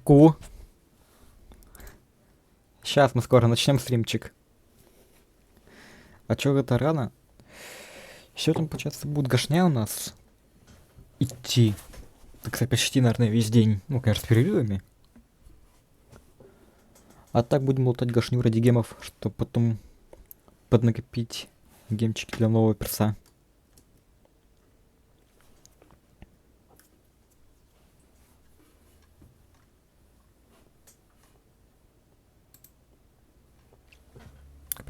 Ку-ку. Сейчас мы скоро начнем стримчик. А чё это рано? Сегодня, получается, будет гашня у нас идти. Так сказать, почти, наверное, весь день. Ну, конечно, с перерывами. А так будем лутать гашню ради гемов, чтобы потом поднакопить гемчики для нового перса.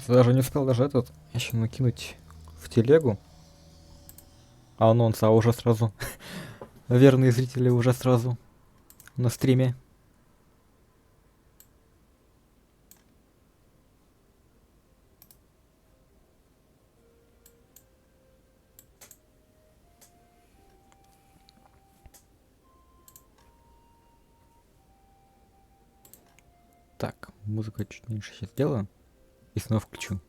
Я даже не успел даже этот еще накинуть в телегу. Анонс, а уже сразу. Верные зрители уже сразу на стриме. Так, музыку чуть меньше сейчас сделаю. И снова включу.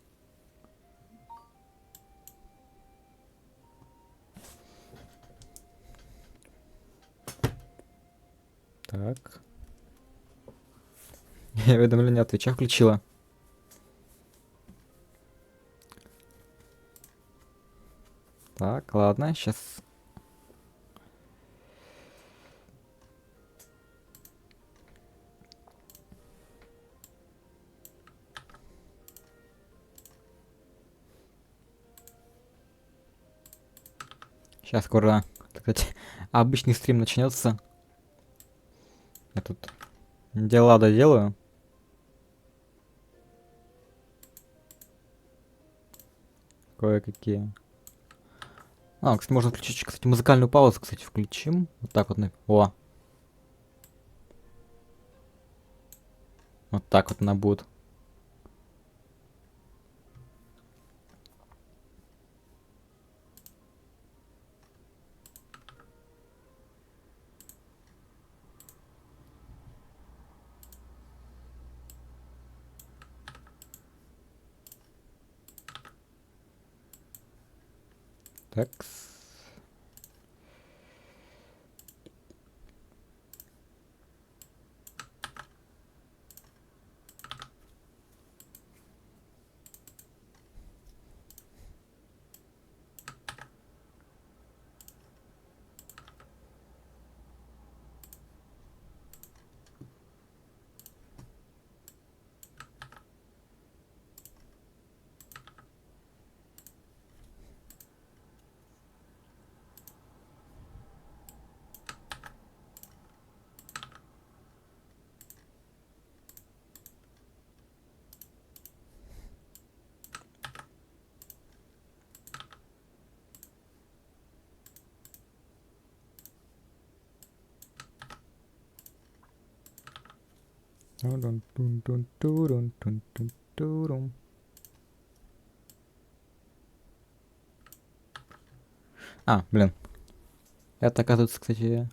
Так. Я уведомление от Твича включила. Так, ладно, сейчас. Сейчас скоро, так сказать, обычный стрим начнется. Я тут дела доделаю. Кое-какие. А, кстати, можно включить, кстати, музыкальную паузу, кстати, включим. Вот так вот. О. Вот так вот она будет. Так. А, блин. Это, оказывается, кстати,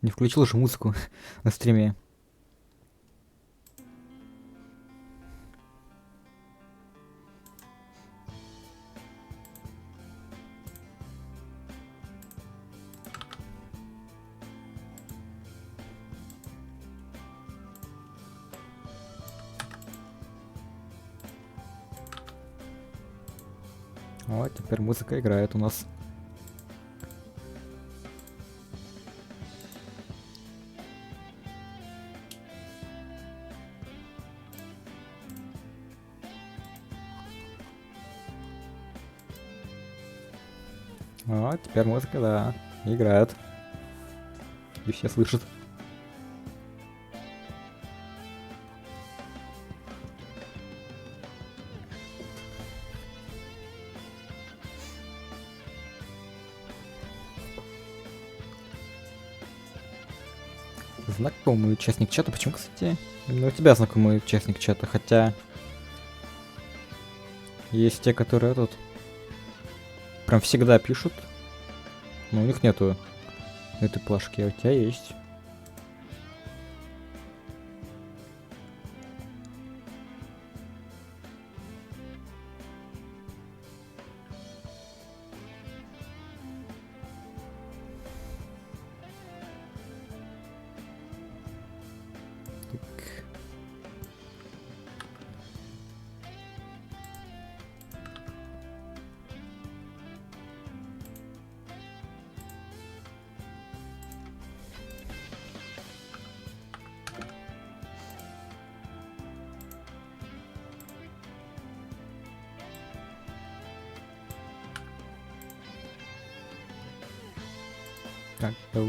не включил же музыку на стриме. Вот, теперь музыка играет у нас. Вот, теперь музыка, да, играет. И все слышат. Знакомый участник чата. Почему, кстати, именно у тебя знакомый участник чата? Хотя есть те, которые тут прям всегда пишут, но у них нету этой плашки, а у тебя есть. Так, так,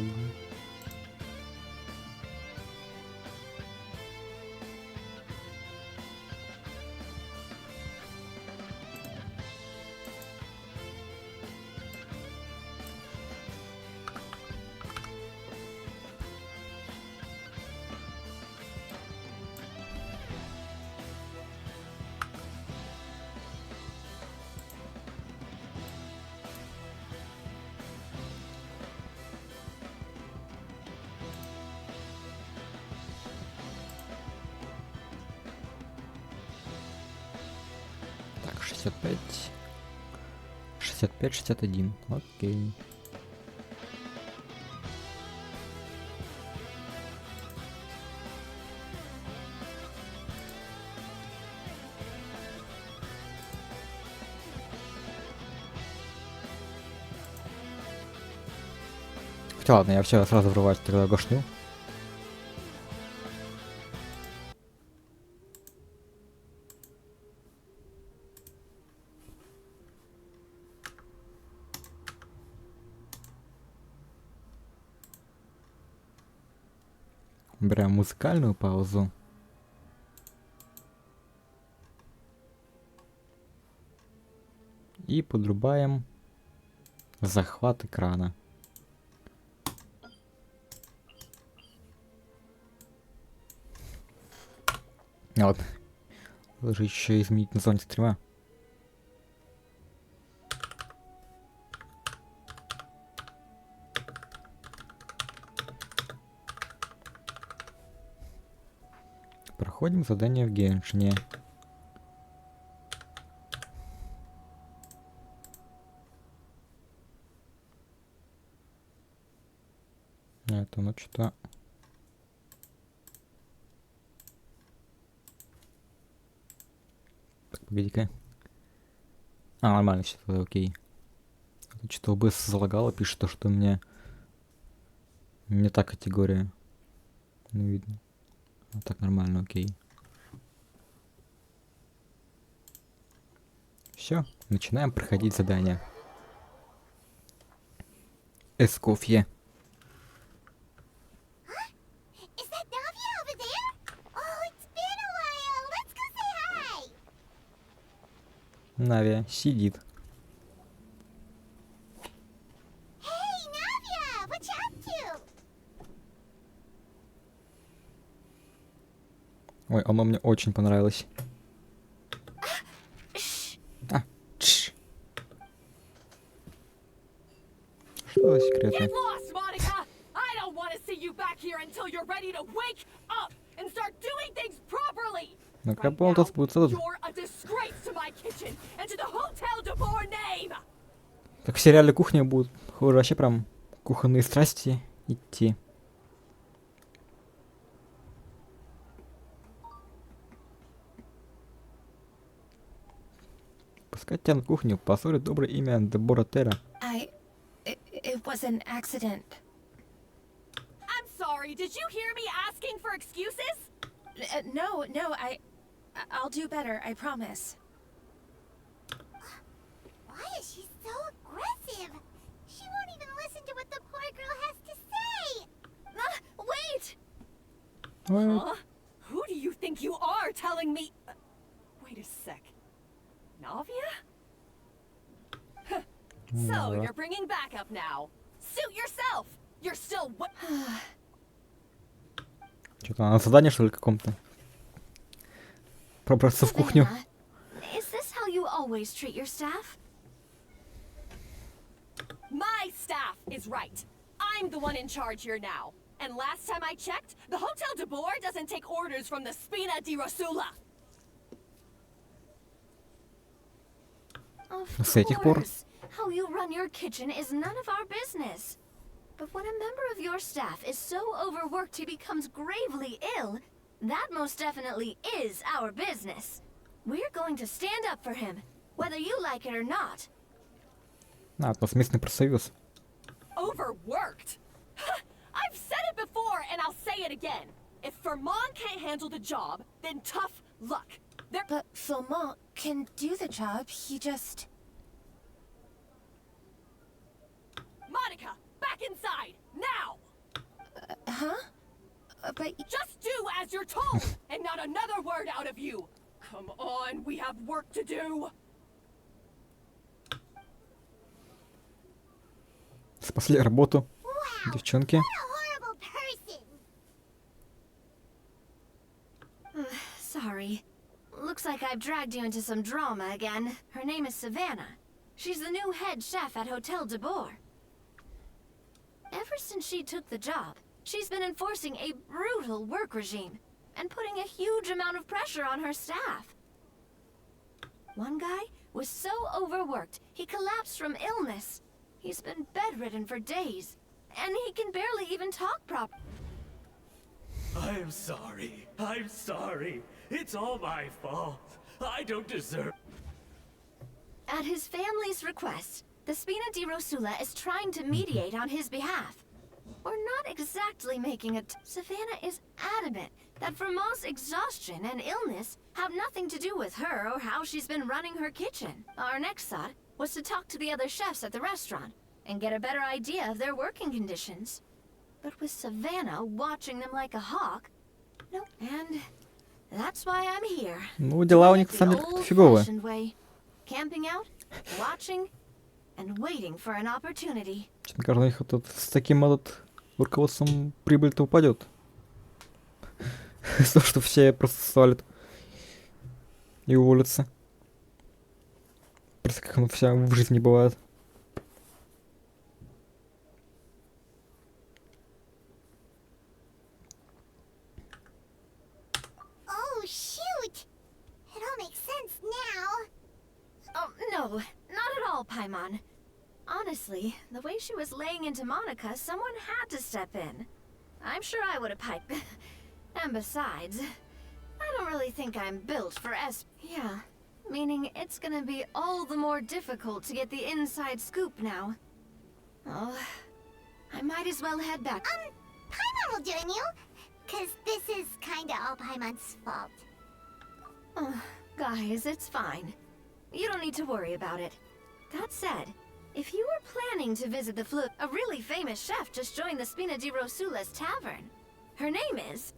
65. 65, 61. Окей. Хотя ладно, я все сразу врывать тогда гошню. Берем музыкальную паузу. И подрубаем захват экрана. Ладно. Даже еще изменить название стрима. Проходим задание в геншине. Это ну что-то... Так, погоди-ка. А, нормально, все окей. Что-то ОБС залагало, пишет то, что у меня не та категория. Не видно. А так нормально, окей. Все, начинаем проходить задание. Эскофье. Навия сидит. Ой, оно мне очень понравилось. А, тш. Что за секреты? Ну как бы он тут будет тут. Как в сериале «Кухня» будут вообще прям кухонные страсти идти. Пускать тебя на кухню поссорит доброе имя Дебора Терра. It was an accident. I'm sorry, did you hear me asking for excuses? No, I'll do better, I promise. Why is she so aggressive? She won't even listen to what the poor girl has to say. Wait! Huh? Who do you think you are telling me? Wait a sec. Navia? So, you're bringing backup now. Suit yourself! You're still what? Что-то на задание, что ли, каком-то? Пробраться в кухню. Is this how you always treat your staff? My staff is right. I'm the one in charge here now. And last time I checked, the Hotel de Boer doesn't take orders from the Spina di Rosula. Of course. How you run your kitchen is none of our business. But when a member of your staff is so overworked he becomes gravely ill, that most definitely is our business. We're going to stand up for him, whether you like it or not. А, это местный профсоюз. Overworked? I've said it before and I'll say it again. If Fermont can't handle the job, then tough luck. But Philmont can do the job, he just... Monica, back inside! Now! Huh? But Just do as you're told, and not another word out of you! Come on, we have work to do! Спасли работу, Wow, девчонки. what a horrible person. sorry. Looks like I've dragged you into some drama again. Her name is Savannah. She's the new head chef at Hotel de Boer. Ever since she took the job, she's been enforcing a brutal work regime and putting a huge amount of pressure on her staff. One guy was so overworked, he collapsed from illness. He's been bedridden for days, and he can barely even talk properly. I'm sorry. I'm sorry. It's all my fault. I don't deserve. At his family's request, the Spina di Rosula is trying to mediate on his behalf. We're not exactly making it. Savannah is adamant that Vermont's exhaustion and illness have nothing to do with her or how she's been running her kitchen. Our next thought was to talk to the other chefs at the restaurant and get a better idea of their working conditions. But with Savannah watching them like a hawk, no, and that's why I'm here. Ну, дела у них, на The самом деле, как-то фиговые. old-fashioned way. Camping out, watching, and waiting for an opportunity. Честно говоря, у них вот с таким руководством прибыль-то упадет. То, что все просто свалят и уволятся. Просто как оно вся в жизни бывает. Oh, shoot! It all makes sense now. Oh, no, not at all, Paimon. Honestly, the way she was laying into Monica, someone had to step in. I'm sure I would have piped. And besides, I don't really think I'm built for Yeah, meaning it's gonna be all the more difficult to get the inside scoop now. Oh, I might as well head back. Paimon will join you. Cause this is kinda all Paimon's fault. Oh, guys, it's fine. You don't need to worry about it. That said, if you were planning to visit the Flip, a really famous chef just joined the Spina di Rosula's tavern. Her name is...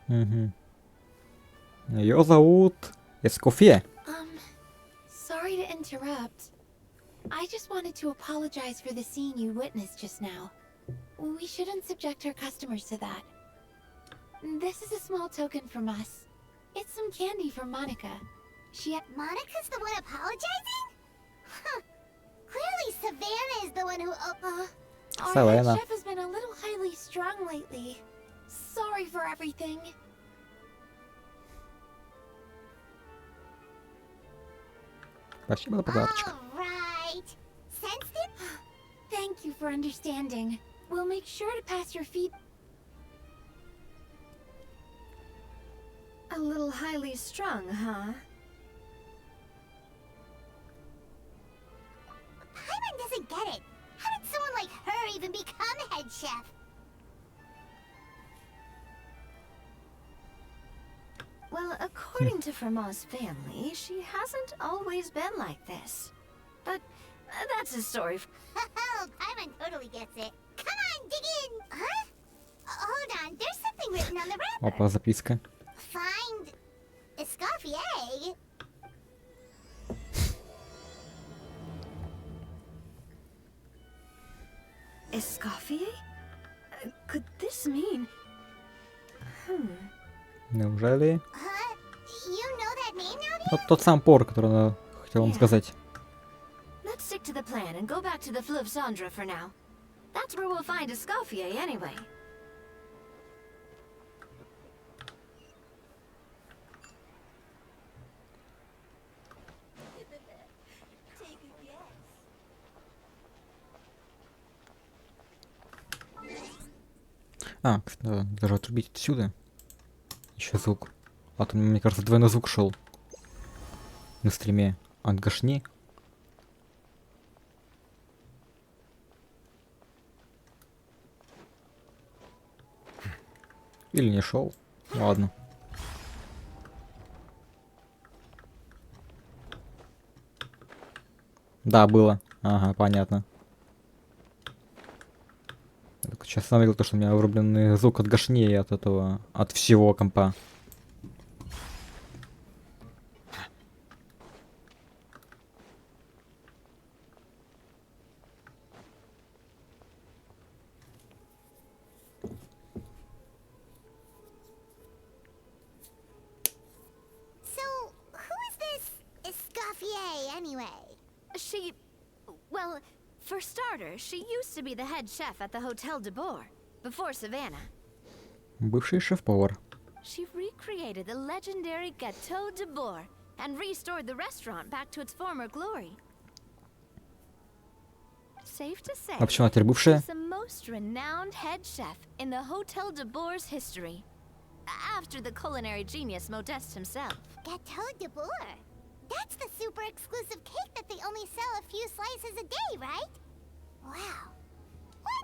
Угу. Ее зовут Эскофье. Sorry to interrupt. I just wanted to apologize for the scene you witnessed just now. We shouldn't subject our customers to that. This is a small token from us. It's some candy from Monica. Monica's the one apologizing? Huh. Clearly Savannah is the one who Our Savannah. head chef has been a little highly strung lately. Sorry for everything. Спасибо за подарочек. Alright. Sensed it? Thank you for understanding. We'll make sure to pass your feed. A little highly strung, huh? Paimon doesn't get it. How did someone like her even become head chef? Well, according to Fermat's family, she hasn't always been like this. But that's a story. Oh, Paimon totally gets it. Come on, dig in! Huh? Hold on, there's something written on the wrapper. Опа, записка. Find Escoffier. Escoffier? Could this mean... Неужели? Huh? You know that name now? Вот тот сам пор, который она хотела вам сказать. Let's stick to the plan and go back to the Fleuve Cendre for now. That's where we'll find Escoffier anyway. А, кстати, надо даже отрубить отсюда. Еще звук. А то, мне кажется, двойной звук шел на стриме от гашни. Или не шел. Ладно. Да, было. Ага, понятно. Сейчас сам видел то, что у меня врубленный звук от гашни и от этого, от всего компа. So, who is this Escoffier anyway? Well, for starters, she used to be the head chef at the Hotel de Boer, before Savannah. Бывший шеф-повар. She recreated the legendary Gâteau de Boer and restored the restaurant back to its former glory. Safe to say, А почему она теперь бывшая? she's the most renowned head chef in the Hotel de Boer's history. After the culinary genius Modeste himself. Gâteau de Boer. That's the super exclusive cake that they only sell a few slices a day, right? Wow.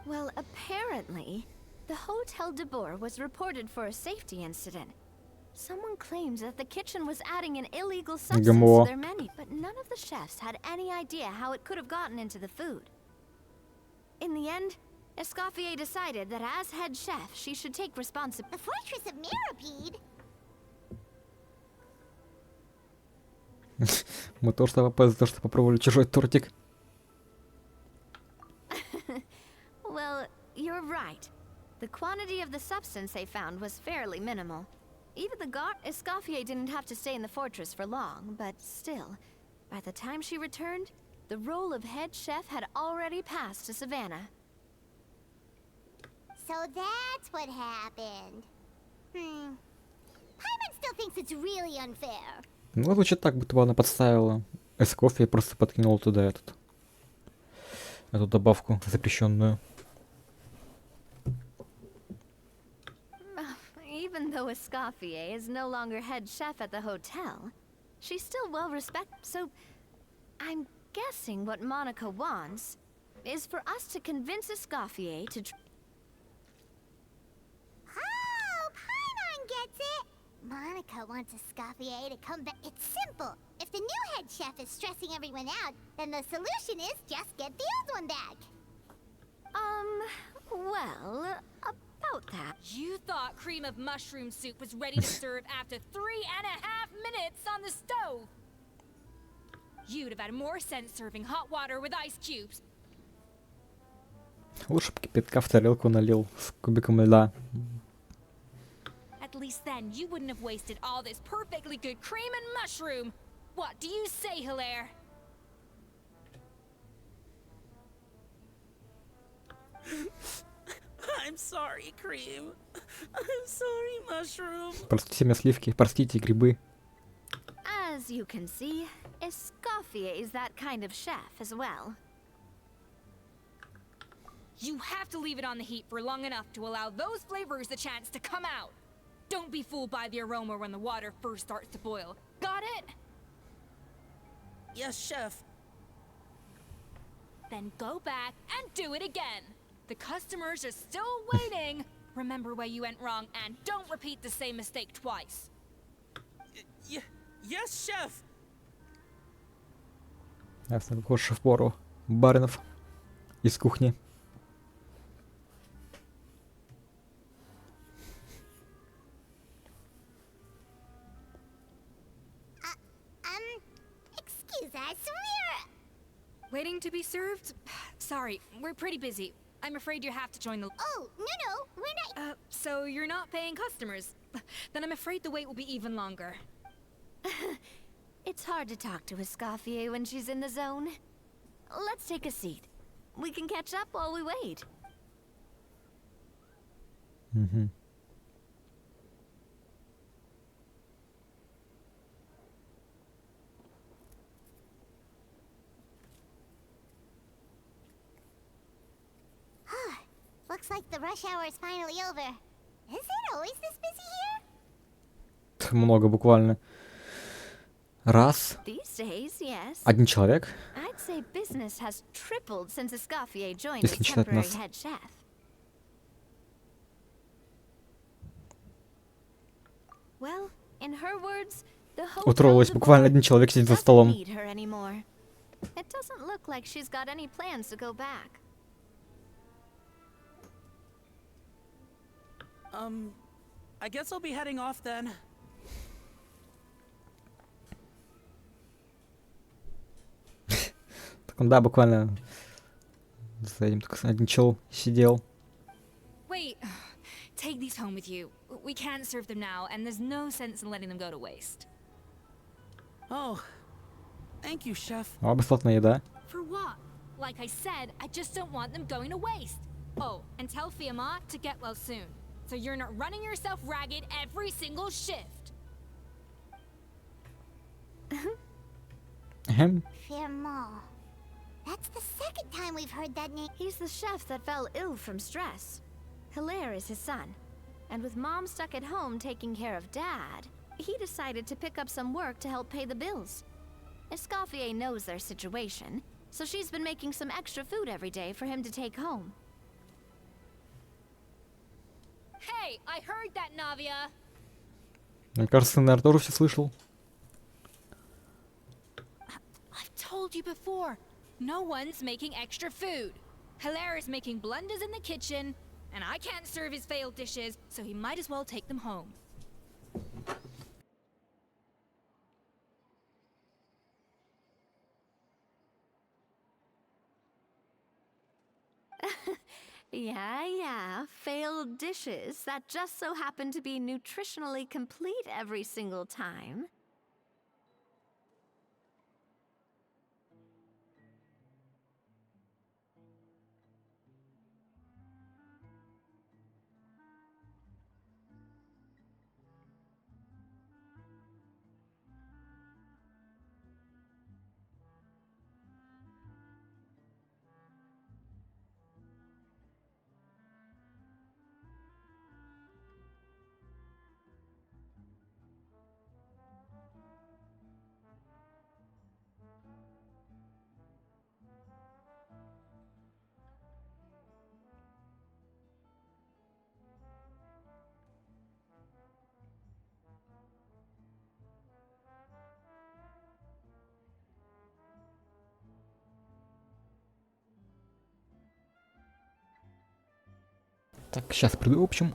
Well, apparently, the Hotel de Boer was reported for a safety incident. Someone claims that the kitchen was adding an illegal substance GMO. to their menu, but none of the chefs had any idea how it could have gotten into the food. In the end, Escoffier decided that as head chef, she should take responsibility. The Fortress of Mirapede? Мы тоже попали за то, что попробовали чужой тортик. Well, you're right. The quantity of the substance they found was fairly minimal. Even the Escoffier didn't have to stay in the fortress for long, but still, by the time she returned, the role of head chef had already passed to Savannah. So that's what happened. Paimon still thinks it's really unfair. Ну, звучит так, будто бы она подставила Эскофи и просто подкинула туда эту добавку запрещенную. Even though Escoffier is no longer head chef at the hotel, she's still well respected. So, I'm guessing what Monica wants is for us to convince Escoffier to. Oh, Paimon gets it! Monica wants Escoffier to come back. It's simple. If the new head chef is stressing everyone out, then the solution is just get the old one back. Well, about that. You thought cream of mushroom soup was ready to serve after 3.5 minutes on the stove. You'd have had more sense serving hot water with ice cubes. Лучше бы кипятка в тарелку налил с кубиком льда. At least then you wouldn't have wasted all this perfectly good cream and mushroom. What do you say, Hilaire? I'm sorry, Cream. I'm sorry, Mushroom. Простите меня сливки, простите грибы. As you can see, Escoffier is that kind of chef as well. You have to leave it on the heat for long enough to allow those flavors the chance to come out. Don't be fooled by the aroma when the water first starts to boil. Got it? Yes, Chef. Then go back and do it again. The customers are still waiting. Remember where you went wrong and don't repeat the same mistake twice. Yes, Chef. Ясно, какой шеф-повар Баринов из кухни. Excuse us, Waiting to be served? Sorry, we're pretty busy. I'm afraid you have to join the... Oh, no, we're not... So you're not paying customers? Then I'm afraid the wait will be even longer. It's hard to talk to Escoffier when she's in the zone. Let's take a seat. We can catch up while we wait. Угу. Looks like the rush hour is finally over. Is it always this busy here? Много буквально. Раз. These days, yes. Один человек. I'd say business has tripled since Escoffier joined Если as не считать temporary нас. head chef. Well, in her words, the Утроилась, Hotel de буквально Boer один человек сидит за doesn't столом. need her anymore. It doesn't look like she's got any plans to go back. I guess I'll be heading off then. Так он, да, буквально за этим только один чел сидел. Wait, take these home with you. We can't serve them now, and there's no sense in letting them go to waste. Oh, thank you, chef. О, бесплатная еда. For what? Like I said, I just don't want them going to waste. Oh, and tell Fiamma to get well soon, so you're not running yourself ragged every single shift. Эhem. Firmo. That's the second time we've heard that name. He's the chef that fell ill from stress. Hilaire is his son. And with Mom stuck at home taking care of Dad, he decided to pick up some work to help pay the bills. Escoffier knows their situation, so she's been making some extra food every day for him to take home. Hey, I heard that, Navia. Мне кажется, ты, наверное, тоже все слышал. I've told you before, no one's making extra food. Hilaire is making blunders in the kitchen, and I can't serve his failed dishes, so he might as well take them home. Yeah, failed dishes that just so happen to be nutritionally complete every single time. Так, сейчас приду, в общем.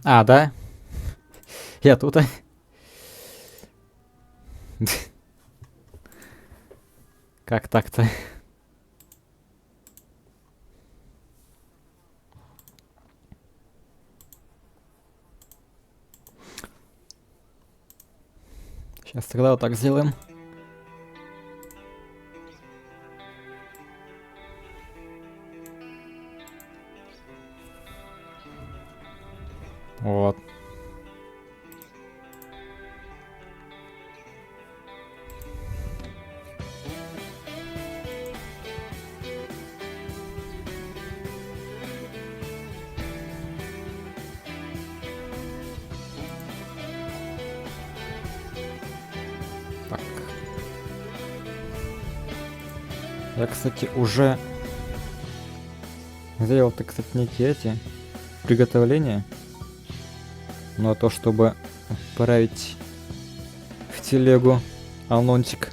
А, да? Я тут. Как так-то? Сейчас тогда вот так сделаем. Вот. Так. Я, кстати, уже сделал, так кстати, некие эти приготовления. Но то, чтобы отправить в телегу алнончик.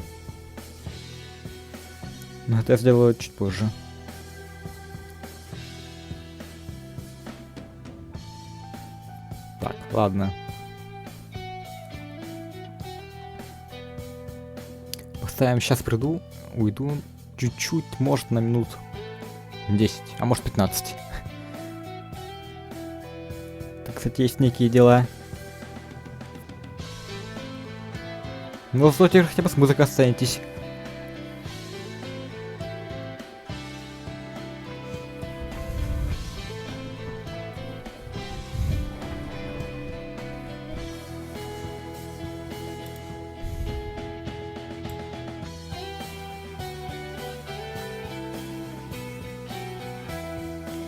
Но это я сделаю чуть позже. Так, ладно. Поставим, сейчас приду, уйду чуть-чуть, может на минут 10, а может 15. Так, кстати, есть некие дела. Но зато теперь хотя бы с музыкой останетесь.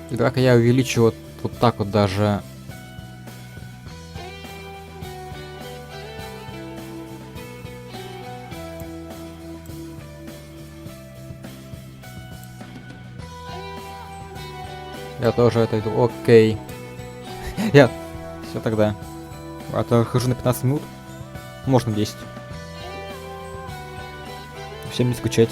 И давай-ка я увеличу вот так вот даже. Я тоже это иду. Окей. Я. Все тогда. А то хожу на 15 минут. Можно 10. Всем не скучать.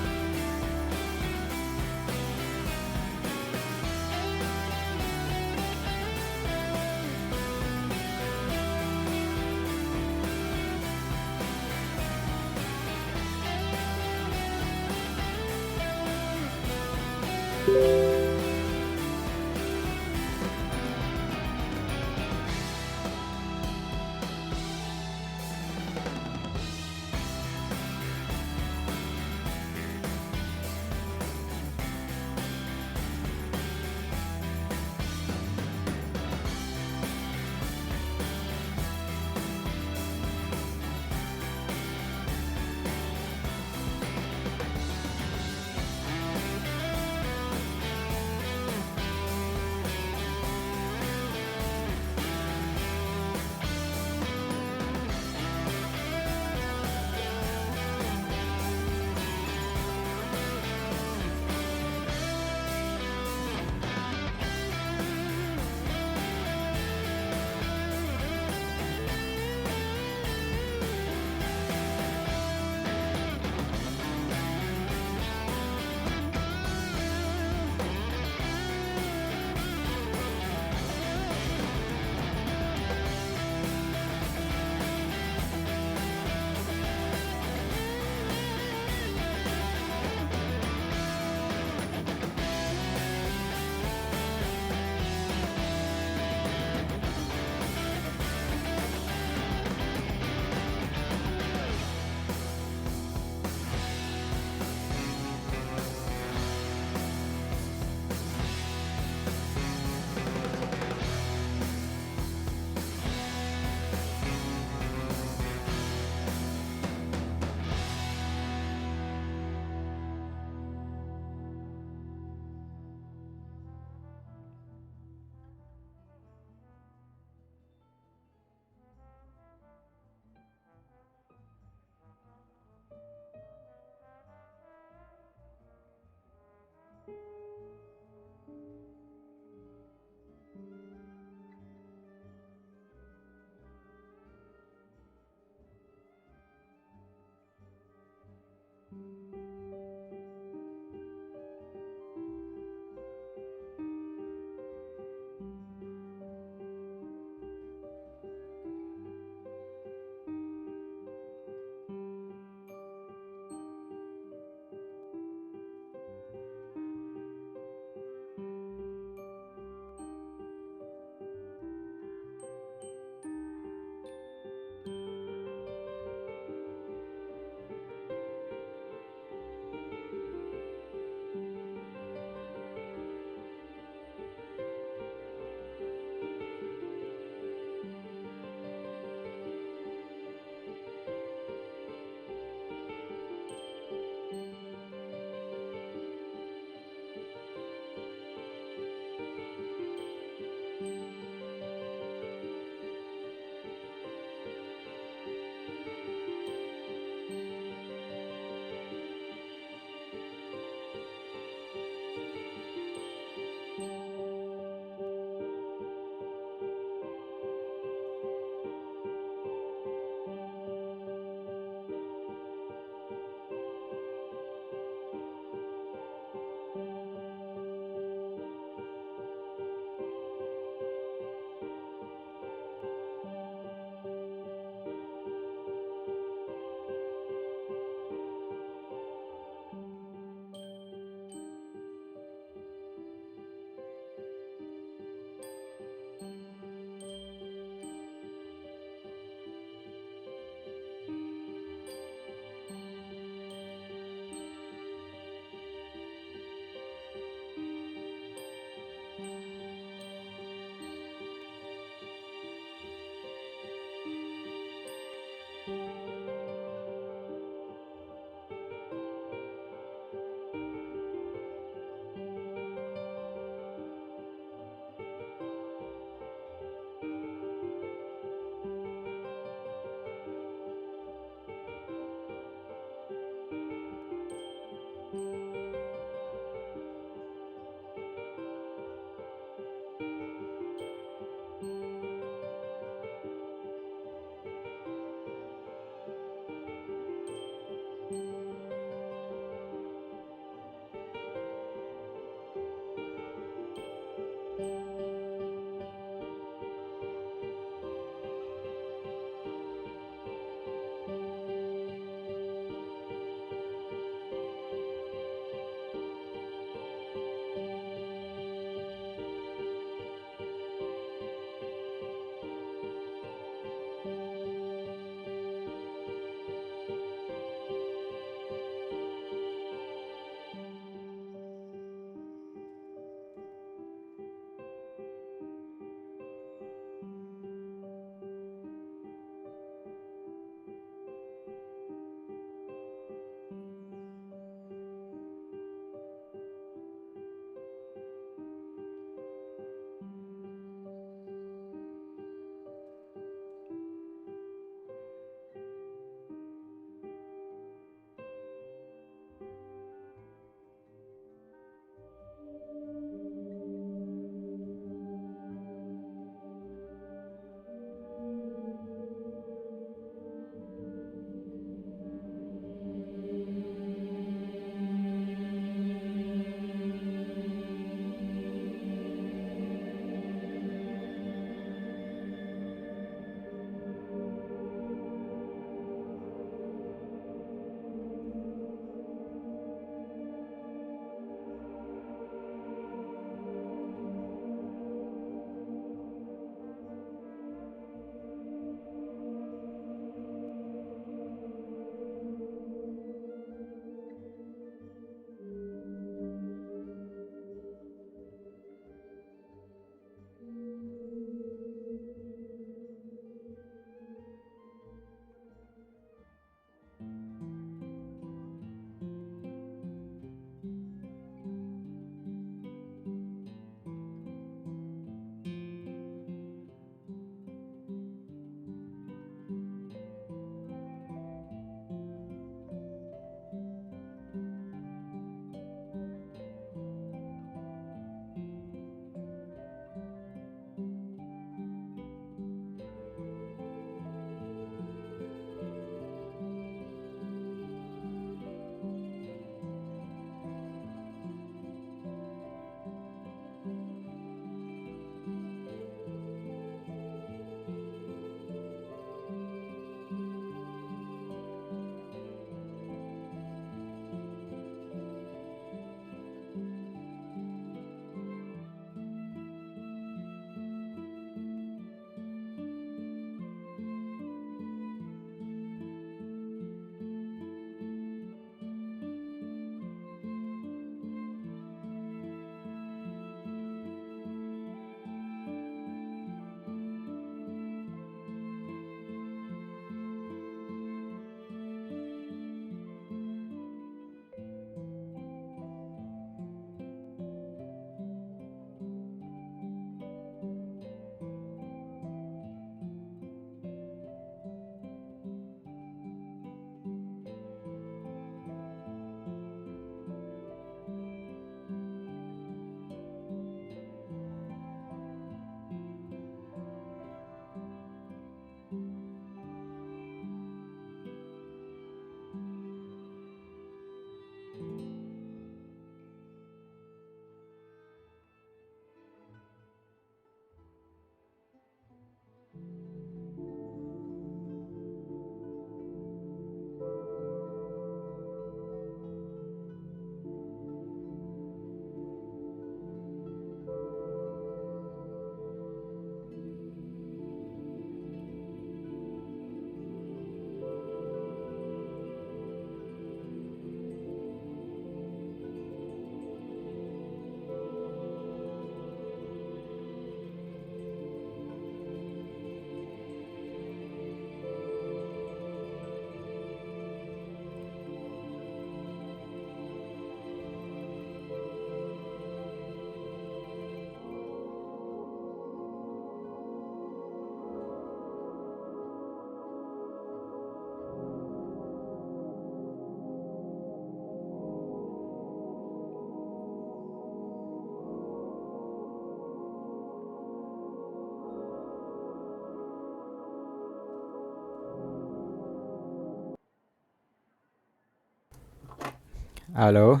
Алло.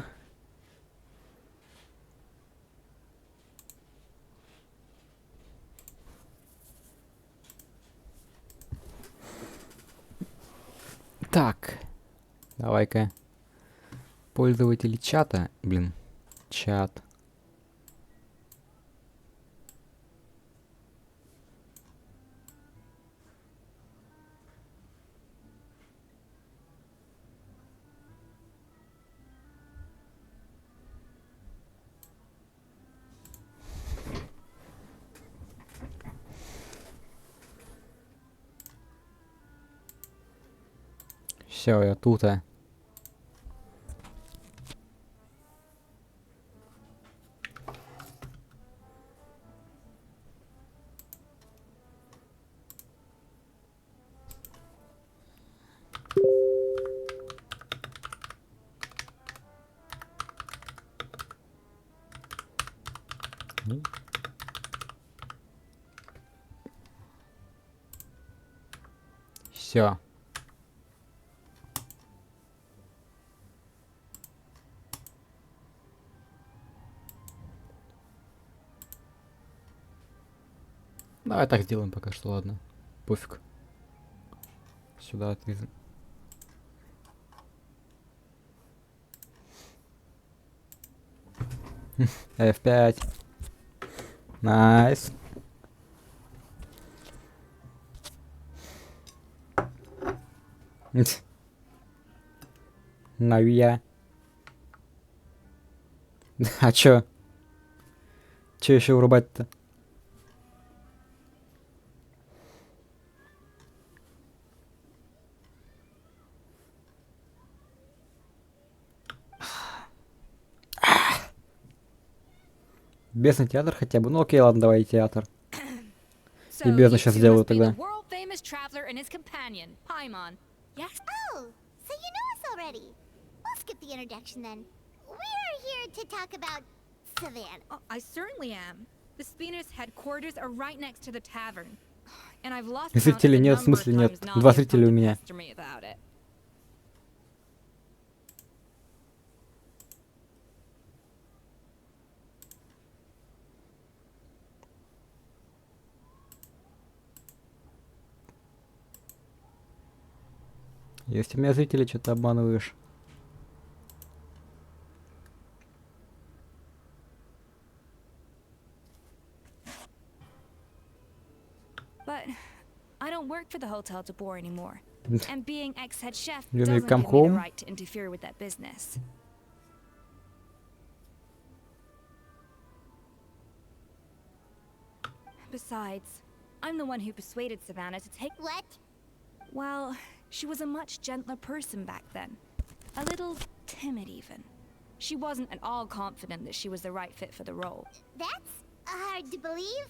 Так. Давай-ка. Пользователи чата. Блин. Чат. Все, я тут. Все. Давай так сделаем пока что, ладно. Пофиг. Сюда отрезаем. F5. Найс. Навия. А чё? Чё еще врубать-то? Бесный театр хотя бы. Ну окей, ладно, давай театр. So бездну you щас two сделаю must be тогда. the world-famous traveler and his companion, Paimon. Yes? Oh, so you know us already. We'll skip the introduction then. We're here to talk about Savannah. Oh, I certainly am. The Spina's headquarters are right next to the tavern. And I've lost count of Зрителей the нет, в number of смысле нет. times Два Navi has come зрителя у to меня. pester me about it. Если меня зрители что-то обманываешь. But I don't work for the Hotel de Boer anymore. And being ex-head chef You doesn't come give me the home? right to interfere with that business. Besides, I'm the one who persuaded Savannah to take... What? Well, she was a much gentler person back then. A little timid even. She wasn't at all confident that she was the right fit for the role. That's hard to believe.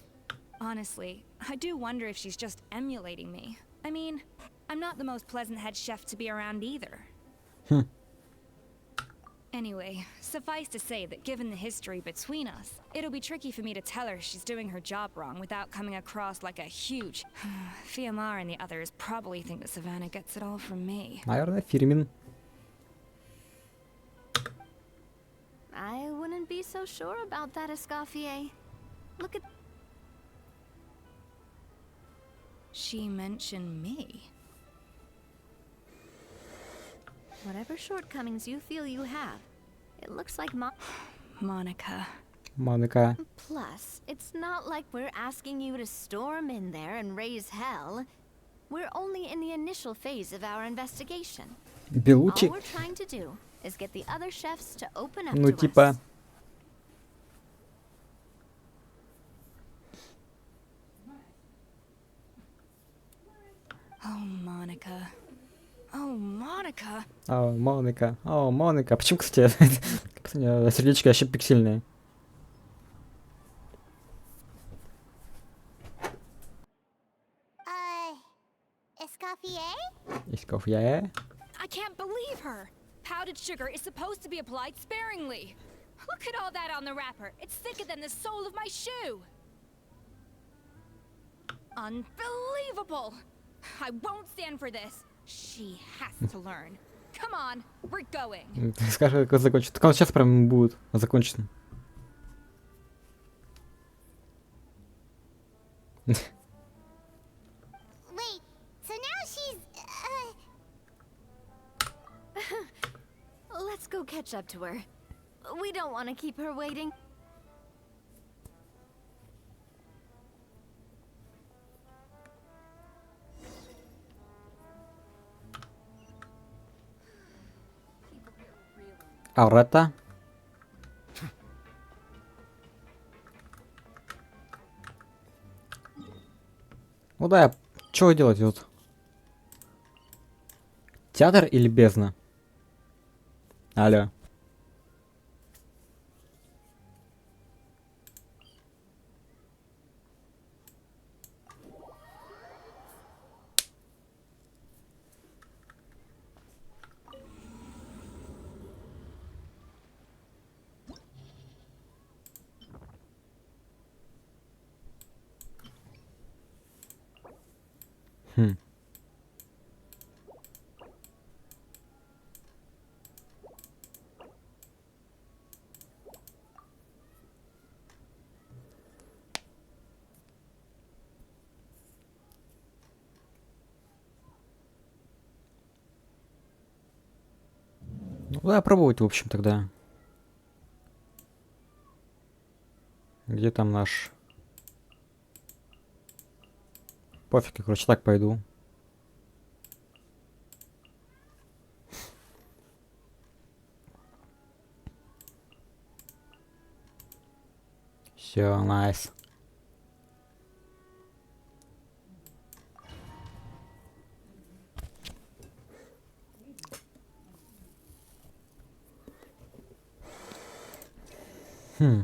Honestly, I do wonder if she's just emulating me. I mean, I'm not the most pleasant head chef to be around either. Anyway, suffice to say that given the history between us, it'll be tricky for me to tell her she's doing her job wrong without coming across like a huge... Fiamar and the others probably think that Savannah gets it all from me. Наверное, Фирмин. I wouldn't be so sure about that, Escoffier. Look at... She mentioned me. Whatever shortcomings you feel you have, it looks like Monica. Моника. Plus, it's not like we're asking you to storm in there and raise hell. We're only in the initial phase of our investigation. All Белучи. we're trying to do is get the other chefs to open up Ну to типа. us. Oh, Monica. Oh, Monica. О, Моника. О, Моника. Почему, кстати, как-то у неё сердечко вообще пиксельное? Escoffier? Исков я. I can't believe her. Powdered sugar is supposed to be applied sparingly. Look at all that on the wrapper. It's thicker than the sole of my shoe. Unbelievable. I won't stand for this. She has to learn. Come on, we're going. Скажи, как закончится. Так он сейчас прям будет закончен. Wait, so now she's, Let's go catch up to her. We don't want to keep her waiting. Арета. Ну да, что делать тут? Театр или бездна? Алло. Хм. Ну, давай пробовать, в общем, тогда. Где там наш... Пофиг, я, короче, так пойду. Все, найс. Хм.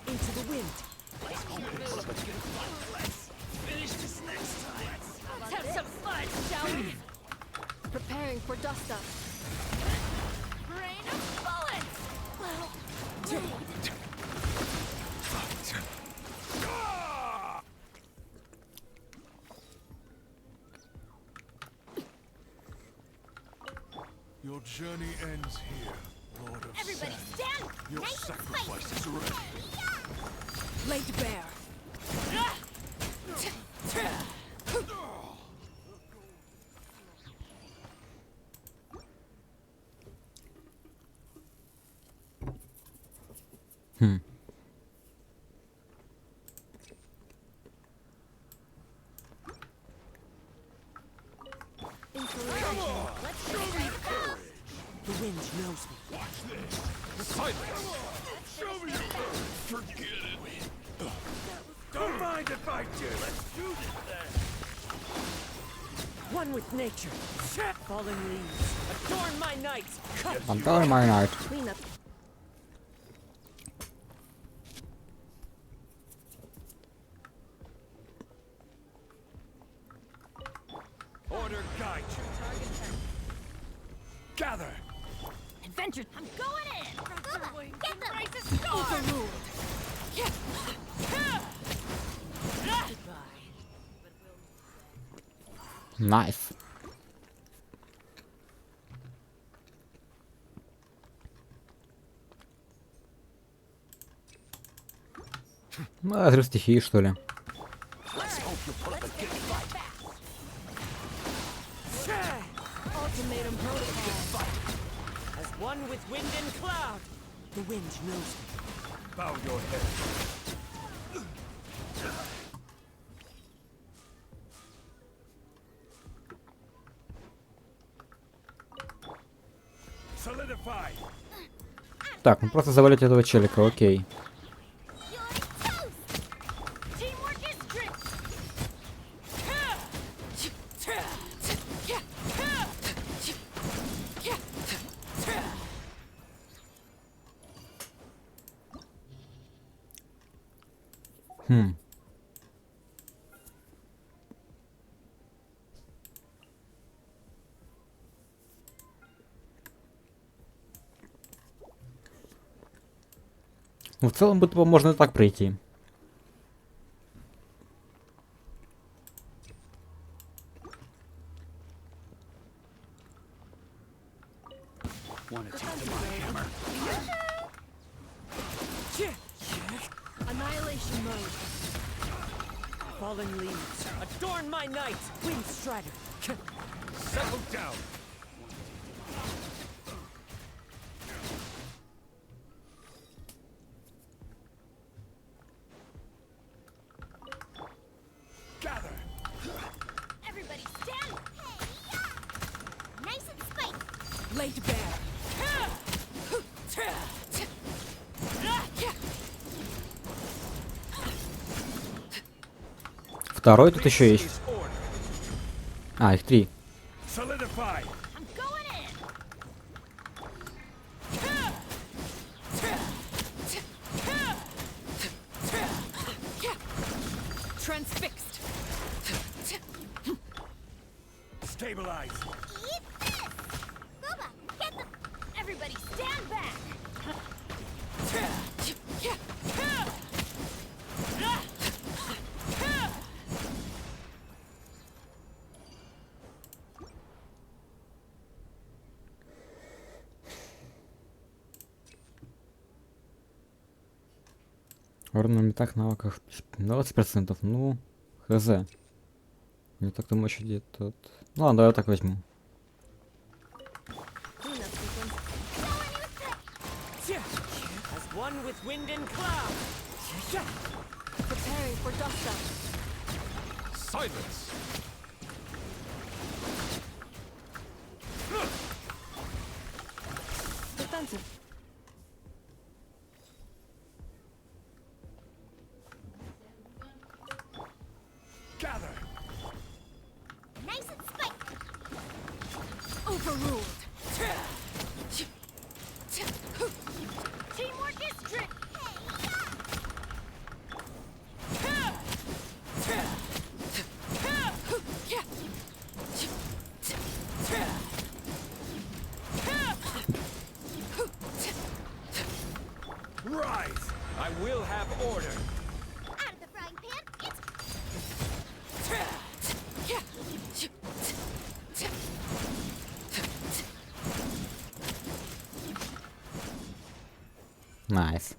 Into the wind. Let's have some fun, shall we? Preparing for dust up. Rain of bullets! Well, Your journey ends here, Lord of everybody Sand. stand! Your Nice and sacrifice is ready. Laid bare. Хм. The wind knows me. Forget it. Don't mind if I do. Let's do this then. One with nature. Fallen leaves. Adorn my night. Cut Adorn my night. between the... Order guide you. Gather. adventure. I'm going in. Get them! Rise a storm. Nice. Ну, разрыв стихии, что ли. Ultimatum protocol. As one with wind and cloud. The wind knows me. Bow your head. Solidify. Так, ну просто завалить этого челика, окей. Teamwork is great. Хм. Ну, в целом, бы можно и так пройти. Annihilation mode. Fallen leaves, adorn my night! Wind strider! Settle down. Gather. Everybody stand! Hey, nice and spiky! Laid bare! Второй тут еще есть. Is order. А, их 3. Solidify. I'm going in! Transfixed! Stabilize. Eat this! Booba, get the... Everybody stand back! Урон на метах, навыках 20%. Ну, хз. Не так думаю, еще где-то... Ну ладно, давай я так возьму. As one with wind and cloud! Preparing for dust up. Silence. Defensive. Gather. Nice and spiky! Overruled. Teamwork is trick! Rise. I will have order. Out of the frying pan, it's... Найс.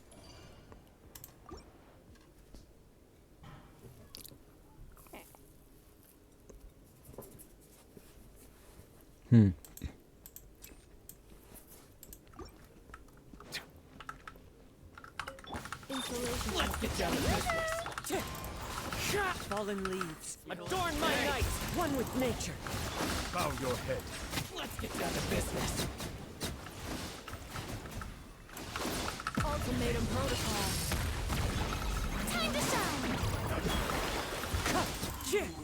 Хм. Let's get down to business. Fallen leaves, adorn my night! One with nature. Bow your head. Let's get down to business. Ultimatum protocol. Time to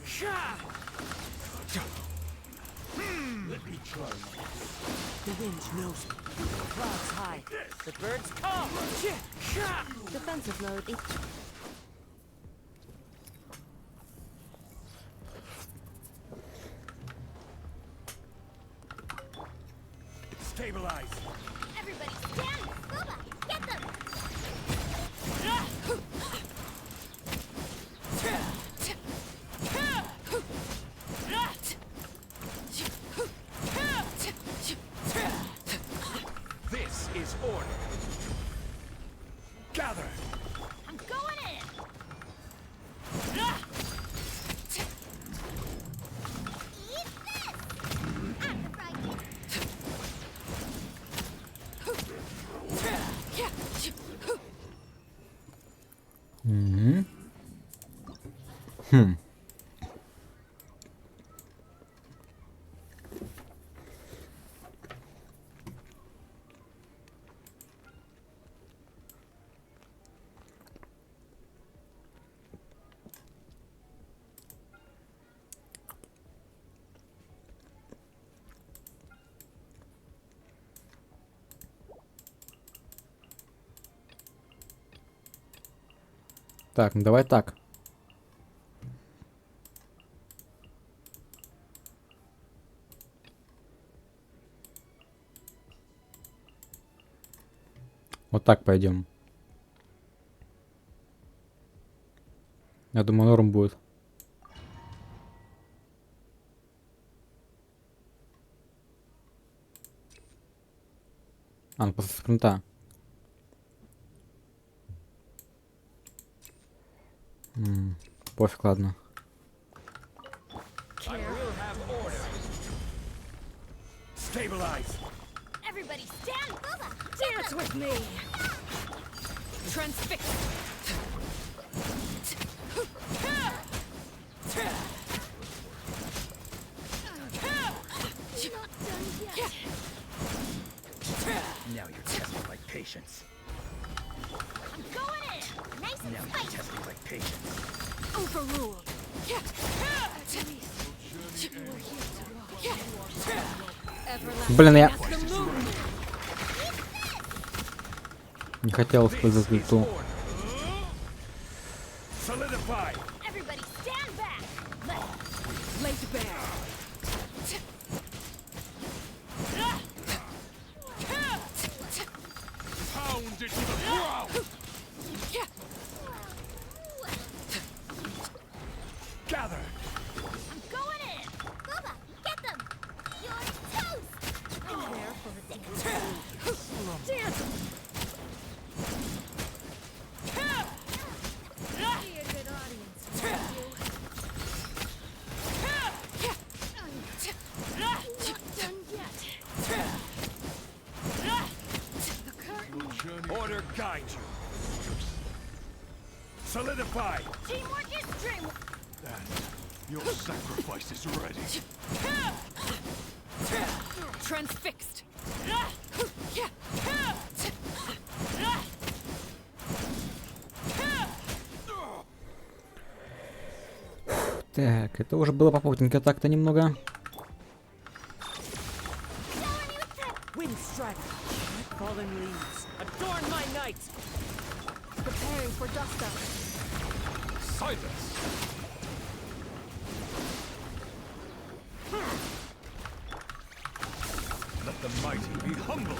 shine! Let me try. The wind knows me. The clouds high. The birds call. Defensive mode. Stabilize. Everybody stand! Booba, get them! This is order. Gather. I'm going in! Eat this! Out of the frying pan. Мгм. Хм. Так, ну давай так. Вот так пойдем. Я думаю, норм будет. А, ну после спринта. Пофиг, ладно. Stabilize. Everybody stand! Booba! Dance with me! Transfix! Now you're testing my patience. I'm going in! Nice and Now you're spicy! testing my patience. Overruled! Блин, я не хотел использовать ульту. Solidify. Everybody stand back! Lay to bear! Pound it to the ground! Gather. I'm going in! Booba, get them! You're toast! I'm there for a second. Dance! Be a good audience. Not done yet. The journey Order guide you. Solidify. Teamwork is dreamwork. Your sacrifice is ready. Transfixed! Так, это уже было попутненько так-то немного. Wind strider. Fallen leaves. Adorn my night. Preparing for dust up. Silence! Let the mighty be humble.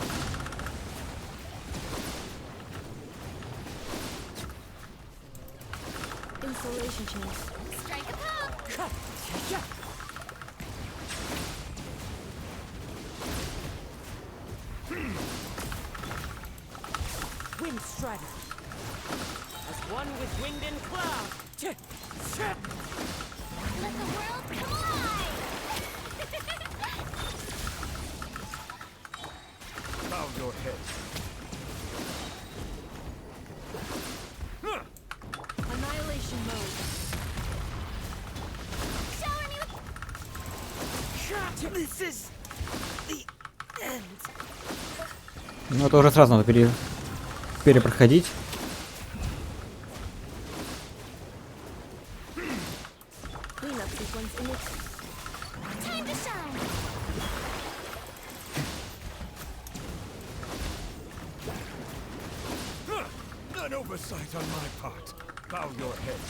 Insulation chains. Strike a pose! Wind strider. As one with wind and cloud. Let the world come alive! Bow your head. Annihilation mode. Shower me with... This is the end. Ну это уже сразу надо перепроходить. Cleanup sequence in its Time to shine! An oversight on my part. Bow your head.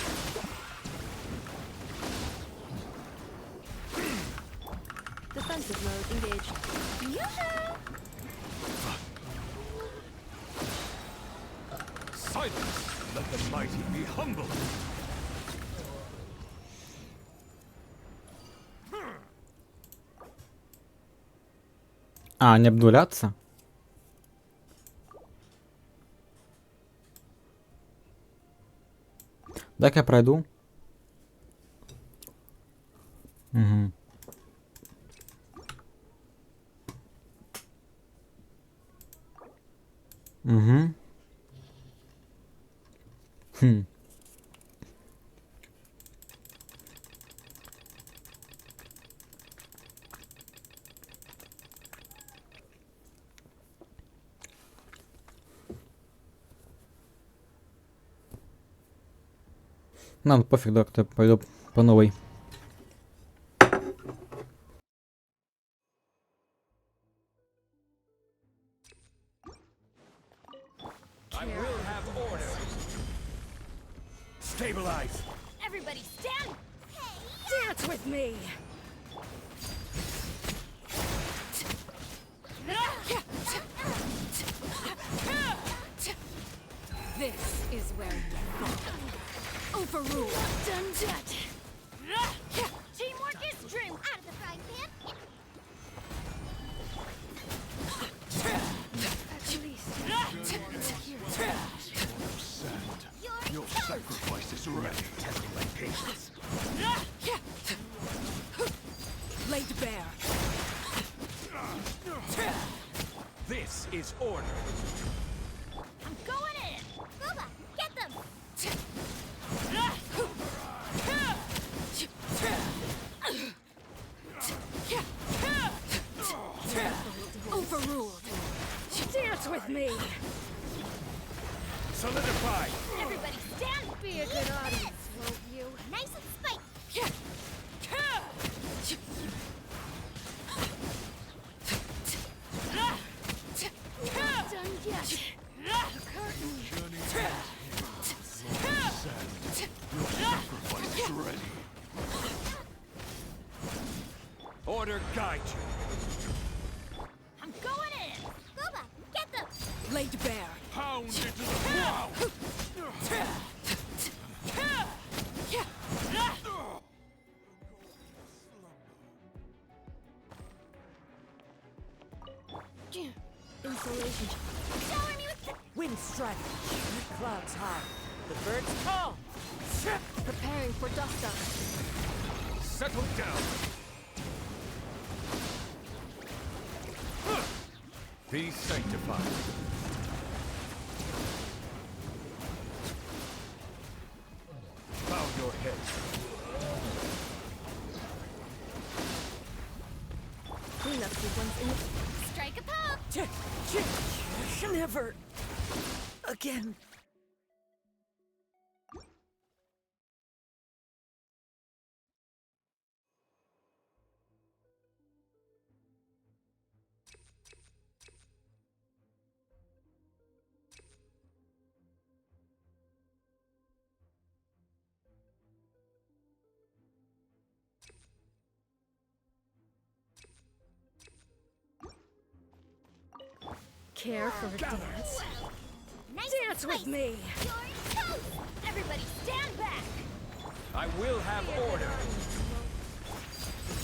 defensive mode engaged. Yoo-hoo! Silence. Let the mighty be humble. А, не обнуляться? Так я пройду. Угу. Угу. Хм. Нам пофиг, да, кто пойду по новой. I will have order. Stabilize. Everybody stand! Dance with me! This is where you fall. Overruled. Done that. Teamwork is dream. Out of the frying pan. At least. Your sacrifice is ready. Testing my patience. Laid bare. This is order. I'm going in. Booba, get them. Overruled. Dance with me. Solidify. Everybody stand. Be a good audience, won't you? Nice and spicy. Not done yet. The curtain. Journey ends here. Lord of Sand. Your sacrifice is ready. Order guide you. I'm going in. Booba, get them. Laid bare. Pound into the ground. Insulation. Shower me with the... Wind strike. Clouds high. The birds call. Preparing for dust up. Settle down. Be sanctified. Bow your heads. Cleanup sequence in. Strike a pop. Never. Again. Care for a dance? Nice Dance and with spicy. me! You're toast. Everybody stand back. I will have order.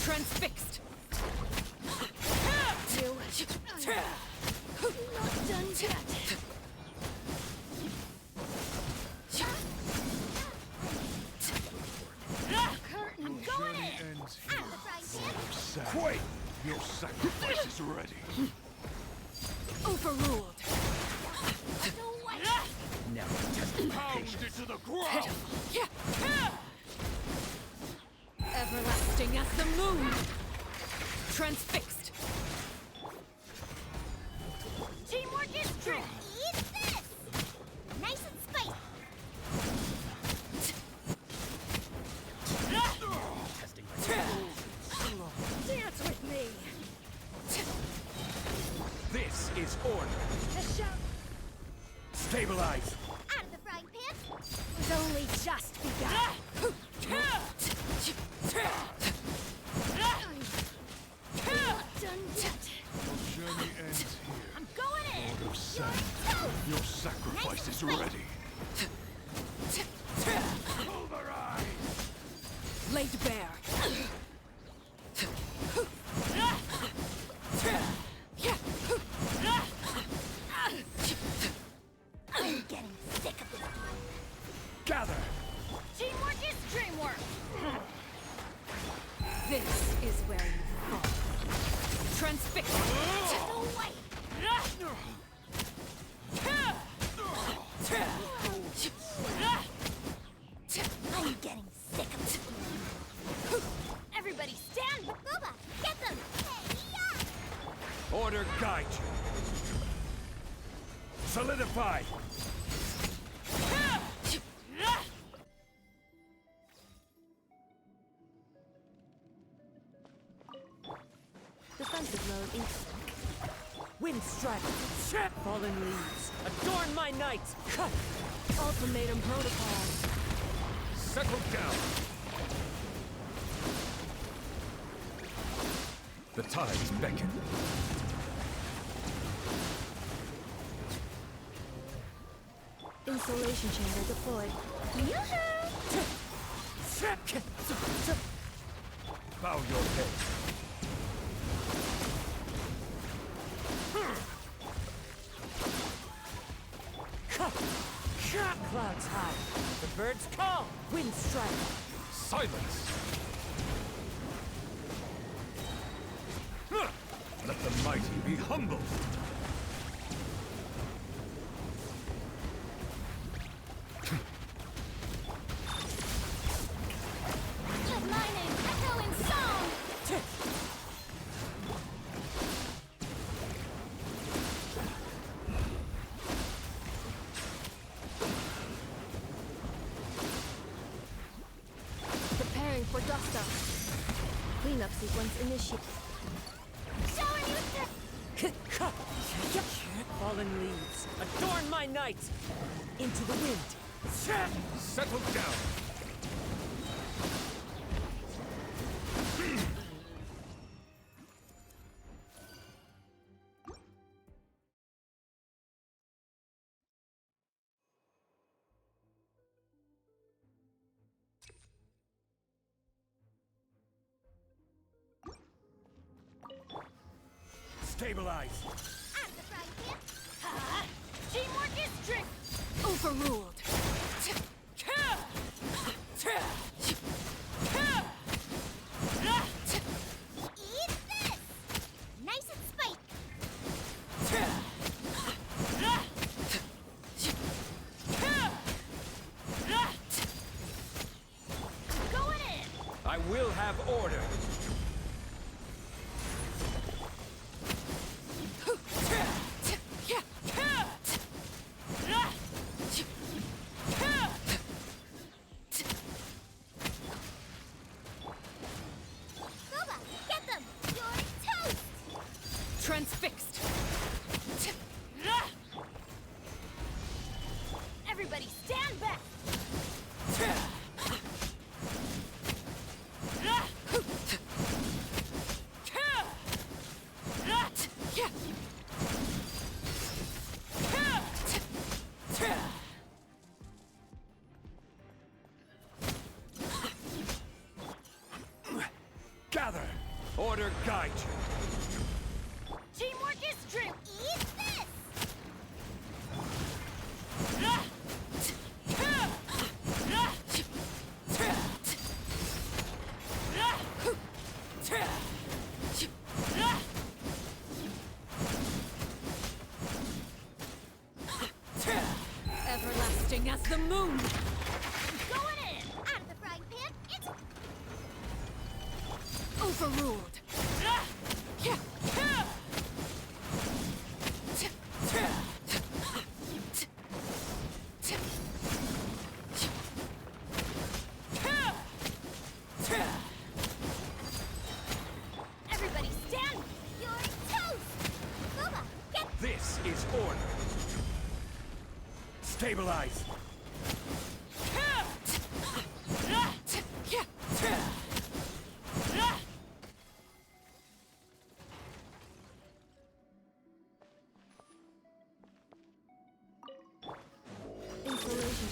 Transfixed! Not done yet. Curtain. I'm going Journey in. ends Out here. of the frying pan. Lord of Sand. Quake. Your sacrifice is ready. Overruled! No way. Now testing my Pound patience. into the ground. Everlasting as the moon! Transfixed! Teamwork is true. Eat this. Nice and spicy. Testing my patience. Dance with me! This is order. The show Stabilize. out of the frying pan. Was only just begun! Not done yet. Your journey ends here. I'm going in. Lord of Sand. Toast. Your sacrifice is ready. Pulverize. Laid bare! I'm getting sick of this. Gather. Teamwork is dreamwork. This is where you fall. Transfixed! No way. I'm getting sick of this. Everybody stand. Booba, get them. Hey, Order guide you. Solidify. Defensive mode in. Wind strike! Fallen leaves! Adorn my night! Cut! Ultimatum protocol! Settle down. The tides beckon. Insulation chamber deployed. Yoo-hoo! Bow your head. Clouds high. The birds call. Wind strike. Silence! Let the mighty be humbled! Let my name echo in song! Preparing for dust up. Cleanup sequence initiated. Showing you Fallen leaves. Adorn my night. Into the wind. Settle down! Stabilize. out of the frying pan. Teamwork is strict. Overruled. Eat this! Nice and spicy. Going in. I will have order! Boba, get them! You're toast! Transfixed. Everybody stand back. Gather! Order guide you! Teamwork is strict. Eat this! Everlasting as the moon. Going in. Out of the frying pan. It's Overruled. Everybody stand. you're toast! Boba, get This is order! Stabilize. Installation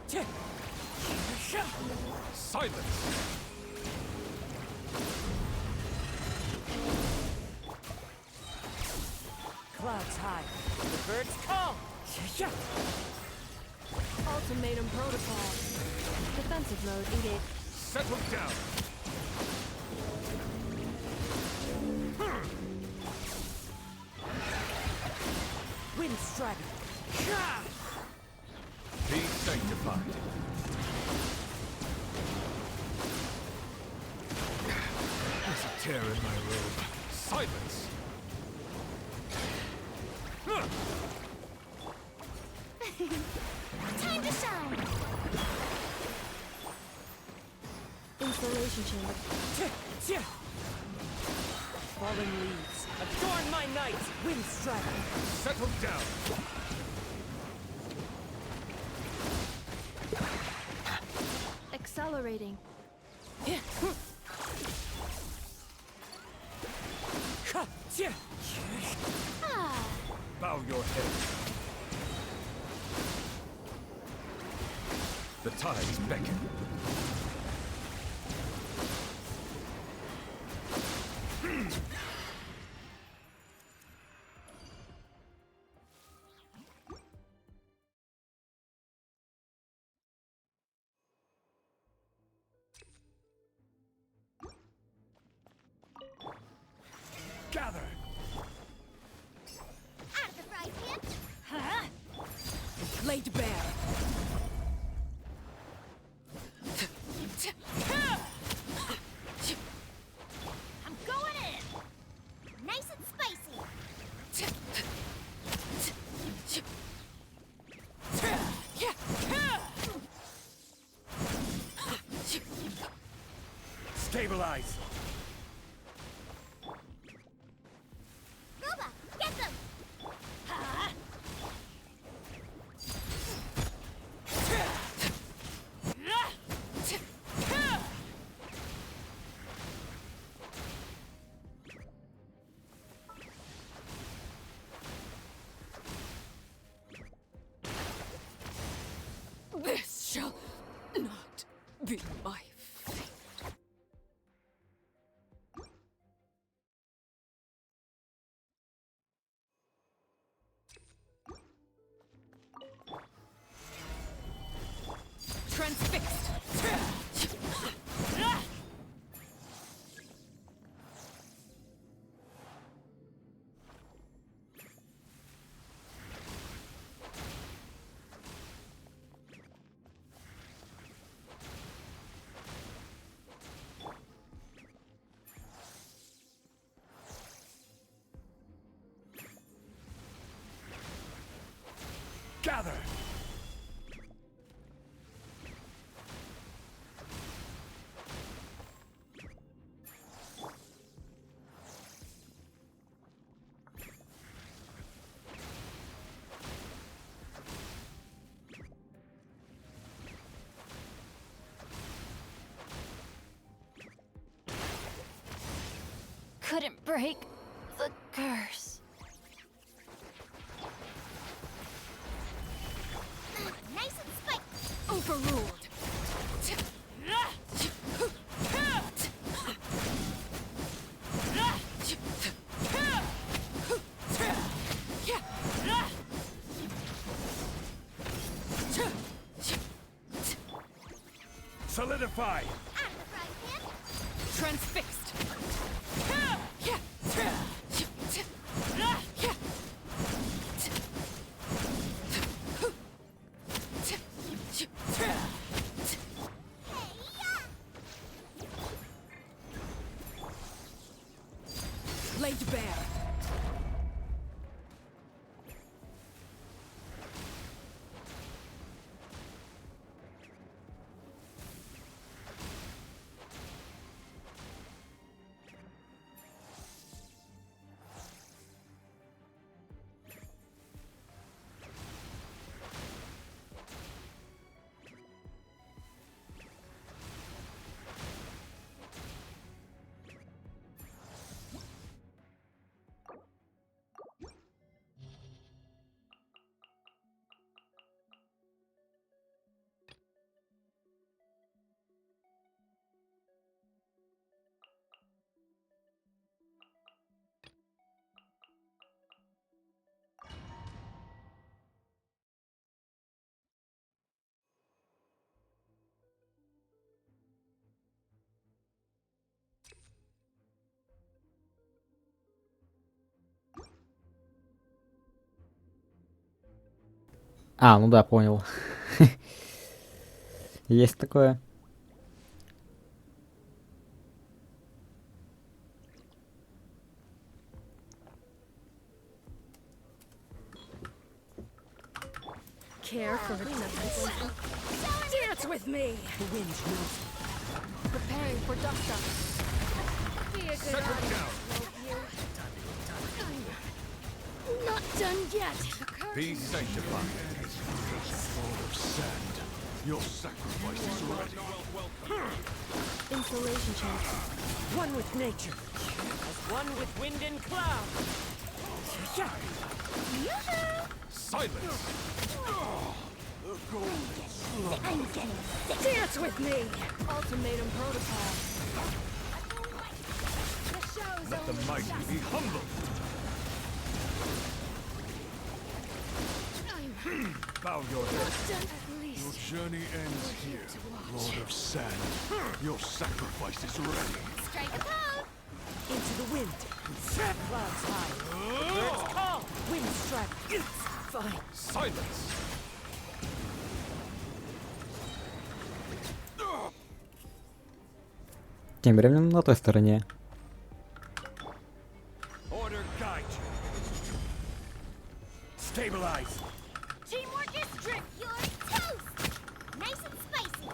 check. Silence! Clouds high. The birds call. Ultimatum protocol. Defensive mode engaged. Settle down! Wind strike. Be sanctified! There's a tear in my robe. Silence! time to shine! Installation chamber. Fallen leaves. Adorn my night. Wind strike. Settle down! Accelerating. Bow your head. The tides beckon. Gather! Out of the frying pan. Laid bare. I'm going in. Nice and spicy. Stabilize! Roba, get them. This shall not be my fate. Transfixed. Gather! Couldn't break the curse. Nice and spicy. Overruled. Solidify! Out of the frying pan. Transfixed. Laid bare. А, ну да, понял. Есть такое. Care for cleanup. Dance with me. The wind knows. Preparing for dust up. Be a good Settle audience, down. Not done yet. Be sanctified. Sword of sand. Your sacrifice is ready. Insulation chance. One with nature. As one with wind and cloud. Silence! Dance with me! Ultimatum protocol. The show's Let the only mighty just be humble. Bow your head. at Your least. journey ends here, Lord of Sand. Your sacrifice is ready. Strike a pose! Into the wind. Clouds high. The birds call. Wind strike. Fine. Silence! Тем временем на той стороне. Order guide you. Stabilize. Teamwork is strict! You're toast! Nice and spicy!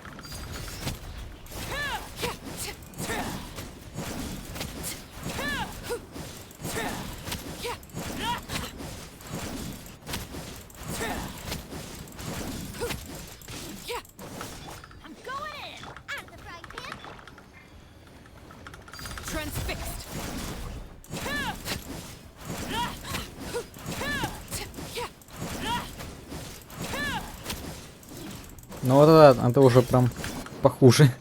I'm going in! Out of the frying pan! Transfixed. Ну вот это уже прям похуже.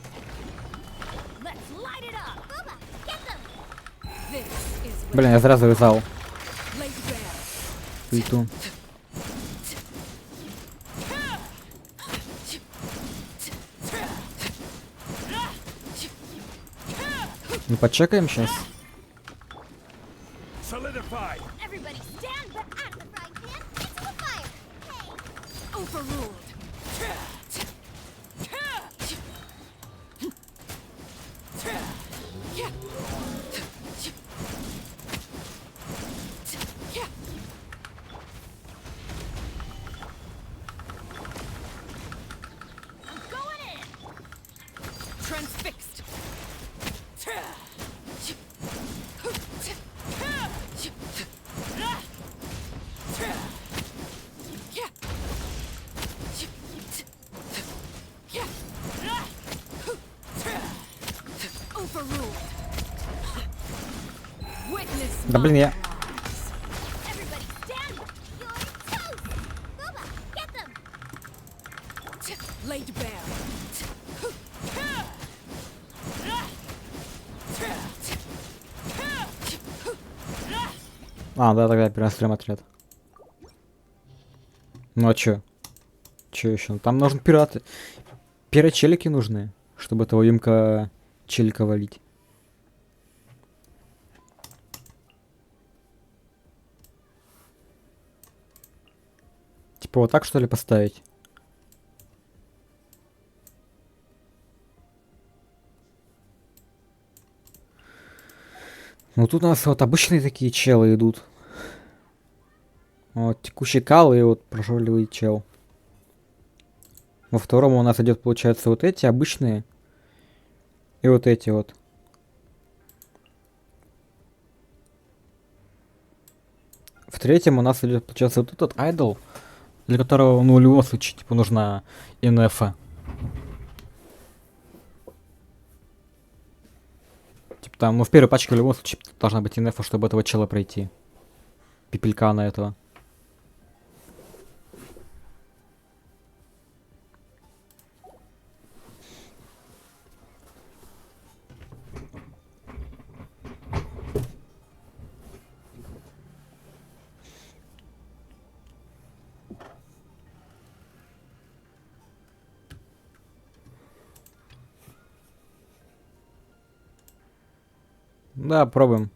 Let's light it up! Booba, get them! This is Блин, я зря завязал laid bare. ульту. Ну почекаем сейчас. Solidify. Everybody stand back out of the frying pan into the fire! Hey! Overruled. I'm going in! Transfixed. Overruled. Witness Да блин, я... Everybody stand back! You're toast! Booba, get them! laid bare. А, да, тогда перестроим отряд. Ну а чё? Чё еще? Там нужны пираты. Пирочелики нужны, чтобы этого Юмка челика валить. Типа вот так что ли поставить? Ну тут у нас вот обычные такие челы идут. Вот текущий кал и вот прожорливый чел. Во втором у нас идет, получается, вот эти обычные. И вот эти вот. В третьем у нас идет, получается, вот этот айдол, для которого, ну, в любом случае, типа, нужна инефа. Типа там, ну, в первой пачке в любом случае должна быть инефа, чтобы этого чела пройти. Пепелька на этого. Да, пробуем.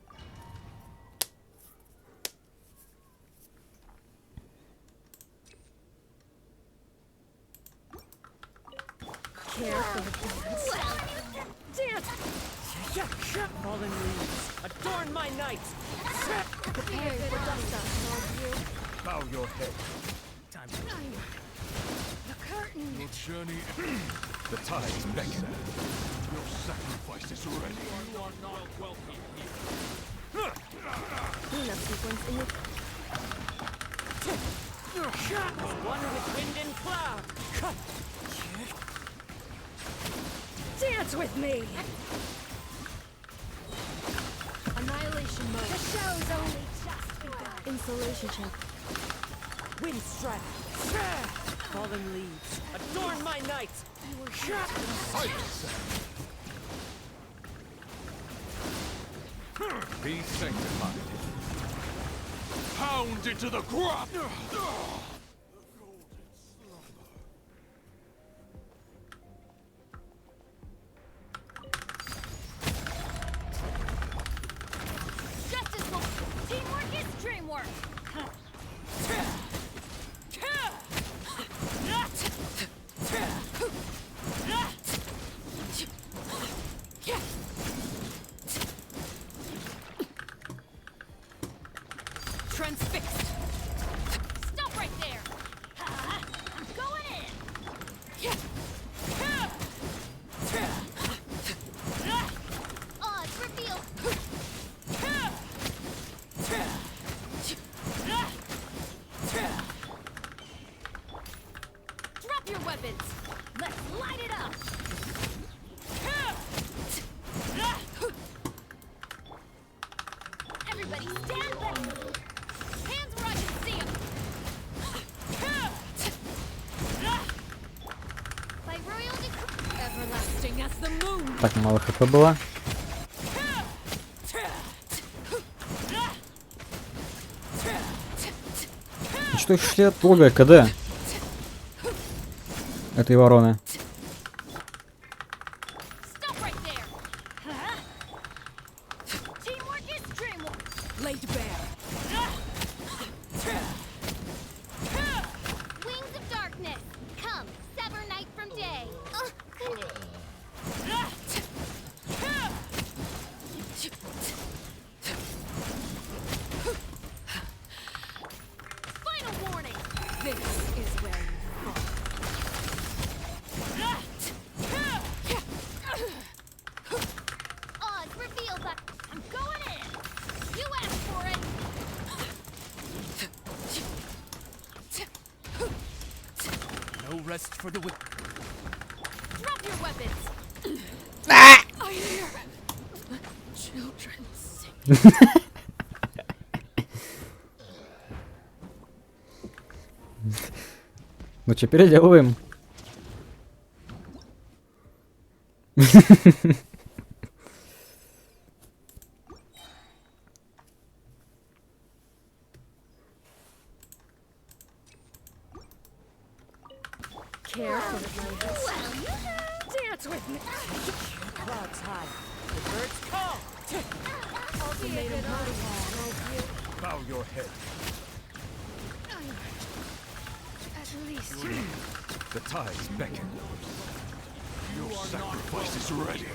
Fallen leaves. Adorn my nights. Preparing for Dusta, all of you. Bow your head. Time to The curtain! Your journey... the tides beckon. Your sacrifice is ready. Cleanup sequence in the... One with wind and cloud. Dance with me! Annihilation mode. The show's only just begun. Insulation check. Wind strike. Fallen leaves, adorn my nights. Silence. Be sanctified. Pound into the ground. Justice will... Teamwork is dreamwork! Transfixed! Stop right there! I'm going in! Odds reveal. Drop your weapons! Let's light it up! Everybody stand back! Hands where I can see them! By royal decree. Everlasting as the moon! Так, мало хп было. Ну что, шли от лога КД? Этой вороны. Stop right there! Teamwork is dreamwork! Laid bare! Wings of darkness. Come, sever night from day. Goodness. Final warning! This is where you fall. Odds reveal that. I'm going in! You asked for it! No rest for the wicked. Drop your weapons! I hear children sing. Ну что, переделываем. Dance with me! Clouds high, the birds call. Bow your head. At least The tides beckon. Your sacrifice is ready.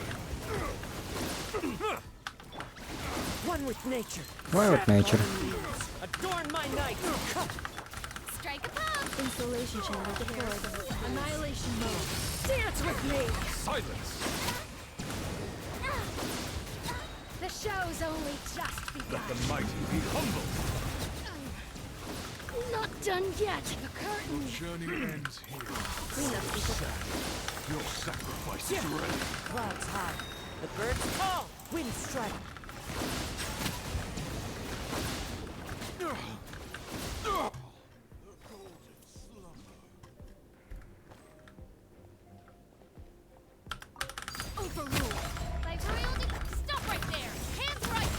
One with nature. One with nature. Fallen leaves, adorn my nights. Strike a pose. Installation chamber deployed. annihilation mode. Dance with me! Silence. The show's only just begun. Let the mighty be humble. Not done yet. The curtain. Journey ends here. Your sacrifice is ready. Clouds high, the birds call. Wind strike. Overruled. By royal decree. Stop right there. Hands right.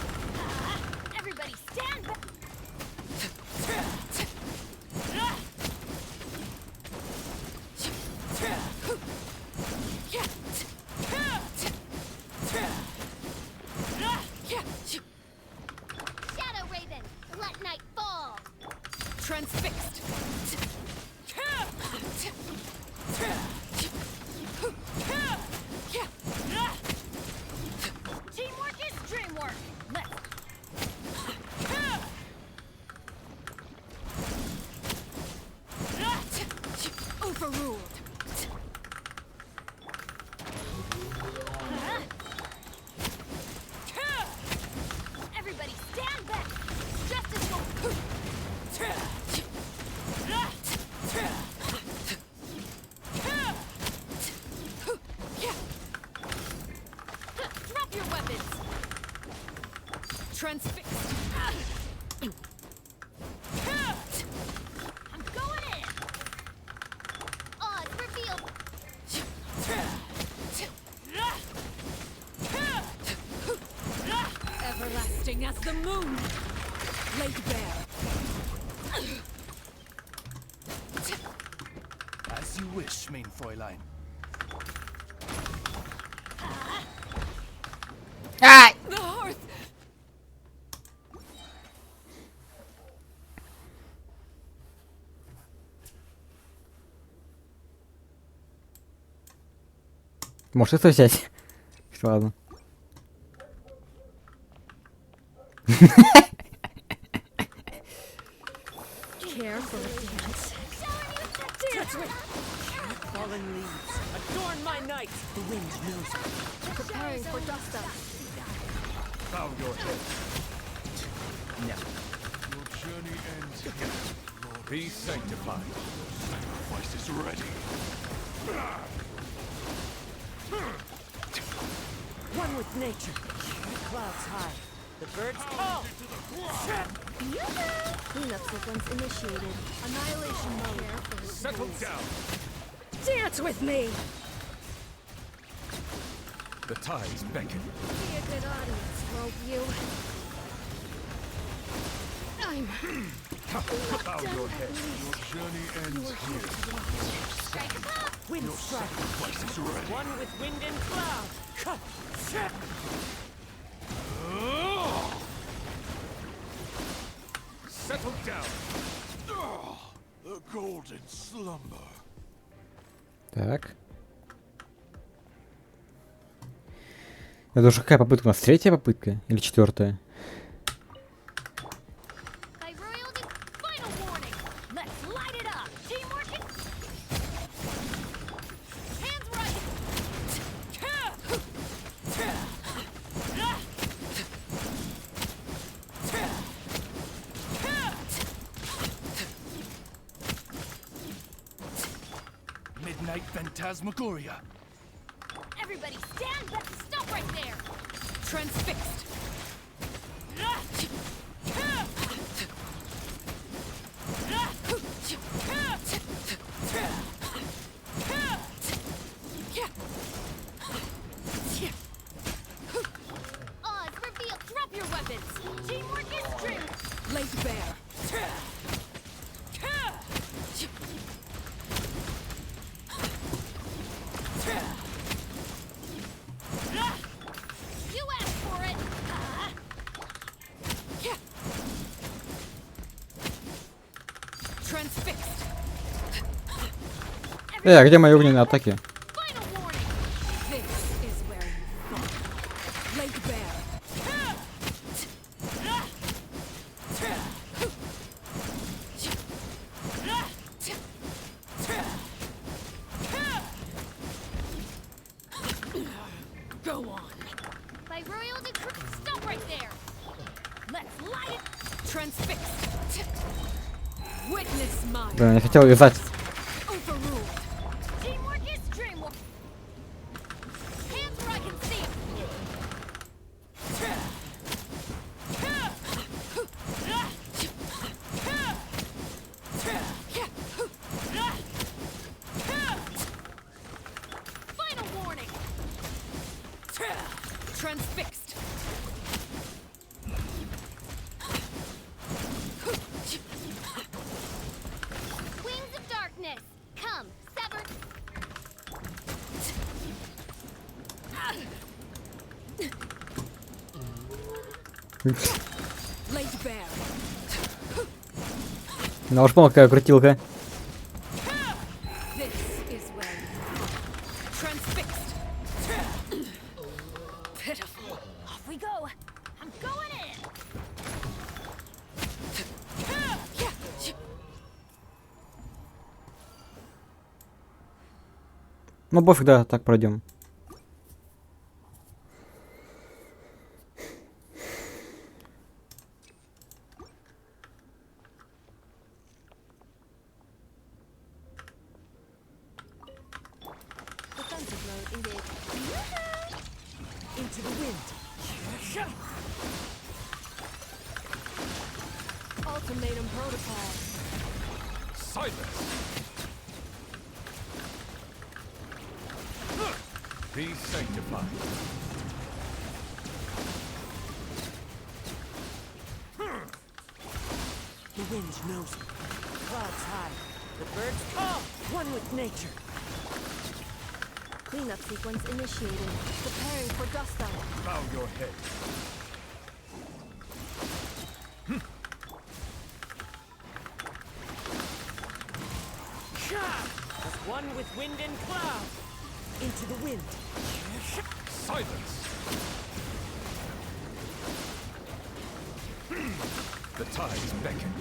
Everybody stand back. Shadow Raven. Let night fall. Transfixed. Teamwork is dreamwork. Let's. Overruled. Everybody stand back. Justice will. Drop your weapons. Transfixed. I'm going in. Flashing as the moon. Laid bare. As you wish, mein Fräulein. The hearth. Может это взять? Ладно. Care for a dance. Dance with fallen leaves. Adorn my night. The wind knows me. Preparing for dust up. Bow your head. Now. Your journey ends here. Be sanctified. Sacrifice is ready. One with nature. The clouds high. The birds call. Cleanup sequence initiated. Annihilation mode. Settle down. Dance with me. The tides beckon. Be a good audience, won't you? I'm Bow your head. Your journey ends here. Wind Your strike. sacrifice is ready. One with wind and cloud. Settle down. The golden slumber. Так. Это уже какая попытка у нас? Третья попытка? Или четвертая? By royalty, final warning. Let's light it up. Teamwork and hands right. Midnight Phantasmagoria. Everybody stand back. Stop right there. Transfixed. Oz, reveal. Drop your weapons. Teamwork is true. Laid bare. You asked for it. Transfixed. А где мои огненные атаки? Final warning. This is where you fall. Laid bare. Go on. By royal decree. Stop right there. Let's light it. Transfixed. Witness mine. Блин, я хотел вязать. Overruled. Teamwork is dreamwork. Hands where I can see 'em. Final warning. Transfixed. Wings of darkness. Come, sever. Laid bare. На уж понял, какая крутилка. This is where you fall. Transfixed. Pitiful. Off we go. I'm going in. Ну пофиг, да, так пройдем. Defensive mode engaged. Into the wind. Ultimatum protocol. Silence. Be sanctified. wind knows it. Clouds high. The birds call. One with nature. Cleanup sequence initiated. Preparing for dust down. Bow your head. As one with wind and cloud. Into the wind. Silence! The tides beckon.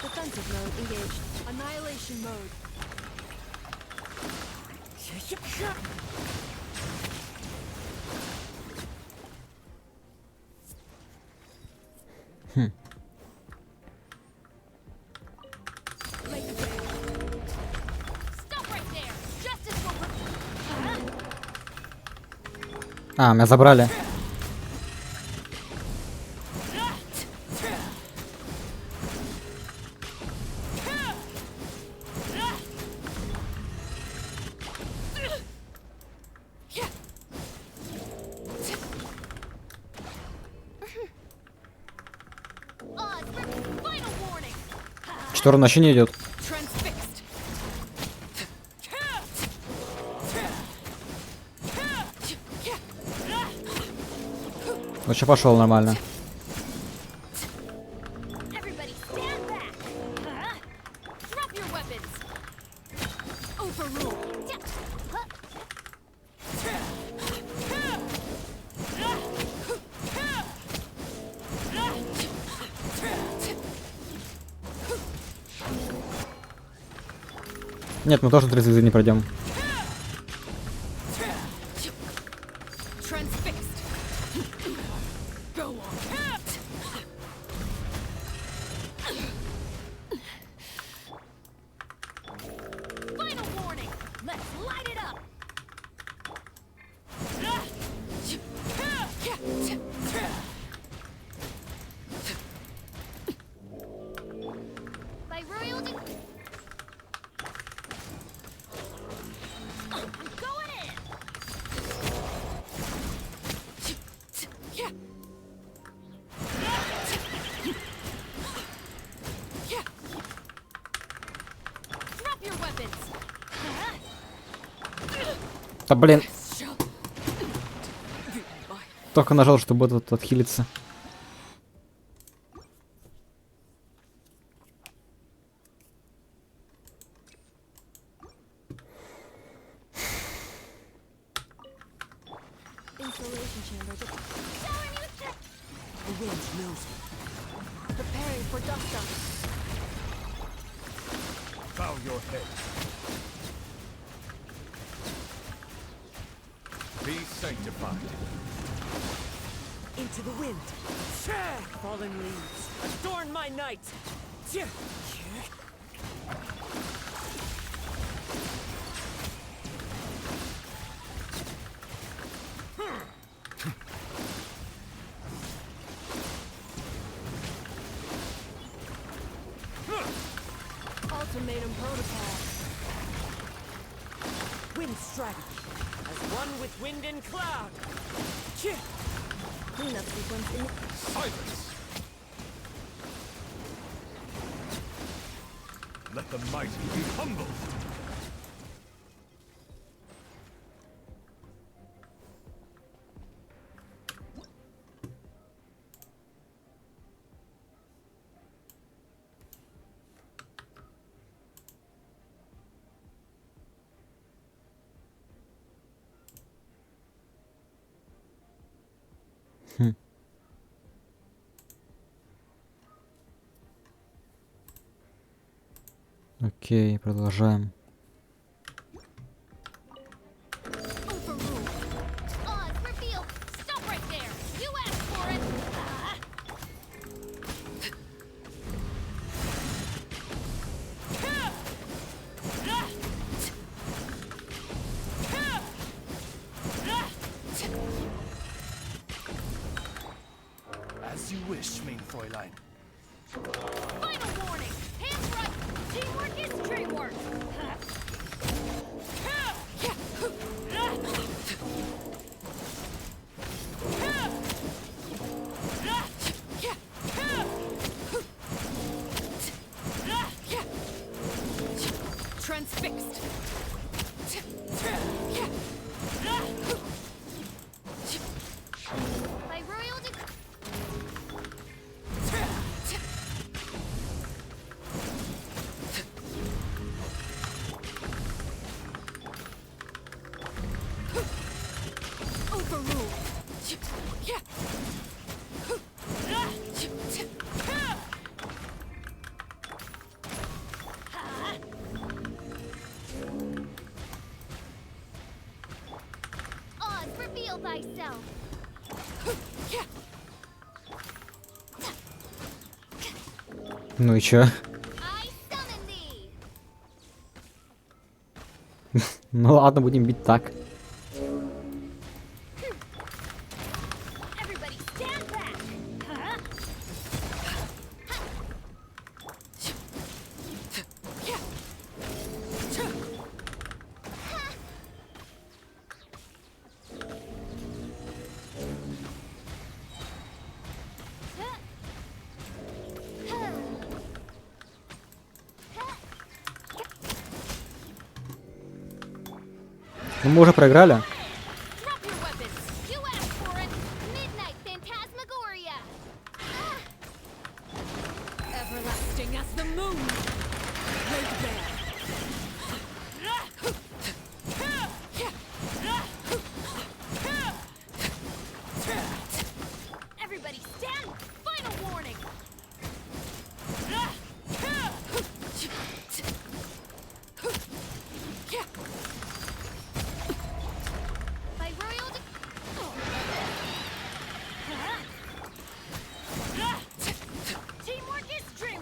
Defensive mode engaged. Annihilation mode. Stop right there! Justice will... А, меня забрали. Шторм вообще не идет. Вообще пошел нормально. Everybody stand back! Drop your weapons! Overruled! Нет, мы тоже 3 звезды не пройдем. Final warning! Let's light it up! By royal going in! Drop your weapons! Да блин. Только нажал, чтобы этот отхилиться. Insulation chamber. The wind knows it. Preparing for dust down. Bow your head. Be sanctified. Into the wind. Fallen leaves. Adorn my night. Ultimatum protocol. Wind strategy. As one with wind and cloud. Cleanup sequence in. Silence! Let the mighty be humbled! Окей, продолжаем. Overruled! Odds revealed! Stop right there! You asked for it! As you wish, mein Fräulein. Final warning! Hands right! Teamwork is tree work! Oz, reveal thyself. Ну и чё? I summon thee. Ну ладно, будем бить так. Everybody stand back. Ну мы уже проиграли. Drop your weapons. You asked for it. Midnight Phantasmagoria. Everlasting as the moon. Laid bare. Everybody stand. Final warning. By royal teamwork is dream.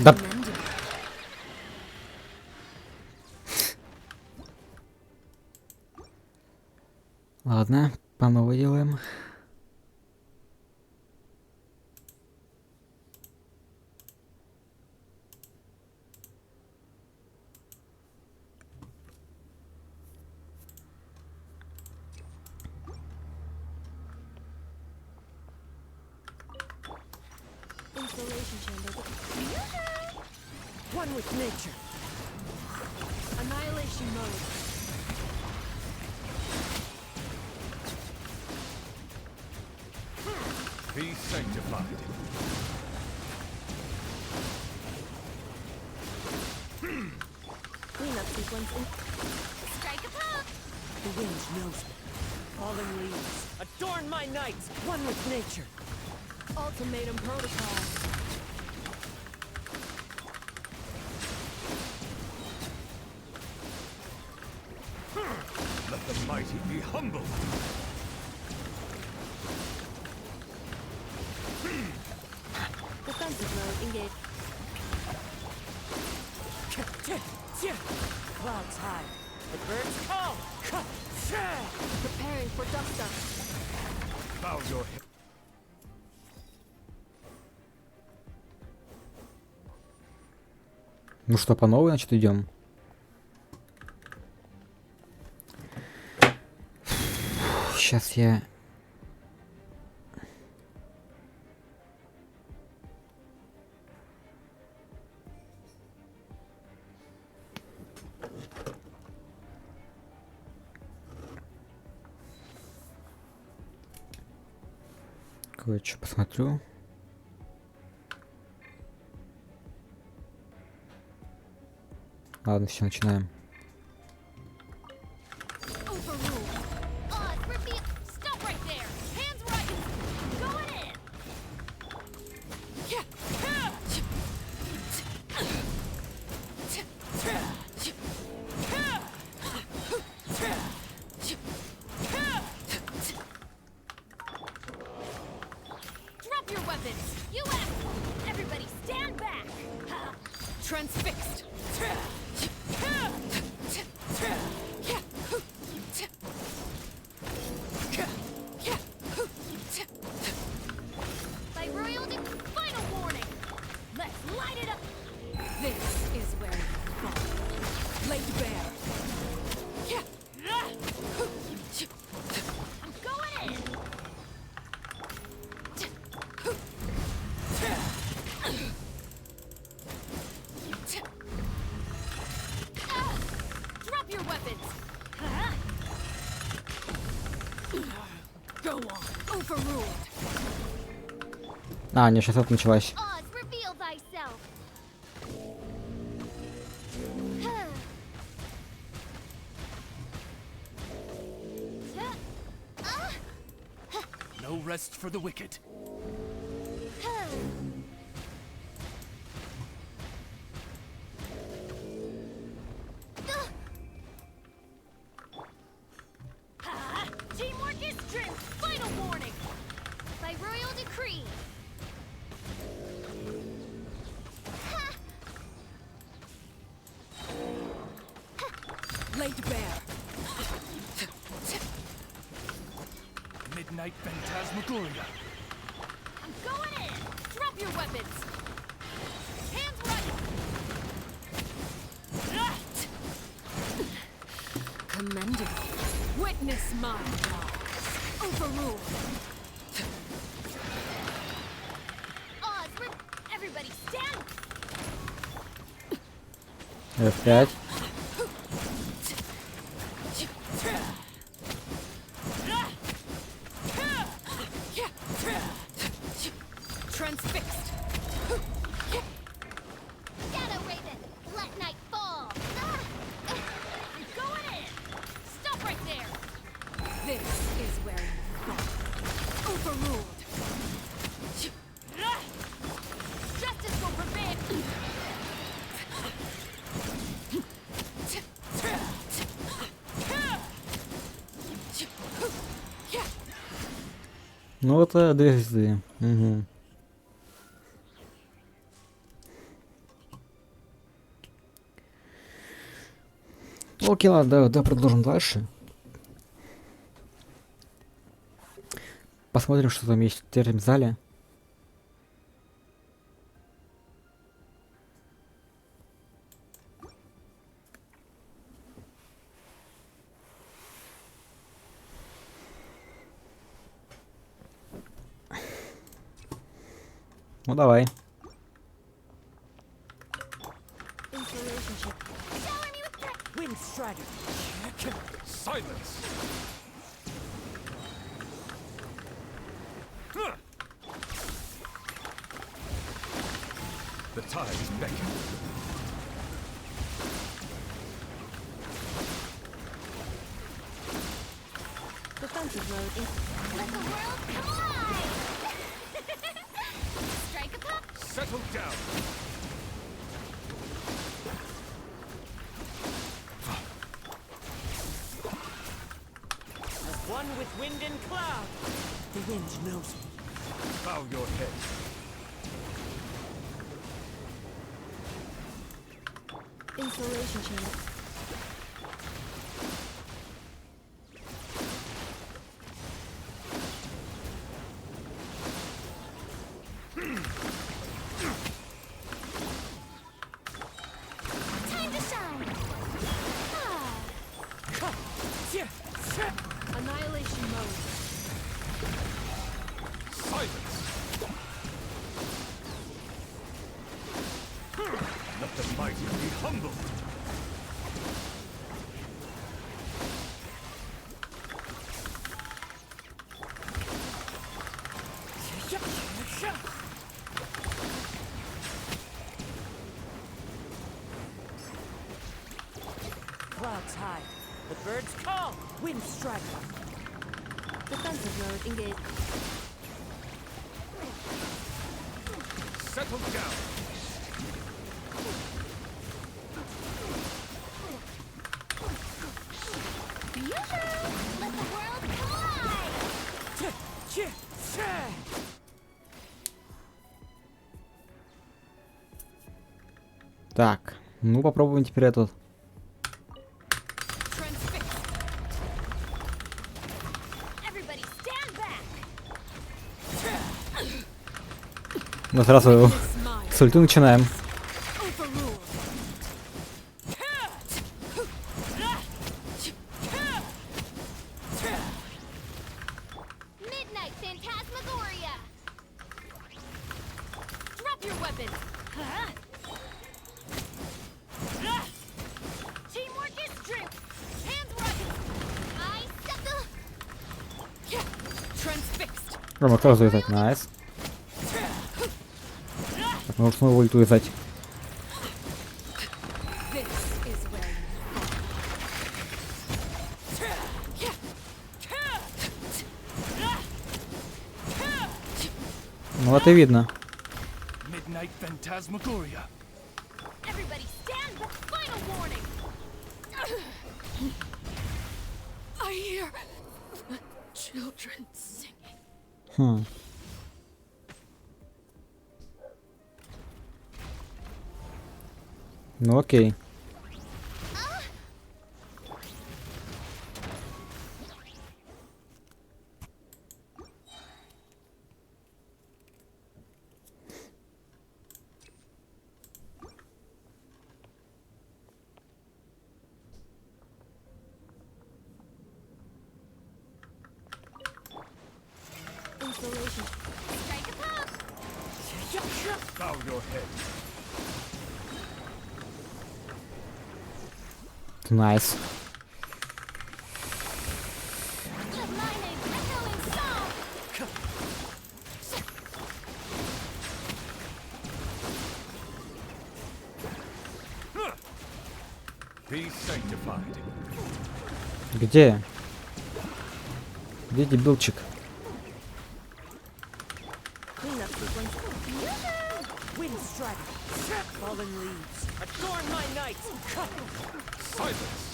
Да. Ладно, по новой делаем. Installation chamber. One with nature. Annihilation mode. Be sanctified. Cleanup sequence in. Strike a pose. The wind knows me. Falling leaves. Adorn my nights. One with nature. Ultimatum protocol. Let the mighty be humble. Defensive mode engaged. Clouds high. The birds call. Preparing for dust up. Bow your head. Ну что, по новой, значит, идем. Сейчас я... Кое-что посмотрю. Ладно, все, начинаем. Overruled. Oz, reveal. Stop right there. Hands where I can. Going in. Drop your weapons. You asked. Everybody stand back. Transfixed. By royal final warning. Let's light it up. This is where you fall. Laid bare. I'm going in. Drop your weapons. Go on. Overruled. А, не, сейчас это началось. Oz, reveal thyself. rest for the wicked. Teamwork is strength. Final warning. By royal decree. Laid bare. Midnight Phantasmagoria. I'm going in. Drop your weapons. Hands right. Commendable. Witness my laws. Overruled. Oz, everybody stand. F5. Transfixed. Shadow Raven, let night fall. I'm going in. Stop right there. This is where you fall. Overruled. Justice will prevail. Ну это 2 звезды. Угу. Окей, ладно, да, продолжим дальше. Посмотрим, что там есть в этом зале. Ну давай. Wind Strider. Silence! The tides beckon. Defensive mode in. Let the world collide. Strike a pop. Settle down! As one with wind and cloud. The wind knows me. Bow your head. Insulation chamber. Time to shine. Annihilation mode. Silence! Let the mighty be humbled! Clouds high. The birds call. Wind Strider. Defensive mode engaged. Settle down! Let the world collide. Так, ну попробуем теперь этот. Transfixed. Everybody stand back. Мы сразу с ульты начинаем. Overruled. Midnight Phantasmagoria. Drop your weapon. Teamwork is strength. Hands right. I set the. Transfixed. Рома, кто завязать? Найс. Так, нужно снова ульту вязать. This is where you Ну вот и видно. Midnight Phantasmagoria. Everybody stand back. Final warning. I hear children singing. Хм. Ну окей. Installation. Strike a pop. Bow your head. Найс. Let my name echoing song. Be sanctified. Где? Где дебилчик? Cleanup sequence. Wind strike. Fallen leaves. Adorn my nights. Silence.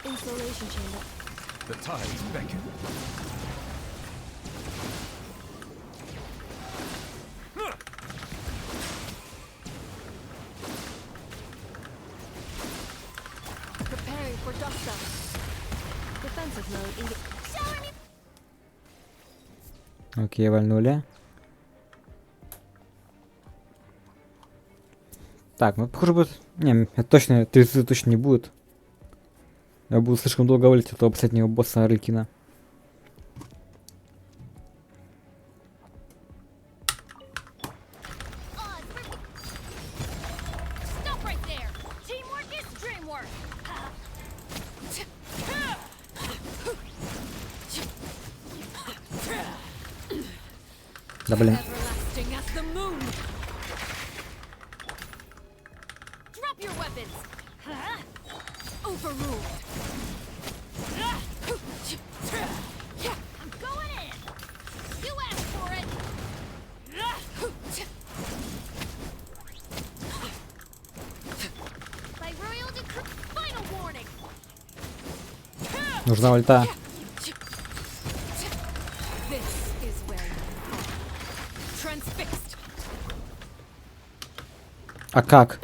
Installation chamber. The tides beckon. Preparing for dust up. Defensive mode. Окей, вальнули. Так, ну похоже будет... Не, это точно, 30 точно не будет. Я буду слишком долго валить этого последнего босса Арлекина. Stop right there. Teamwork is dreamwork. Да блин. Everlasting as the moon. Drop your weapons. Overruled. I'm going in. You asked for it. By royal decree. Final warning. Нужна ульта. This is where you fall. Transfixed. А как?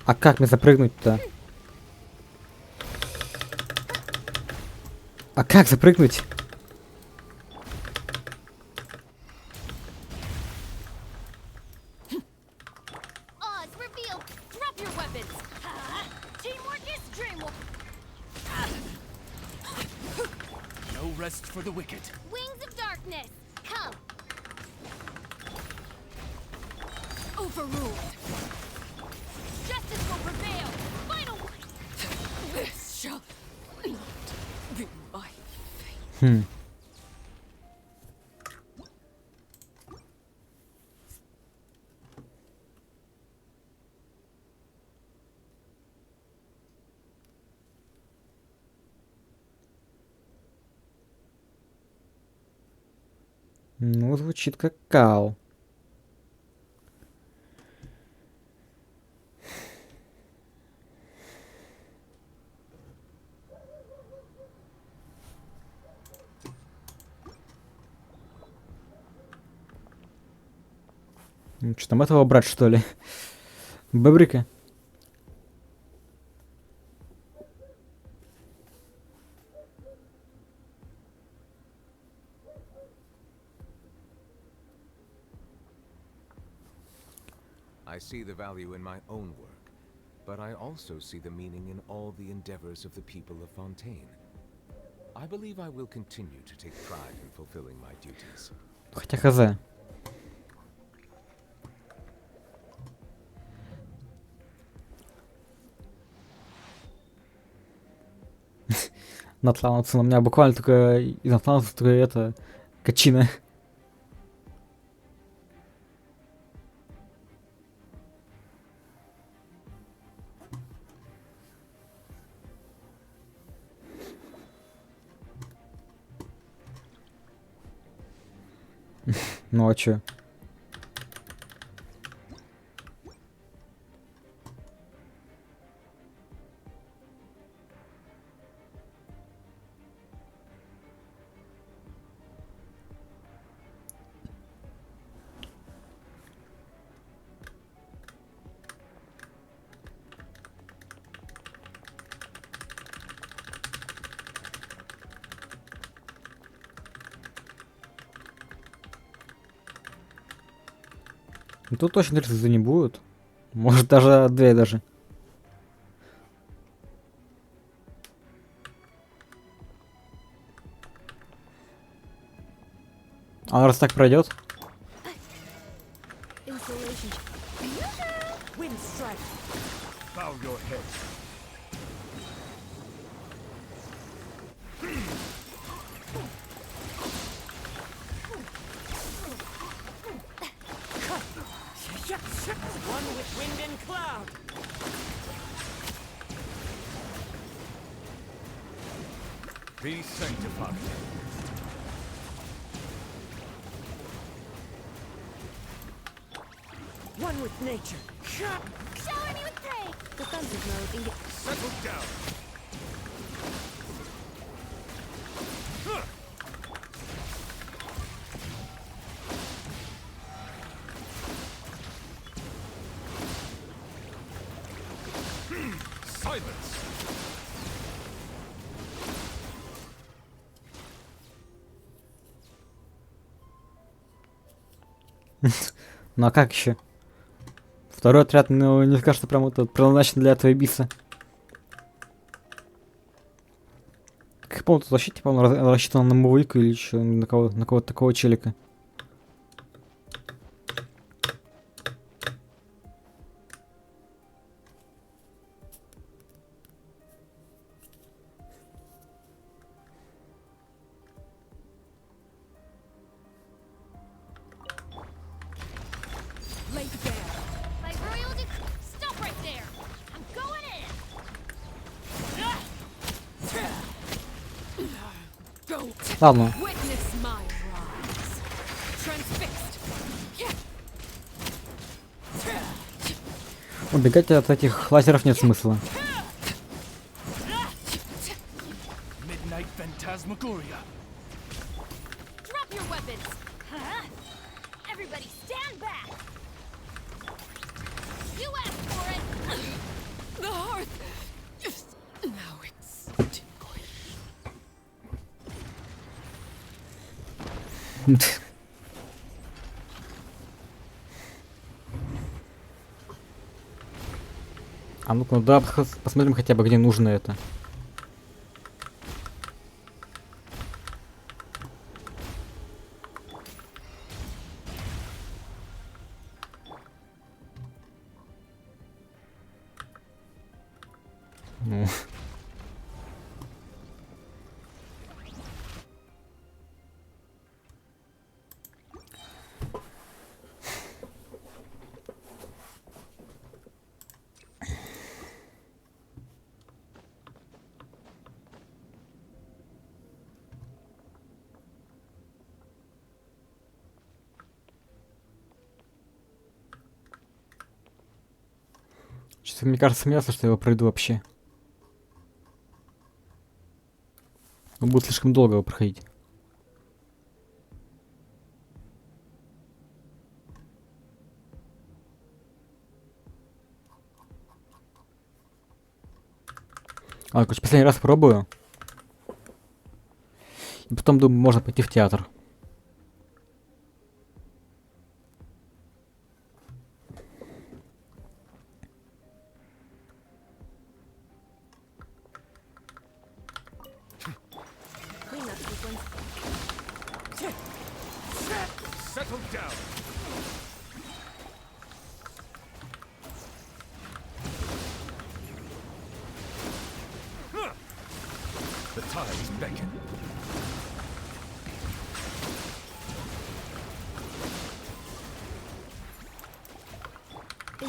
А как мне запрыгнуть-то? А как запрыгнуть? Oz revealed. Drop your weapons. Teamwork is dreamwork. No rest for the wicked. Wings of darkness. Come. Overruled. Justice will prevail. Final. This shall not be my fate. Хм. Ну, звучит как кал. Ну, что там этого брать, что ли? Бобрика? I see the value in my own work, but I also see the meaning in all the endeavors of the people of Fontaine. I believe I will continue to take pride in fulfilling my duties. Хотя хз. натланутся на меня. Буквально только и натланутся только это... Качина. Ну а чё? Ну, тут точно рецензии не будет. Может даже 2 даже. А раз так пройдет? Insulation. Wind strike. Bow your head. One with wind and cloud. Be sanctified. One with nature. Shower me with praise! Defensive mode. Settle down. Silence. Ну а как еще? Второй отряд, ну, не скажешь, что прям вот предназначен для этого биться. Как я помню, тут защита, типа, он рассчитан на мувыку или еще на кого-то такого челика. Lay down. My royal stop right there! I'm going in! Go. Ладно, Witness my rise. Transfixed. убегать от этих лазеров нет смысла. Midnight Phantasmagoria. Drop your weapons! Huh? Everybody stand back! You asked for it! The hearth. Now it's tingling. А ну-ка, да, посмотрим хотя бы, где нужно это. Ну. Что-то мне кажется, сомневаться, что я его пройду вообще. Он будет слишком долго его проходить. А, короче, последний раз пробую. И потом, думаю, можно пойти в театр. Cleanup sequence. Settle down. The tide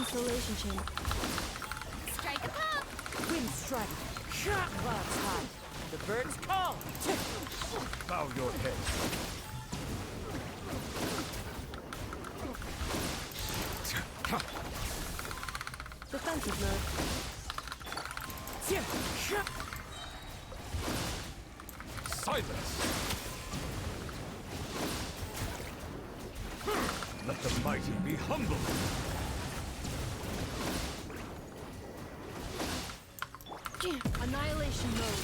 Insulation chain. Strike a pop! Wind strike. Clouds high. The birds call. Bow your head. Defensive mode. Silence! Let the mighty be humble! Annihilation mode.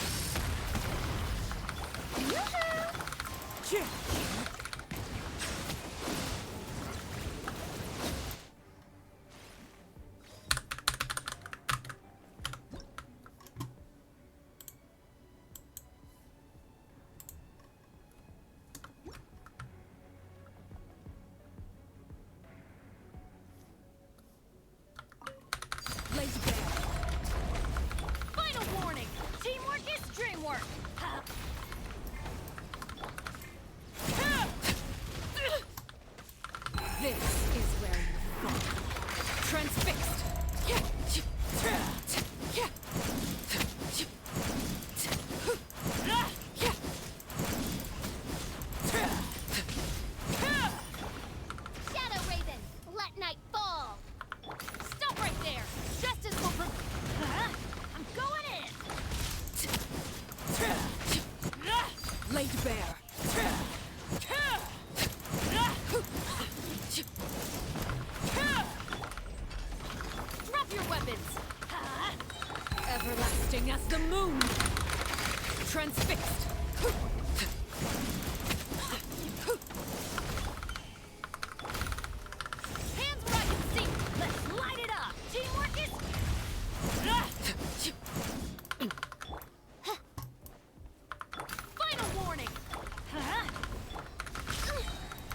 Lazy bear. Final warning. Teamwork is dreamwork. This is where you fall. Transfixed. Shadow Raven, let night fall! Stop right there. Justice will I'm going in. Lazy bear. Drop your weapons. Everlasting as the moon. Transfixed. Hands where I can see. Let's light it up. Teamwork is. Final warning.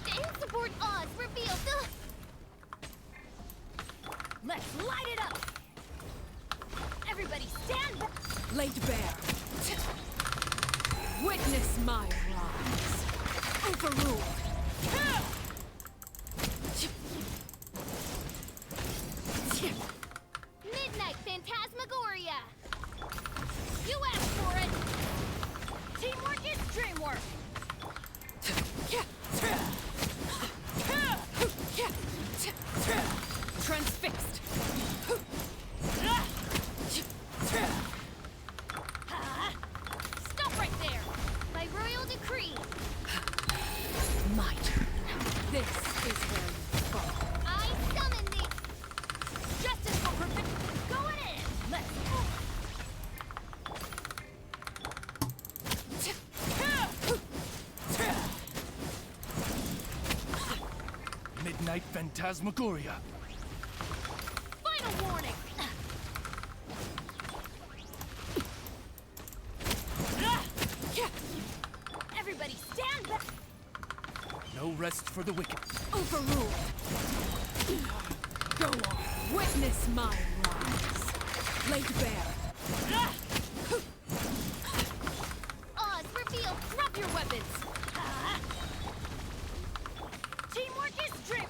Dance support Oz reveal the... Let's light it up. Everybody stand back. Laid bare. Witness my rise. Overruled. Midnight Phantasmagoria! You asked for it. Teamwork is dreamwork. Transfixed. Stop right there. By royal decree, My turn. This is where you fall. I summon thee! Justice will prevent. Going in. Let's move. Midnight Phantasmagoria! Final warning. Everybody stand back. No rest for the wicked. Overruled. Go on. Witness my rise. Laid bare. Oz reveal! Drop your weapons. Teamwork is dream.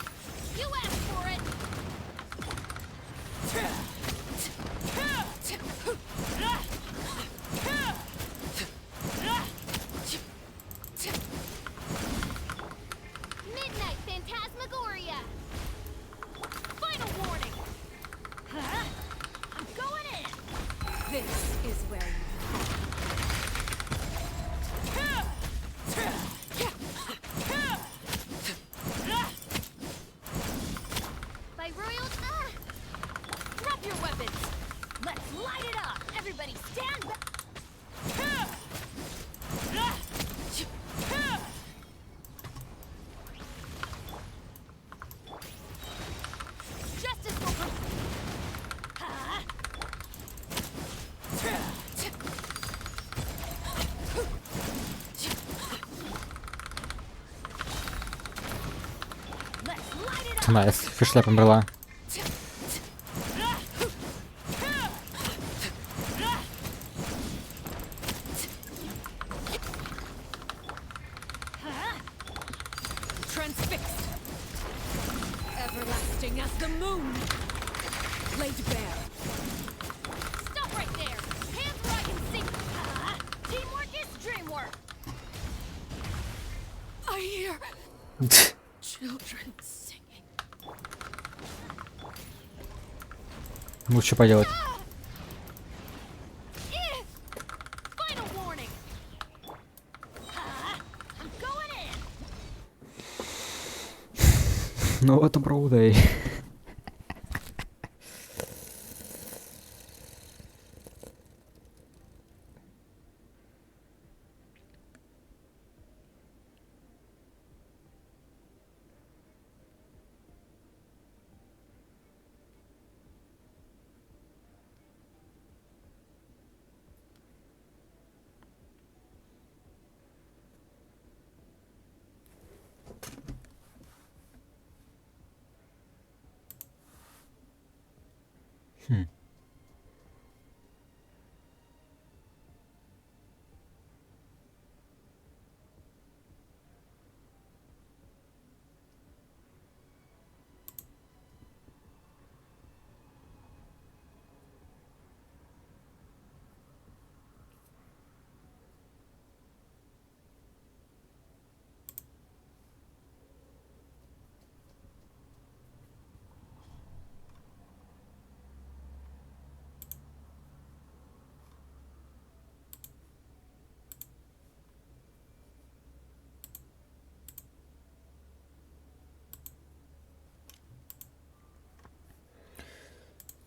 You asked for it. Midnight Phantasmagoria! Final warning. I'm going in. This is where you By royal... drop your weapons. Let's light it up. Everybody stand back. Justice will Let's light it up. Найс, фишля померла. Transfixed. Everlasting as the moon. Laid bare. Stop right there! Hands where I can see! Teamwork is dreamwork! I hear children singing. Ну что поделать? Final warning! I'm going in! Ну это правда.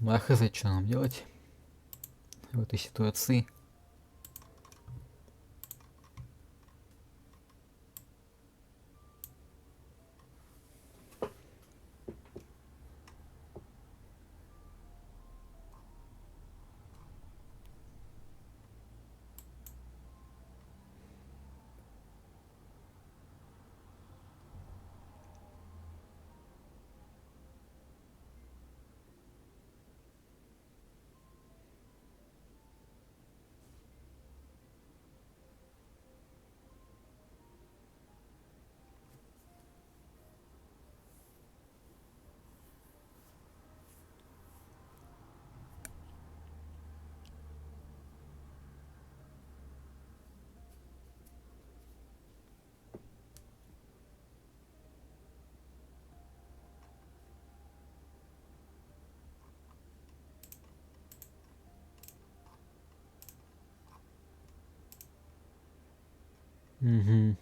Ну а хз, что нам делать в этой ситуации? Угу.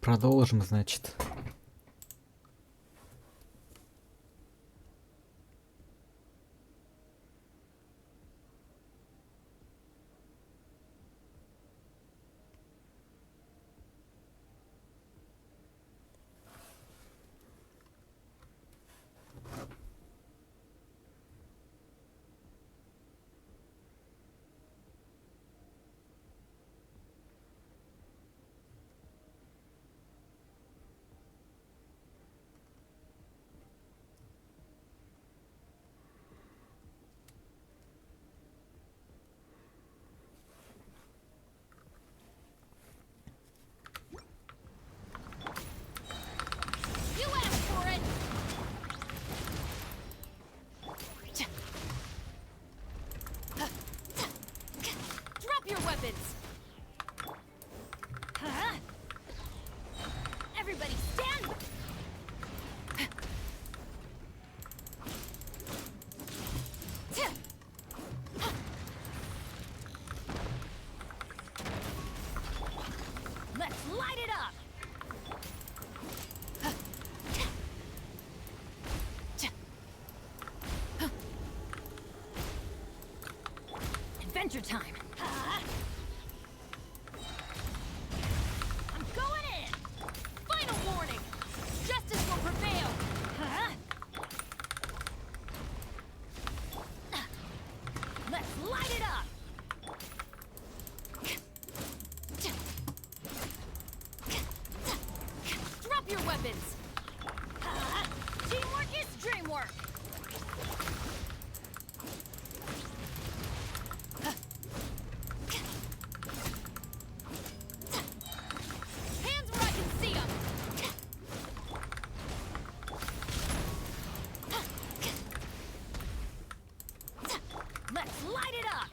Продолжим, значит. You asked for it! Drop your weapons! Huh? Everybody stand! Let's light it up! Adventure time! I'm going in! Final warning! Justice will prevail! Let's light it up! Drop your weapons! Teamwork is dreamwork! Hands where I can see them! Let's light it up!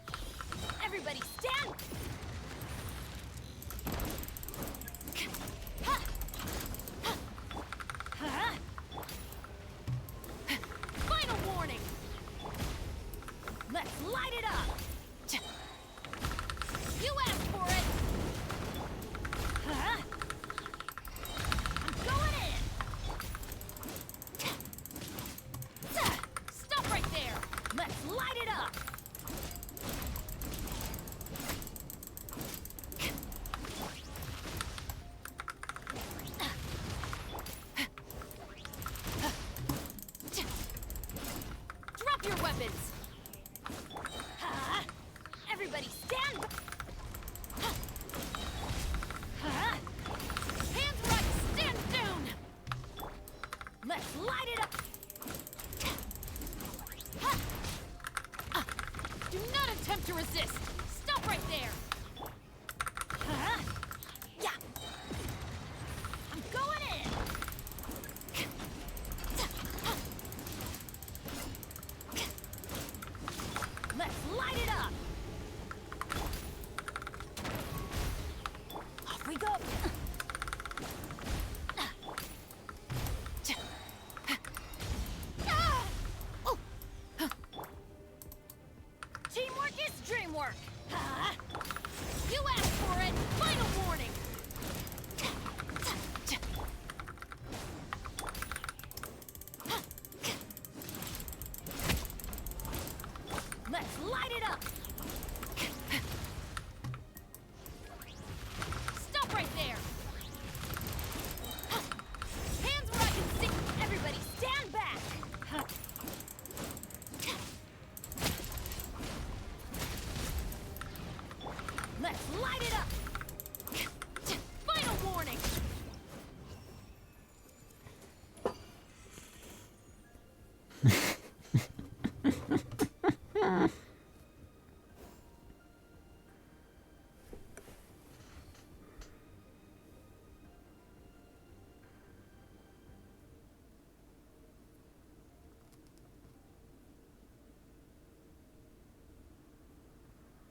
Everybody stand! Final warning! Let's light it up! You asked for it! I'm going in! Stop right there! Let's light it up! Drop your weapons! Everybody stand! Hands right, stand down! Let's light it up! Do not attempt to resist! Stop right there! Yeah! I'm going in! Let's light it up! Off we go! Oh. Teamwork is dreamwork! You asked for it! Final warning! Let's light it up! Stop right there! Hands where I can see! Everybody stand back! Let's light it up! Final warning!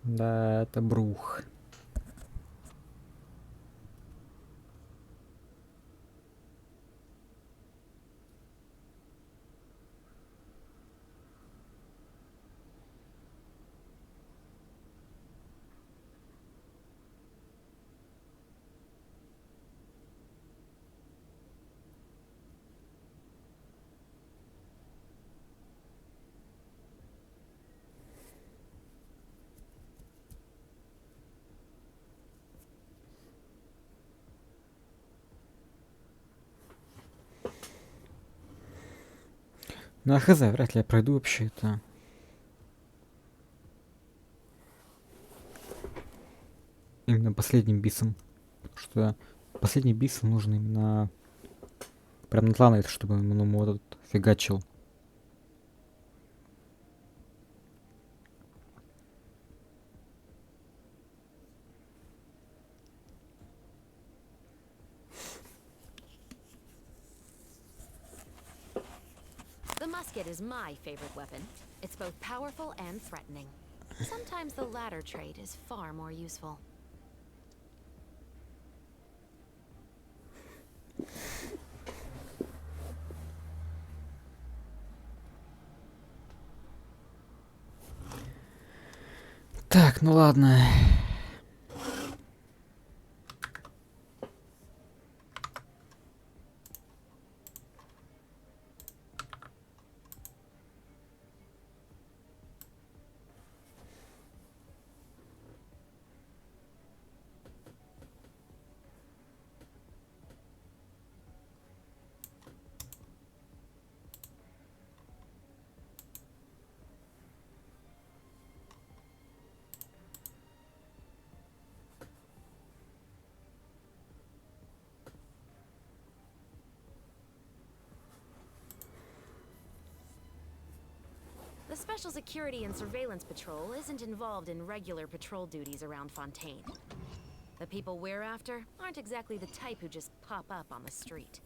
Да, это брух. Ну, а хз, вряд ли я пройду вообще это. Именно последним бисом. Потому что последний бис нужен именно прям на планете, чтобы он ему вот этот фигачил. The musket is my favorite weapon. It's both powerful and threatening. Sometimes the latter trait is far more useful. Так, ну ладно. The Special Security and Surveillance Patrol isn't involved in regular patrol duties around Fontaine. The people we're after aren't exactly the type who just pop up on the street.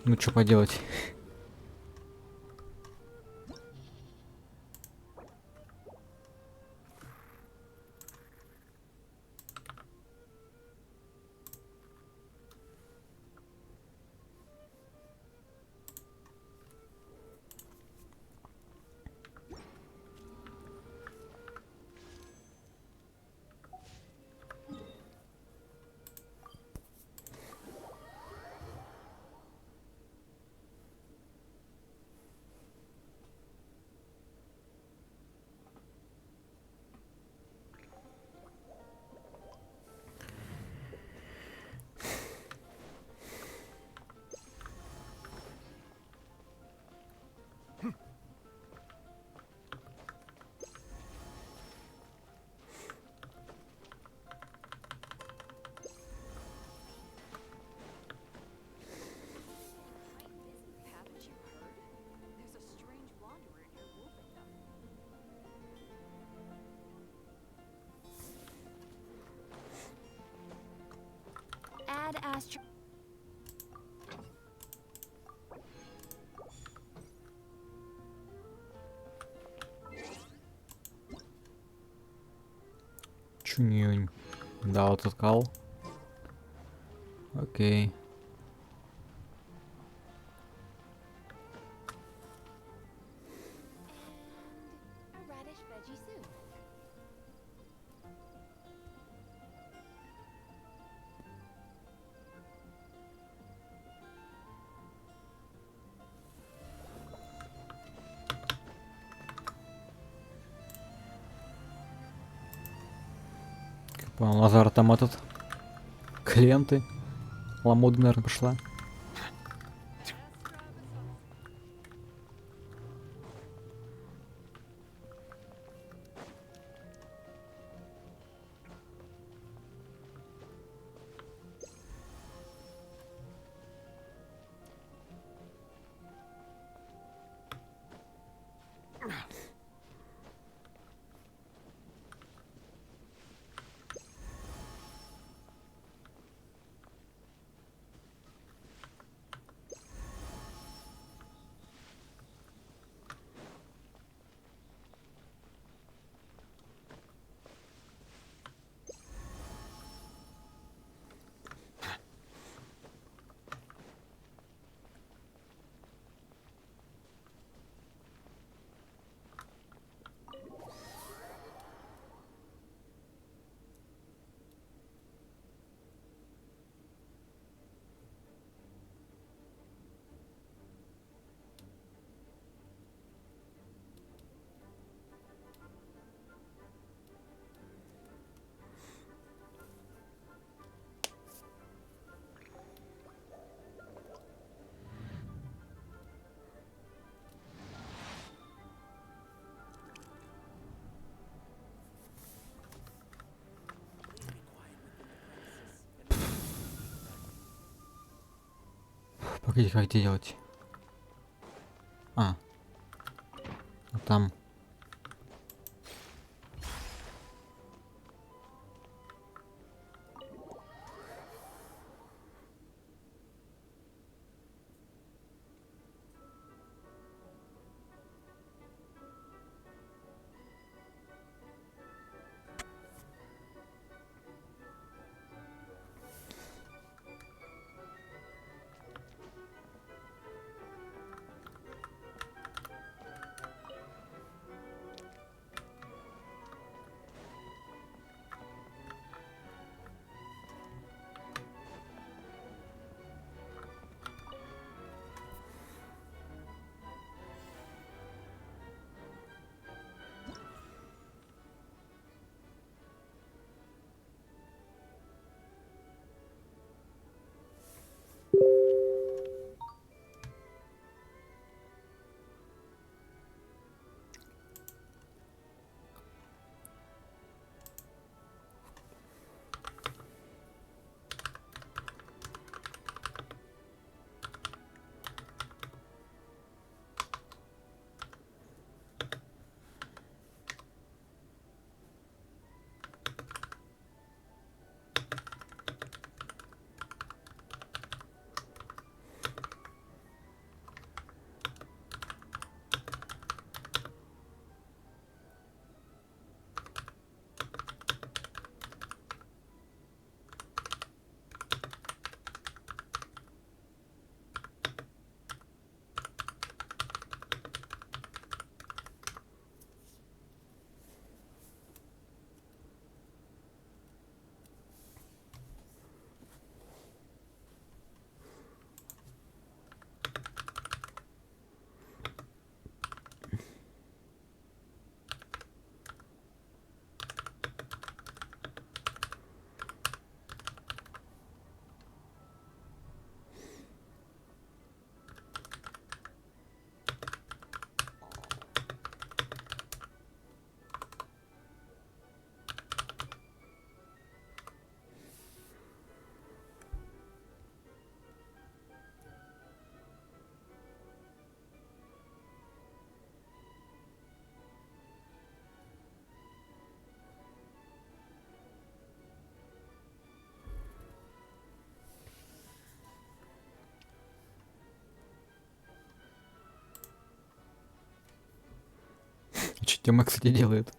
Ну, что поделать? Add astro... Чунюнь. Да, вот откал. Окей. A radish veggie soup. Понял, Лазар там этот. Клиенты. Ламода, наверное, пошла. Погоди, как это делать? А. Вот там. Что Тёма, кстати, делает?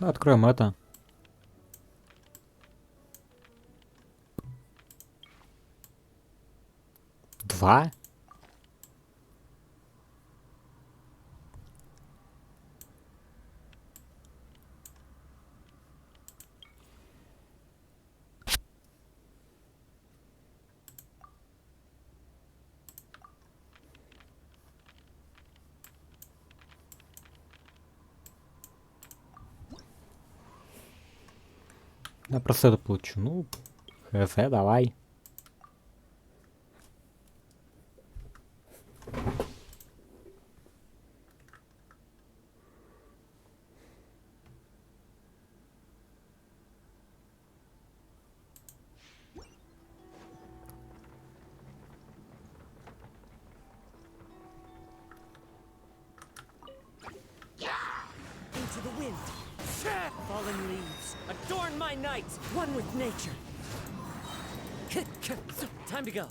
Ну, откроем это. Два? Я просто это получу. Ну, хз, давай. Into the wind. Fallen leaves. Adorn my nights, one with nature. Time to go.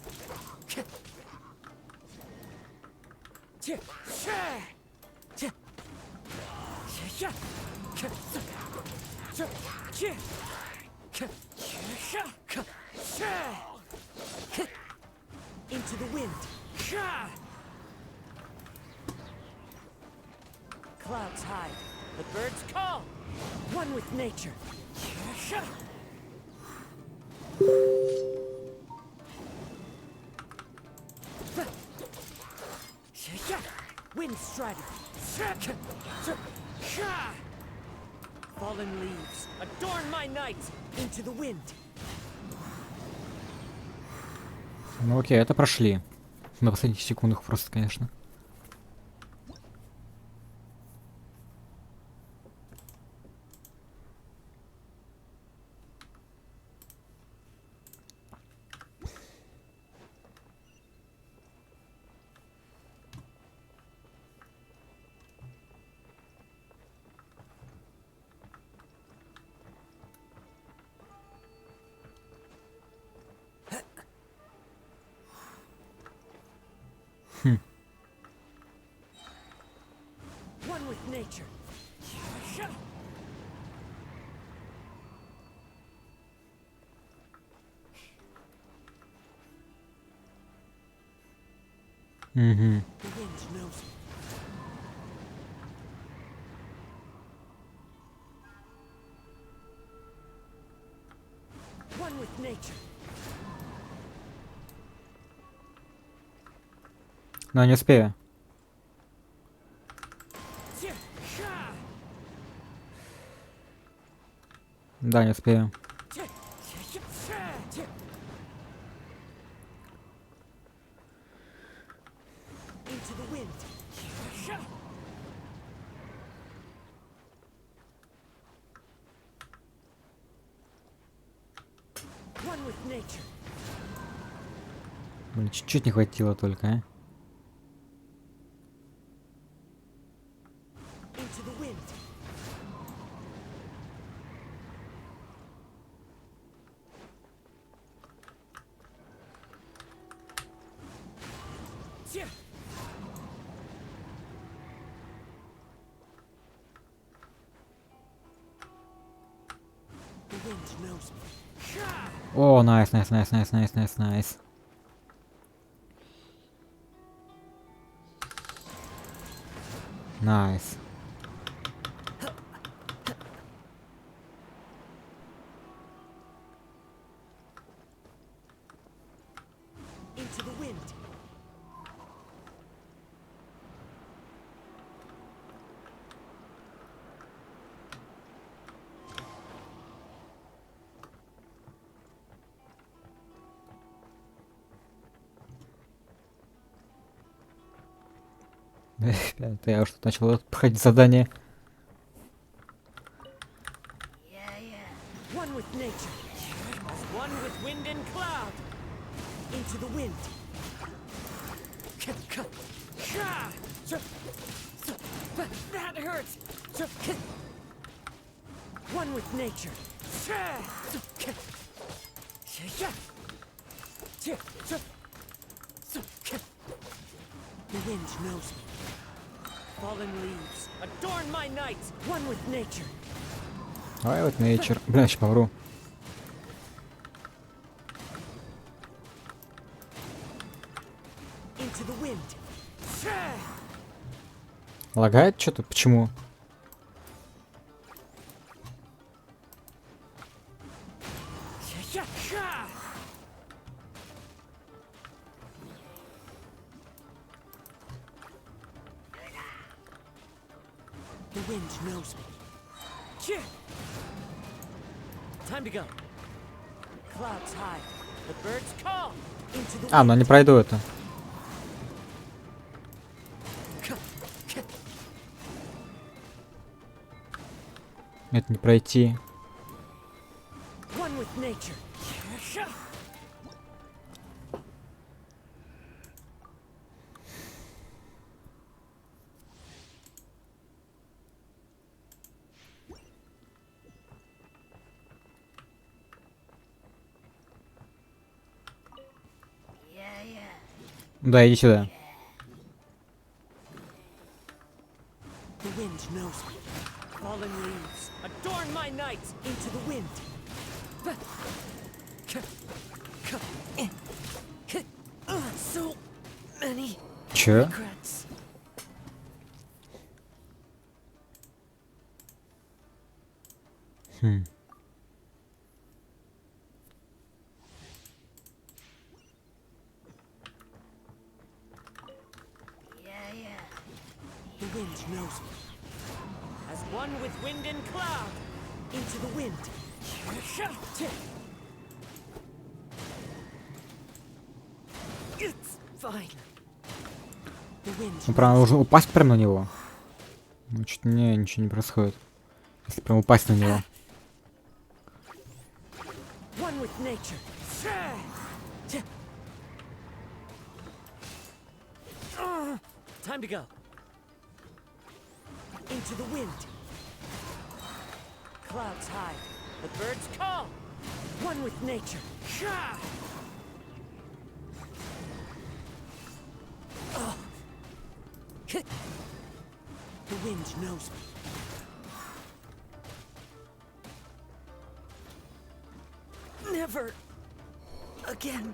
Into the wind. Clouds hide. The birds call. One with nature. Wind strider. Fallen leaves. Adorn my night. Into the wind. Ну окей, это прошли. На последних секундах просто, конечно. One with nature. Угу. The wind knows me. One with nature. Но не успею. Да, не успею. Into the wind. One with nature. Блин, чуть-чуть не хватило только, а. Into the wind. The wind knows me. О, найс, найс, найс, найс, найс, найс, найс. Найс. Into the wind. Это я что-то начал проходить задание. One with nature. One with wind and cloud. Into the wind. That hurts. One with nature. The wind knows me. Fallen leaves. Adorn my night. One with nature. Давай вот nature. Бля, сейчас повру. Into the wind. Лагает что-то? Почему? The wind knows me. Time to go. Clouds high. The birds call. Into the А, но не пройду это. Это не пройти. One with nature. Да, иди сюда. The wind knows me. Fallen leaves. Adorn my night. Into the wind. So many Чё? regrets. The wind knows me. As one with wind and cloud. Into the wind. It's fine. The wind Ну, правда, нужно упасть прямо на него. Значит, ничего не происходит. Если прям упасть на него. one with nature. Time to go. Into the wind. Clouds high. The birds call. One with nature. The wind knows me. Never again.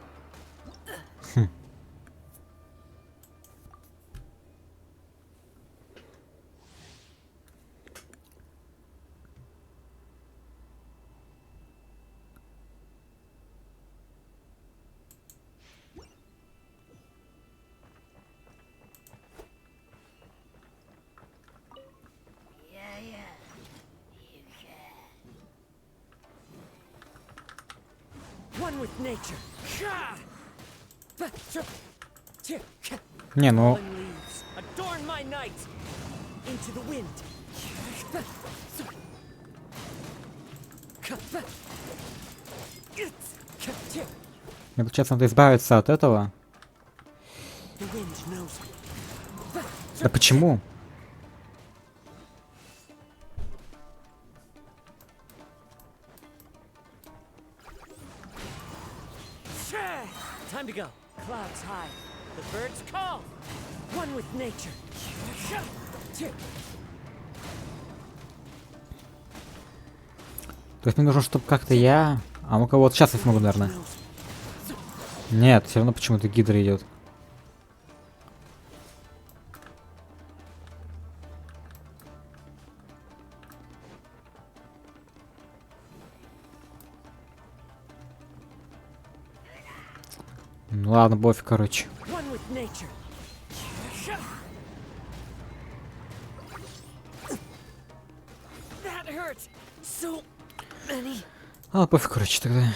One with nature. Не, ну... Fallen leaves adorn my night. Into the wind. Мне получается, надо избавиться от этого. The wind knows me. Да почему? Time to go. Clouds high. The birds call. One with nature. То есть мне нужно, чтобы как-то я... А ну-ка вот сейчас я смогу, наверное. Нет, все равно почему-то гидра идет. Ну ладно, пофиг, короче. One with nature. That hurts so many. А, пофиг, короче, тогда.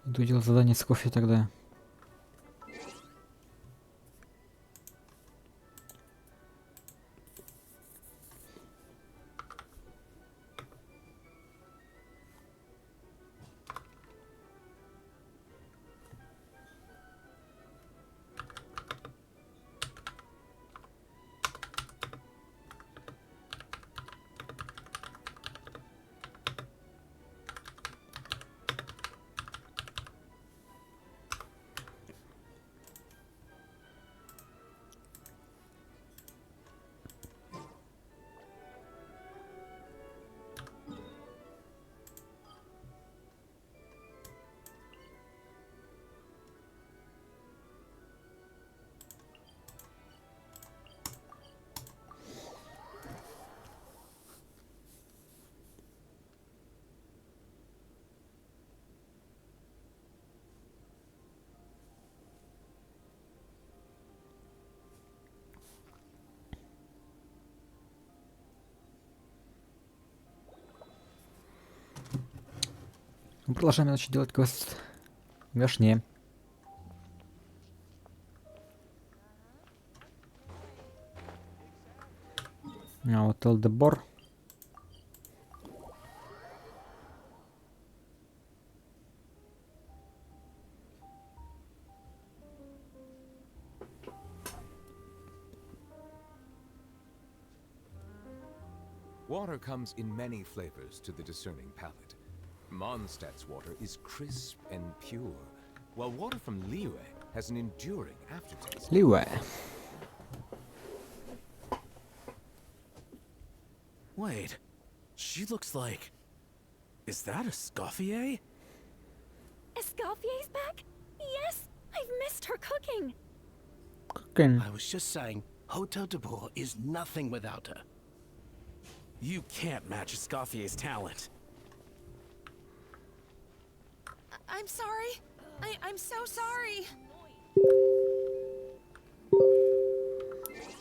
Иду делать задание с кофе тогда. Продолжаем, значит, делать квест в гашне. А вот Элдебор. Water comes in many flavors to the discerning palate. Mondstadt's water is crisp and pure, while water from Liyue has an enduring aftertaste. Лиуэ. Wait, she looks like... Is that a Scoffier? Escoffier's back? Yes! I've missed her cooking! Cooking. I was just saying, Hotel de Boer is nothing without her. You can't match Escoffier's talent. I'm sorry. I'm so sorry.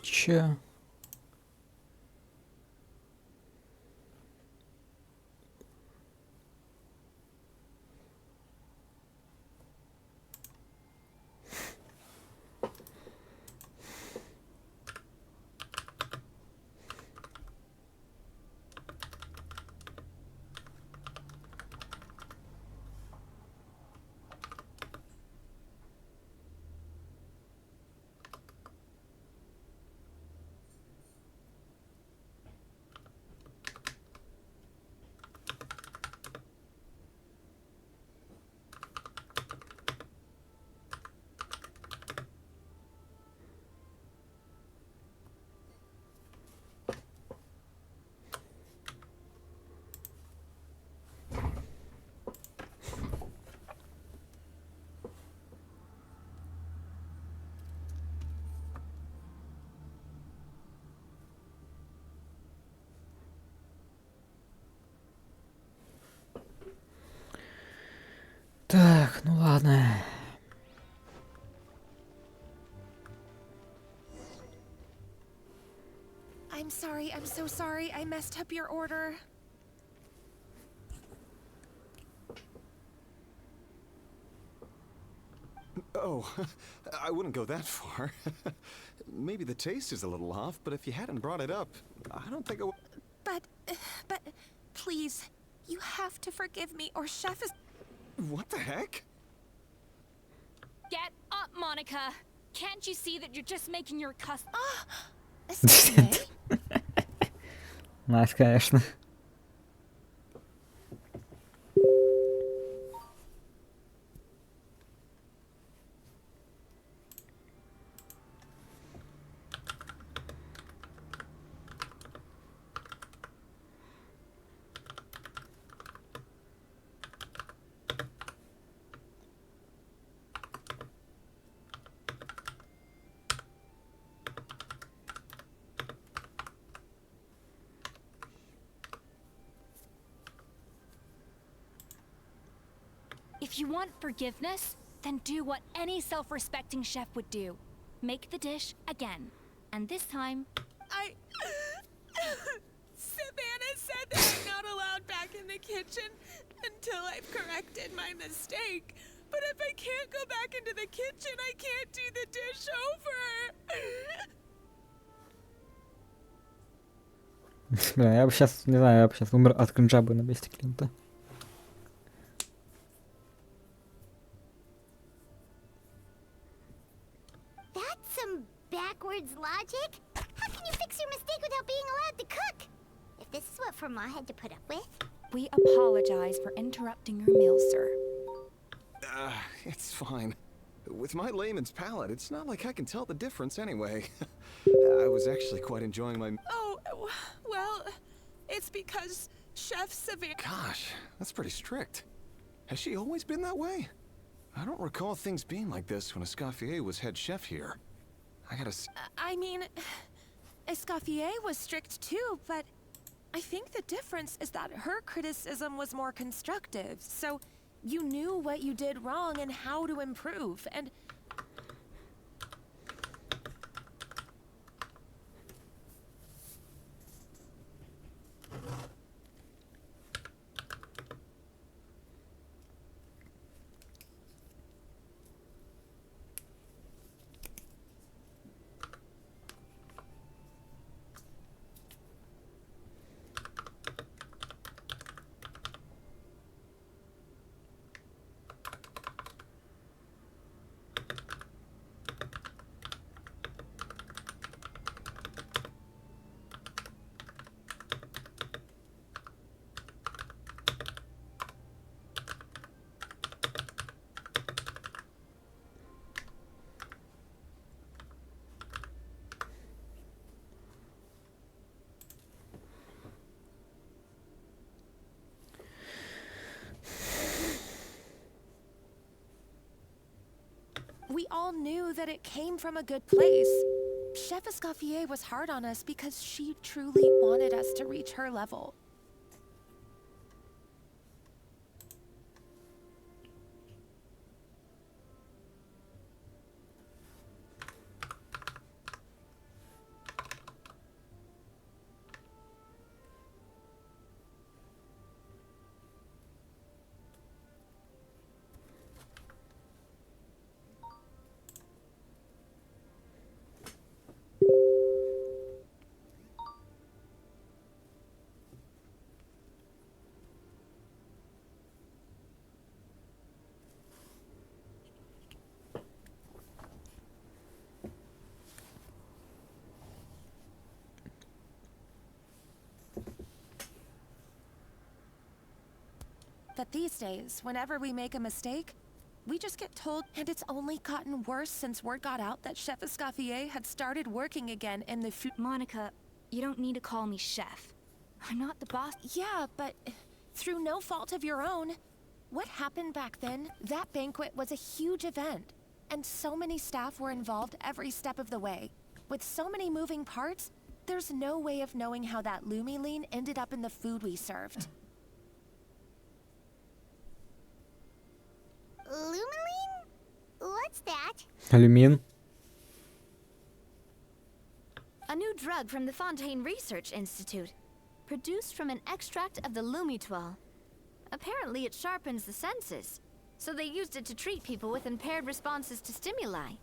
Чё? Так, ну ладно. I'm sorry. I'm so sorry. I messed up your order. Oh, I wouldn't go that far. Maybe the taste is a little off, but if you hadn't brought it up, I don't think I would. But, please, you have to forgive me, or Chef is. What the heck? Get up, Monica! Can't you see that you're just making your Escofier? Найс, конечно. If you want forgiveness, then do what any self-respecting chef would do. Make the dish again. And this time... Savannah said that I'm not allowed back in the kitchen until I've corrected my mistake. But if I can't go back into the kitchen, I can't do the dish over. Бля, я бы сейчас, не знаю, я бы сейчас умер от кринжа бы на месте Клинта. That's some backwards logic. How can you fix your mistake without being allowed to cook? If this is what Fermat had to put up with. We apologize for interrupting your meal, sir. It's fine. With my layman's palate, it's not like I can tell the difference anyway. I was actually quite enjoying my... Oh, well, it's because Chef Savannah... Gosh, that's pretty strict. Has she always been that way? I don't recall things being like this when Escoffier was head chef here. I gotta I mean, Escoffier was strict too, but I think the difference is that her criticism was more constructive, so you knew what you did wrong and how to improve, and... We all knew that it came from a good place. Chef Escoffier was hard on us because she truly wanted us to reach her level. But these days, whenever we make a mistake, we just get told, and it's only gotten worse since word got out that Chef Escoffier had started working again in the food. Monica, you don't need to call me chef. I'm not the boss. Yeah, but through no fault of your own. What happened back then, that banquet was a huge event, and so many staff were involved every step of the way. With so many moving parts, there's no way of knowing how that Lumiline ended up in the food we served. Lumiline? What's that? Алюмин. A new drug from the Fontaine Research Institute, produced from an extract of the Lumitoile. Apparently it sharpens the senses, so they used it to treat people with impaired responses to stimuli.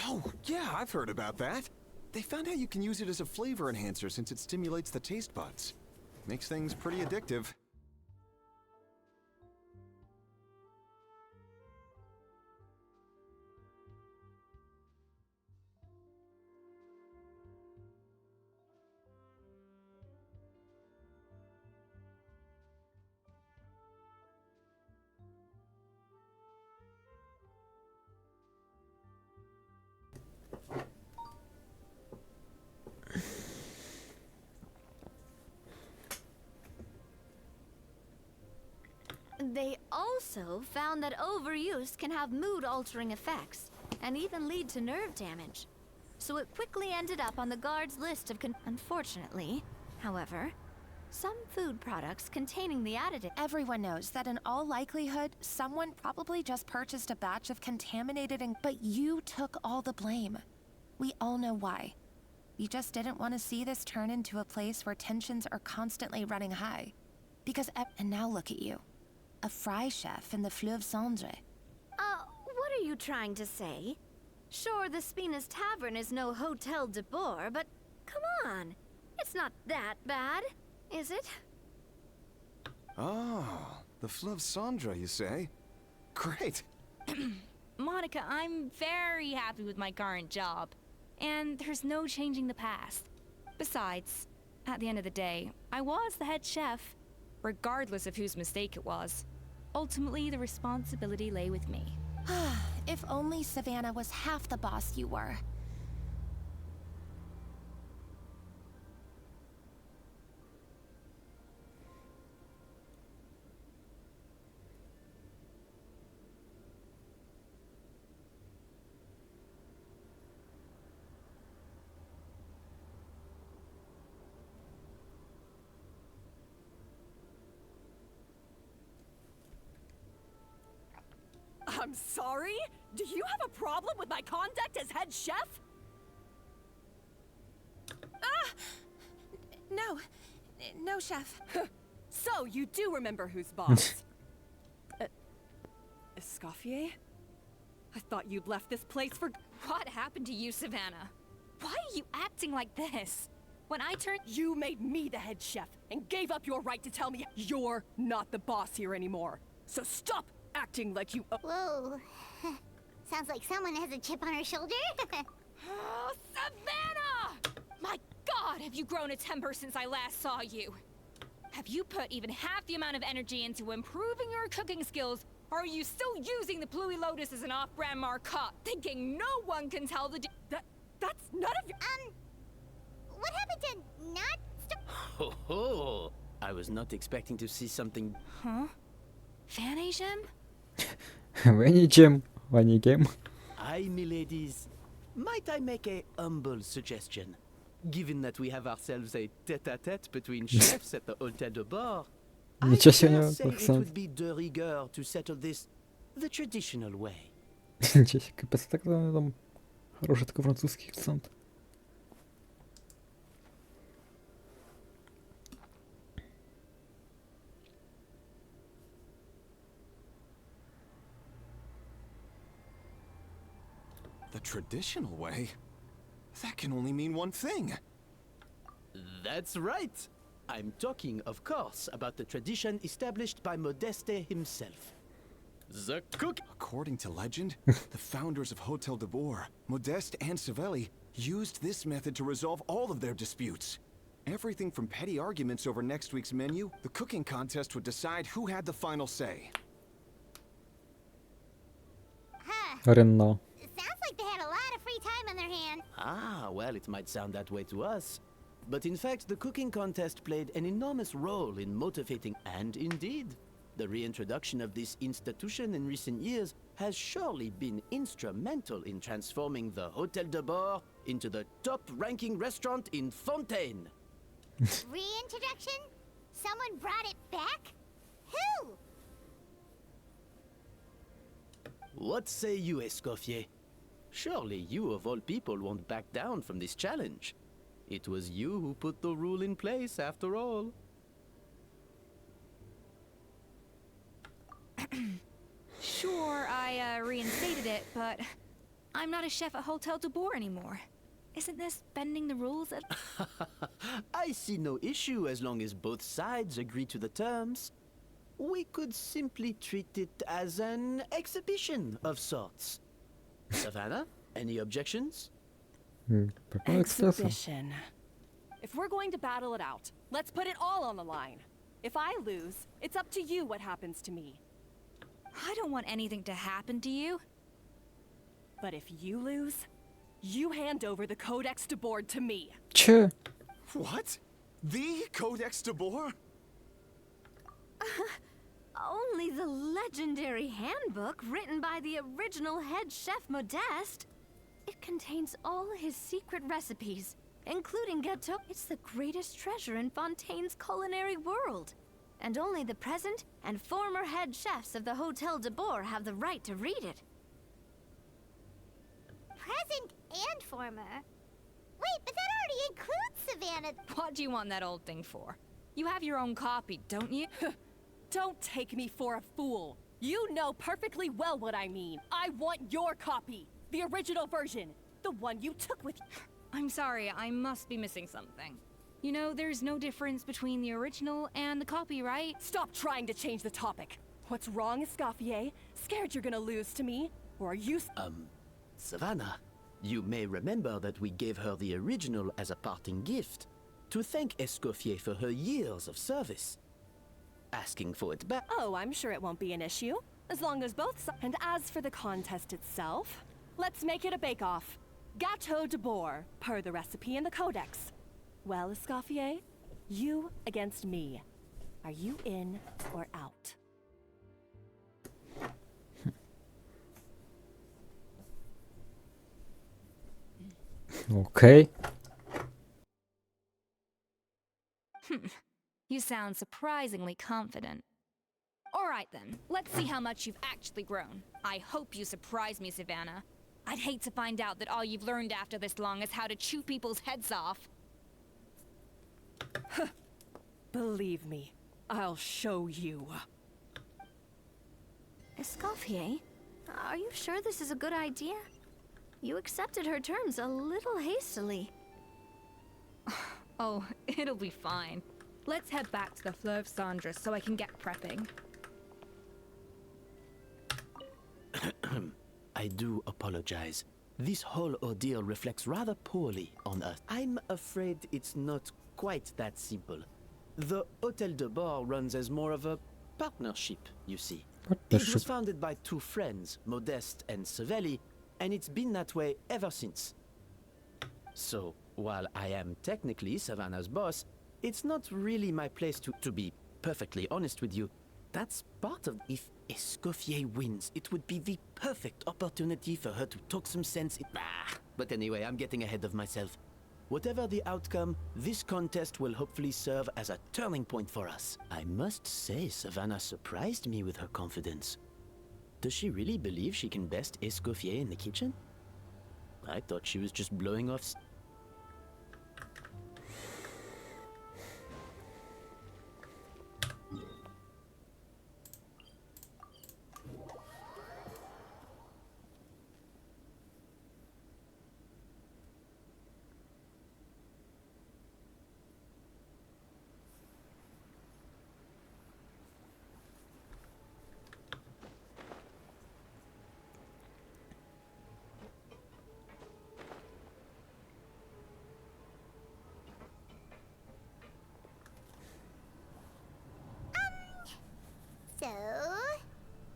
Oh, yeah, I've heard about that. They found out you can use it as a flavor enhancer since it stimulates the taste buds. Makes things pretty addictive. They also found that overuse can have mood-altering effects, and even lead to nerve damage. So it quickly ended up on the guard's list of Unfortunately, however, some food products containing the additive... Everyone knows that in all likelihood, someone probably just purchased a batch of contaminated but you took all the blame. We all know why. You just didn't want to see this turn into a place where tensions are constantly running high. Because and now look at you. A fry chef in the Fleuve Cendre. What are you trying to say? Sure, the Spina's Tavern is no Hotel de Boer, but come on. It's not that bad, is it? Oh, the Fleuve Cendre, you say? Great. Monica, I'm very happy with my current job. And there's no changing the past. Besides, at the end of the day, I was the head chef, regardless of whose mistake it was. Ultimately, the responsibility lay with me. If only Savannah was half the boss you were. I'm sorry? Do you have a problem with my conduct as head chef? No, chef. So, you do remember who's boss? Escoffier? I thought you'd left this place for... What happened to you, Savannah? Why are you acting like this? When I turned... You made me the head chef and gave up your right to tell me you're not the boss here anymore. So stop acting like you... Whoa. Sounds like someone has a chip on her shoulder. Oh, Savannah! My God, have you grown a temper since I last saw you? Have you put even half the amount of energy into improving your cooking skills, or are you still using the Pluie Lotus as an off-brand marcotte, thinking no one can tell the That's none of your... What happened to not... Ho ho! I was not expecting to see something. Huh? Vanisham? Ванигем. Aye, miladies. Might I make a humble suggestion? Given that we have ourselves a tete-a-tete between chefs at the Hotel de Bord, I Ничего себе у dare него say it акцент. would be de rigueur to settle this the traditional way. Ничего себе, капец, так там хороший такой французский акцент. The traditional way? That can only mean one thing. That's right. I'm talking, of course, about the tradition established by Modeste himself. The cook. According to legend, the founders of Hotel de Boer, Modeste and Savelli, used this method to resolve all of their disputes. Everything from petty arguments over next week's menu, the cooking contest would decide who had the final say. Рено. Sounds like they had a lot of free time on their hands. Ah, well, it might sound that way to us. But in fact, the cooking contest played an enormous role in motivating, and indeed, the reintroduction of this institution in recent years has surely been instrumental in transforming the Hotel de Bord into the top-ranking restaurant in Fontaine. Reintroduction? Someone brought it back? Who? What say you, Escoffier? Surely you of all people won't back down from this challenge. It was you who put the rule in place, after all. Sure, I reinstated it, but I'm not a chef at Hotel de Boer anymore. Isn't this bending the rules at... I see no issue as long as both sides agree to the terms. We could simply treat it as an exhibition of sorts. Savannah, any objections? Exhibition. If we're going to battle it out, let's put it all on the line. If I lose, it's up to you what happens to me. I don't want anything to happen to you. But if you lose, you hand over the Codex de Boer to me. Че? What? The Codex de Boer? Only the legendary handbook written by the original head chef Modeste. It contains all his secret recipes, including gâteau. It's the greatest treasure in Fontaine's culinary world. And only the present and former head chefs of the Hotel de Boer have the right to read it. Present and former? Wait, but that already includes Savannah. What do you want that old thing for? You have your own copy, don't you? Don't take me for a fool. You know perfectly well what I mean. I want your copy. The original version. The one you took with you. I'm sorry, I must be missing something. You know, there's no difference between the original and the copy, right? Stop trying to change the topic. What's wrong, Escoffier? Scared you're gonna lose to me? Or are you... Savannah, you may remember that we gave her the original as a parting gift, to thank Escoffier for her years of service. Asking for it back... Oh, I'm sure it won't be an issue, as long as both sides... And as for the contest itself, let's make it a bake-off. Gâteau de Boer, per the recipe in the Codex. Well, Escoffier, you against me. Are you in or out? Okay. You sound surprisingly confident. All right then, let's see how much you've actually grown. I hope you surprise me, Savannah. I'd hate to find out that all you've learned after this long is how to chew people's heads off. Believe me, I'll show you. Escoffier, are you sure this is a good idea? You accepted her terms a little hastily. Oh, it'll be fine. Let's head back to the Fleuve Cendres so I can get prepping. I do apologize. This whole ordeal reflects rather poorly on us. I'm afraid it's not quite that simple. The Hotel de Boer runs as more of a partnership, you see. It was founded by two friends, Modeste and Savelli, and it's been that way ever since. So, while I am technically Savannah's boss, It's not really my place to be perfectly honest with you. That's part of... If Escoffier wins, it would be the perfect opportunity for her to talk some sense in... But anyway, I'm getting ahead of myself. Whatever the outcome, this contest will hopefully serve as a turning point for us. I must say, Savannah surprised me with her confidence. Does she really believe she can best Escoffier in the kitchen? I thought she was just blowing off... So,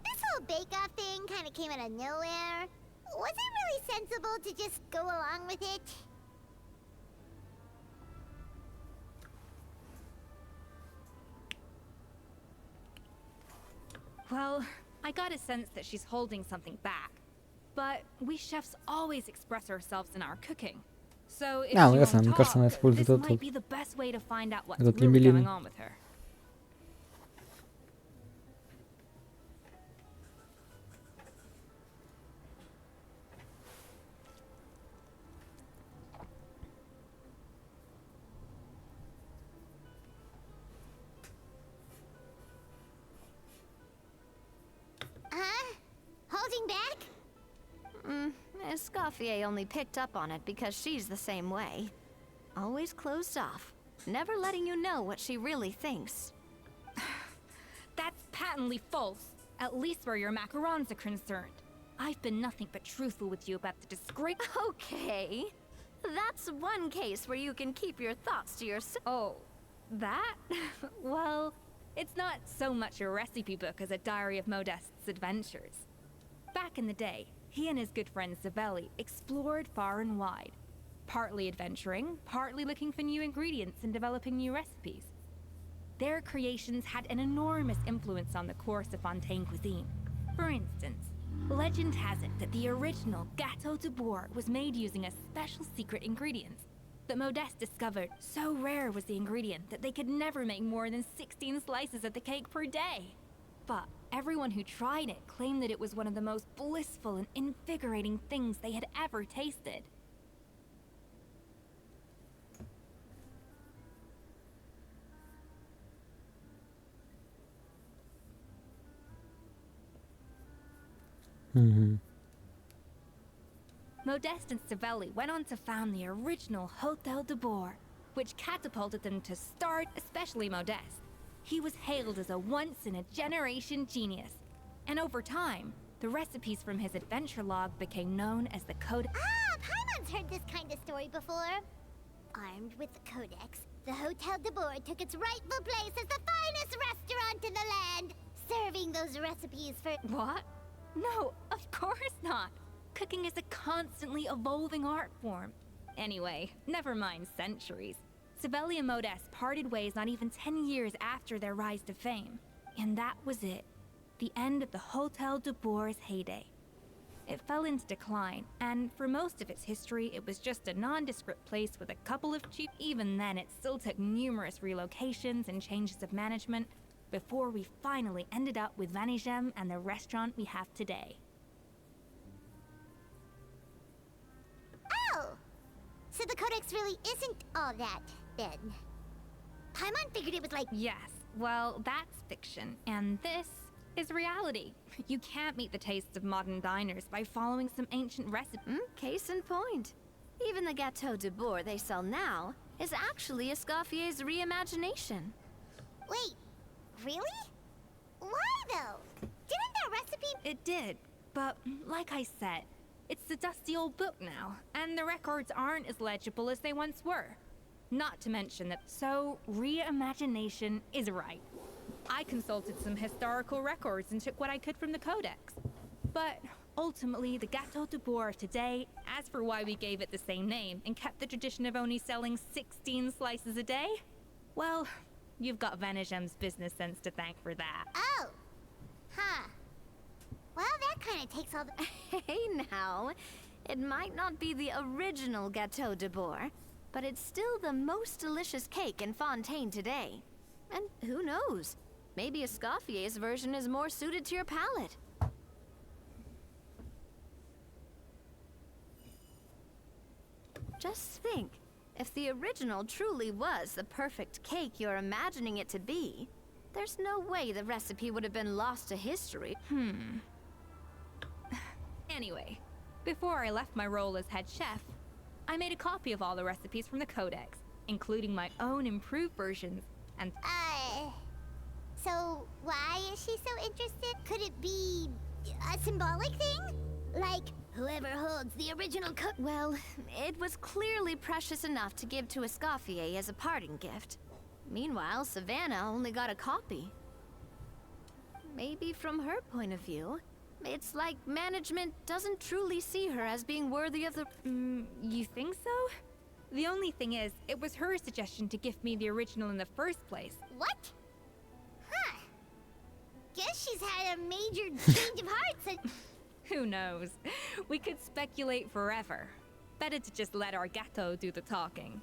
this whole bake-off thing kind of came out of nowhere. Was it really sensible to just go along with it? Well, I got a sense that she's holding something back. But we chefs always express ourselves in our cooking. So if Ну, she ясно, won't мне кажется, она talk, использует this этот, might be the best way to find out what's этот really лимелин. going on with her. Huh? Holding back? Escoffier only picked up on it because she's the same way. Always closed off, never letting you know what she really thinks. That's patently false, at least where your macarons are concerned. I've been nothing but truthful with you about the disgrace. Okay. That's one case where you can keep your thoughts to yourself. Oh, that? Well, it's not so much a recipe book as a diary of Modest's adventures. Back in the day, he and his good friend Savelli explored far and wide, partly adventuring, partly looking for new ingredients and developing new recipes. Their creations had an enormous influence on the course of Fontaine cuisine. For instance, legend has it that the original Gâteau de Bourg was made using a special secret ingredient that Modeste discovered. So rare was the ingredient that they could never make more than 16 slices of the cake per day. But everyone who tried it claimed that it was one of the most blissful and invigorating things they had ever tasted. Modeste and Savelli went on to found the original Hotel de Bourg, which catapulted them to start, especially Modeste. He was hailed as a once-in-a-generation genius, and over time, the recipes from his adventure log became known as the Codex. Ah, Paimon's heard this kind of story before. Armed with the Codex, the Hotel de Bourg took its rightful place as the finest restaurant in the land, serving those recipes for... What? No, of course not. Cooking is a constantly evolving art form. Anyway, never mind centuries. Savelli and Modeste parted ways not even 10 years after their rise to fame. And that was it. The end of the Hotel de Bourg's heyday. It fell into decline, and for most of its history, it was just a nondescript place with a couple of cheap... Even then, it still took numerous relocations and changes of management before we finally ended up with Vanigem and the restaurant we have today. Oh! So the Codex really isn't all that, then. Paimon figured it was like... Yes, well, that's fiction, and this is reality. You can't meet the tastes of modern diners by following some ancient recipe. Case in point. Even the Gâteau de Bourg they sell now is actually Escoffier's reimagination. Wait, really? Why, though? Didn't that recipe... It did, but like I said, it's the dusty old book now, and the records aren't as legible as they once were. Not to mention that, so reimagination is right. I consulted some historical records and took what I could from the Codex. But ultimately, the Gâteau de Bourg of today, as for why we gave it the same name and kept the tradition of only selling 16 slices a day, Well, you've got Vanishem's business sense to thank for that. Oh. Huh. Well, that kind of takes all the... Hey now, it might not be the original Gâteau de Bourg, but it's still the most delicious cake in Fontaine today. And who knows? Maybe Escoffier's version is more suited to your palate. Just think, if the original truly was the perfect cake you're imagining it to be, there's no way the recipe would have been lost to history. Anyway, before I left my role as head chef, I made a copy of all the recipes from the codex, including my own improved versions, and... So why is she so interested? Could it be a symbolic thing? Like, whoever holds the original cook... Well, it was clearly precious enough to give to Escoffier as a parting gift. Meanwhile, Savannah only got a copy. Maybe from her point of view, it's like management doesn't truly see her as being worthy of the... you think so? The only thing is, it was her suggestion to give me the original in the first place. What? Huh. Guess she's had a major change of heart since... Who knows? We could speculate forever. Better to just let our Gâteau do the talking.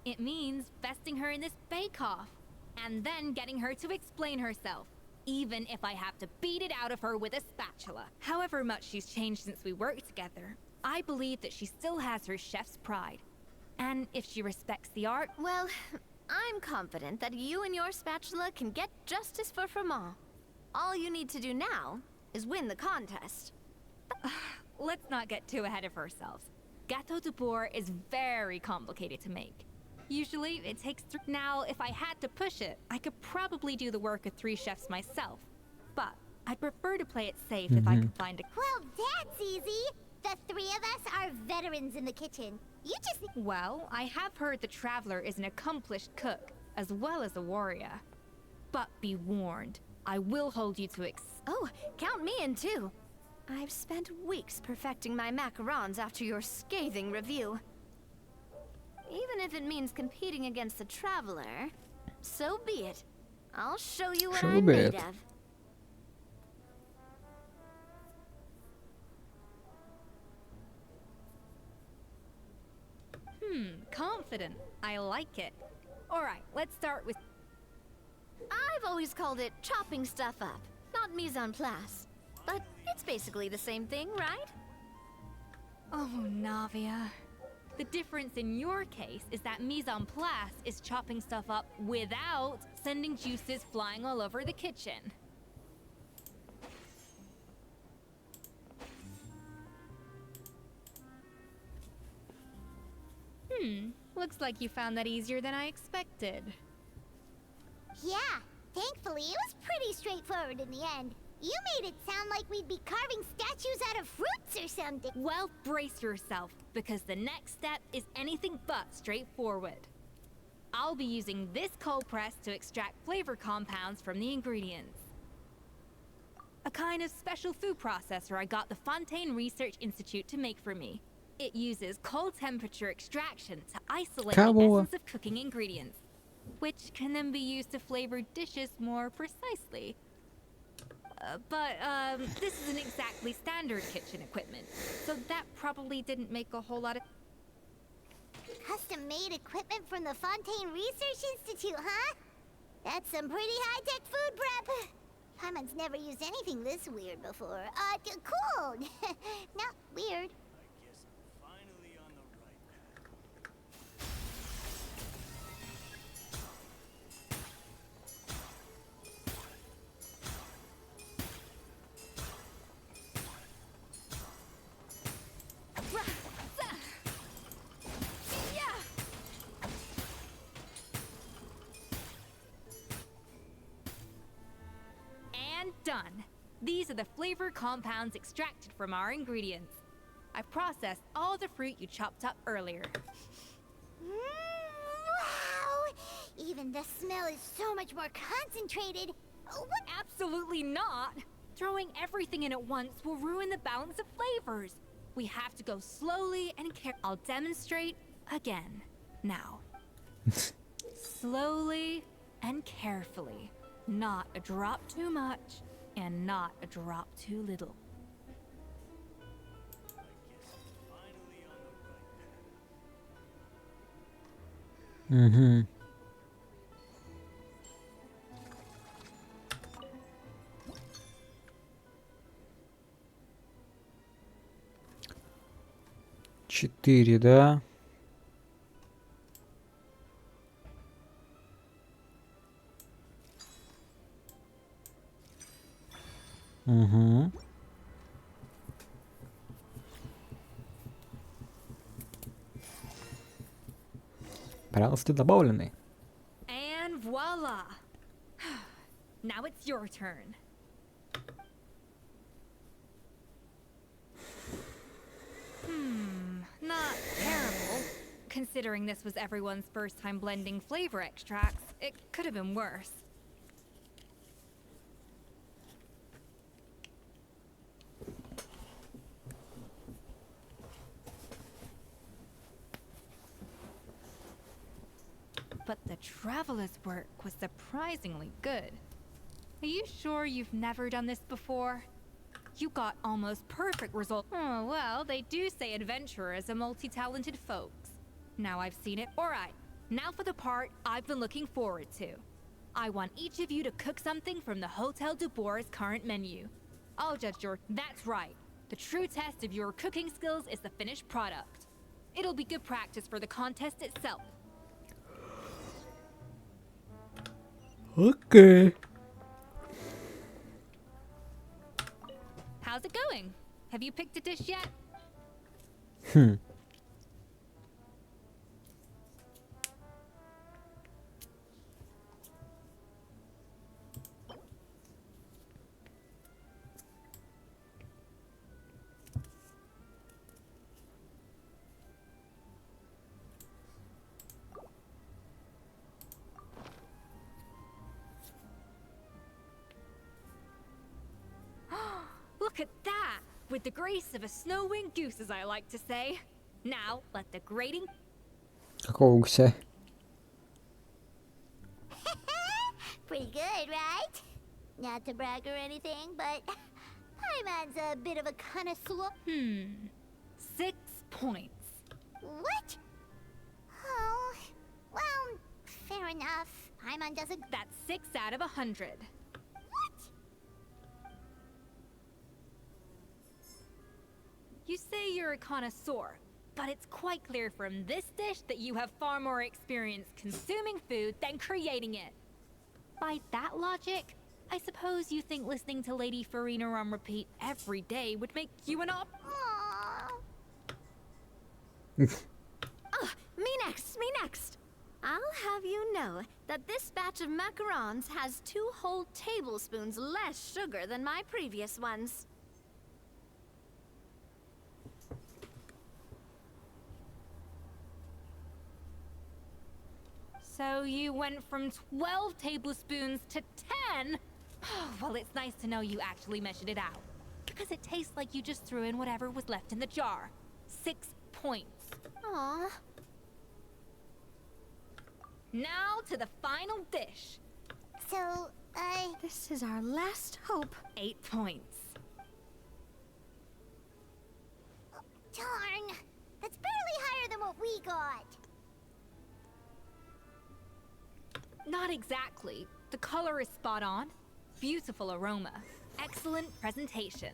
It means besting her in this bake-off, and then getting her to explain herself, even if I have to beat it out of her with a spatula. However much she's changed since we worked together, I believe that she still has her chef's pride. And if she respects the art... Well, I'm confident that you and your spatula can get justice for Froment. All you need to do now is win the contest. Let's not get too ahead of ourselves. Gâteau de Bourg is very complicated to make. Usually, it takes now, if I had to push it, I could probably do the work of 3 chefs myself. But I'd prefer to play it safe if I could find a... Well, that's easy. The 3 of us are veterans in the kitchen. You just... Well, I have heard the Traveler is an accomplished cook, as well as a warrior. But be warned, I will hold you to Oh, count me in too. I've spent weeks perfecting my macarons after your scathing review. Even if it means competing against the Traveler, so be it. I'll show you what I'm made of. Confident. I like it. Alright, let's start with... I've always called it chopping stuff up, not mise en place. But it's basically the same thing, right? Oh, Navia. The difference in your case is that mise en place is chopping stuff up without sending juices flying all over the kitchen. Looks like you found that easier than I expected. Yeah, thankfully it was pretty straightforward in the end. You made it sound like we'd be carving statues out of fruits or something. Well, brace yourself, because the next step is anything but straightforward. I'll be using this cold press to extract flavor compounds from the ingredients. A kind of special food processor I got the Fontaine Research Institute to make for me. It uses cold temperature extraction to isolate the essence of cooking ingredients, which can then be used to flavor dishes more precisely. But this isn't exactly standard kitchen equipment, so that probably didn't make a whole lot of... Custom-made equipment from the Fontaine Research Institute, huh? That's some pretty high-tech food prep. Paimon's never used anything this weird before. Cool. Not weird. Done. These are the flavor compounds extracted from our ingredients. I've processed all the fruit you chopped up earlier. Wow! Even the smell is so much more concentrated. What? Absolutely not! Throwing everything in at once will ruin the balance of flavors. We have to go slowly and I'll demonstrate again. Now. Slowly and carefully. Not a drop too much, and not a drop too little. Угу. Четыре, да? Угу. Пряности добавлены. And voila! Now it's your turn. Not terrible. Considering this was everyone's first time blending flavor extracts, it could have been worse. But the traveler's work was surprisingly good. Are you sure you've never done this before? You got almost perfect results. Oh, well, they do say adventurers are multi-talented folks. Now I've seen it. Alright, now for the part I've been looking forward to. I want each of you to cook something from the Hotel de Boer's current menu. I'll judge your... That's right. The true test of your cooking skills is the finished product. It'll be good practice for the contest itself. Okay. How's it going? Have you picked a dish yet? Look at that! With the grace of a snow-winged goose, as I like to say. Now, let the grating... Какого гуся? Pretty good, right? Not to brag or anything, but Paimon's a bit of a connoisseur. 6 points. What? Oh, well, fair enough. Paimon doesn't... That's 6 out of 100. You say you're a connoisseur, but it's quite clear from this dish that you have far more experience consuming food than creating it. By that logic, I suppose you think listening to Lady Farina on repeat every day would make you an op- Me next, me next! I'll have you know that this batch of macarons has 2 whole tablespoons less sugar than my previous ones. So you went from 12 tablespoons to 10? Well, it's nice to know you actually measured it out. Because it tastes like you just threw in whatever was left in the jar. 6 points. Aww. Now to the final dish. So, This is our last hope. 8 points. darn. That's barely higher than what we got. Not exactly. The color is spot on. Beautiful aroma. Excellent presentation.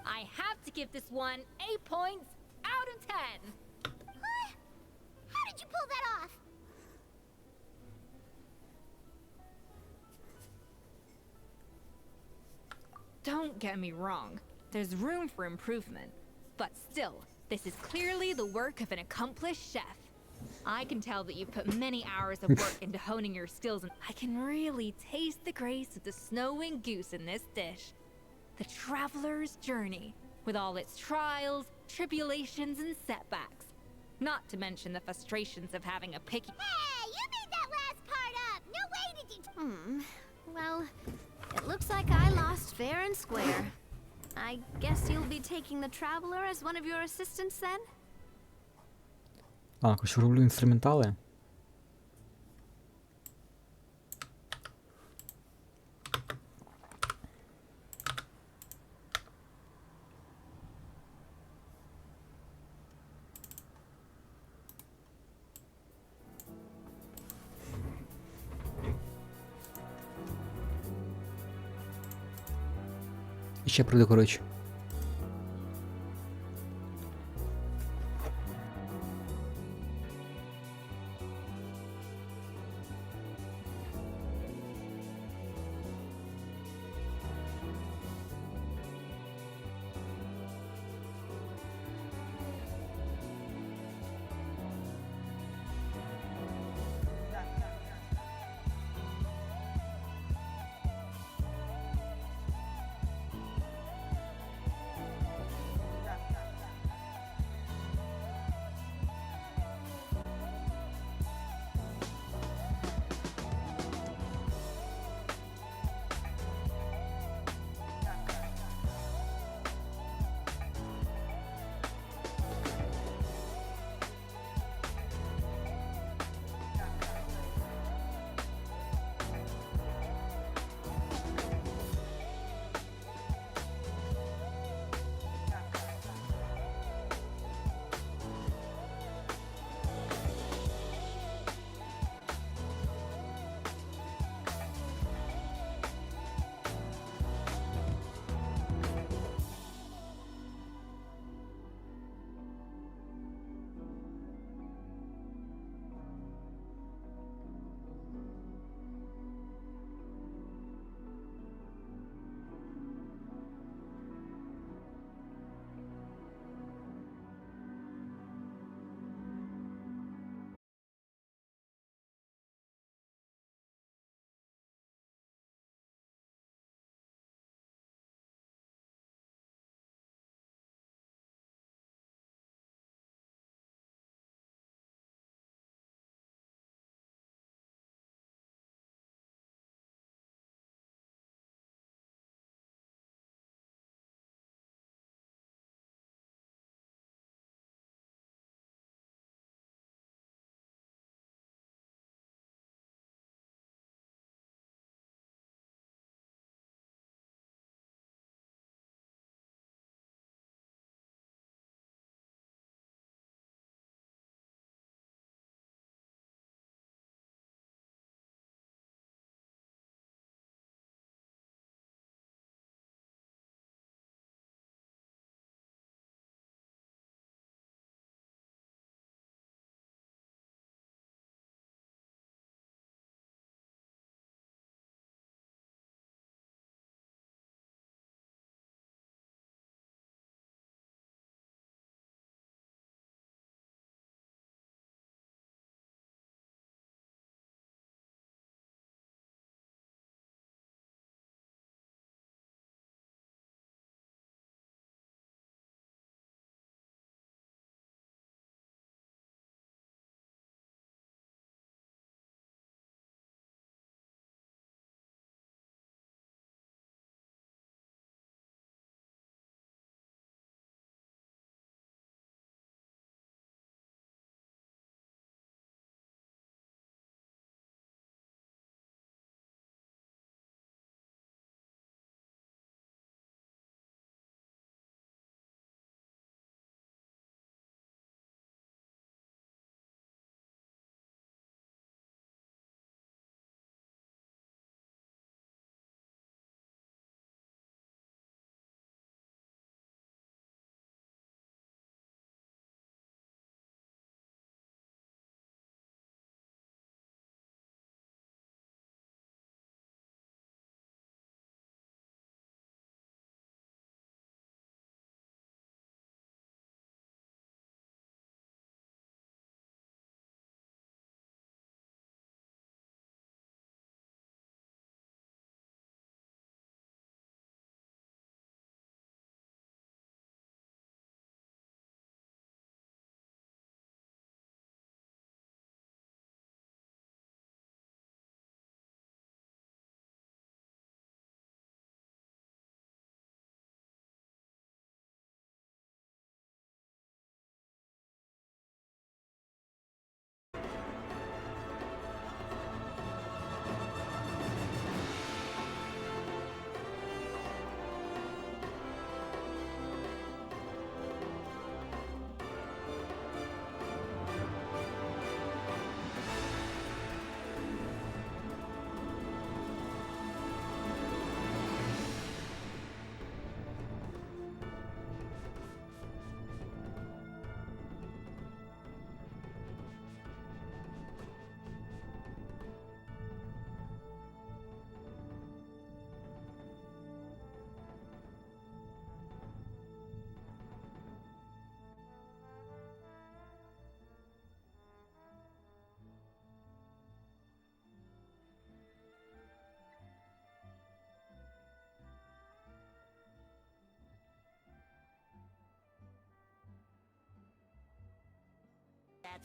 I have to give this one 8 points out of 10. What? How did you pull that off? Don't get me wrong. There's room for improvement. But still, this is clearly the work of an accomplished chef. I can tell that you've put many hours of work into honing your skills, and I can really taste the grace of the snow-winged goose in this dish. The traveler's journey, with all its trials, tribulations, and setbacks. Not to mention the frustrations of having a picky— Hey, you made that last part up! No way did you— Well, it looks like I lost fair and square. I guess you'll be taking the traveler as one of your assistants then? А, короче, роблю інструментали. І ще прийду, коротше.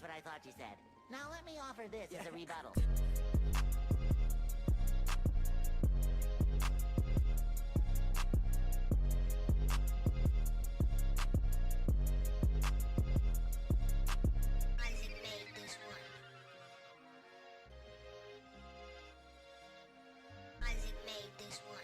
what I thought you said. Now let me offer this as a rebuttal. Isaac made this one. Isaac made this one.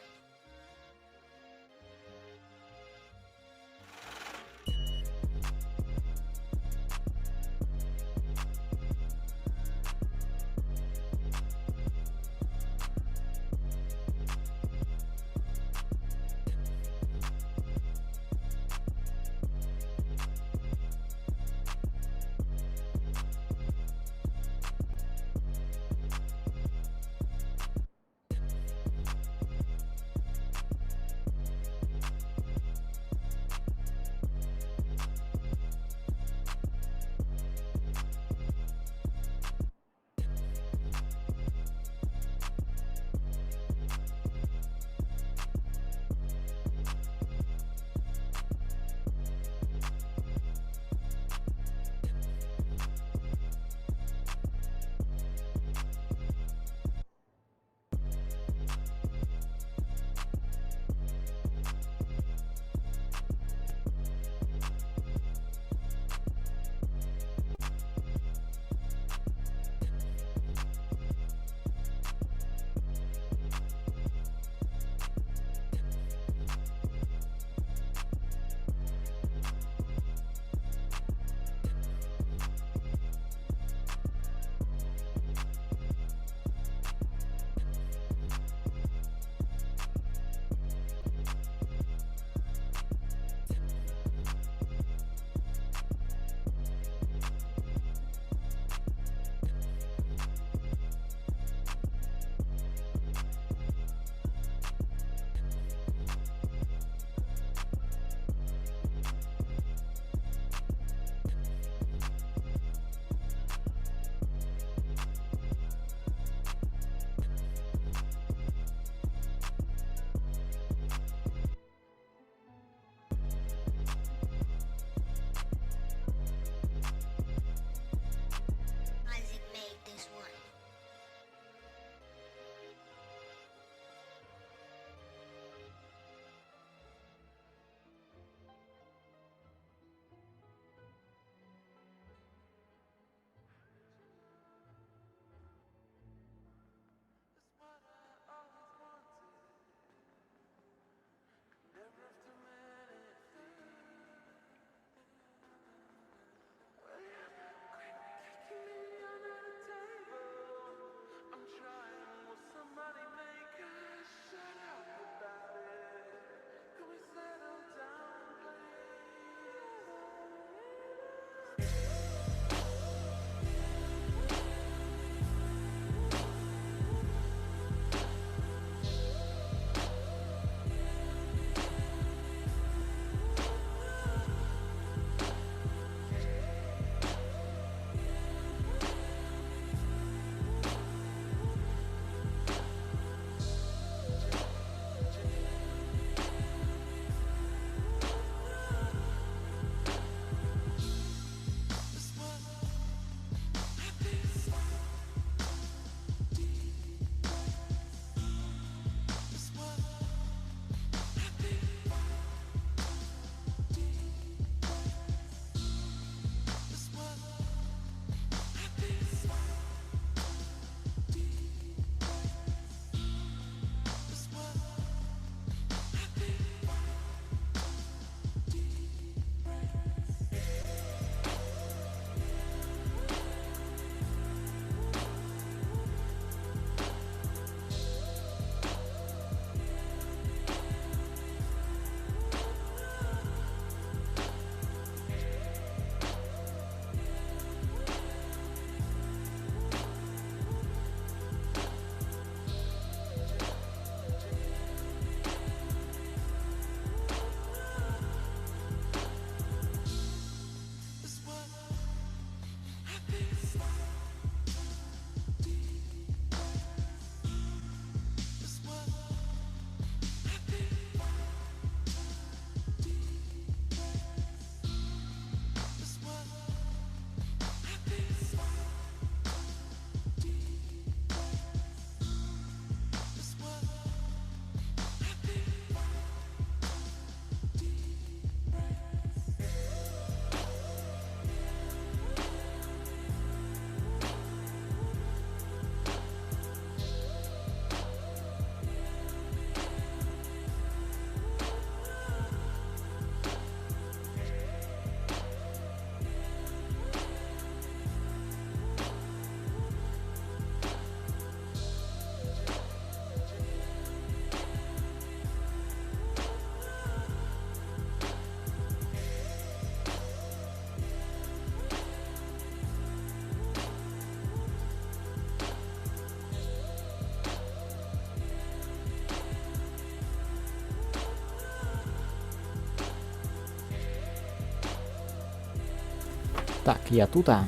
Так, я тут, а.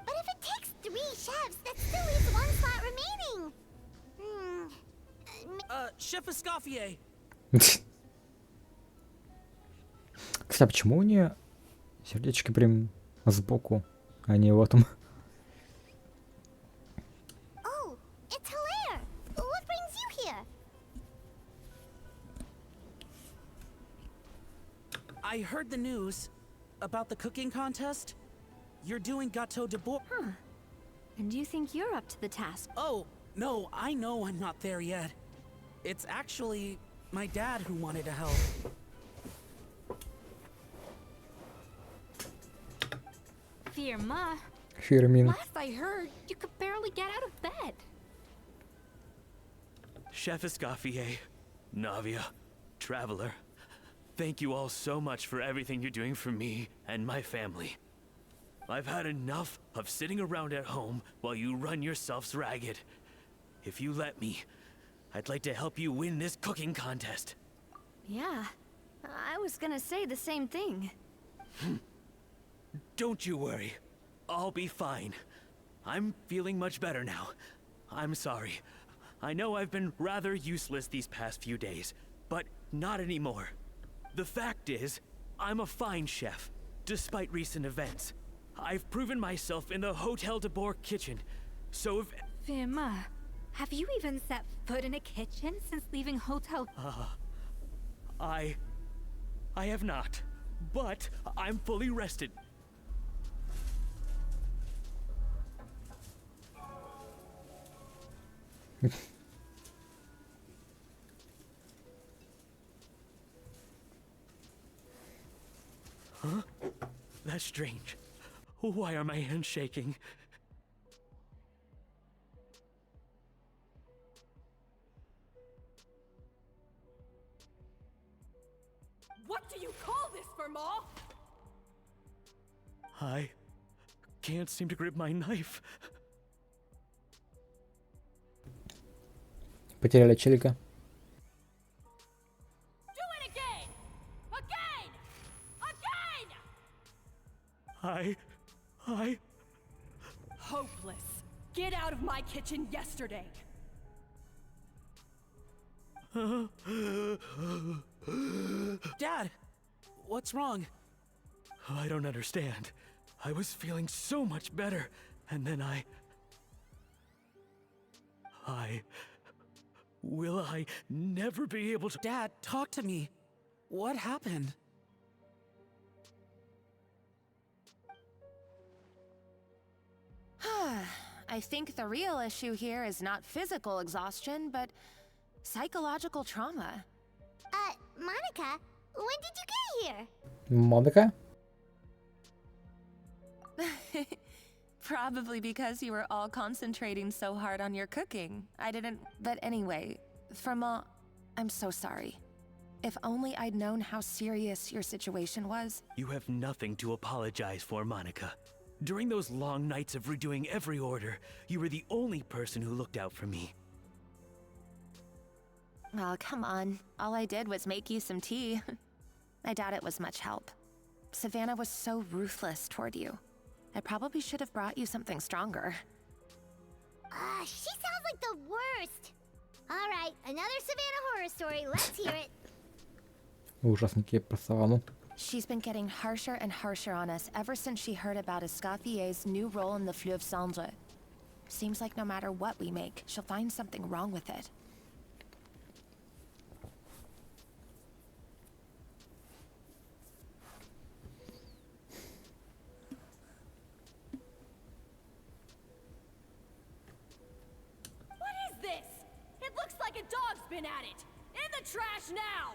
But if it takes 3 chefs, that still leaves 1 slot remaining. Chef Escoffier. Кстати, а почему у нее сердечки прям сбоку, а не вот там? Oh, it's Hilaire. What brings you here? I heard the news about the cooking contest. You're doing gâteau de bois. Huh. And you think you're up to the task? Oh, no, I know I'm not there yet. It's actually my dad who wanted to help. Firma. Фирмин. Last I heard, you could barely get out of bed. Chef Escoffier, Navia, Traveler, thank you all so much for everything you're doing for me and my family. I've had enough of sitting around at home while you run yourselves ragged. If you let me, I'd like to help you win this cooking contest. Yeah, I was gonna say the same thing. Don't you worry. I'll be fine. I'm feeling much better now. I'm sorry. I know I've been rather useless these past few days, but not anymore. The fact is, I'm a fine chef, despite recent events. I've proven myself in the Hotel de Boer kitchen, so if... Firma, have you even set foot in a kitchen since leaving Hotel? I have not, but I'm fully rested. Huh? That's strange. Why are my hands shaking? What do you call this, Verma? I can't seem to grip my knife. Потеряли челика. Do it again! Again! Again! I... Hopeless. Get out of my kitchen yesterday. Dad, what's wrong? I don't understand. I was feeling so much better, and then will I never be able to... Dad, talk to me. What happened? I think the real issue here is not physical exhaustion, but psychological trauma. Monica, when did you get here? Моника? Probably because you were all concentrating so hard on your cooking. I didn't... But anyway, Firma, I'm so sorry. If only I'd known how serious your situation was. You have nothing to apologize for, Monica. During those long nights of redoing every order, you were the only person who looked out for me. Oh, come on. All I did was make you some tea. I doubt it was much help. Savannah was so ruthless toward you. I probably should have brought you something stronger. She sounds like the worst. All right, another Savannah horror story. Let's hear it. Ужасненькие про Саванну. She's been getting harsher and harsher on us ever since she heard about Escoffier's new role in the Fleuve Cendre. Seems like no matter what we make, she'll find something wrong with it. What is this? It looks like a dog's been at it. In the trash now!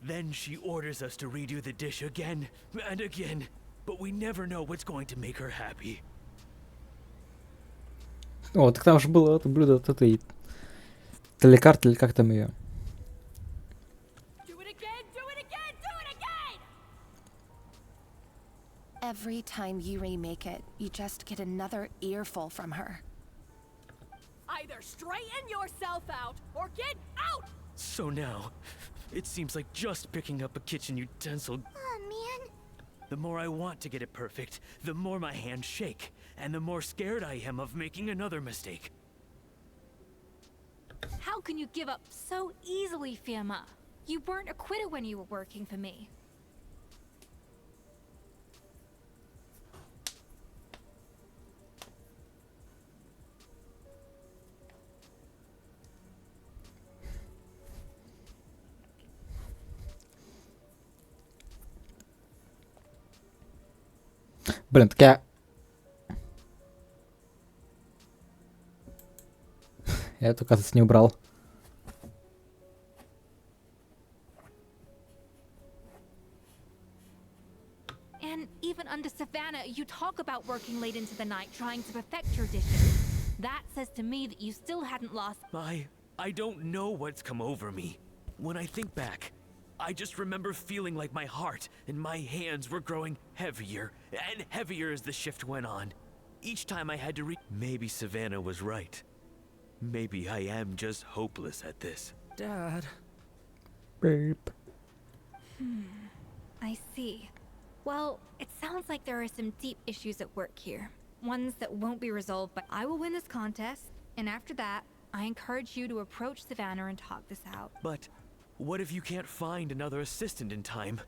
Then she orders us to redo the dish again and again, but we never know what's going to make her happy. О, так там же было это блюдо от этой телекарты или как там ее. Do it again, do it again, do it again! Every time you remake it, you just get another earful from her. Either straighten yourself out or get out! So now, it seems like just picking up a kitchen utensil. Oh, man. The more I want to get it perfect, the more my hands shake, and the more scared I am of making another mistake. How can you give up so easily, Fiamma? You weren't a quitter when you were working for me. Блин, так я... Я эту, кажется, не убрал. And even under Savannah, you talk about working late into the night trying to perfect your dishes. That says to me that you still hadn't lost... I don't know what's come over me. When I think back, I just remember feeling like my heart and my hands were growing heavier and heavier as the shift went on. Each time I had to Maybe Savannah was right. Maybe I am just hopeless at this. Dad. Beep. I see. Well, it sounds like there are some deep issues at work here. Ones that won't be resolved, but I will win this contest, and after that, I encourage you to approach Savannah and talk this out. But what if you can't find another assistant in time?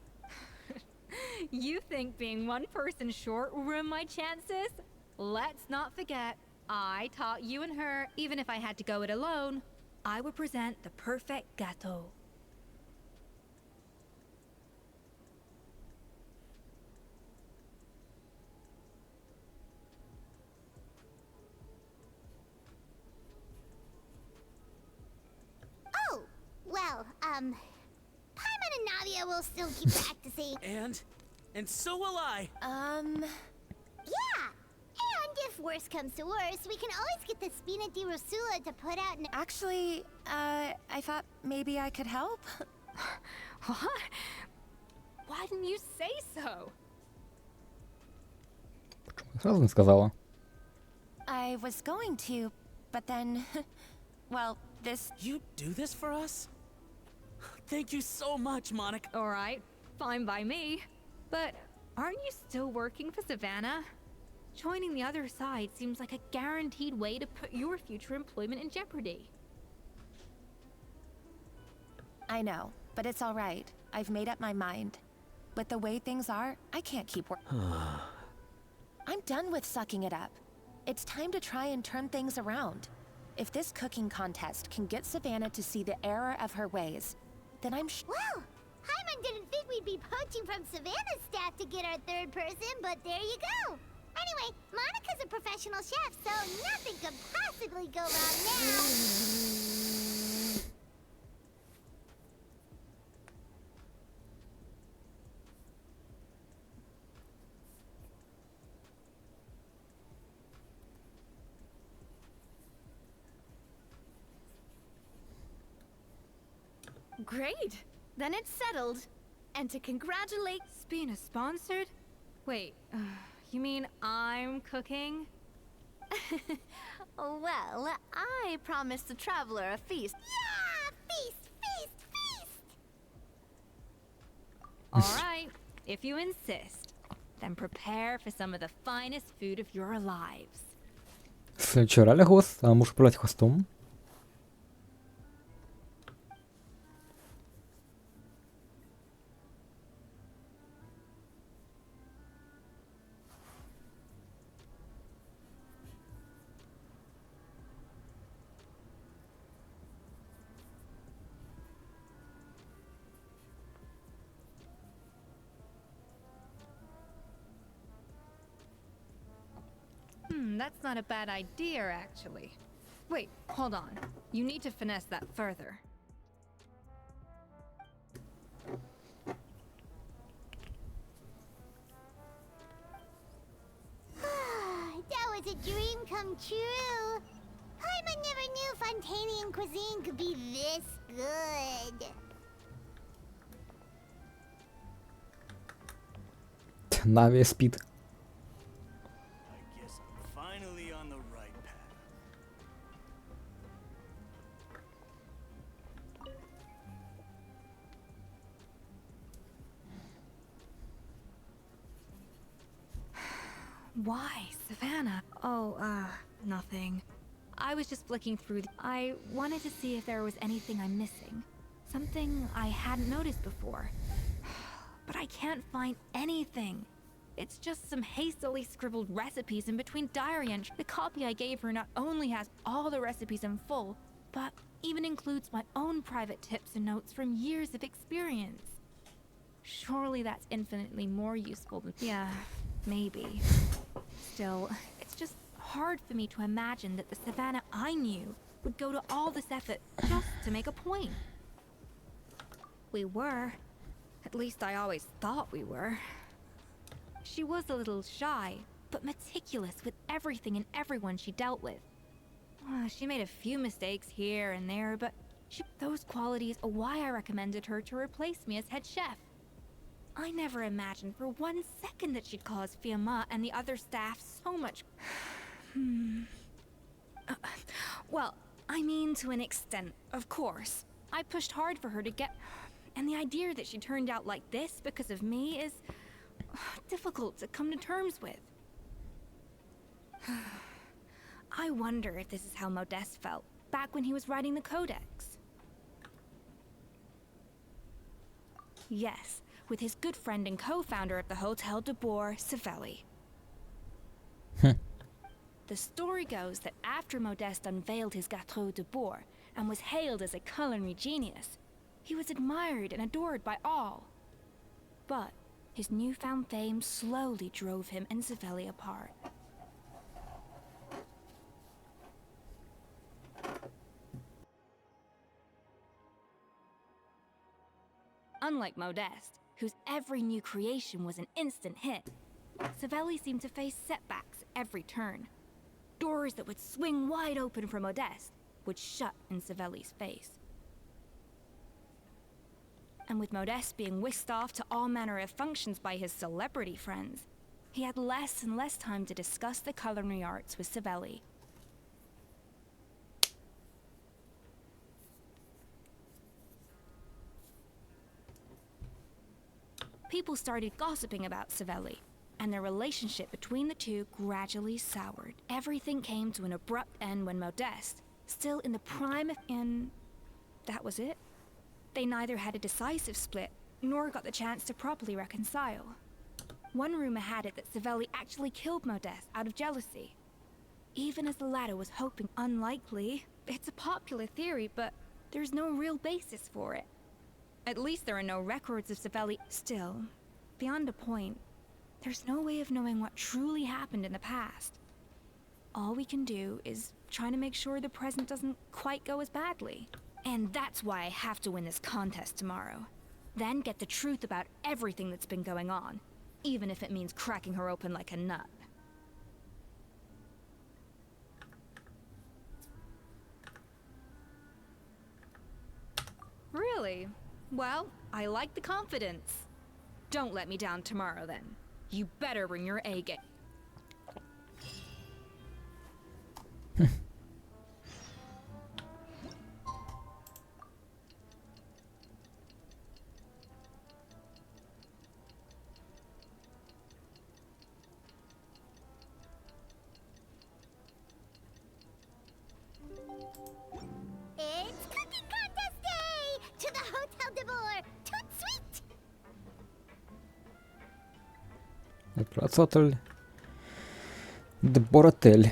You think being one person short will ruin my chances? Let's not forget, I taught you and her, even if I had to go it alone, I would present the perfect gâteau. Oh, well, Paimon and Nadia will still keep practicing. And so will I. Yeah. And if worse comes to worse, we can always get the Spina di Rosula to put out an... Actually, I thought maybe I could help. What? Why didn't you say so? Сразу не сказала. I was going to, but then... well, this... You do this for us? Thank you so much, Monica. Alright, fine by me. But aren't you still working for Savannah? Joining the other side seems like a guaranteed way to put your future employment in jeopardy. I know, but it's all right. I've made up my mind. With the way things are, I can't keep working. I'm done with sucking it up. It's time to try and turn things around. If this cooking contest can get Savannah to see the error of her ways, then I'm Well, Paimon didn't think we'd be poaching from Savannah's staff to get our third person, but there you go. Anyway, Monica's a professional chef, so nothing could possibly go wrong now. Great! Then it's settled. And to congratulate... Spina sponsored? Wait, you mean I'm cooking? Well, I promised the traveler a feast. Yeah! Feast, feast, feast! Alright, if you insist, then prepare for some of the finest food of your lives. Следующий ралли хвост, а можешь управлять хвостом. That's not a bad idea, actually. Wait, hold on. You need to finesse that further. That was a dream come true. Paimon never knew Fontanian cuisine could be this good. Нави спит. I guess I'm finally on the right path. Why, Savannah? Oh, nothing. I was just flicking through. I wanted to see if there was anything I'm missing. Something I hadn't noticed before. But I can't find anything. It's just some hastily scribbled recipes in between diary entries. The copy I gave her not only has all the recipes in full, but even includes my own private tips and notes from years of experience. Surely that's infinitely more useful than... Yeah, maybe. Still, it's just hard for me to imagine that the Savannah I knew would go to all this effort just to make a point. We were. At least I always thought we were. She was a little shy, but meticulous with everything and everyone she dealt with. She made a few mistakes here and there, but those qualities are why I recommended her to replace me as head chef. I never imagined for 1 second that she'd cause Fiamma and the other staff so much... well, I mean to an extent, of course. I pushed hard for her to get... And the idea that she turned out like this because of me is... difficult to come to terms with. I wonder if this is how Modeste felt back when he was writing the Codex. Yes, with his good friend and co-founder of the Hotel de Boer, Savelli. The story goes that after Modeste unveiled his Gâteau de Boer and was hailed as a culinary genius, he was admired and adored by all. But his newfound fame slowly drove him and Savelli apart. Unlike Modeste, whose every new creation was an instant hit, Savelli seemed to face setbacks every turn. Doors that would swing wide open for Modeste would shut in Savelli's face. And with Modeste being whisked off to all manner of functions by his celebrity friends, he had less and less time to discuss the culinary arts with Savelli. People started gossiping about Savelli, and the relationship between the two gradually soured. Everything came to an abrupt end when Modeste, still in the prime of... and that was it. They neither had a decisive split, nor got the chance to properly reconcile. One rumor had it that Savelli actually killed Modeste out of jealousy. Even as the latter was hoping, unlikely. It's a popular theory, but there's no real basis for it. At least there are no records of Savelli. Still, beyond a point, there's no way of knowing what truly happened in the past. All we can do is try to make sure the present doesn't quite go as badly. And that's why I have to win this contest tomorrow. Then get the truth about everything that's been going on, even if it means cracking her open like a nut. Really? Well, I like the confidence. Don't let me down tomorrow, then. You better bring your A game. It's cooking contest day! To the Hotel de Boer! Toot sweet! Отправитель. Деборатель.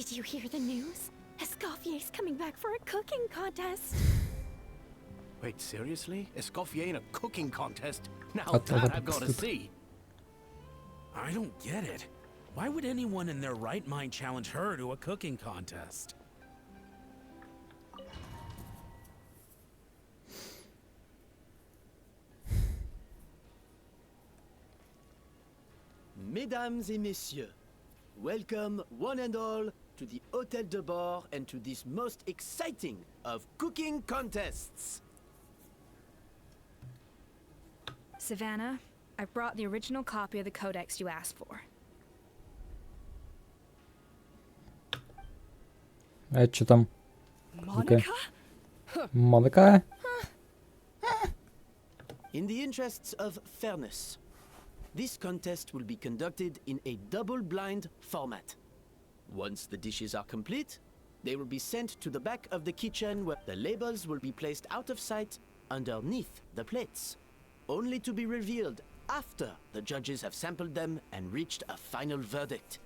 Did you hear the news? Escoffier's coming back for a cooking contest. Wait, seriously? Escoffier in a cooking contest? Now What the- that I've got to see. I don't get it. Why would anyone in their right mind challenge her to a cooking contest? Mesdames et messieurs, welcome one and all to the Hôtel de Bord and to this most exciting of cooking contests. Savannah, I brought the original copy of the codex you asked for. А что там? Monica? Моника? In the interests of fairness, this contest will be conducted in a double-blind format. Once the dishes are complete, they will be sent to the back of the kitchen where the labels will be placed out of sight underneath the plates, only to be revealed after the judges have sampled them and reached a final verdict.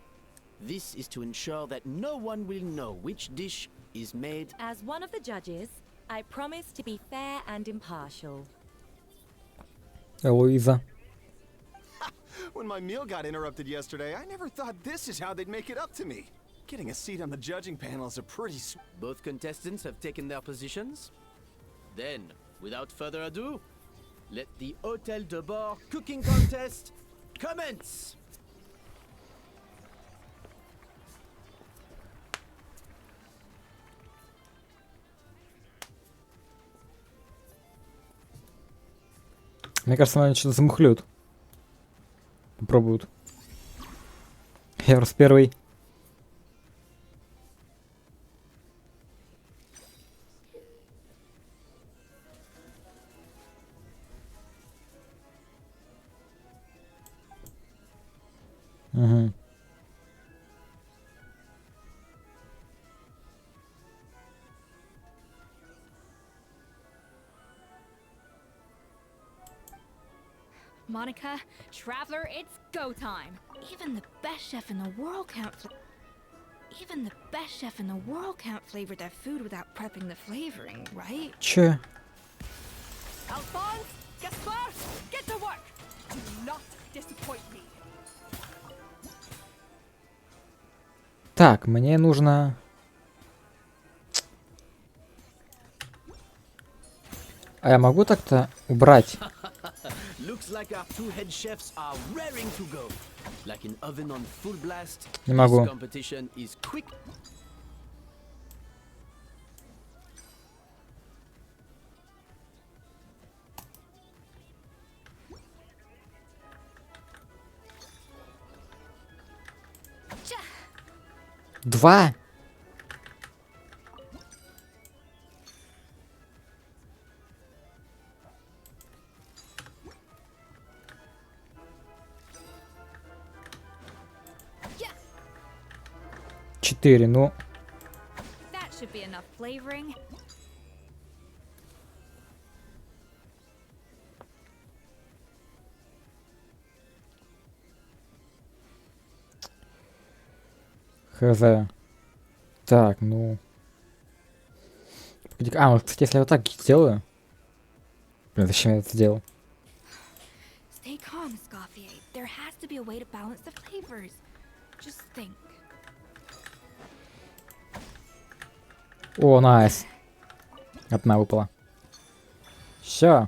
This is to ensure that no one will know which dish is made. As one of the judges, I promise to be fair and impartial. Луиза. When my meal got interrupted yesterday, I never thought this is how they'd make it up to me. Getting a seat on the judging panel is a pretty Both contestants have taken their positions. Then, without further ado, let the Hôtel de Bord cooking contest commence! Мне кажется, они что-то замухлют. Попробуют. Я раз первый. Угу. Monica, Traveler, it's go time. Even the best chef in the world can't flavor their food without prepping the flavoring, right? Че? Alphonse, Gaspar, get to work! Do not disappoint me. Так, мне нужно... А я могу так-то убрать? Looks like our two head chefs are raring to go. Like an oven on full blast, Не могу. this competition is quick. Два? Четыре, ну... That should be enough flavoring. Хз. Так, ну... Погоди, а, вот, кстати, если я вот так сделаю... Блин, зачем я это сделал? Stay calm, Escoffier. There has to be a way to balance the flavors. Just think. О, найс. Одна выпала. Все.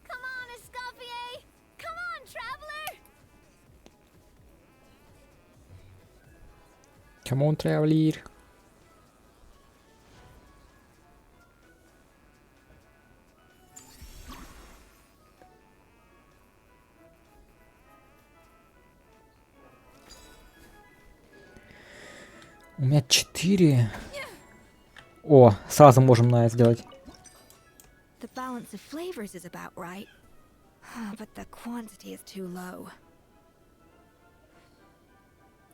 Come on, Escoffier! Come on, Traveler! Come on, traveler. У меня 4. О, сразу можем на сделать. The balance of flavors is about right. But the quantity is too low.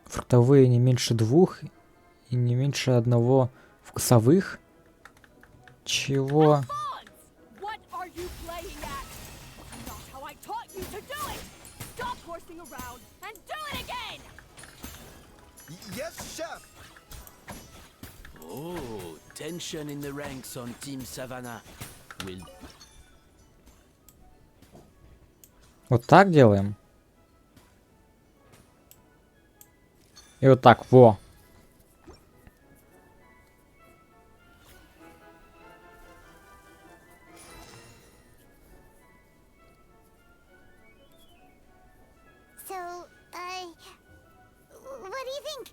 Фруктовые не меньше 2 и не меньше 1 вкусовых. Чего? What are you playing at? Not how I taught you to do it! Stop horsing around and do it again! Yes, chef. Oh, tension in the ranks on Team Savannah. Will Вот так делаем. И вот так, во. So, what do you think?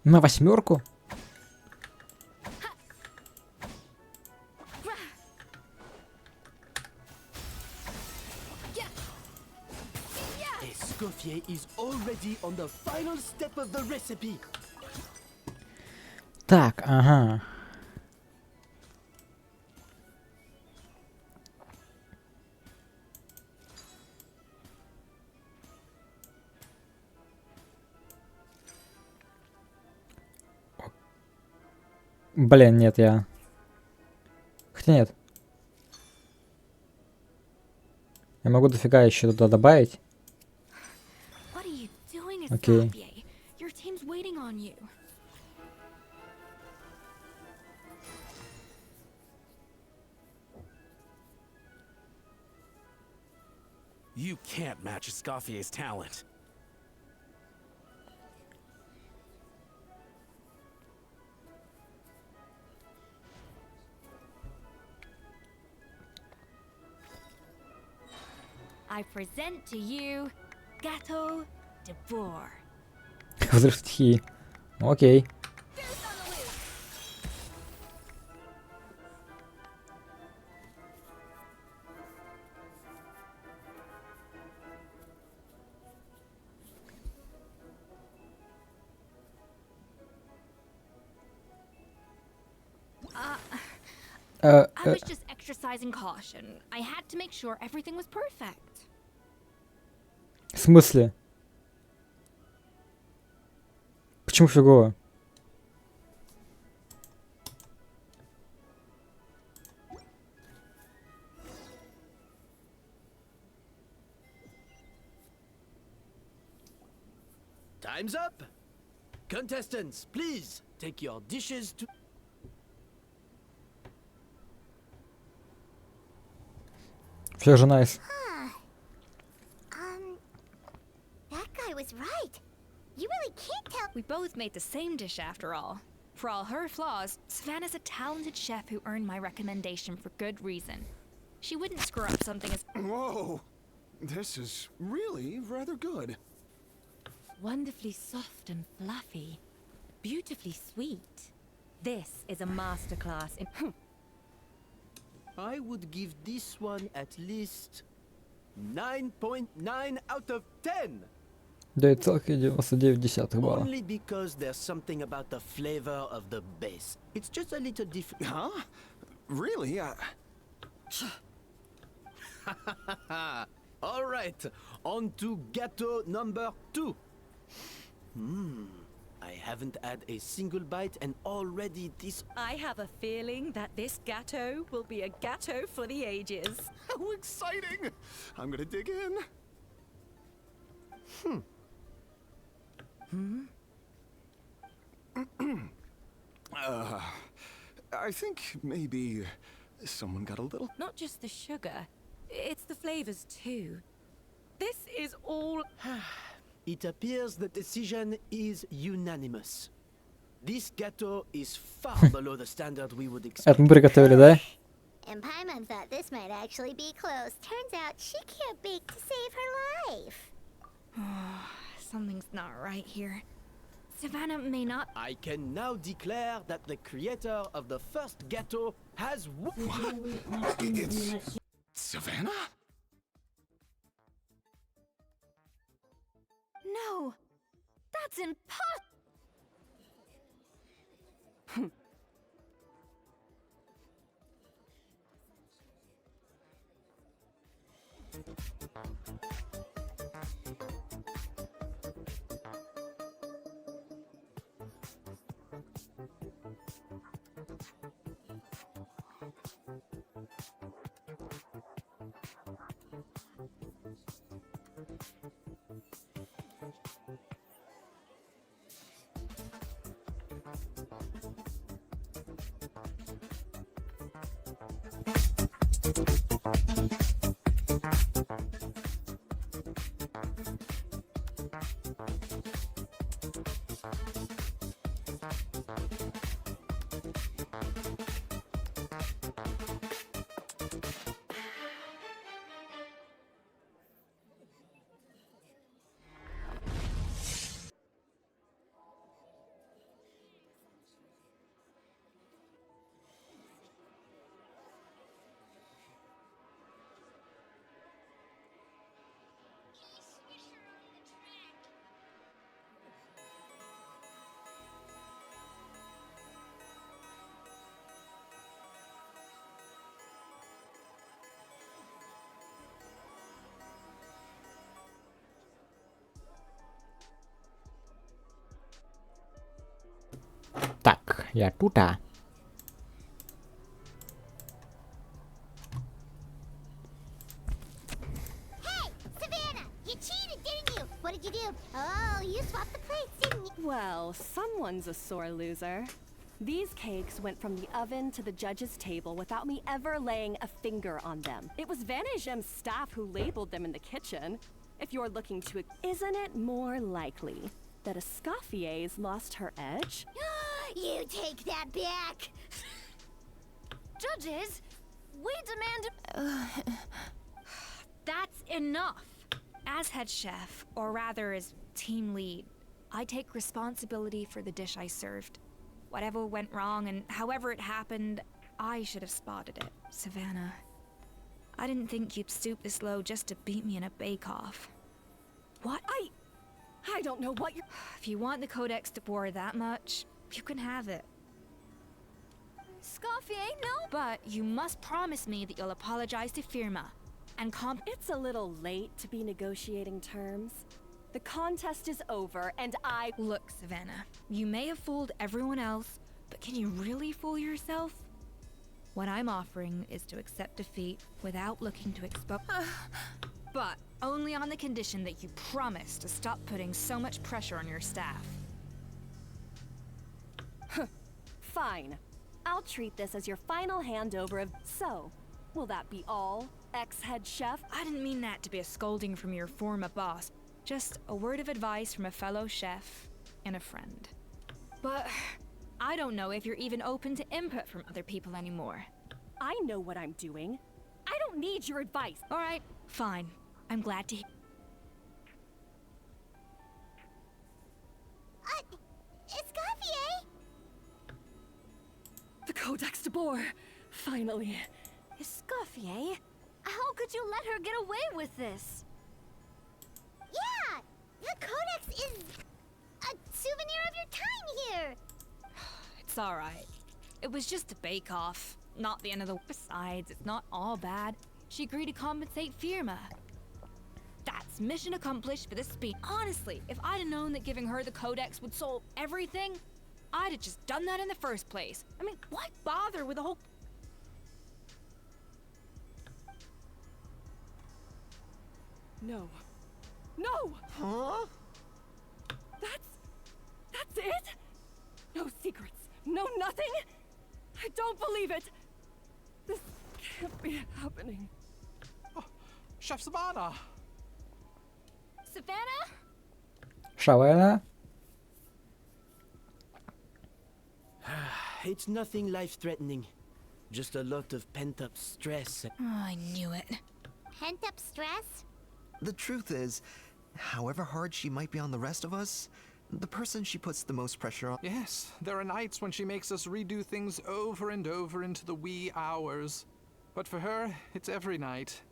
На 8. Escoffier is already on the final step of the recipe. Так, ага. Блин, нет, я... Хотя нет. Я могу дофига еще туда добавить. Окей. Your team's waiting on you. You can't match Escoffier's talent. I present to you Gâteau de Bourg. Взрыв стихии. Окей. I was just exercising caution. I had to make sure everything was perfect. В смысле? Почему фигово? Time's up. Contestants, please take your dishes to... Все же найс. That guy was right. You really can't tell. We both made the same dish after all. For all her flaws, Savannah's a talented chef who earned my recommendation for good reason. She wouldn't screw up something as... Whoa! This is really rather good. Wonderfully soft and fluffy. Beautifully sweet. This is a masterclass in... I would give this one at least 9.9 out of 10. 9,99 балла. Only because there's something about the flavor of the base. It's just a little different. Huh? Really? All right, on to gâteau number 2. I haven't had a single bite and already this... I have a feeling that this gâteau will be a gâteau for the ages. How exciting! I'm gonna dig in. I think maybe someone got a little... Not just the sugar, it's the flavors too. This is all... It appears the decision is unanimous. This gâteau is far below the standard we would expect. Это мы приготовили, да? And Paimon thought this might actually be close. Turns out she can't bake to save her life. Something's not right here. Savannah may not... I can now declare that the creator of the first gâteau has It's... Savannah? That's impossible! Так, я тут. Hey, Savannah! You cheated, didn't you? What did you do? Oh, you swapped the plates, didn't you? Well, someone's a sore loser. These cakes went from the oven to the judge's table without me ever laying a finger on them. It was Van Gem's staff who labeled them in the kitchen. If you're looking to... Isn't it more likely that Escoffier's lost her edge? You take that back! Judges, we demand... That's enough. As head chef, or rather as team lead, I take responsibility for the dish I served. Whatever went wrong and however it happened, I should have spotted it. Savannah, I didn't think you'd stoop this low just to beat me in a bake-off. What? I don't know what you're... If you want the Codex de Boer that much, you can have it. Escoffier, no! But you must promise me that you'll apologize to Firma and It's a little late to be negotiating terms. The contest is over, and I... Look, Savannah, you may have fooled everyone else, but can you really fool yourself? What I'm offering is to accept defeat without looking to expose... but only on the condition that you promise to stop putting so much pressure on your staff. Fine. I'll treat this as your final handover of... So, will that be all, ex-head chef? I didn't mean that to be a scolding from your former boss. Just a word of advice from a fellow chef and a friend. But I don't know if you're even open to input from other people anymore. I know what I'm doing. I don't need your advice. All right, fine. I'm glad to hear. Escoffier! The Codex de Boer, finally. Escoffier? How could you let her get away with this? Yeah! The Codex is a souvenir of your time here! It's alright. It was just a bake-off, not the end of the... Besides, it's not all bad. She agreed to compensate Firma. That's mission accomplished for this speech. Honestly, if I'd have known that giving her the Codex would solve everything, I'd have just done that in the first place. I mean, why bother with the whole... No. No! Huh? That's it? No secrets. No nothing? I don't believe it. This can't be happening. Oh, Chef Savannah! Savannah? Savannah? It's nothing life-threatening. Just a lot of pent-up stress. Oh, I knew it. Pent-up stress? The truth is, however hard she might be on the rest of us, the person she puts the most pressure on... Yes, there are nights when she makes us redo things over and over into the wee hours. But for her, it's every night.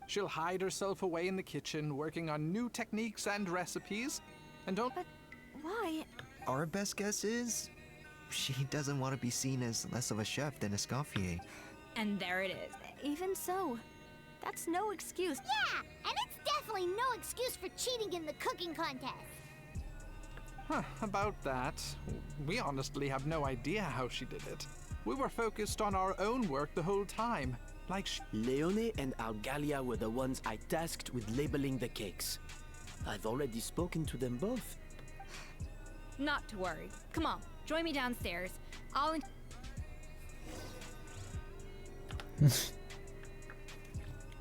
She'll hide herself away in the kitchen, working on new techniques and recipes, and don't... But Why? Our best guess is she doesn't want to be seen as less of a chef than Escoffier. And there it is. Even so, that's no excuse. Yeah, and it's definitely no excuse for cheating in the cooking contest. Huh, about that, we honestly have no idea how she did it. We were focused on our own work the whole time. Like Leone and Algalia were the ones I tasked with labeling the cakes. I've already spoken to them both. Not to worry. Come on, join me downstairs.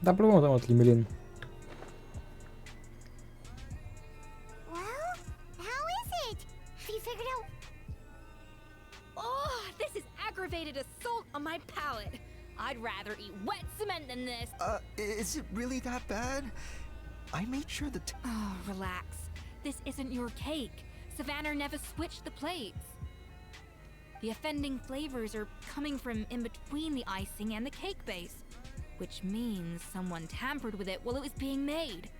Да, по-моему, от Лимелин. Well, how is it? Have you figured out? Oh, this is aggravated assault on my palate. I'd rather eat wet cement than this. Is it really that bad? I made sure the Oh, relax. This isn't your cake. Savannah never switched the plates. The offending flavors are coming from in between the icing and the cake base, which means someone tampered with it while it was being made.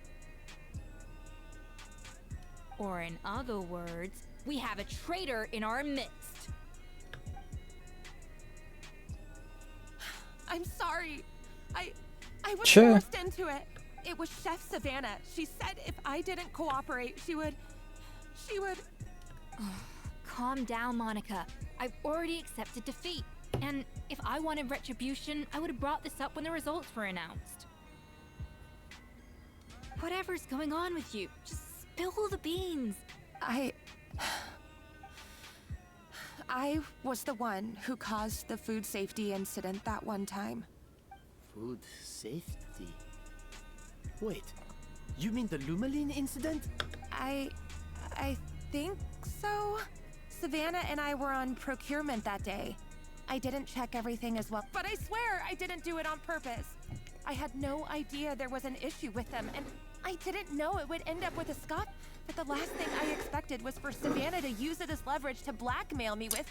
Or in other words, we have a traitor in our midst. I'm sorry. I was Sure. forced into it. It was Chef Savannah. She said if I didn't cooperate, she would... Calm down, Monica. I've already accepted defeat. And if I wanted retribution, I would have brought this up when the results were announced. Whatever's going on with you, just spill the beans. I was the one who caused the food safety incident that one time. Food safety? Wait, you mean the Lumeline incident? I think so. Savannah and I were on procurement that day. I didn't check everything as well, but I swear I didn't do it on purpose. I had no idea there was an issue with them, and I didn't know it would end up with a Scot. But the last thing I expected was for Savannah to use it as leverage to blackmail me with...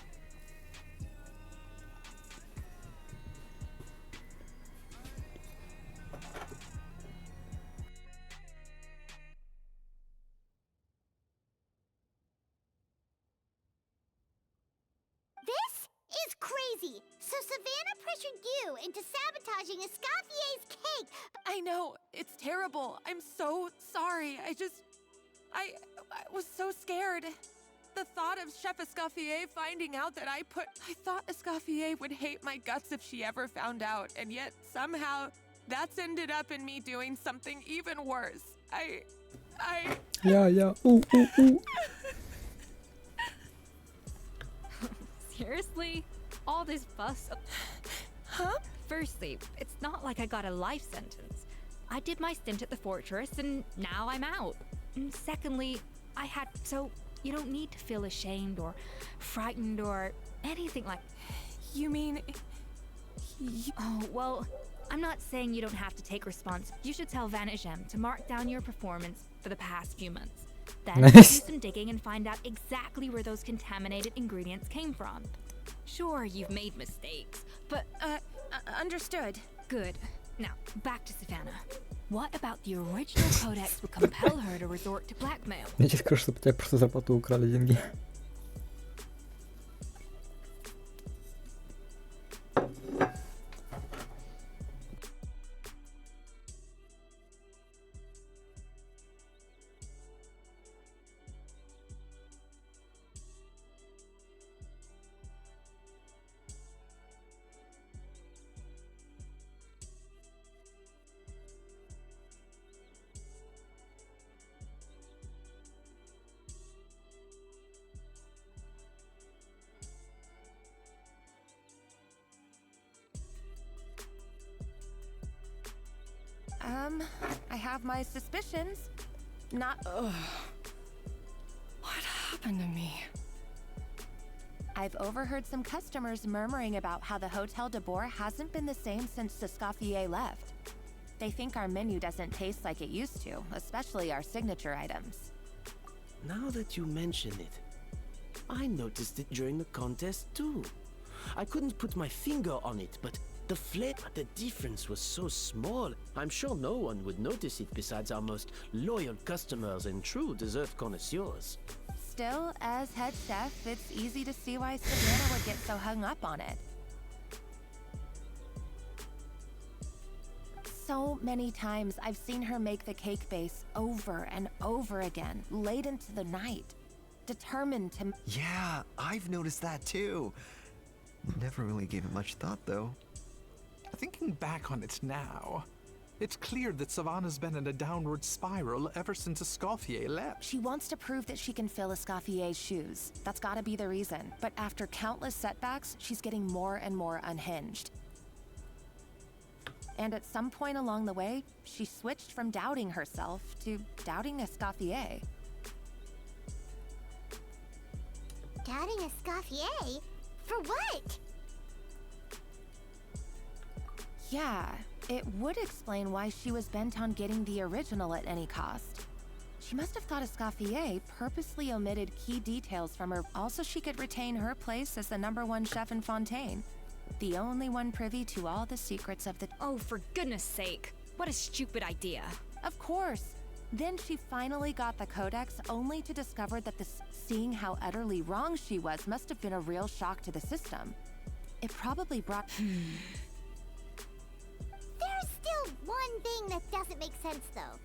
This is crazy. So Savannah pressured you into sabotaging Escoffier's cake. I know, it's terrible. I'm so sorry. I was so scared. The thought of Chef Escoffier finding out that I thought Escoffier would hate my guts if she ever found out, and yet somehow that's ended up in me doing something even worse. Yeah. Ooh. Seriously? All this fuss? Huh? Firstly, it's not like I got a life sentence. I did my stint at the fortress and now I'm out. And secondly, so you don't need to feel ashamed or frightened or anything like... You mean... Oh, well, I'm not saying you don't have to take response. You should tell Vanagem to mark down your performance for the past few months. Then do some digging and find out exactly where those contaminated ingredients came from. Sure, you've made mistakes, but... understood. Good. Now, back to Savannah. What about the original codex would compel her to resort to blackmail? Я тебе скажу, чтобы тебя просто зарплату украли деньги. I have my suspicions. Not... Ugh. What happened to me? I've overheard some customers murmuring about how the Hotel de Boer hasn't been the same since Escoffier left. They think our menu doesn't taste like it used to, especially our signature items. Now that you mention it, I noticed it during the contest too. I couldn't put my finger on it, but the difference was so small. I'm sure no one would notice it besides our most loyal customers and true dessert connoisseurs. Still, as head chef, it's easy to see why Savannah would get so hung up on it. So many times I've seen her make the cake base over and over again, late into the night, determined to... Yeah, I've noticed that too. Never really gave it much thought, though. Thinking back on it now, it's clear that Savannah's been in a downward spiral ever since Escoffier left. She wants to prove that she can fill Escoffier's shoes. That's gotta be the reason. But after countless setbacks, she's getting more and more unhinged. And at some point along the way, she switched from doubting herself to doubting Escoffier. Doubting Escoffier? For what? Yeah, it would explain why she was bent on getting the original at any cost. She must have thought Escoffier purposely omitted key details from her, also she could retain her place as the #1 chef in Fontaine. The only one privy to all the secrets of the... Oh, for goodness sake. What a stupid idea. Of course. Then she finally got the codex, only to discover that seeing how utterly wrong she was must have been a real shock to the system. It probably brought... There's still one thing that doesn't make sense, though.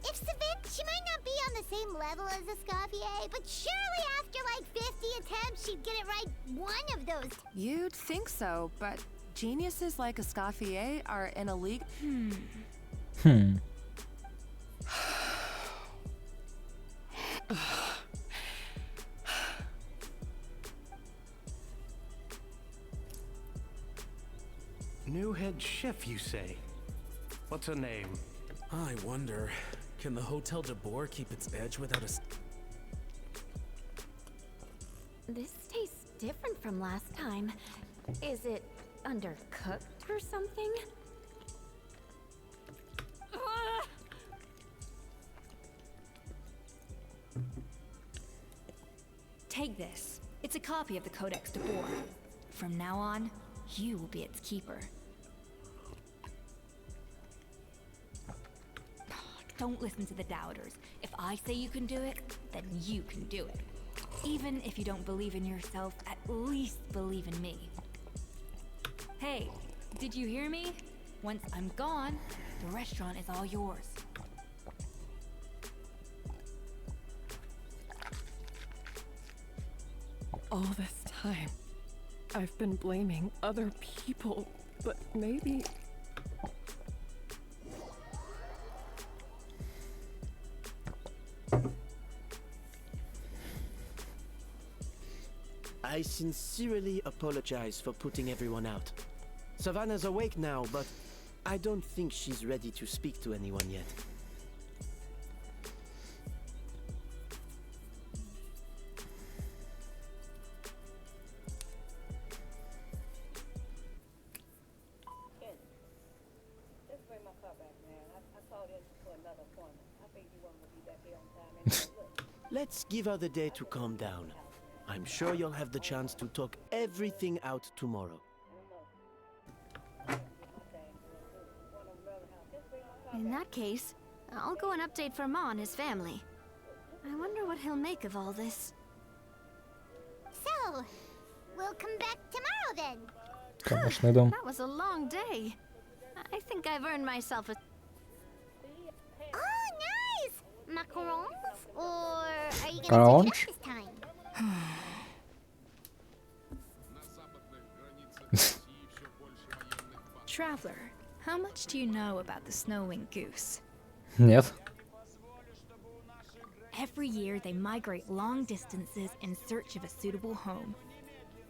If Savannah, she might not be on the same level as Escoffier, but surely after like 50 attempts, she'd get it right one of those. You'd think so, but geniuses like Escoffier are in a league... New head chef, you say? What's her name? I wonder, can the Hotel de Boer keep its edge without a... This tastes different from last time. Is it undercooked or something? Take this. It's a copy of the Codex de Boer. From now on, you will be its keeper. Don't listen to the doubters. If I say you can do it, then you can do it. Even if you don't believe in yourself, at least believe in me. Hey, did you hear me? Once I'm gone, the restaurant is all yours. All this time, I've been blaming other people, but maybe... I sincerely apologize for putting everyone out. Savannah's awake now, but I don't think she's ready to speak to anyone yet. Let's give her the day to calm down. I'm sure you'll have the chance to talk everything out tomorrow. In that case, I'll go and update Vermont and his family. I wonder what he'll make of all this. So, we'll come back tomorrow then. Конечно, идем. That was a long day. I think I've earned myself a... Oh, nice! Macarons? Or are you gonna Macarons? switch it up this time? Traveler, how much do you know about the snow-winged goose? Нет. Every year, they migrate long distances in search of a suitable home.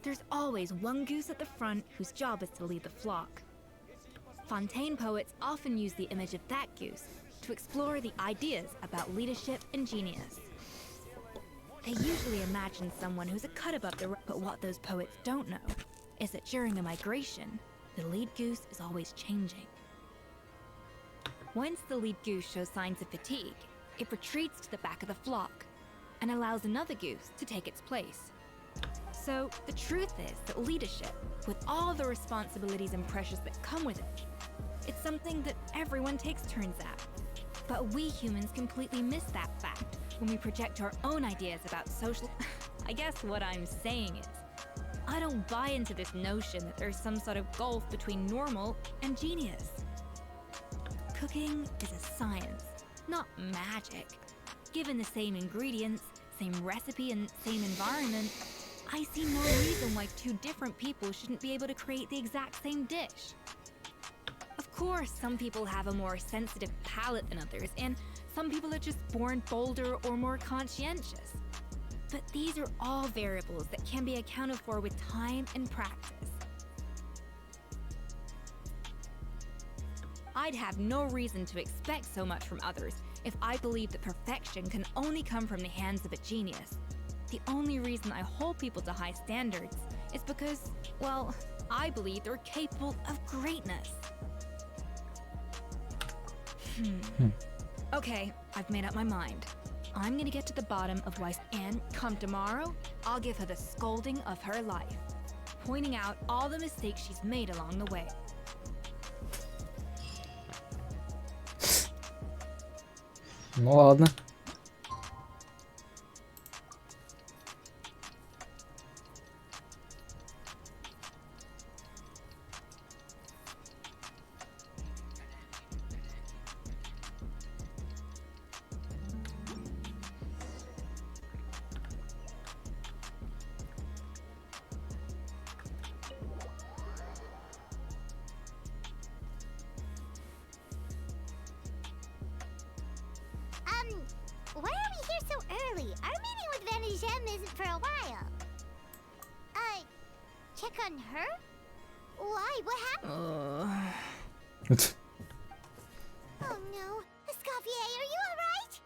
There's always one goose at the front whose job is to lead the flock. Fontaine poets often use the image of that goose to explore the ideas about leadership and genius. They usually imagine someone who's a cut above the rest, but what those poets don't know is that during a migration, the lead goose is always changing. Once the lead goose shows signs of fatigue, it retreats to the back of the flock and allows another goose to take its place. So the truth is that leadership, with all the responsibilities and pressures that come with it, it's something that everyone takes turns at. But we humans completely miss that fact when we project our own ideas about social. I guess what I'm saying is, I don't buy into this notion that there's some sort of gulf between normal and genius. Cooking is a science, not magic. Given the same ingredients, same recipe, and same environment, I see no reason why two different people shouldn't be able to create the exact same dish. Of course, some people have a more sensitive palate than others, and some people are just born bolder or more conscientious. But these are all variables that can be accounted for with time and practice. I'd have no reason to expect so much from others if I believed that perfection can only come from the hands of a genius. The only reason I hold people to high standards is because, well, I believe they're capable of greatness. Okay, I've made up my mind. I'm gonna get to the bottom of why, and come tomorrow, I'll give her the scolding of her life, pointing out all the mistakes she's made along the way. Ну ладно. Why are we here so early? Our meeting with Vanigem isn't for a while. Check on her? Why? What happened? Oh no. Escoffier, are you alright?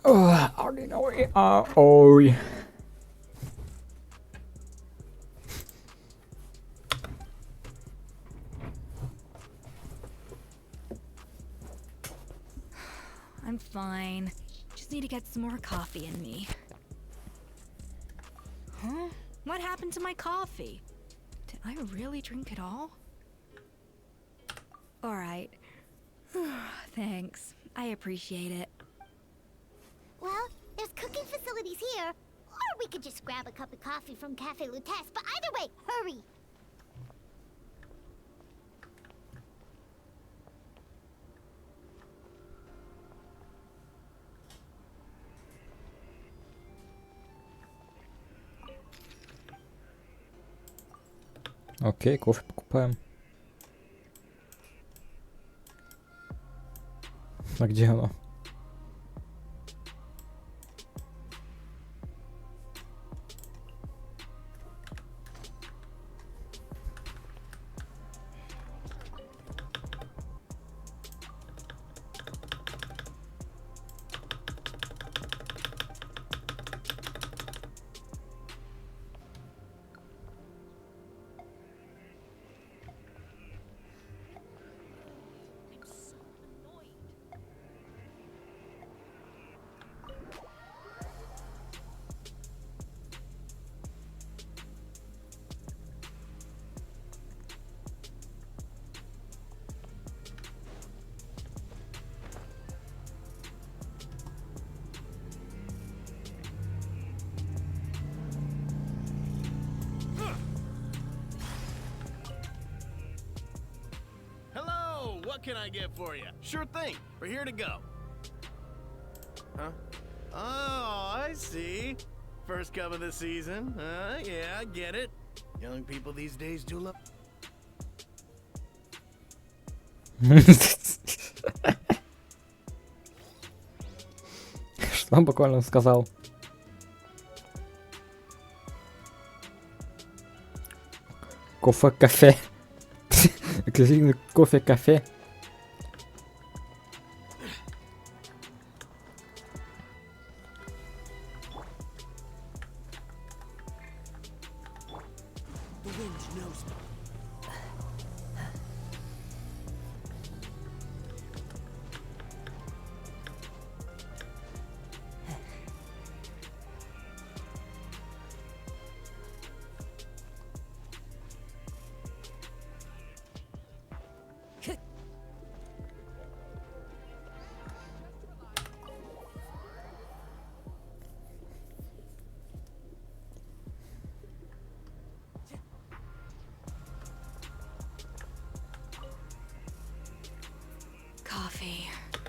I already know where you are. Oh, yeah. I'm fine. Just need to get some more coffee in me. Huh? What happened to my coffee? Did I really drink it all? Alright. Thanks. I appreciate it. Well, there's cooking facilities here. Or we could just grab a cup of coffee from Cafe Lutece, but either way, hurry! Окей, кофе покупаем. А где оно? What can I get for you? Sure thing. We're here to go. Huh? Oh, I see. First cup of the season. Yeah, I get it. Young people these days do love. Что он буквально сказал? Кофе-кафе. Эксклюзивный кофе-кафе. The wind knows me.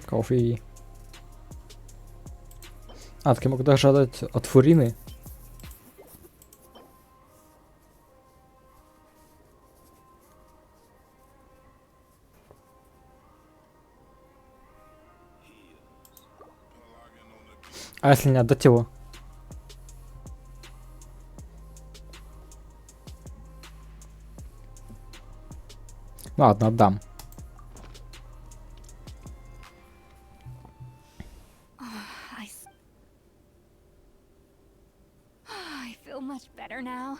Кофе. А, так я могу даже отдать от Фурины. А если не отдать его? Ладно, отдам. I feel much better now.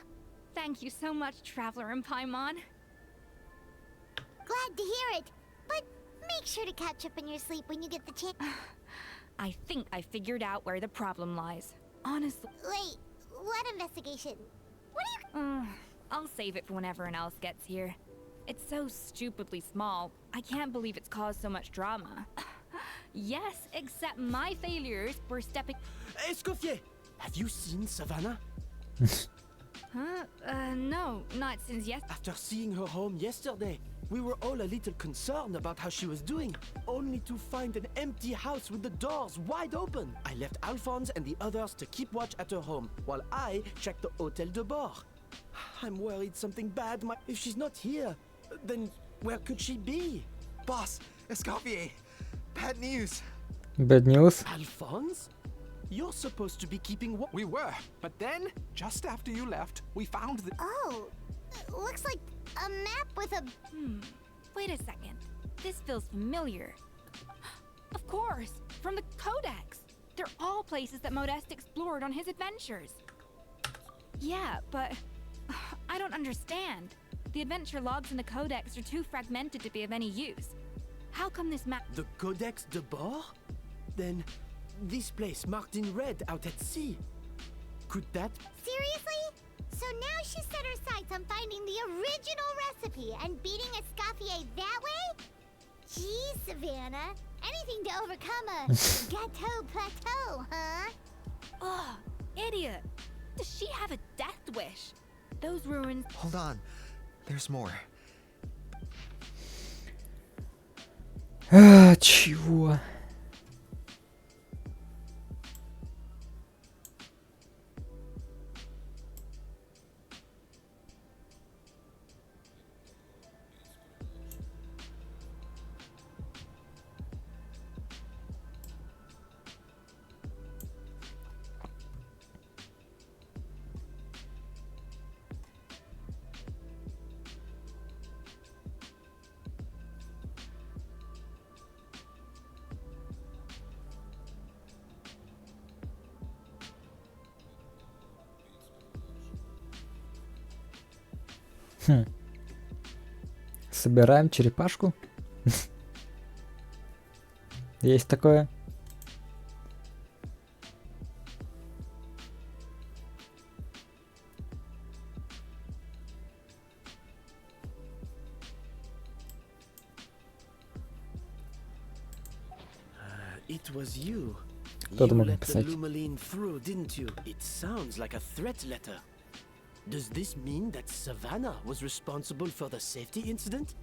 Thank you so much, Traveler and Paimon. Glad to hear it. But make sure to catch up in your sleep when you get the chance. I think I figured out where the problem lies. Honestly. Wait, what investigation? What are you... I'll save it for when everyone else gets here. It's so stupidly small. I can't believe it's caused so much drama. Yes, except my failures were stepping... Escoffier! Have you seen Savannah? Huh? No, not since After seeing her home yesterday, we were all a little concerned about how she was doing, only to find an empty house with the doors wide open. I left Alphonse and the others to keep watch at her home, while I checked the Hôtel de Bord. I'm worried something bad might... If she's not here, then where could she be? Boss, Escoffier, bad news. Bad news? Alphonse? You're supposed to be keeping what? We were, but then, just after you left, we found the... Oh, looks like a map with a... Wait a second. This feels familiar. Of course, from the Codex. They're all places that Modeste explored on his adventures. Yeah, but I don't understand. The adventure logs in the Codex are too fragmented to be of any use. How come this map... The Codex de Bord? Then this place marked in red out at sea. Could that... Seriously? So now she set her sights on finding the original recipe and beating Escoffier that way? Gee, Savannah. Anything to overcome a gâteau plateau, huh? Ugh, idiot. Does she have a death wish? Those ruins... Hold on. There's more. Чего? Собираем черепашку. Есть такое. It was you. Кто-то You мог let the написать. Lumaline through, didn't you? It sounds like a threat letter. Does this mean that Savannah was responsible for the safety incident?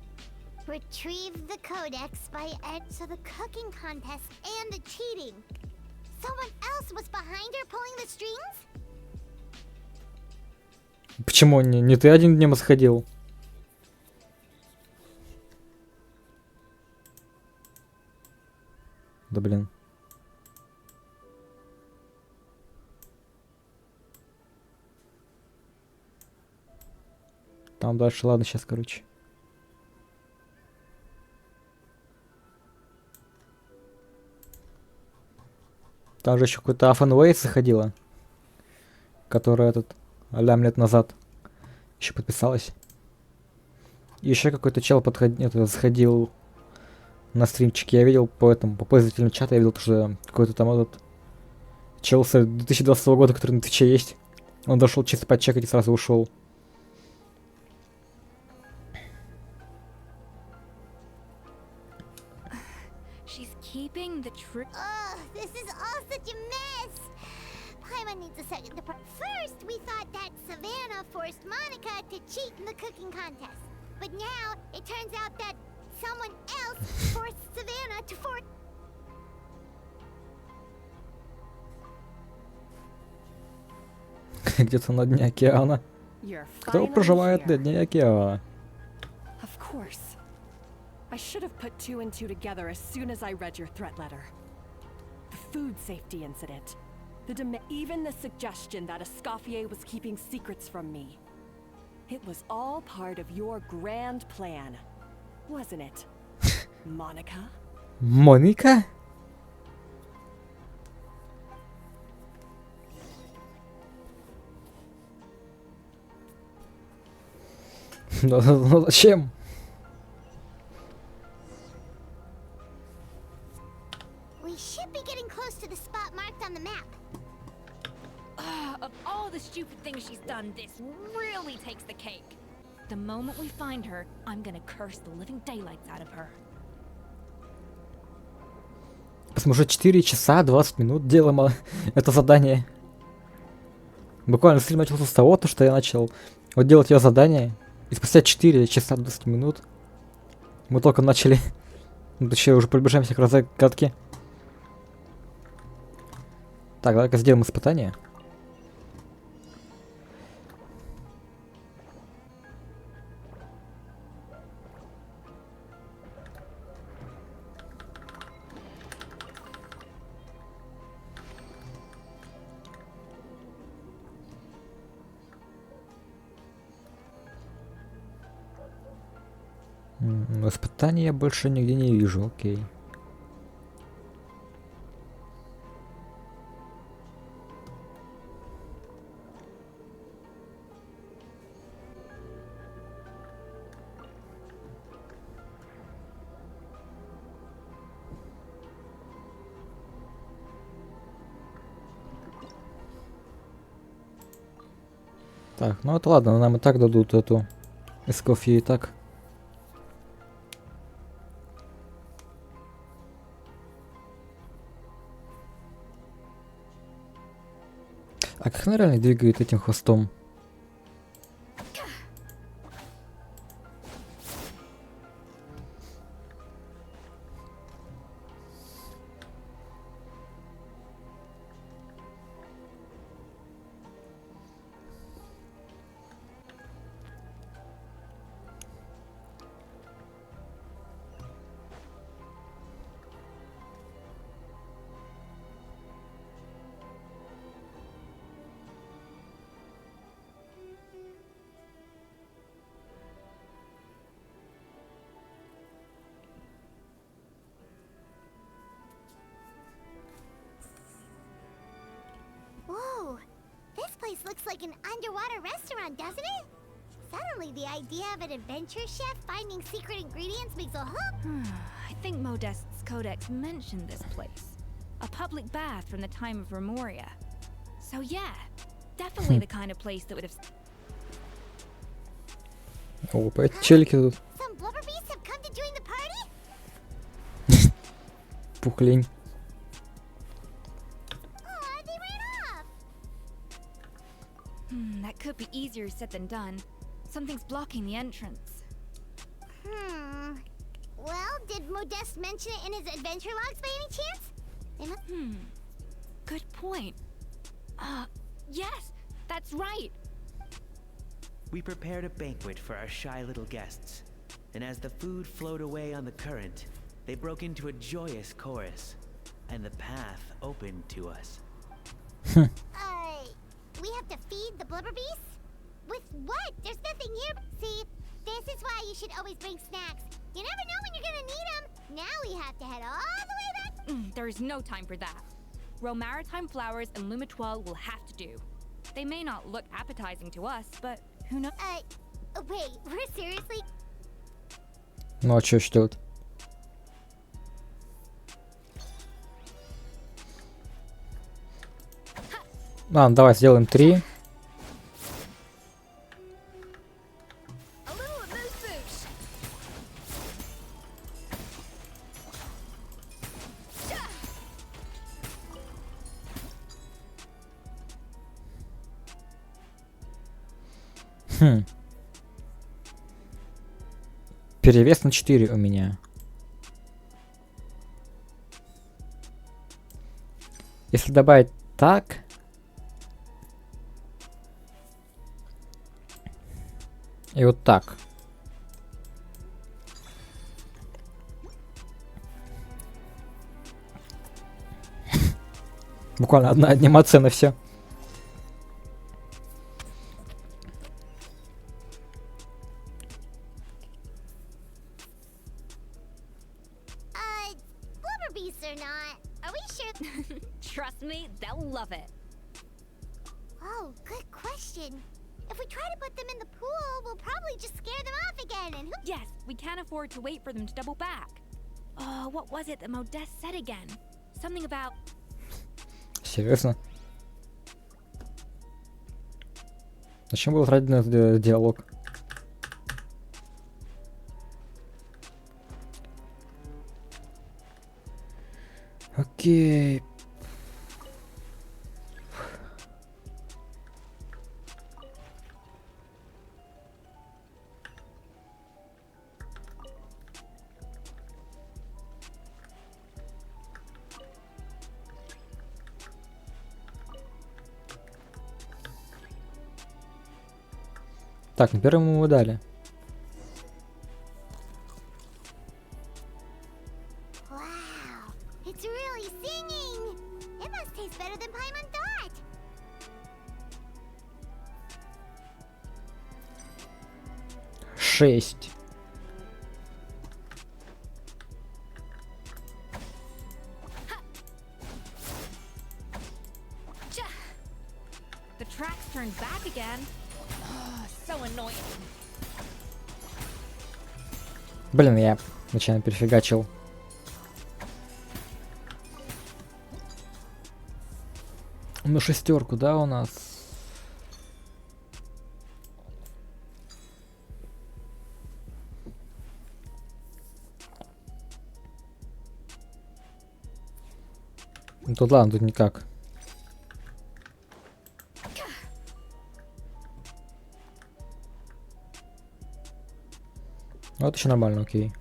Retrieve the codex by so the cooking contest and the cheating. Someone else was behind her pulling the strings? Почему не ты один днем сходил? Да блин. Там дальше, ладно, сейчас, короче. Там же еще какой-то Афанвейс заходила, которая этот а-ля лет назад еще подписалась. И еще какой-то чел заходил на стримчик. Я видел по пользователям чата, я видел, что какой-то там этот чел с 2020 года, который на Твиче есть. Он дошел чисто подчекать и сразу ушел. Keeping the truth. Ugh, this is all such a mess. Paimon needs a second to First, we thought that Savannah forced Monica to cheat in the cooking contest. But now, it turns out that someone else forced Savannah to Где-то на дне океана. Кто проживает на дне океана? Of course. I should have put two and two together as soon as I read your threat letter. The food safety incident. Even the suggestion that Escoffier was keeping secrets from me. It was all part of your grand plan, wasn't it, Monica? Monica? Ну зачем? We should be getting close to the spot marked on the map. Of all the stupid things she's done, this really takes the cake. The moment we find her, I'm gonna curse the living daylights out of her. Мы уже 4 часа 20 минут делаем это задание. Буквально стрим начался с того, что я начал делать ее задание. И спустя 4 часа 20 минут мы только начали. Точнее, уже приближаемся к разгадке. Так, давай-ка сделаем испытание. Испытаний я больше нигде не вижу, окей. Так, ну это ладно, нам и так дадут эту эскофью и так. А как она реально двигает этим хвостом? Whoa, this place looks like an underwater restaurant, doesn't it? Suddenly, the idea of an adventure chef finding secret ingredients makes a I think Modest's codex mentioned this place. A public bath from the time of Remoria. So yeah, definitely the kind of place that would have... Опа, эти челики тут. Some blubber beasts have come to join the party? Пухлень. That could be easier said than done. Something's blocking the entrance. Did Modeste mention it in his adventure logs by any chance? They must. Good point. Yes, that's right. We prepared a banquet for our shy little guests, and as the food flowed away on the current, they broke into a joyous chorus, and the path opened to us. We have to feed the blubber beasts? With what? There's nothing here. See, this is why you should always bring snacks. You never know when you're gonna need them. Now we have to head all the way back. There's no time for that. Romaritime flowers and Lumitoile will have to do. They may not look appetizing to us, but who knows? Wait, we're seriously? Ну а что еще делать? Ладно, давай сделаем 3. Перевес на 4 у меня. Если добавить так... И вот так. Буквально одна анимация на все. Blubber beasts or not, are we sure? Trust me, they'll love it. Oh, good question. If we try to put them in the pool, we'll probably just scare them off again, and who— Yes, we can't afford to wait for them to double back. Oh, what was it that Modeste said again? Something about... Серьезно? Зачем был тратить на этот диалог? Окей. Так, ну первому мы дали. Wow, it's really singing. It must taste better than Paimon thought. Шесть. The tracks turned back again. So annoying. Блин, я нечаянно перефигачил. Ну, шестерку, да, у нас? Ну, тут ладно, тут никак. Вот еще нормально, окей.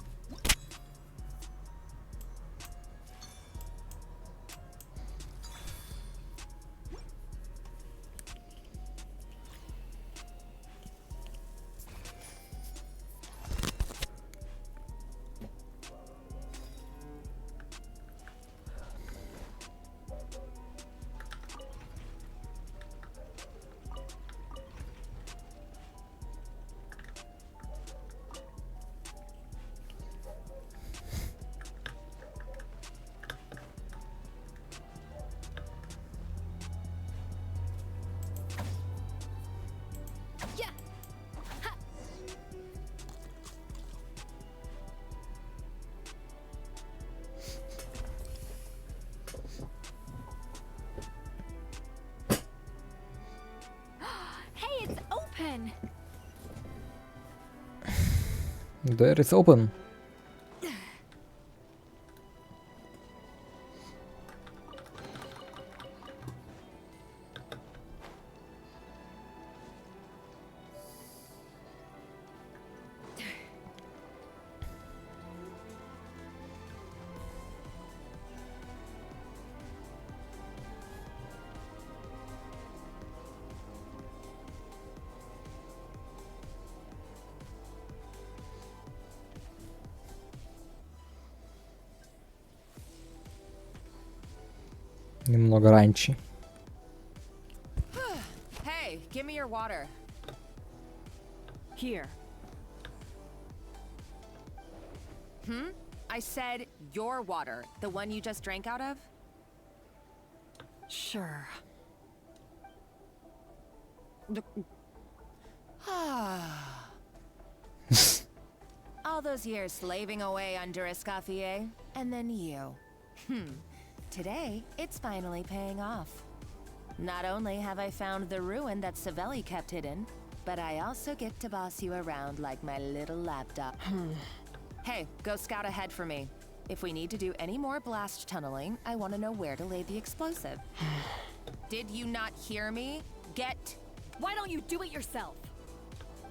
There is open. Немного раньше. Hey, give me your water. Here. I said your water, the one you just drank out of? Sure. All those years slaving away under Escoffier, and then you. Today, it's finally paying off. Not only have I found the ruin that Savelli kept hidden, but I also get to boss you around like my little lapdog. Hey, go scout ahead for me. If we need to do any more blast tunneling, I want to know where to lay the explosive. Did you not hear me? Get... Why don't you do it yourself?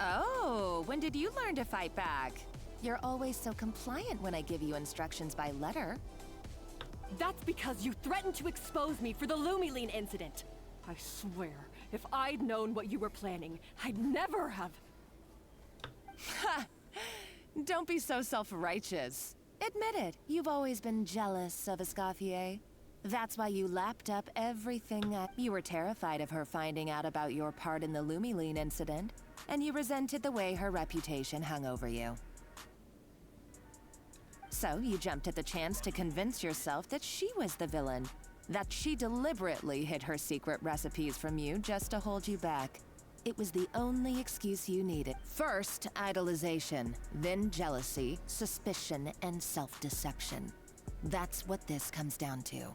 Oh, when did you learn to fight back? You're always so compliant when I give you instructions by letter. That's because you threatened to expose me for the Lumiline incident. I swear, if I'd known what you were planning, I'd never have... Ha! Don't be so self-righteous. Admit it, you've always been jealous of Escoffier. That's why you lapped up everything You were terrified of her finding out about your part in the Lumiline incident, and you resented the way her reputation hung over you. So you jumped at the chance to convince yourself that she was the villain, that she deliberately hid her secret recipes from you just to hold you back. It was the only excuse you needed. First, idolization, then jealousy, suspicion, and self-deception. That's what this comes down to.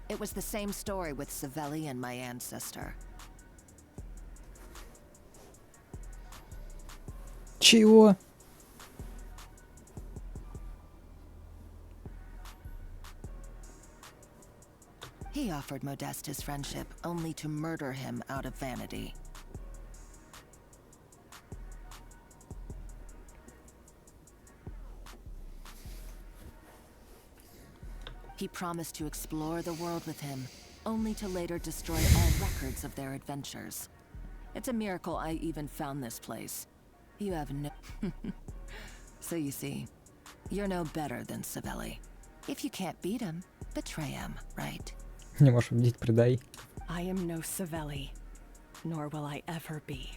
It was the same story with Savelli and my ancestor. Чего? He offered Modeste his friendship, only to murder him out of vanity. He promised to explore the world with him, only to later destroy all records of their adventures. It's a miracle I even found this place. You have no... So you see, you're no better than Savelli. If you can't beat him, betray him, right? Не можешь убедить, предай. I am no Savelli, nor will I ever be.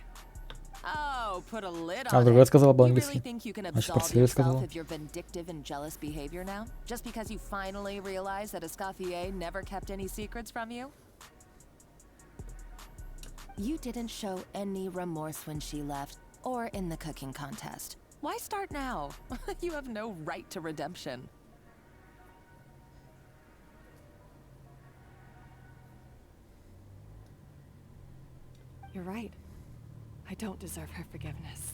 Oh, put a lid А on другое it. сказала You really по-английски. think you can Значит, absolve по-себе yourself сказала. of your vindictive and jealous behavior now? Just because you finally realize that Escoffier never kept any secrets from you? You didn't show any remorse when she left, or in the cooking contest. Why start now? You have no right to redemption. You're right. I don't deserve her forgiveness.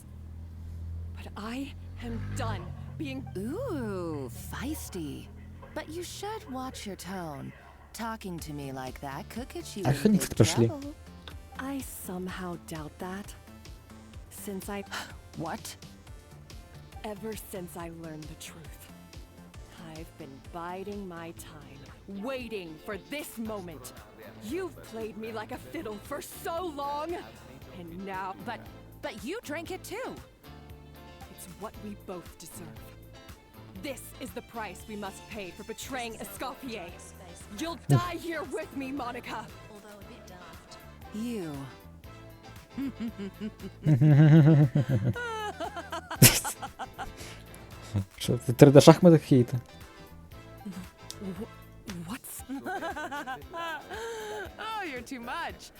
But I am done being... Ooh, feisty. But you should watch your tone. Talking to me like that could get you in Охранники big прошли. trouble. I somehow doubt that. Since I... What? Ever since I learned the truth, I've been biding my time, waiting for this moment. You've played me like a fiddle for so long, and now... But you drank it too. It's what we both deserve. This is the price we must pay for betraying Escoffier. You'll die here with me, Monica. Although a bit daft. You. Что, это 3D-шахматы какие-то? What's... Oh, you're too much.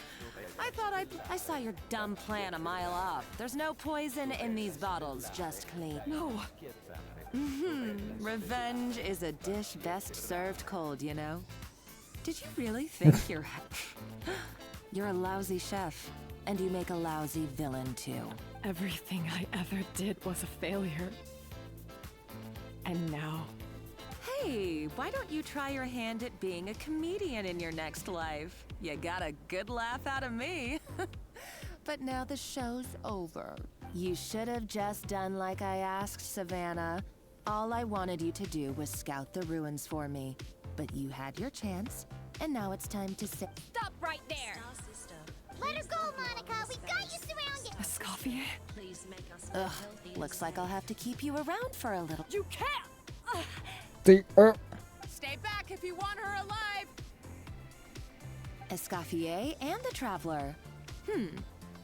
I saw your dumb plan a mile off. There's no poison in these bottles, just clean. No. Revenge is a dish best served cold, you know? Did you really think you're a lousy chef, and you make a lousy villain too? Everything I ever did was a failure. And now... Hey, why don't you try your hand at being a comedian in your next life? You got a good laugh out of me. But now the show's over. You should have just done like I asked, Savannah. All I wanted you to do was scout the ruins for me. But you had your chance, and now it's time to say... Stop right there! Let her go, Monica. We got you surrounded. Escoffier? Please make us Ugh, looks like I'll have to keep you around for a little. You can't! Ты... Stay back if you want her alive! Escoffier and the Traveler.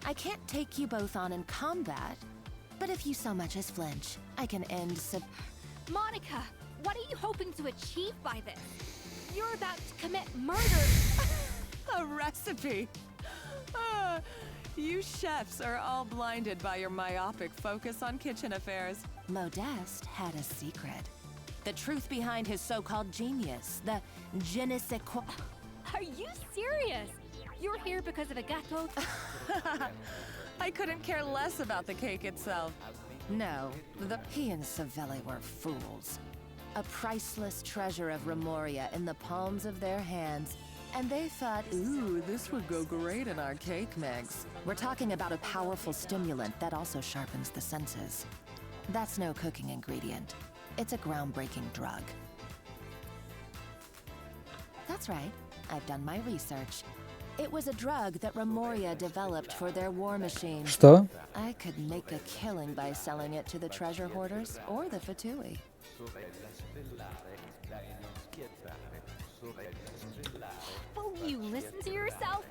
I can't take you both on in combat, but if you so much as flinch, I can end Monica, what are you hoping to achieve by this? You're about to commit murder. A recipe. You chefs are all blinded by your myopic focus on kitchen affairs. Modeste had a secret. The truth behind his so-called genius, the je ne sais quoi. Are you serious? You're here because of a gâteau? I couldn't care less about the cake itself. No, he and Savelli were fools. A priceless treasure of Remoria in the palms of their hands. And they thought, ooh, this would go great in our cake mix. We're talking about a powerful stimulant that also sharpens the senses. That's no cooking ingredient. It's a groundbreaking drug. That's right. I've done my research. It was a drug that Remoria developed for their war machine. Что? I could make a killing by selling it to the treasure hoarders or the Fatui. Will you listen to yourself?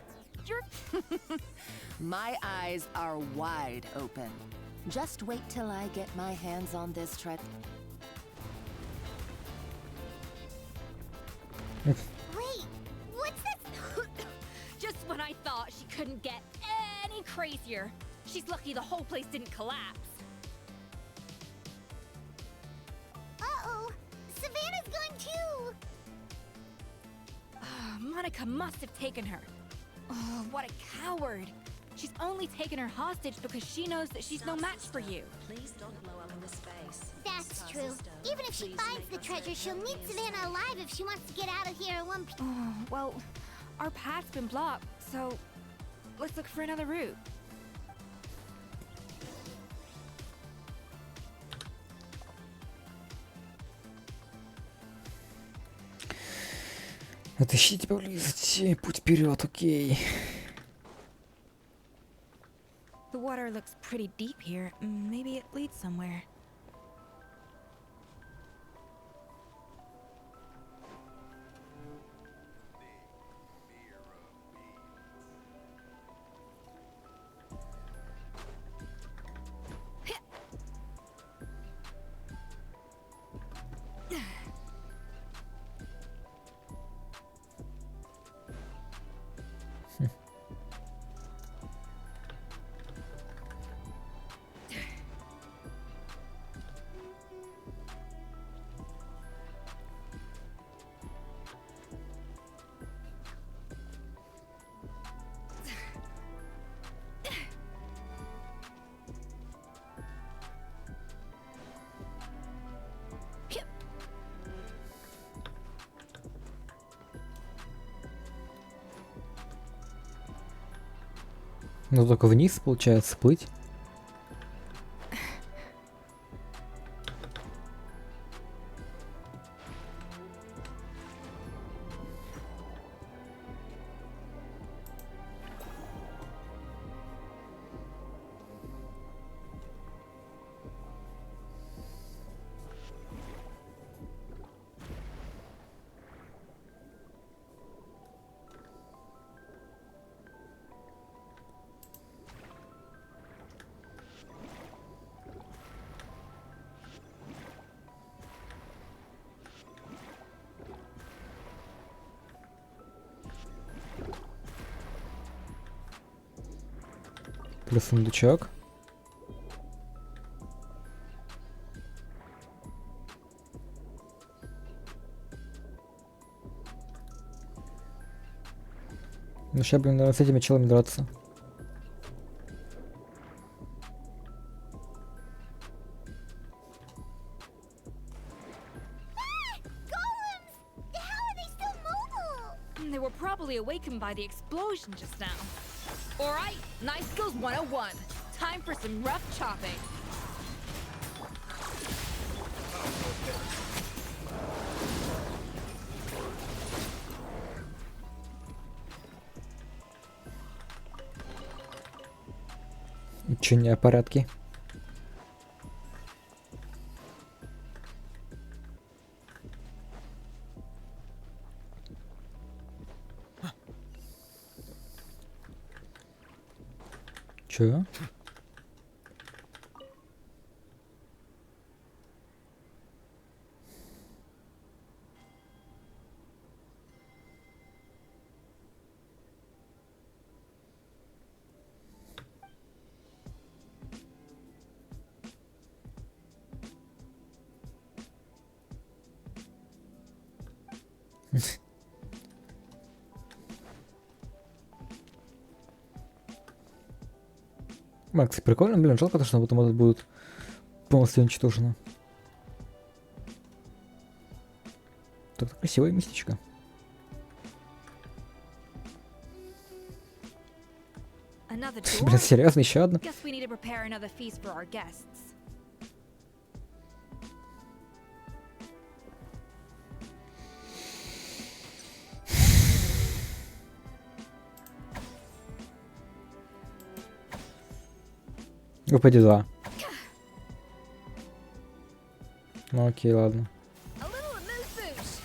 You're... My eyes are wide open. Just wait till I get my hands on this Wait, what's this? Just when I thought she couldn't get any crazier. She's lucky the whole place didn't collapse. Uh-oh, Savannah's gone too. Monica must have taken her. Oh, what a coward. She's only taken her hostage because she knows that she's no match for you. Please don't blow up in the space. That's true. Even if she finds the treasure, she'll need Savannah alive if she wants to get out of here in one piece. Oh, well, our path's been blocked, so let's look for another route. Отыщите поблизости, путь вперед, окей. The water looks pretty deep here. Maybe it leads somewhere. Ну только вниз, получается, плыть. Плюс сундучок. Ну сейчас, блин, надо с этими челами драться. They were probably awakened by the explosion just now. Alright, Knife Skills 101. Time for some rough chopping. Че не аппаратки? Чё? Макс, прикольно, блин, жалко, что потом это будет полностью уничтожено. Так красивое местечко. Another Блин, door? серьезно, еще одна? Guess we need to prepare another feast for our guests. Упади 2. Ну окей, ладно. A little amuse-bouche.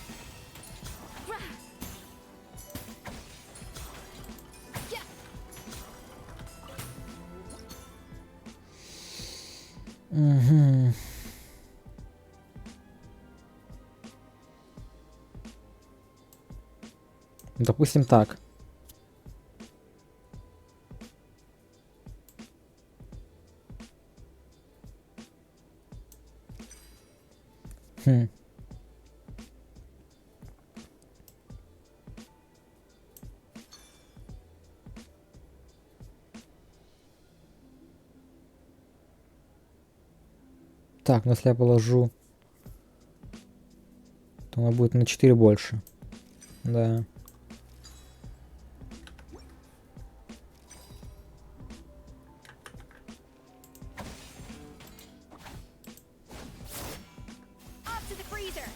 Угу. Допустим так. Хм. Так, ну если я положу, то она будет на 4 больше. Да. Off to the freezer.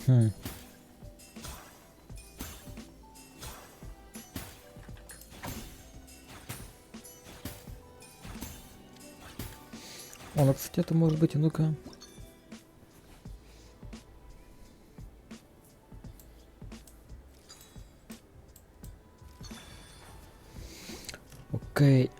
Хм. О, ну, кстати, это может быть, ну-ка. Окей.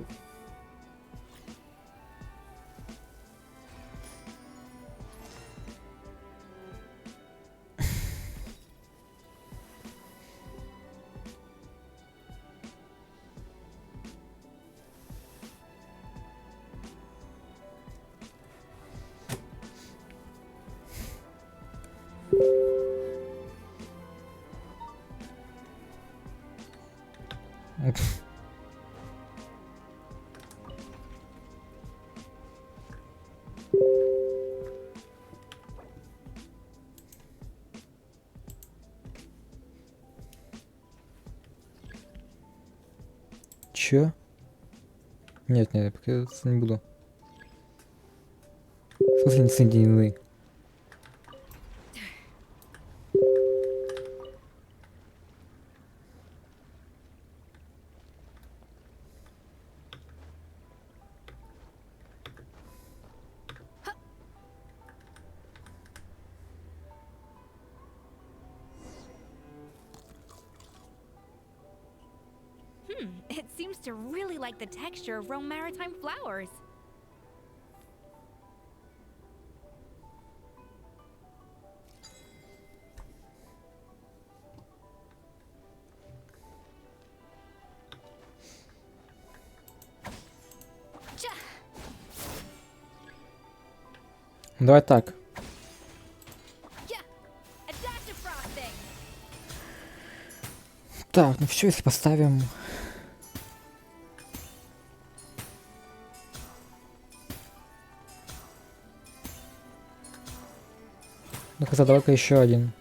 Чё? Нет, нет, я пока не буду. В смысле не соединены? It seems to really like the texture of Rome maritime flowers. Давай так. Так, ну все, если поставим... Ну-ка, давай-ка еще один.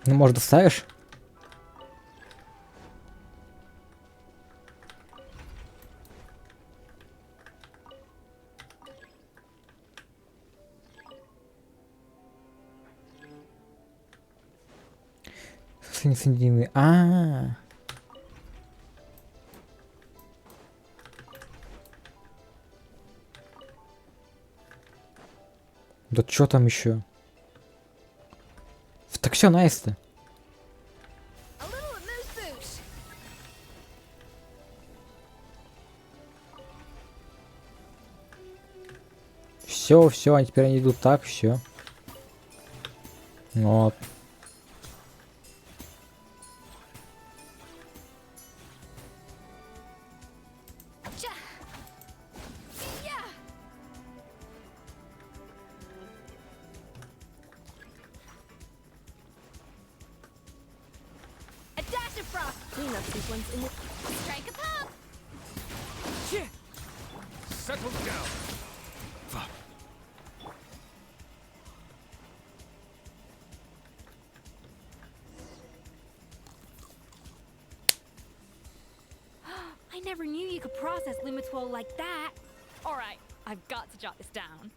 Ну, может, доставишь? Соединены. А-а-а. Да чё там еще? Так все, найс-то. Все, а теперь они идут так, все. Вот. A dash of frost. Cleanup sequence in the strike a pop. Settle down. Fuck. I never knew you could process Lumitol like that. Alright, I've got to jot this down.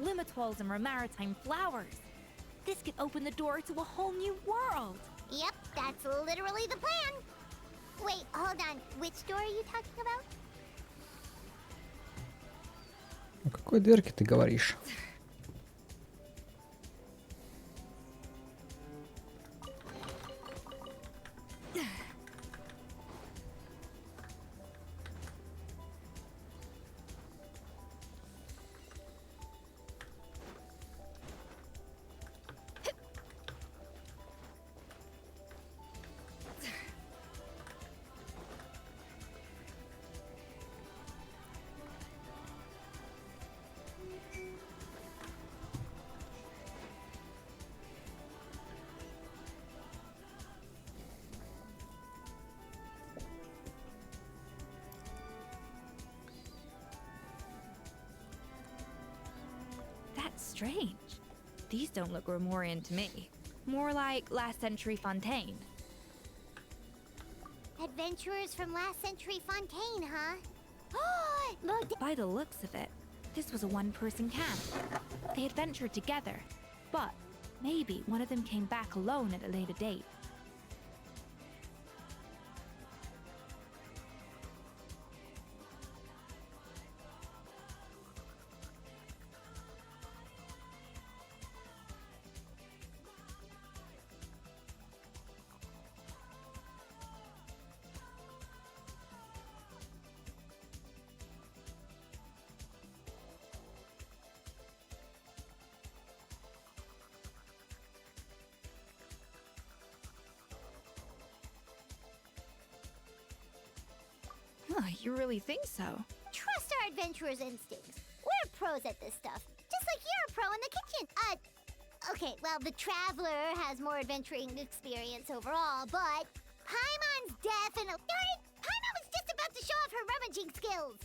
Lumitols and maritime flowers. This could open the door to a whole new world. Yep, that's literally the plan. Wait, hold on. Which door are you talking about? О какой дырке ты говоришь? That's strange. These don't look Romorian to me. More like last century Fontaine. Adventurers from last century Fontaine, huh? By the looks of it, this was a one-person camp. They adventured together, but maybe one of them came back alone at a later date. Huh, you really think so? Trust our adventurers' instincts. We're pros at this stuff. Just like you're a pro in the kitchen. Okay, well, the Traveler has more adventuring experience overall, but Paimon's definitely... Darn it! Paimon was just about to show off her rummaging skills!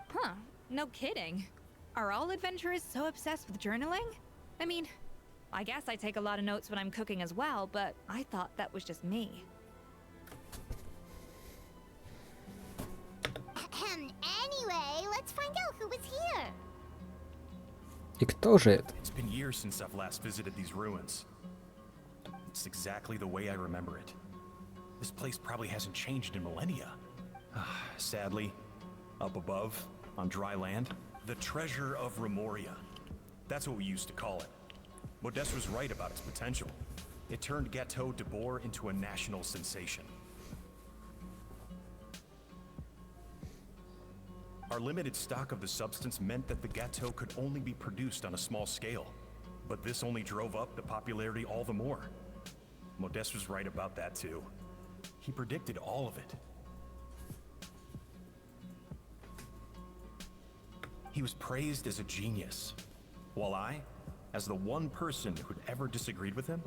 Huh, no kidding. Are all adventurers so obsessed with journaling? I mean, I guess I take a lot of notes when I'm cooking as well, but I thought that was just me. Anyway, let's find out who was here. И кто же это? It's been years since I've last visited these ruins. It's exactly the way I remember it. This place probably hasn't changed in millennia. Sadly, up above, on dry land, the treasure of Remoria. That's what we used to call it. Modeste was right about its potential. It turned Gâteau de Bourg into a national sensation. Our limited stock of the substance meant that the gâteau could only be produced on a small scale, but this only drove up the popularity all the more. Modeste was right about that too. He predicted all of it. He was praised as a genius, while I, as the one person who'd ever disagreed with him,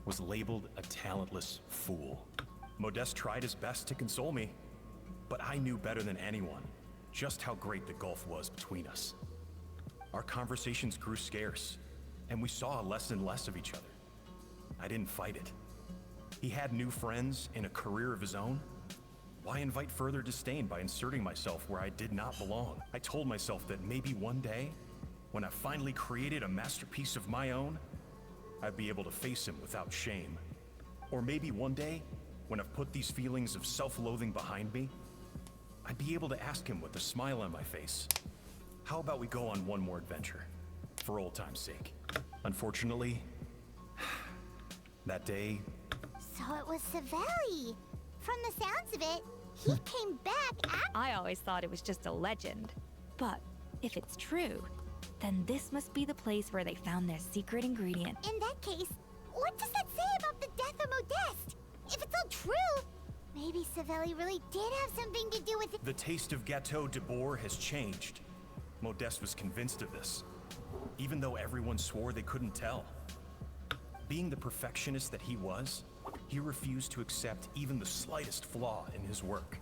was labeled a talentless fool. Modeste tried his best to console me, but I knew better than anyone just how great the gulf was between us. Our conversations grew scarce, and we saw less and less of each other. I didn't fight it. He had new friends and a career of his own. Why invite further disdain by inserting myself where I did not belong? I told myself that maybe one day, when I finally created a masterpiece of my own, I'd be able to face him without shame. Or maybe one day, when I've put these feelings of self-loathing behind me, I'd be able to ask him with a smile on my face, how about we go on one more adventure, for old time's sake? Unfortunately, that day... So it was Savelli. From the sounds of it, he came back I always thought it was just a legend. But if it's true, then this must be the place where they found their secret ingredient. In that case, what does that say about the death of Modeste? If it's all true, maybe Savelli really did have something to do with it. The taste of Gâteau de Bourg has changed. Modeste was convinced of this, even though everyone swore they couldn't tell. Being the perfectionist that he was, he refused to accept even the slightest flaw in his work.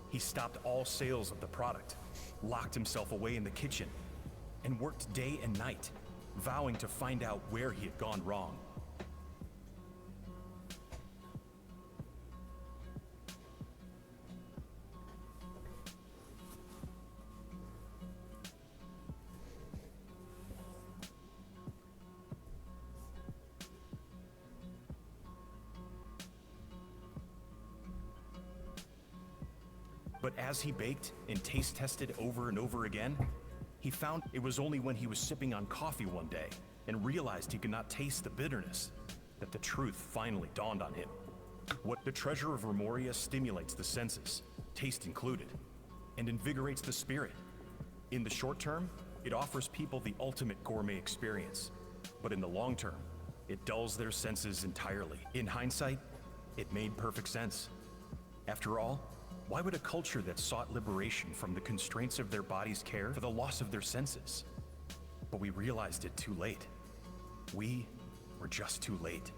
He stopped all sales of the product, locked himself away in the kitchen, and worked day and night, vowing to find out where he had gone wrong. But as he baked and taste tested over and over again, he found it was only when he was sipping on coffee one day and realized he could not taste the bitterness that the truth finally dawned on him. What the treasure of Remoria stimulates the senses, taste included, and invigorates the spirit. In the short term, it offers people the ultimate gourmet experience, but in the long term, it dulls their senses entirely. In hindsight, it made perfect sense. After all, why would a culture that sought liberation from the constraints of their bodies care for the loss of their senses? But we realized it too late. We were just too late.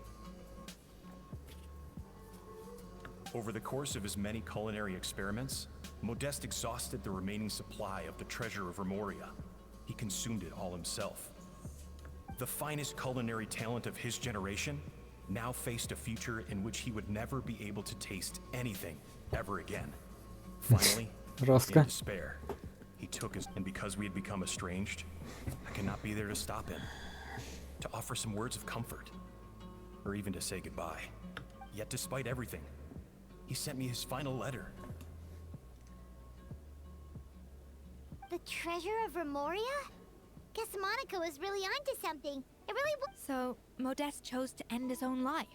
Over the course of his many culinary experiments, Modeste exhausted the remaining supply of the treasure of Remoria. He consumed it all himself. The finest culinary talent of his generation now faced a future in which he would never be able to taste anything ever again. Finally, in despair, he took his... And because we had become estranged, I could not be there to stop him, to offer some words of comfort, or even to say goodbye. Yet despite everything, he sent me his final letter. The treasure of Remoria? Guess Monica was really onto something. It really was. So, Modeste chose to end his own life.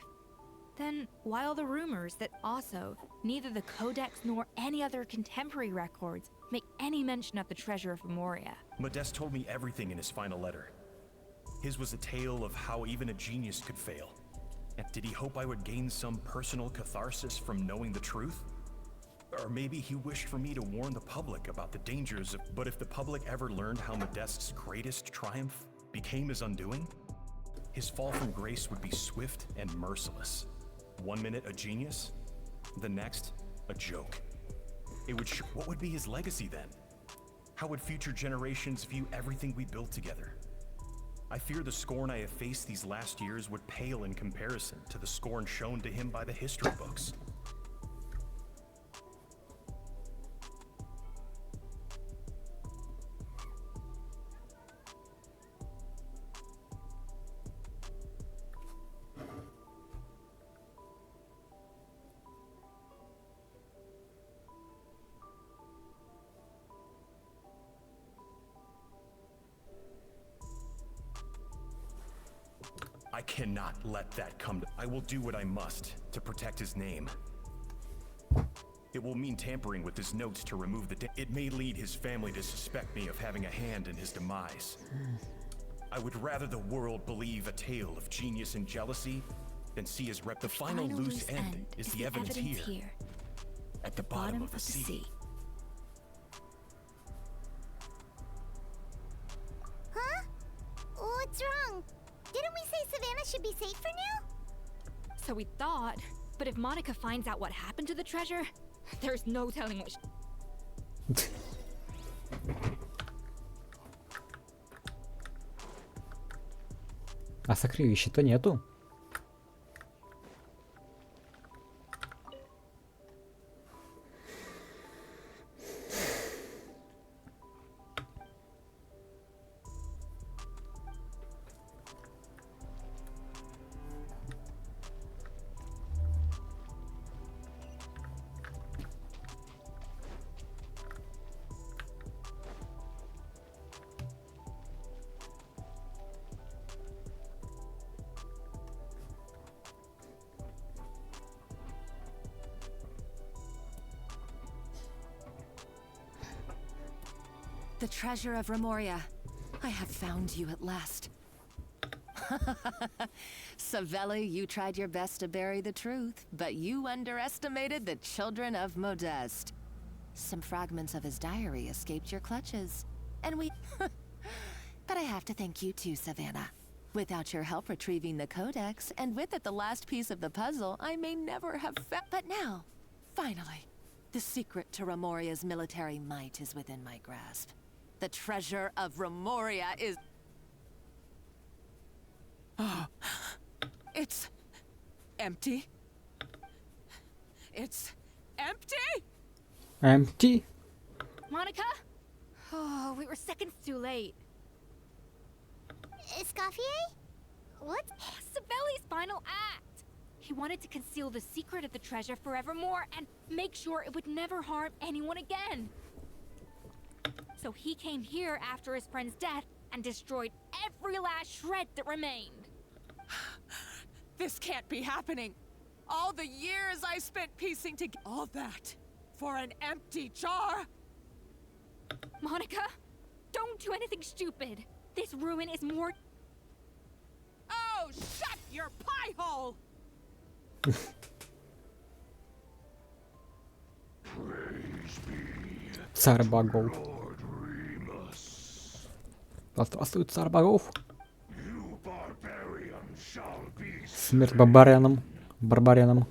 Then, why all the rumors that also neither the Codex nor any other contemporary records make any mention of the treasure of Remoria? Modeste told me everything in his final letter. His was a tale of how even a genius could fail. And did he hope I would gain some personal catharsis from knowing the truth? Or maybe he wished for me to warn the public about the dangers of... But if the public ever learned how Modeste's greatest triumph became his undoing, his fall from grace would be swift and merciless. 1 minute a genius, the next a joke. It would what would be his legacy then? How would future generations view everything we built together? I fear the scorn I have faced these last years would pale in comparison to the scorn shown to him by the history books. I I cannot let that come. I will do what I must to protect his name. It will mean tampering with his notes to remove the. It may lead his family to suspect me of having a hand in his demise. I would rather the world believe a tale of genius and jealousy than see his rep. The final loose end is the evidence here, at the bottom of the sea. Huh? What's wrong? Didn't we say Savannah should be safe for now? So we thought, but if Monica finds out what happened to the treasure, there's no telling what А сокровища-то нету. The treasure of Remoria. I have found you at last. Savelli, you tried your best to bury the truth, but you underestimated the children of Modeste. Some fragments of his diary escaped your clutches, and we... But I have to thank you too, Savannah. Without your help retrieving the codex, and with it the last piece of the puzzle, I may never have But now, finally, the secret to Remoria's military might is within my grasp. The treasure of Remoria is... Oh, it's empty. It's empty? Empty? Monica? Oh, we were seconds too late. Escoffier? What? Savelli's final act! He wanted to conceal the secret of the treasure forevermore and make sure it would never harm anyone again. So he came here after his friend's death and destroyed every last shred that remained. This can't be happening. All the years I spent piecing together... All that for an empty jar? Monica, don't do anything stupid. This ruin is more... Oh, shut your pie hole! Царь богов. Здравствуй, царь богов. Смерть барбарянам. Барбарянам.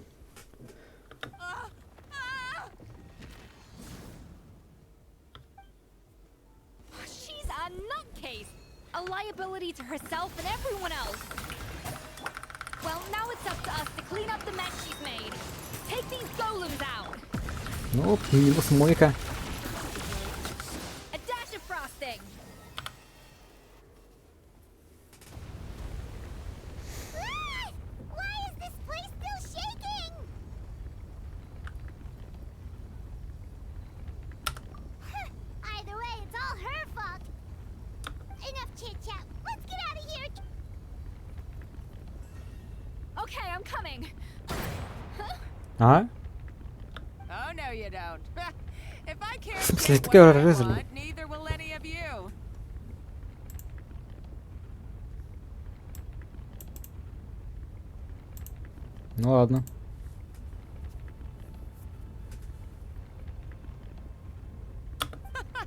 She's a nutcase! A liability to herself and everyone else. Well, now it's up to us to clean up the mess she's made. Take these golems out. Ну, минус мойка. A dash of frosting. Why is this place still shaking? Either way, it's all her fault. Enough chit-chat. Let's get out of here. Okay, I'm coming. А? Oh, no you don't. If I can't В смысле, get такая what I разрыв? want, neither will any of you. Ну ладно.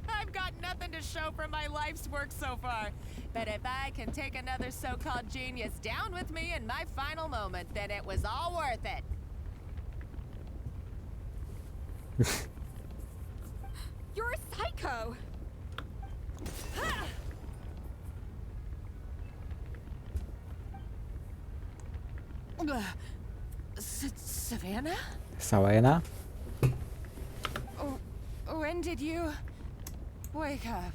I've got nothing to show for my life's work so far. But if I can take another so-called genius down with me in my final moment, then it was all worth it. You're a psycho. Savannah? Савена. When did you wake up?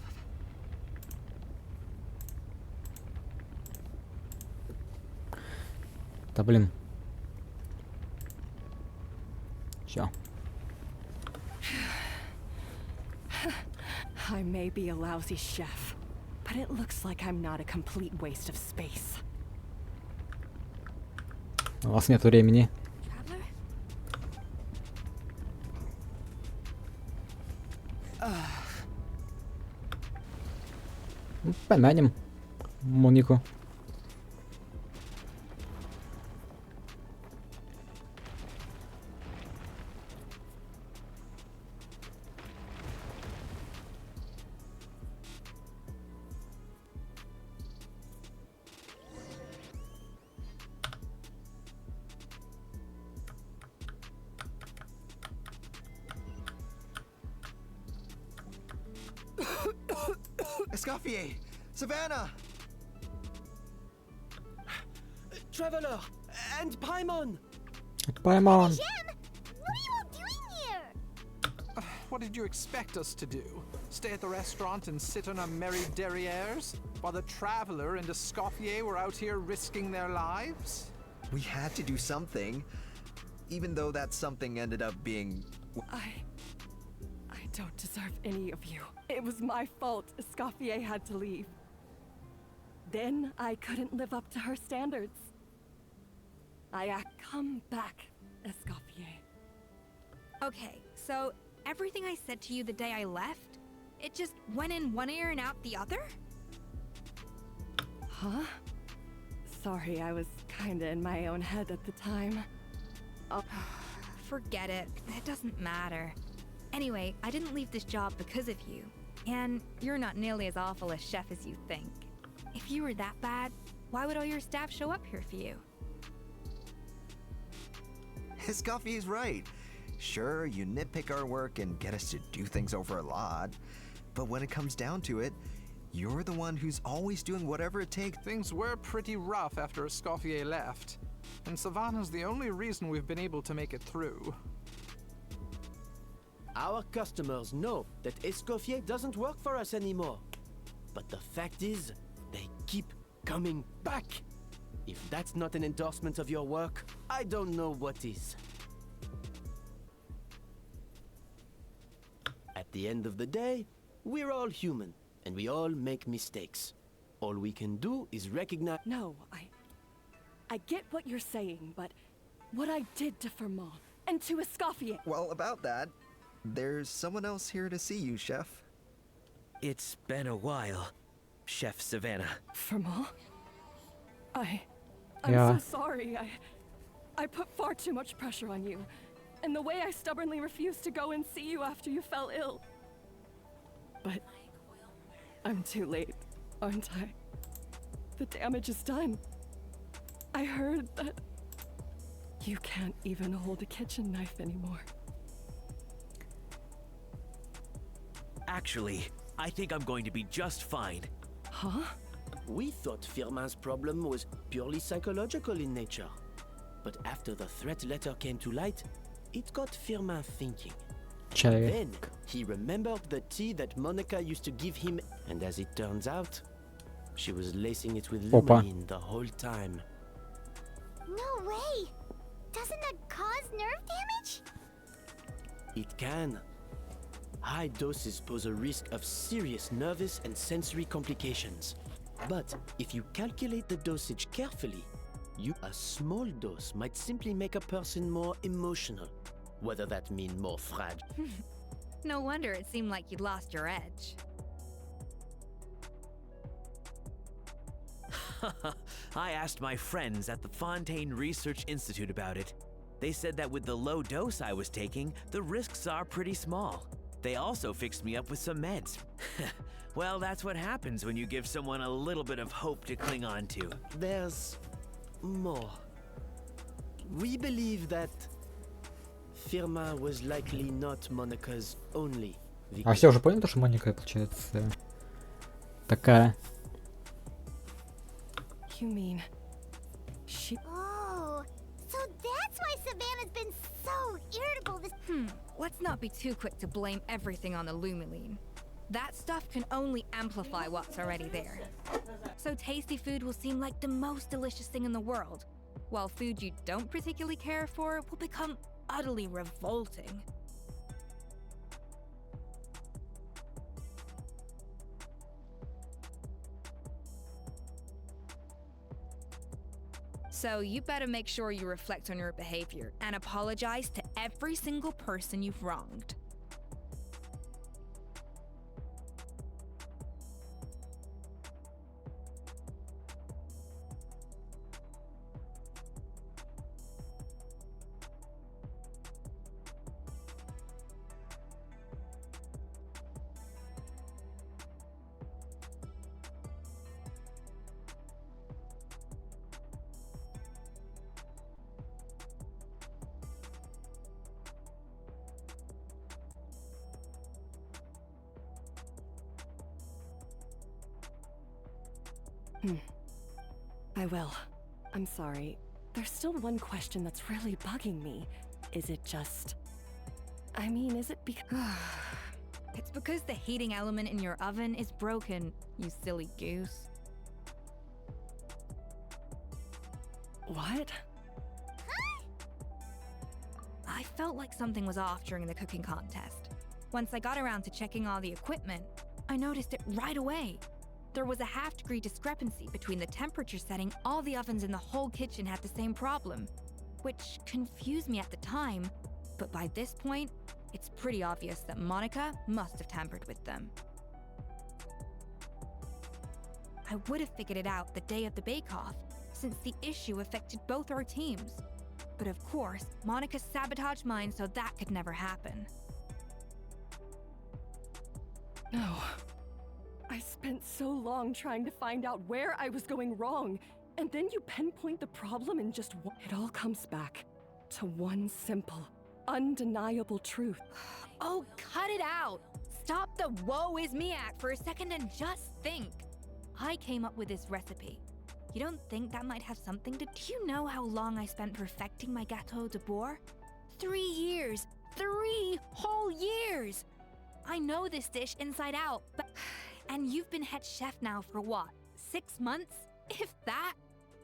Да блин. Всё. I may be a lousy chef, but it looks like I'm not a complete waste of space. У вас нет времени. Ну, помянем Монику. Escoffier! Savannah! Traveler! And Paimon! Paimon! Jem! What are you all doing here? What did you expect us to do? Stay at the restaurant and sit on our merry derrieres? While the Traveler and Escoffier were out here risking their lives? We had to do something. Even though that something ended up being... I don't deserve any of you. It was my fault Escoffier had to leave. Then I couldn't live up to her standards. Come back, Escoffier. Okay, so everything I said to you the day I left, it just went in one ear and out the other? Huh? Sorry, I was kinda in my own head at the time. Oh. Forget it. It doesn't matter. Anyway, I didn't leave this job because of you. And you're not nearly as awful a chef as you think. If you were that bad, why would all your staff show up here for you? Escoffier's right. Sure, you nitpick our work and get us to do things over a lot. But when it comes down to it, you're the one who's always doing whatever it takes. Things were pretty rough after Escoffier left. And Savannah's the only reason we've been able to make it through. Our customers know that Escoffier doesn't work for us anymore. But the fact is, they keep coming back. If that's not an endorsement of your work, I don't know what is. At the end of the day, we're all human, and we all make mistakes. All we can do is recognize— No, I get what you're saying, but what I did to Firmin and to Escoffier— Well, about that, there's someone else here to see you, Chef. It's been a while, Chef Savannah. Firmin? Yeah. I'm so sorry. I put far too much pressure on you. And the way I stubbornly refused to go and see you after you fell ill. But I'm too late, aren't I? The damage is done. I heard that you can't even hold a kitchen knife anymore. Actually, I think I'm going to be just fine. Huh? We thought Firmin's problem was purely psychological in nature. But after the threat letter came to light, it got Firmin thinking. Человек. Then he remembered the tea that Monica used to give him, and as it turns out, she was lacing it with Опа. luminine the whole time. No way! Doesn't that cause nerve damage? It can. High doses pose a risk of serious nervous and sensory complications. But if you calculate the dosage carefully, a small dose might simply make a person more emotional, whether that mean more fragile. No wonder it seemed like you'd lost your edge. I asked my friends at the Fontaine Research Institute about it. They said that with the low dose I was taking, the risks are pretty small. They also fixed me up with some meds. Well, that's what happens when you give someone a little bit of hope to cling on to. There's more. We believe that Firmin was likely not Monica's only victim. А все уже поняли, то, что Моника, получается, такая. You mean she— Oh, so that's why Savannah's been so irritable this— Let's not be too quick to blame everything on the lumiline. That stuff can only amplify what's already there. So tasty food will seem like the most delicious thing in the world, while food you don't particularly care for will become utterly revolting. So you better make sure you reflect on your behavior and apologize to every single person you've wronged. I will. I'm sorry. There's still one question that's really bugging me. Is it just... I mean, is it because... It's because the heating element in your oven is broken, you silly goose. What? I felt like something was off during the cooking contest. Once I got around to checking all the equipment, I noticed it right away. There was a half-degree discrepancy between the temperature setting. All the ovens in the whole kitchen had the same problem, which confused me at the time, but by this point, it's pretty obvious that Monica must have tampered with them. I would have figured it out the day of the bake-off, since the issue affected both our teams. But of course, Monica sabotaged mine so that could never happen. No. I spent so long trying to find out where I was going wrong, and then you pinpoint the problem in just one. It all comes back to one simple, undeniable truth. Oh, cut it out! Stop the woe is me act for a second and just think. I came up with this recipe. You don't think that might have something to... Do you know how long I spent perfecting my gâteau de bois? 3 years! 3 whole years! I know this dish inside out, but... And you've been head chef now for what? 6 months? If that?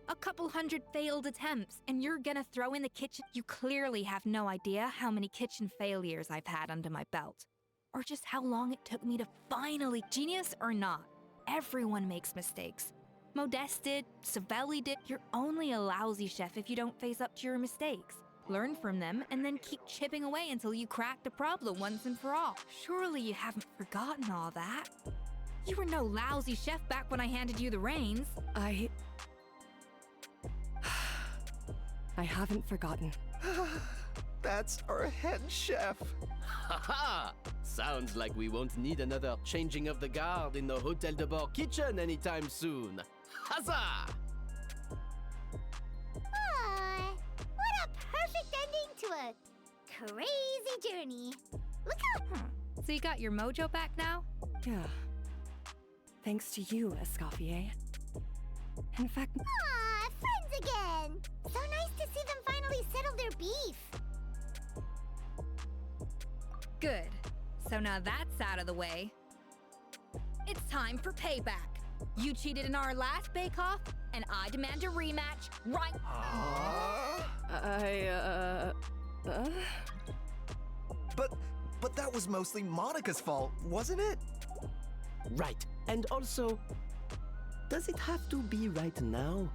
A couple hundred failed attempts, and you're gonna throw in the kitchen? You clearly have no idea how many kitchen failures I've had under my belt. Or just how long it took me to finally... Genius or not, everyone makes mistakes. Modeste did, Savelli did. You're only a lousy chef if you don't face up to your mistakes. Learn from them, and then keep chipping away until you crack the problem once and for all. Surely you haven't forgotten all that. You were no lousy chef back when I handed you the reins. I haven't forgotten. That's our head chef. Haha! Sounds like we won't need another changing of the guard in the Hotel de Bord kitchen anytime soon. Huzzah! Aw, what a perfect ending to a crazy journey. Look how... So you got your mojo back now? Yeah. Thanks to you, Escoffier. In fact... Aw, friends again! So nice to see them finally settle their beef. Good. So now that's out of the way. It's time for payback. You cheated in our last bake-off, and I demand a rematch right... But that was mostly Monica's fault, wasn't it? Right. And also, does it have to be right now?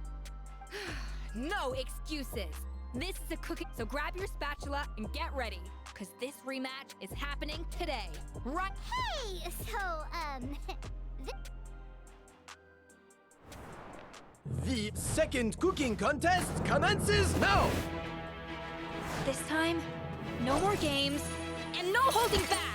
No excuses. This is a cooking, so grab your spatula and get ready, because this rematch is happening today. Right? Hey, so, The second cooking contest commences now! This time, no more games, and no holding back!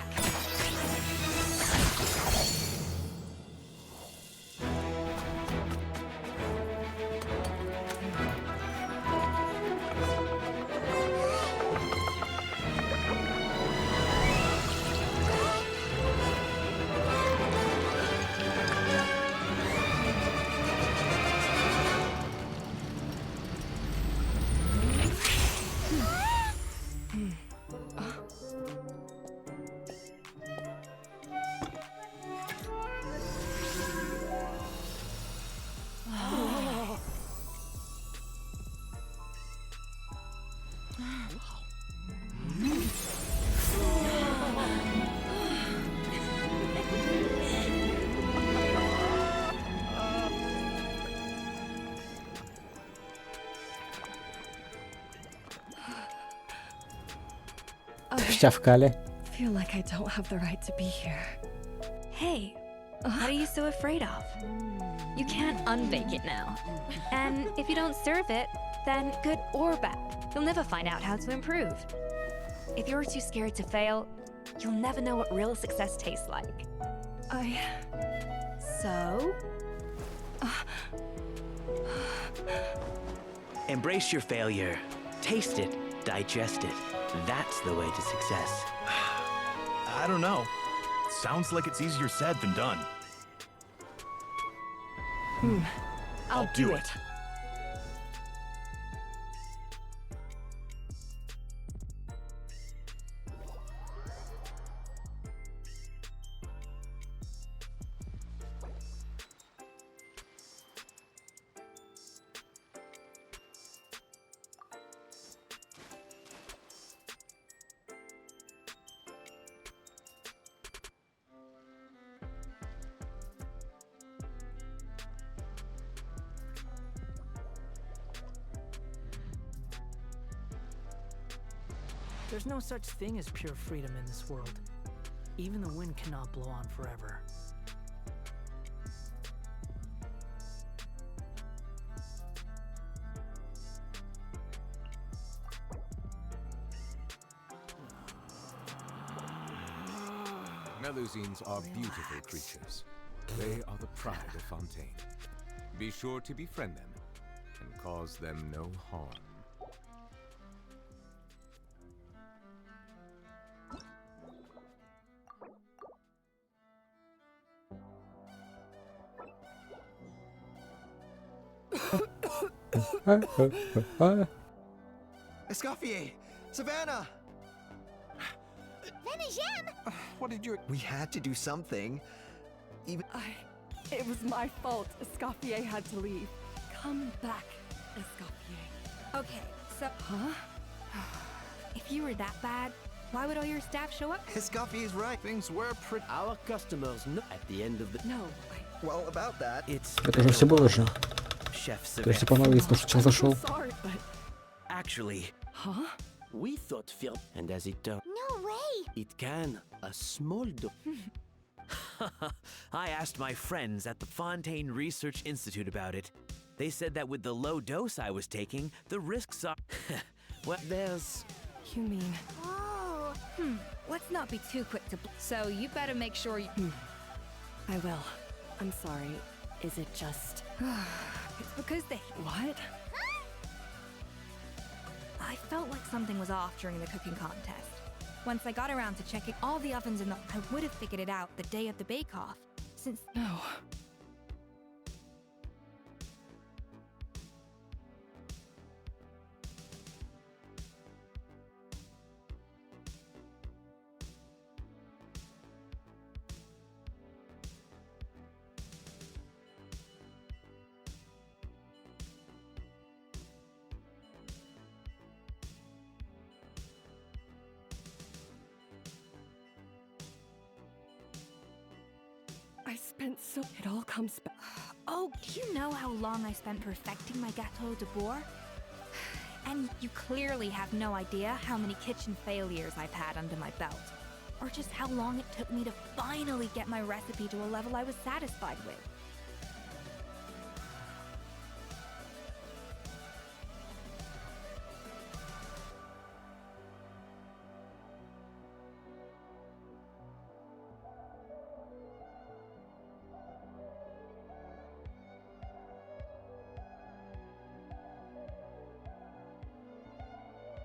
Чавкали. Feel like I don't have the right to be here. Hey, what are you so afraid of? You can't unbake it now. And if you don't serve it, then good or bad, you'll never find out how to improve. If you're too scared to fail, you'll never know what real success tastes like. So? Embrace your failure. Taste it. Digest it. That's the way to success. I don't know. Sounds like it's easier said than done. I'll do it. There's no such thing as pure freedom in this world. Even the wind cannot blow on forever. Melusines are beautiful creatures. They are the pride of Fontaine. Be sure to befriend them and cause them no harm. Escoffier! Savannah! What did you... We had to do something. Even... It was my fault. Escoffier had to leave. Come back, Escoffier. Okay, so... Huh? If you were that bad, why would all your staff show up? Escoffier's right. Things were pretty... Our customers know at the end of the... No, Well, about that... It's... Это уже все было же. Chef То есть типа новый слушатель зашел. Sorry, but... Actually... Huh? We thought Phil... And as it turned... No way! It can. A small I asked my friends at the Fontaine Research Institute about it. They said that with the low dose I was taking, the risks are... well, there's... You mean... Oh. Let's not be too quick to... So you better make sure you... I will. I'm sorry. Is it just... It's because they... What? I felt like something was off during the cooking contest. Once I got around to checking all the ovens in the... I would have figured it out the day of the bake-off, since... No. I spent so... It all comes back. Oh, do you know how long I spent perfecting my gâteau de bois? And you clearly have no idea how many kitchen failures I've had under my belt. Or just how long it took me to finally get my recipe to a level I was satisfied with.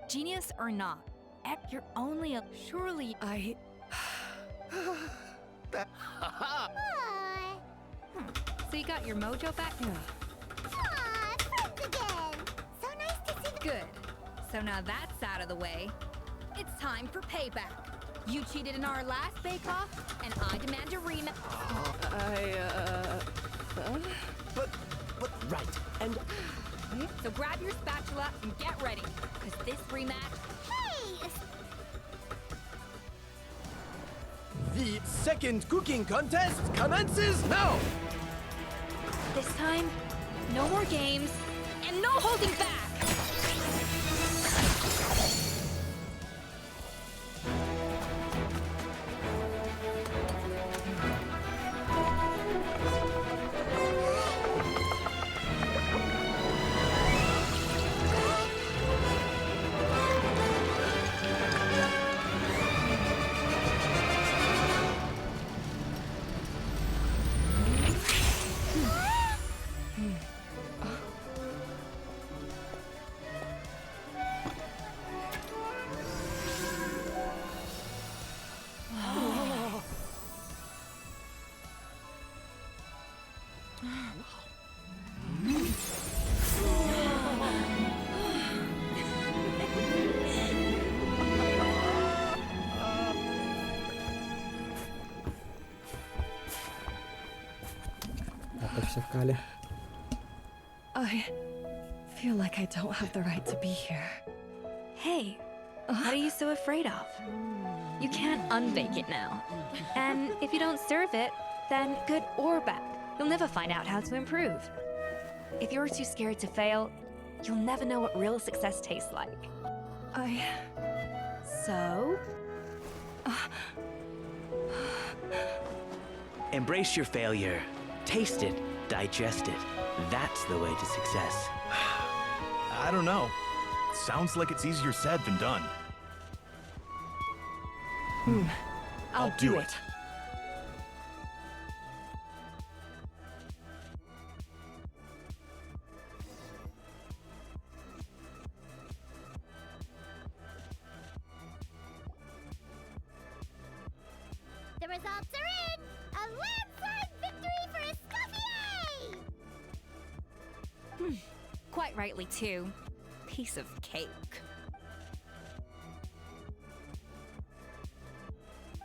Genius or not, you're only a... Surely... I... So you got your mojo back? Aw, friends again! So nice to see the... Good. So now that's out of the way. It's time for payback. You cheated in our last bake-off, and I demand a rematch. But right, and... So grab your spatula and get ready, because this rematch... Hey! The second cooking contest commences now! This time, no more games, and no holding back! Это все в кале. I feel like I don't have the right to be here. Hey, what are you so afraid of? You can't unbake it now. And if you don't serve it, then good or bad, you'll never find out how to improve. If you're too scared to fail, you'll never know what real success tastes like. So? Embrace your failure. Taste it. Digest it. That's the way to success. I don't know. Sounds like it's easier said than done. I'll do it. The results are in! A landslide victory for Escoffier! Quite rightly, too. Piece of cake.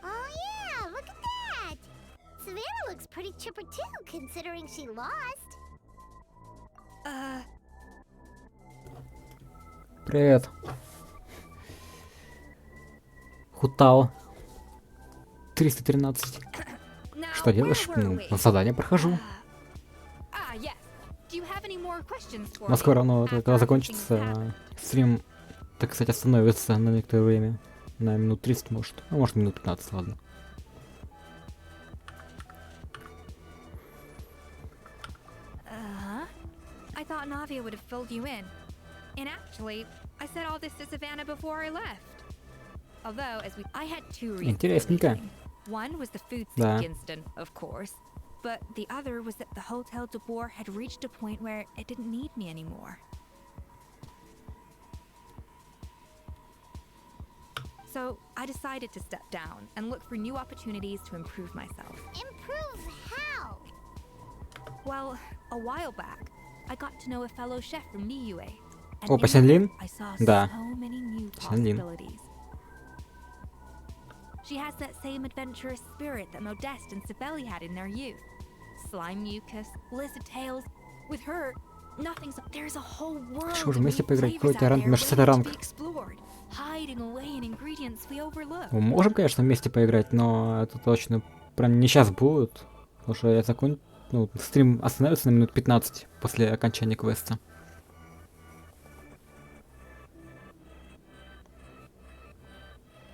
Oh yeah, look at that! Savannah looks pretty chipper too, considering she lost. Привет. Хутао. 313. Что делаешь? Ну, задание прохожу. Но скоро оно, когда закончится, стрим, так сказать, остановится на некоторое время. На минут 30, может. Ну, может, минут 15, ладно. I thought Navia would have filled you in. And actually, I said all this to Savannah before I left. Although, I had two reasons. Интересненько. One was the food Да. sink incident, of course. But the other was that the Hotel de Boer had reached a point where it didn't need me anymore. So I decided to step down and look for new opportunities to improve myself. Improve how? Well, a while back, I got to know a fellow chef from Niue. And О, in Пасянлин? that, I saw Да. so many new Пасянлин. possibilities. She has that same adventurous spirit that Modeste and Sibeli had in their youth. Slime mucus, lizard tails. With her, nothing's... There's a whole world Что же, of вместе new поиграть? flavors Какой у тебя out ранг? there Между waiting to ранг. be explored, hiding away in ingredients we overlook. Мы можем, конечно, вместе поиграть, но это точно прям не сейчас будет. Потому что я ну, стрим остановится на минут 15 после окончания квеста.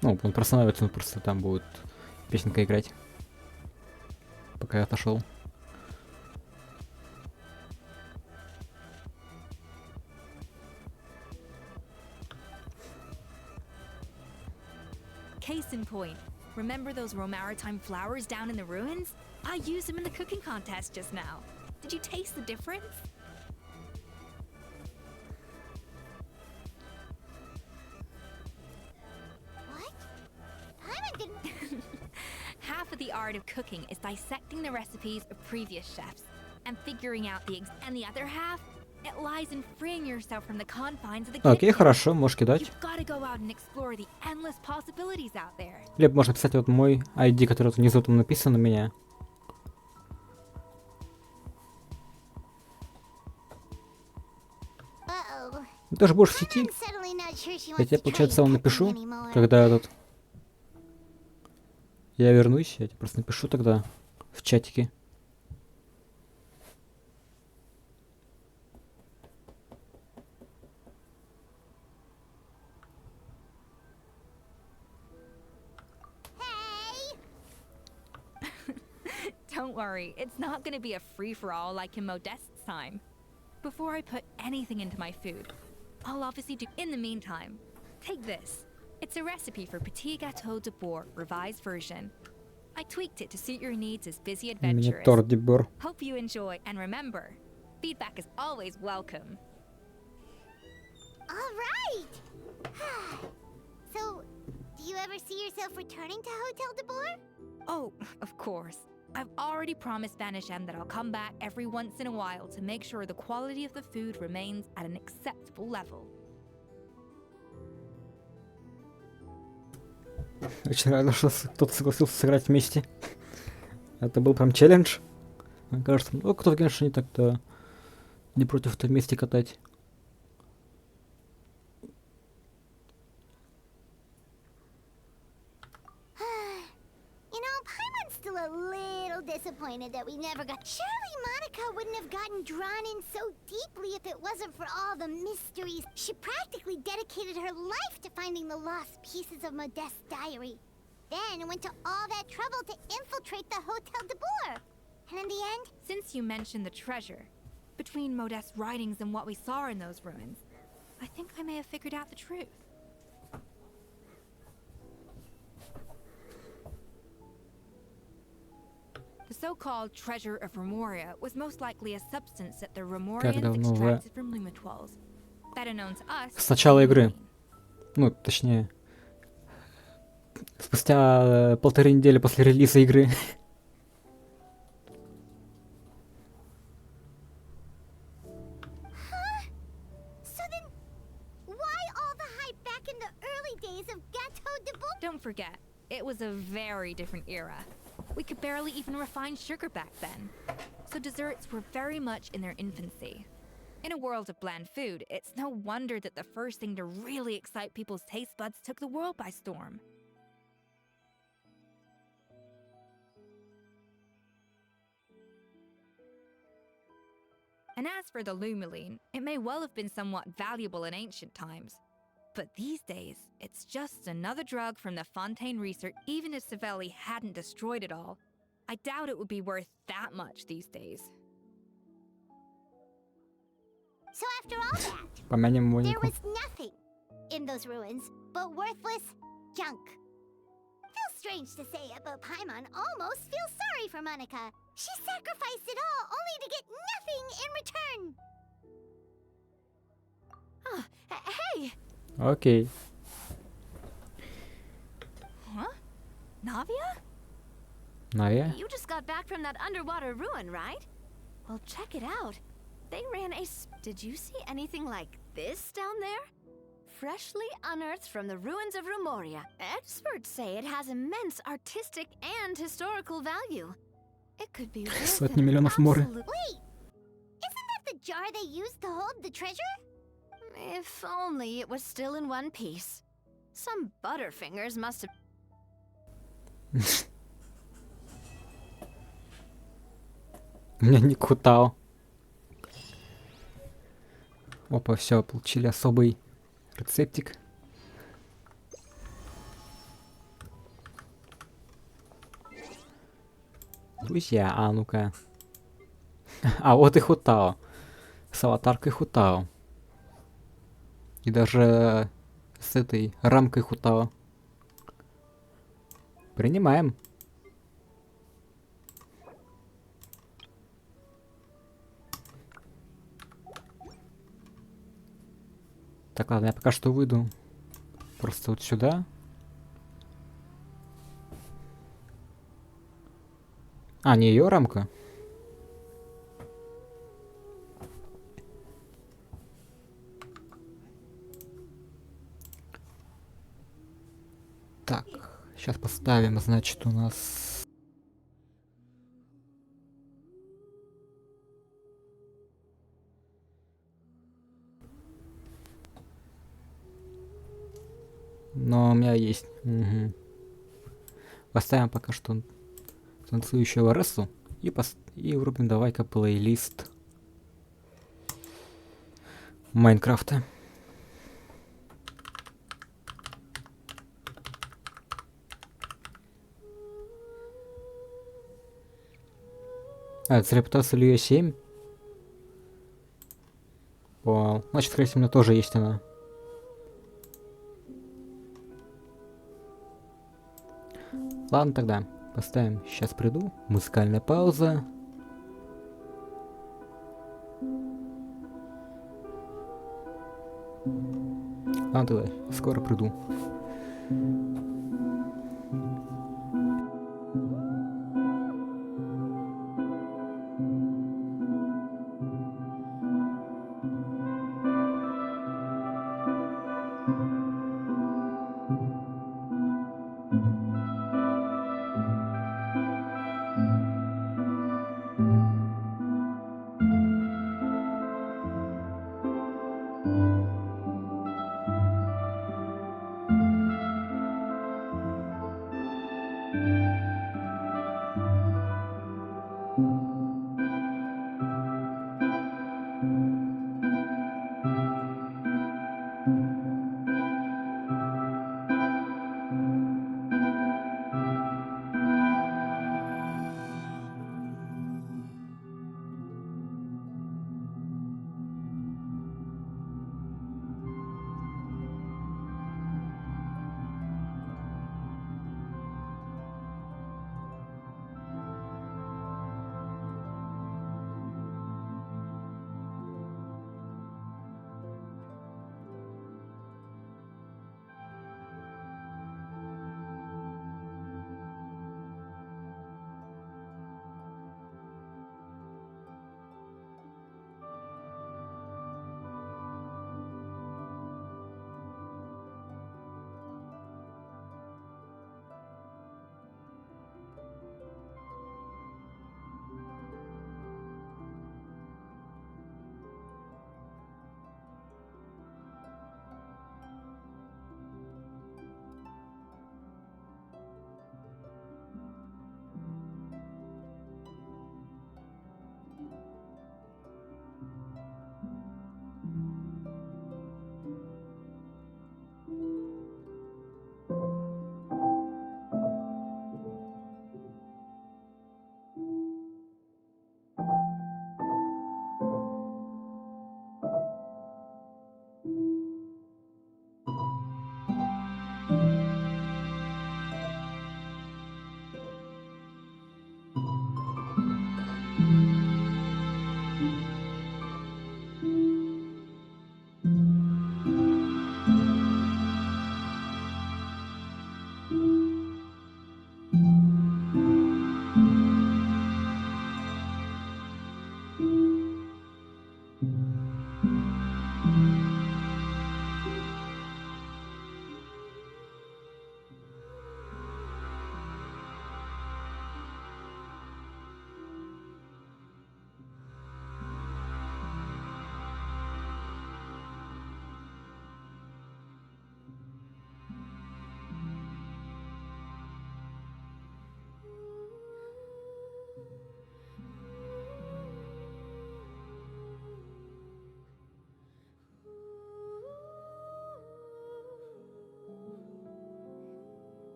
Ну, он простановится, он просто там будет песенка играть. Пока я отошел. Case in point, remember those Romaritime flowers down in the ruins? I used them in the cooking contest just now. Did you taste the difference? What? Paimon didn't... Half of the art of cooking is dissecting the recipes of previous chefs and figuring out and the other half, it lies in freeing yourself from the confines of the Окей, kitchen. хорошо, можешь кидать. You've got to go out and explore the endless possibilities out there. Либо можно писать вот мой ID, который тут внизу там написан у меня. Ты тоже будешь в сети? Я тебе, получается, вам напишу, когда этот... Я вернусь, я тебе просто напишу тогда в чатике. Don't worry, it's not going to be a free-for-all like in Modeste's time. Before I put anything into my food, I'll obviously do... In the meantime, take this. It's a recipe for Petit Gâteau de Boer, revised version. I tweaked it to suit your needs as busy adventurers. Торт де Бор. Hope you enjoy, and remember, feedback is always welcome. All right! So, do you ever see yourself returning to Hotel de Boer? Oh, of course. I've already promised Vanish M that I'll come back every once in a while to make sure the quality of the food remains at an acceptable level. Очень рада, что кто-то согласился сыграть вместе. Это был прям челлендж. Мне кажется, ну кто в геншине так-то не против-то вместе катать. You know, Paimon's still a little disappointed that we never got. Surely Monica wouldn't have gotten drawn in so deeply if it wasn't for all the mysteries. She practically dedicated her life to finding the lost pieces of Modeste's diary. Then went to all that trouble to infiltrate the Hotel de Boer. And in the end... Since you mentioned the treasure, between Modeste's writings and what we saw in those ruins, I think I may have figured out the truth. The so-called treasure of Remoria was most likely a substance that the Remorians extracted from Lumitwalls, better known to us. С начала игры. Ну, точнее, спустя 1,5 недели после релиза игры. Don't forget, it was a very different era. We could barely even refine sugar back then. So desserts were very much in their infancy. In a world of bland food, it's no wonder that the first thing to really excite people's taste buds took the world by storm. And as for the Lumiline, it may well have been somewhat valuable in ancient times. But these days, it's just another drug from the Fontaine research. Even if Savelli hadn't destroyed it all, I doubt it would be worth that much these days. So after all that, there was nothing in those ruins but worthless junk. Feels strange to say it, but Paimon almost feels sorry for Monica. She sacrificed it all only to get nothing in return. Hey! Окей. Huh? Navia? Навия? You just got back from that underwater ruin, right? Well, check it out. They ran a... Did you see anything like this down there? Freshly unearthed from the ruins of Rumoria. Experts say it has immense artistic and historical value. It could be worth Сотни миллионов моры. Wait! Isn't that the jar they used to hold the treasure? If only it was still in one piece. Some butterfingers must have... Меня не хватало. Опа, все, получили особый рецептик. Друзья, а ну-ка. А вот и Хутао. С аватаркой Хутао. И даже с этой рамкой Хутао. Принимаем. Так, ладно, я пока что выйду просто вот сюда. А, не ее рамка. Так, сейчас поставим, значит, у нас... Но у меня есть. Угу. Поставим пока что танцующего Рессу и врубим давай-ка плейлист Майнкрафта. А, это с репутацией Льюя 7. Вау. Значит, скорее всего, у меня тоже есть она. Ладно тогда, поставим. Сейчас приду. Музыкальная пауза. Ладно тогда, скоро приду.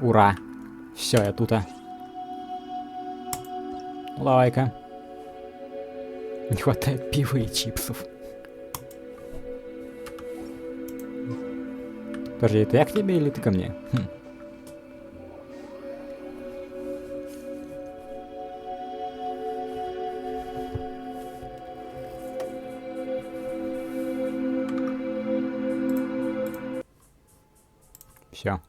Ура! Все, я тут. Лайка. Не хватает пива и чипсов. Подожди, это я к тебе или ты ко мне? Хм. Все.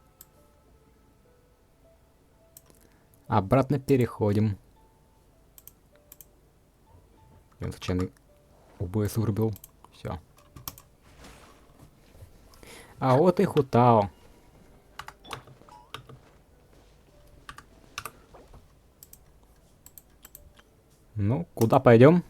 Обратно переходим. Я случайно ОБС вырубил. Все. А вот и Хутао. Ну, куда пойдем?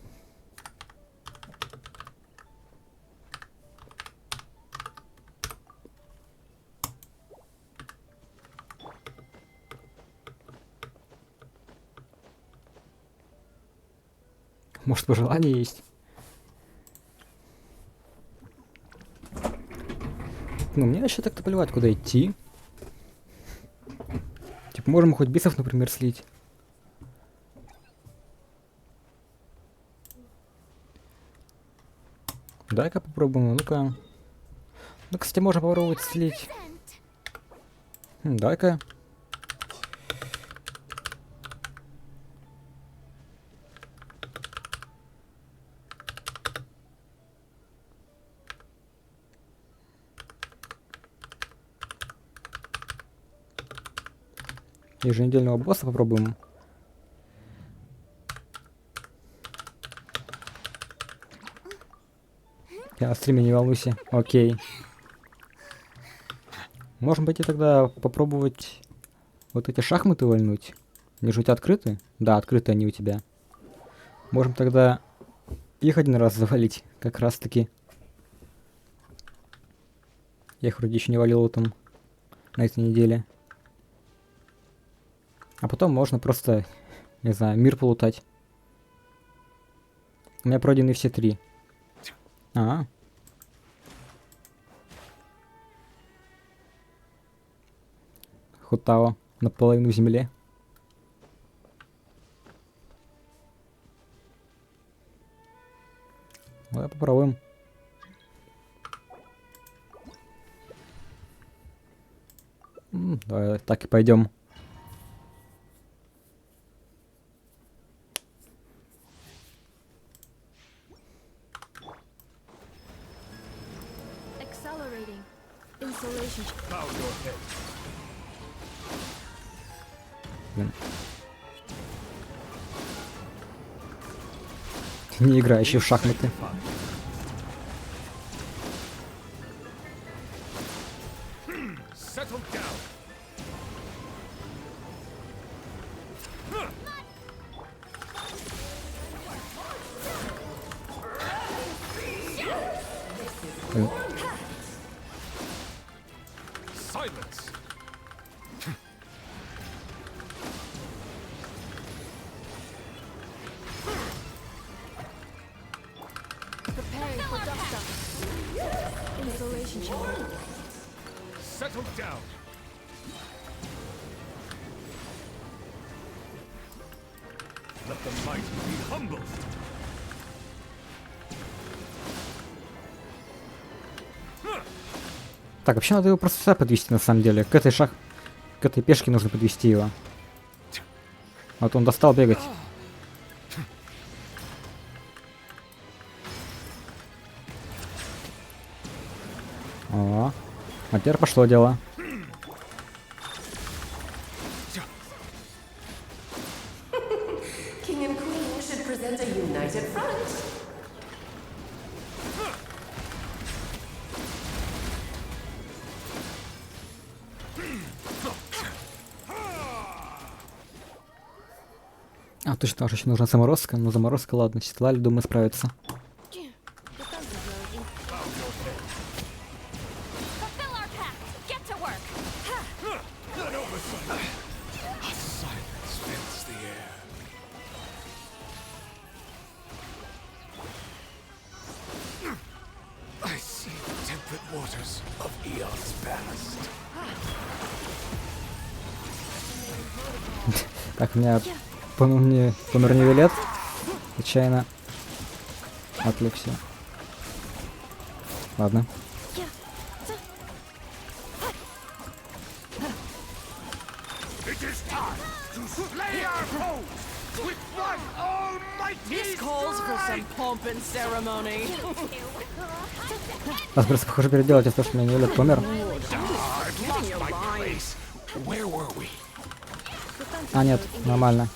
Может, пожелание есть? Ну, мне вообще так-то плевать, куда идти. Типа, можем хоть бисов, например, слить. Дай-ка попробуем, ну-ка. Ну, кстати, можно попробовать слить. Дай-ка. Еженедельного босса попробуем. Я на стриме, не волнуйся. Окей. Можем пойти тогда попробовать вот эти шахматы вальнуть. Они же у тебя открыты? Да, открыты они у тебя. Можем тогда их один раз завалить, как раз таки. Я их вроде еще не валил там на этой неделе. А потом можно просто, не знаю, мир полутать. У меня пройдены все 3. Хутао наполовину в земле. Давай попробуем. Давай так и пойдем. Не играющий в шахматы. Settle down. Let the mighty be humble. Так, вообще надо его просто сюда подвести на самом деле. К этой пешке нужно подвести его. Вот он достал бегать. О, а теперь пошло дело. А, точно, еще нужна заморозка. Но заморозка, ладно, Сетлаль, думаю, справится. Так, у меня помер нивелет. Случайно отвлекся. Ладно. This calls for some pomp and ceremony. Нас просто, похоже, переделать из того, что у меня нивелет помер. А, нет, нормально.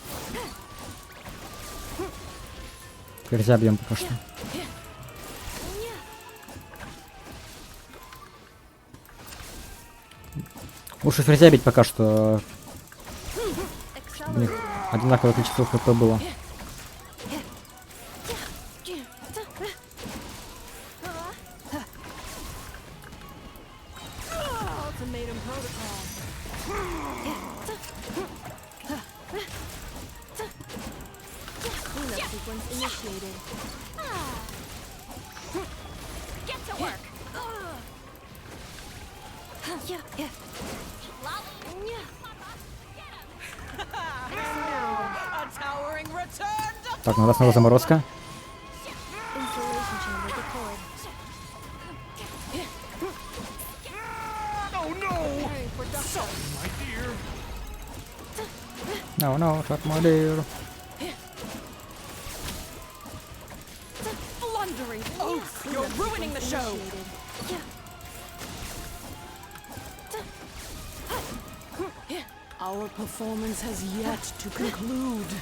Теперь забьем пока что. Лучше ферзя бить пока что. Чтобы у них одинаковое количество хп было. Так, ну раз снова заморозка. No, no, shot my dear. Blundering oaf! You're ruining the show! Our performance has yet to conclude.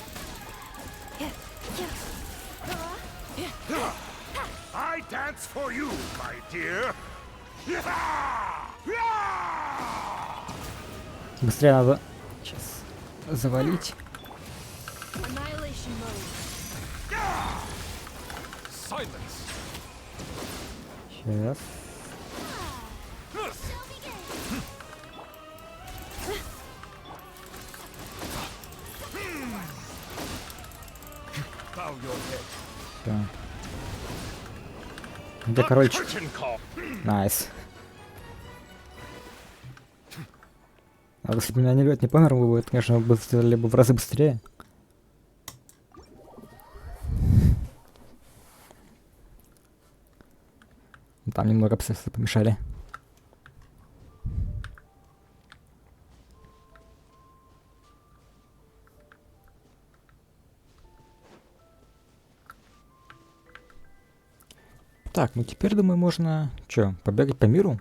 I dance for you, my dear. Быстрее надо сейчас завалить. Сейчас. Всё. Где корольчик? Найс. А если бы у меня нивелет не помер, бы это, конечно, бы сделали бы в разы быстрее. Там немного обстоятельства помешали. Так, ну теперь, думаю, можно... Чё, побегать по миру?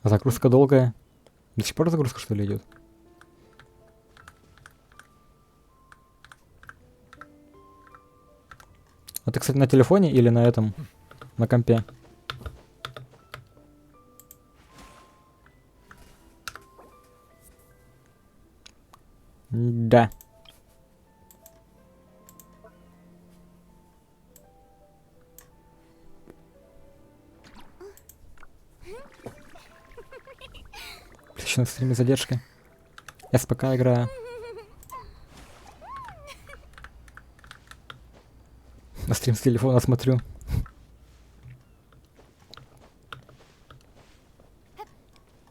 Загрузка долгая. До сих пор загрузка, что ли, идет? А ты, кстати, на телефоне или на этом? На компе? Да. Еще на стриме задержка. Я пока играю. На стрим с телефона смотрю.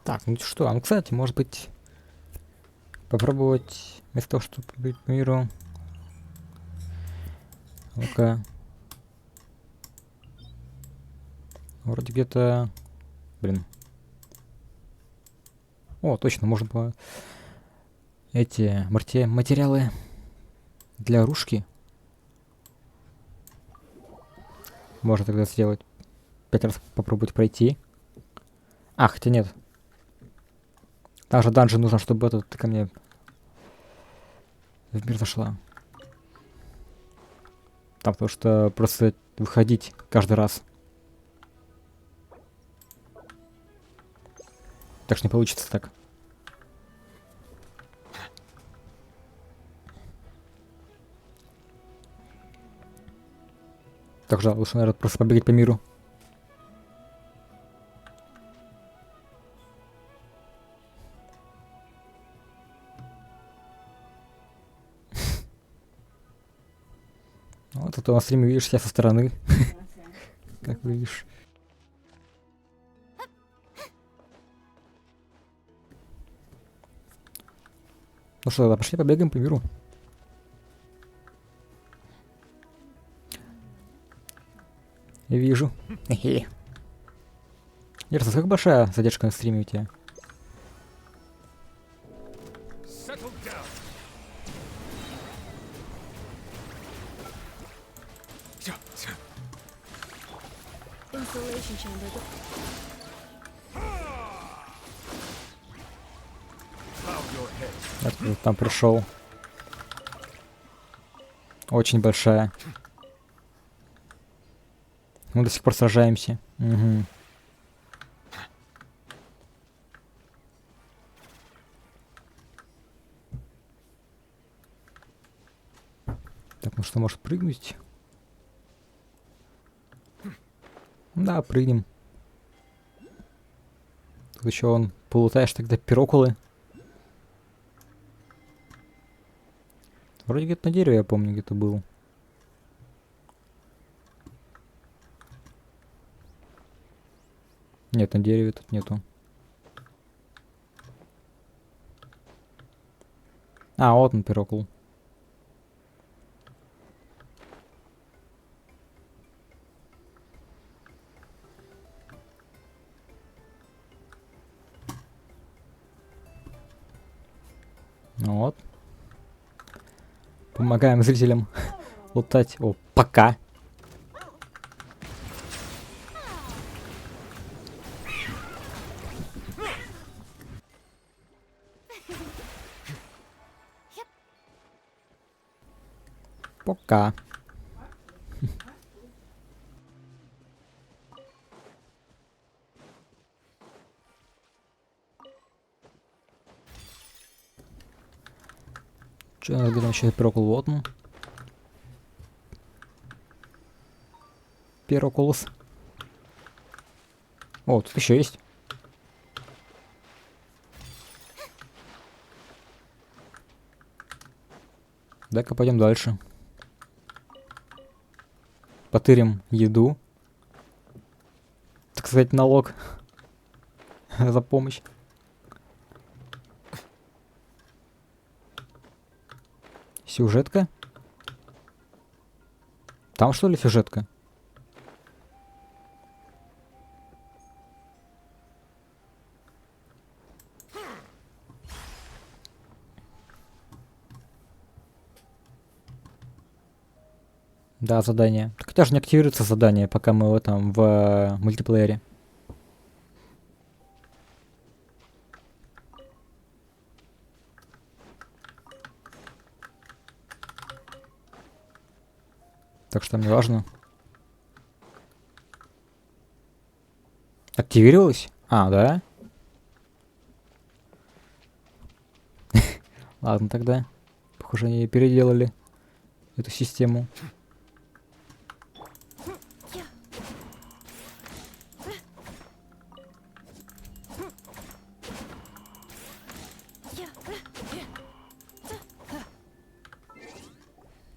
Так, ну что, ну кстати, может быть попробовать вместо того, чтобы быть по миру. Ну-ка. Вроде где-то... Блин. О, точно, можно было эти материалы для оружки. Можно тогда сделать. 5 раз попробовать пройти. А, хотя нет. Там же данжи нужно, чтобы ты ко мне в мир зашла. Там потому что просто выходить каждый раз. Так что не получится так. Так же лучше, наверное, просто побегать по миру. Вот это на стриме видишь себя со стороны. Как видишь. Ну что, тогда пошли побегаем по миру. Я вижу. Хе-хе. Интересно, как большая задержка на стриме у тебя? Installation chamber. Откуда там пришел? Очень большая. Мы до сих пор сражаемся. Угу. Так, ну что, может прыгнуть? Да, прыгнем. Тут еще он полутаешь тогда пирокулы. Вроде где-то на дереве, я помню, где-то был. Нет, на дереве тут нету. А, вот он, пирокул. Вот. Помогаем зрителям лутать. О, пока. Пока. Че, где там еще пирокул? Вот он. Пирокулус. О, тут еще есть. Дай-ка пойдем дальше. Потырим еду. Так сказать, налог за помощь. Сюжетка? Там что ли сюжетка? Да, задание. Так хотя же не активируется задание, пока мы в этом в мультиплеере. Так что мне важно. Активировалось? А, да? Ладно тогда. Похоже, они переделали эту систему.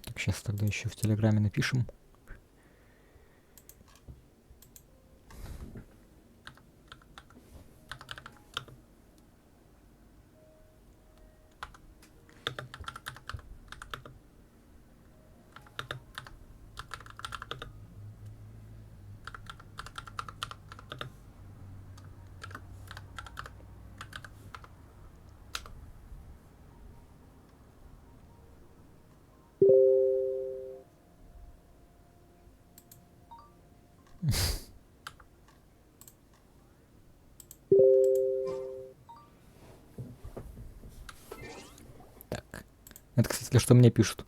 Так, сейчас тогда еще в Телеграме напишем. Так. Это, кстати, что мне пишут.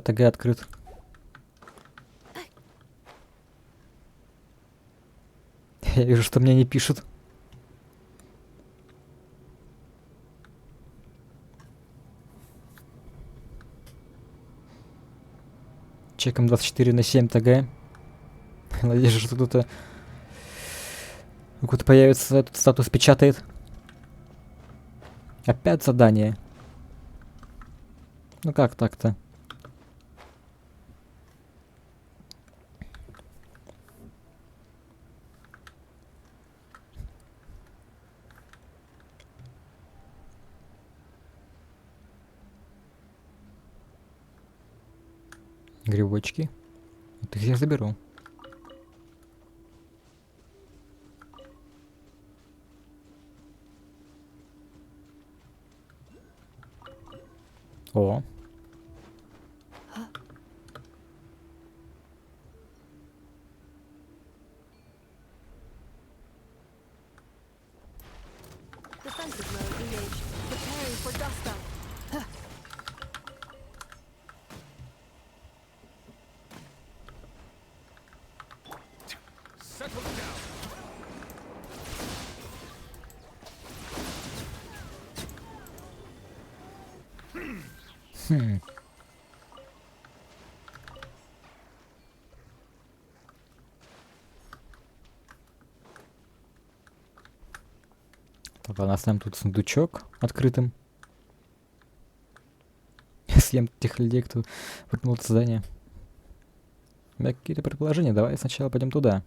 ТГ открыт. Я вижу, что мне не пишут. Чеком 24/7 ТГ. Надеюсь, что кто-то Какой-то появится, этот статус печатает. Опять задание. Ну как так-то? Грибочки. Вот их я заберу. О. Defensive mode engaged. Preparing for dust up. Settle down. Хм. Так, ладно, оставим тут сундучок открытым. Я съем тех людей, кто выкинул это задание. У меня какие-то предположения. Давай сначала пойдем туда.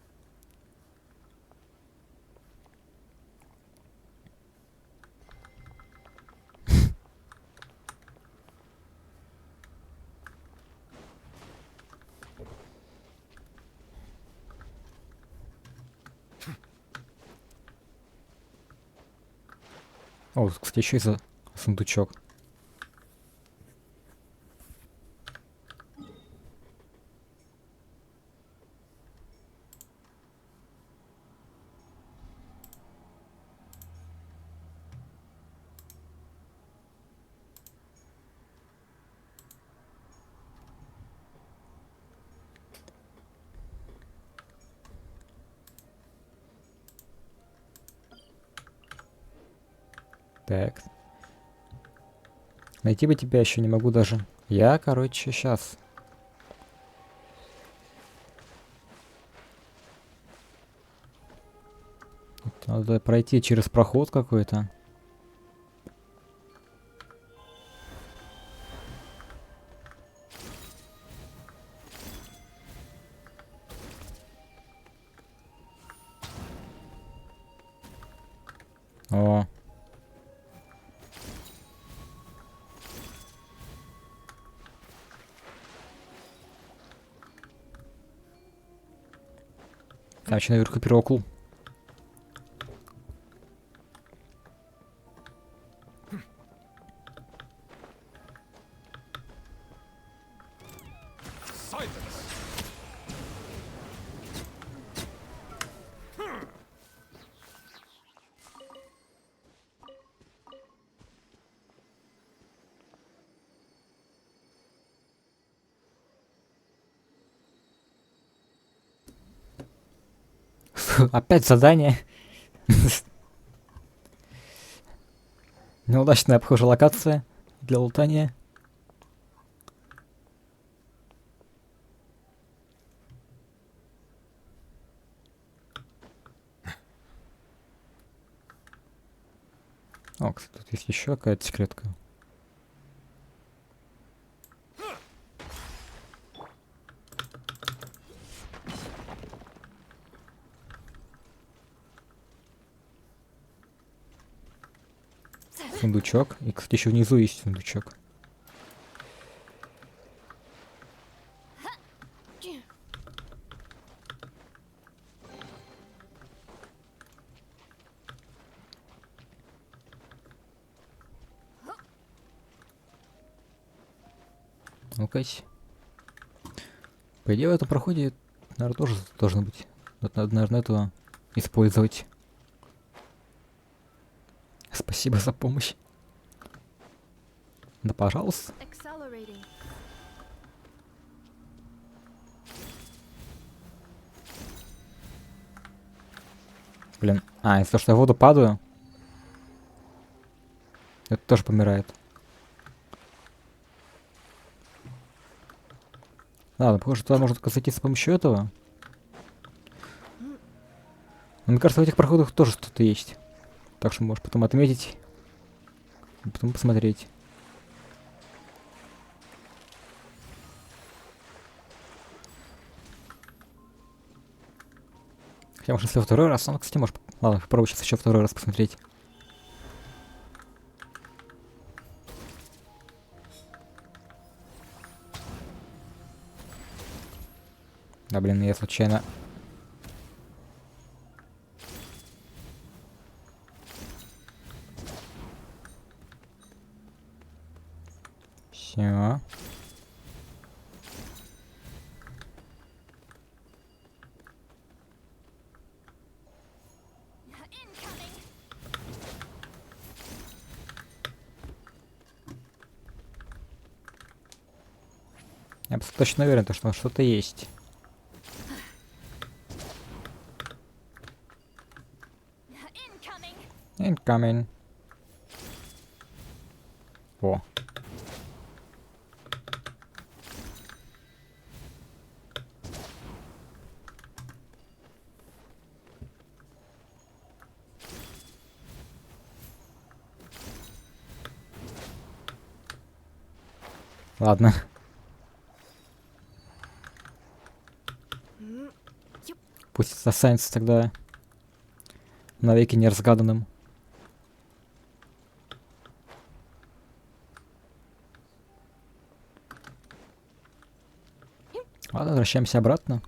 О, кстати, еще и сундучок. Так. Найти бы тебя еще не могу даже. Я, короче, сейчас. Надо пройти через проход какой-то. О. Там еще наверху пирокул. Опять задание. Неудачная обхожая локация для лутания. О, кстати, тут есть еще какая-то секретка. Сундучок. И, кстати, еще внизу есть сундучок. Ну-ка. По идее, в этом проходе, наверное, тоже должно быть. Вот надо, наверное, этого использовать. Спасибо за помощь. Да, пожалуйста. Блин. А, из-за того, что я в воду падаю, это тоже помирает. Ладно, похоже, туда можно только зайти с помощью этого. Но мне кажется, в этих проходах тоже что-то есть. Так что можешь потом отметить. И потом посмотреть. Хотя, может, если во второй раз, ну, кстати, может... Ладно, попробую сейчас еще второй раз посмотреть. Да, блин, я случайно... Все. Я точно уверен, что что-то есть. Incoming. О. Ладно. Пусть останется тогда навеки неразгаданным. Ладно, возвращаемся обратно.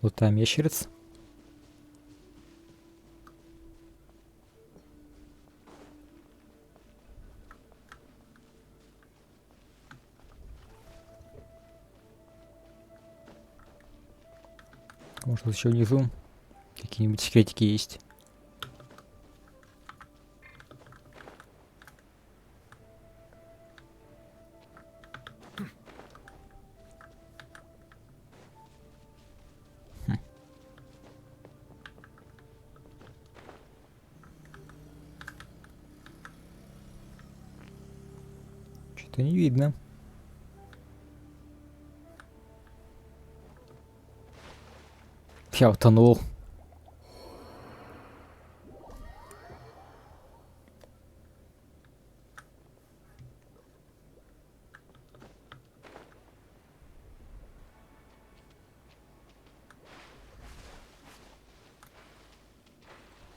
Лутаем ящериц. Может, еще внизу какие-нибудь секретики есть. Что-то не видно. Я утонул.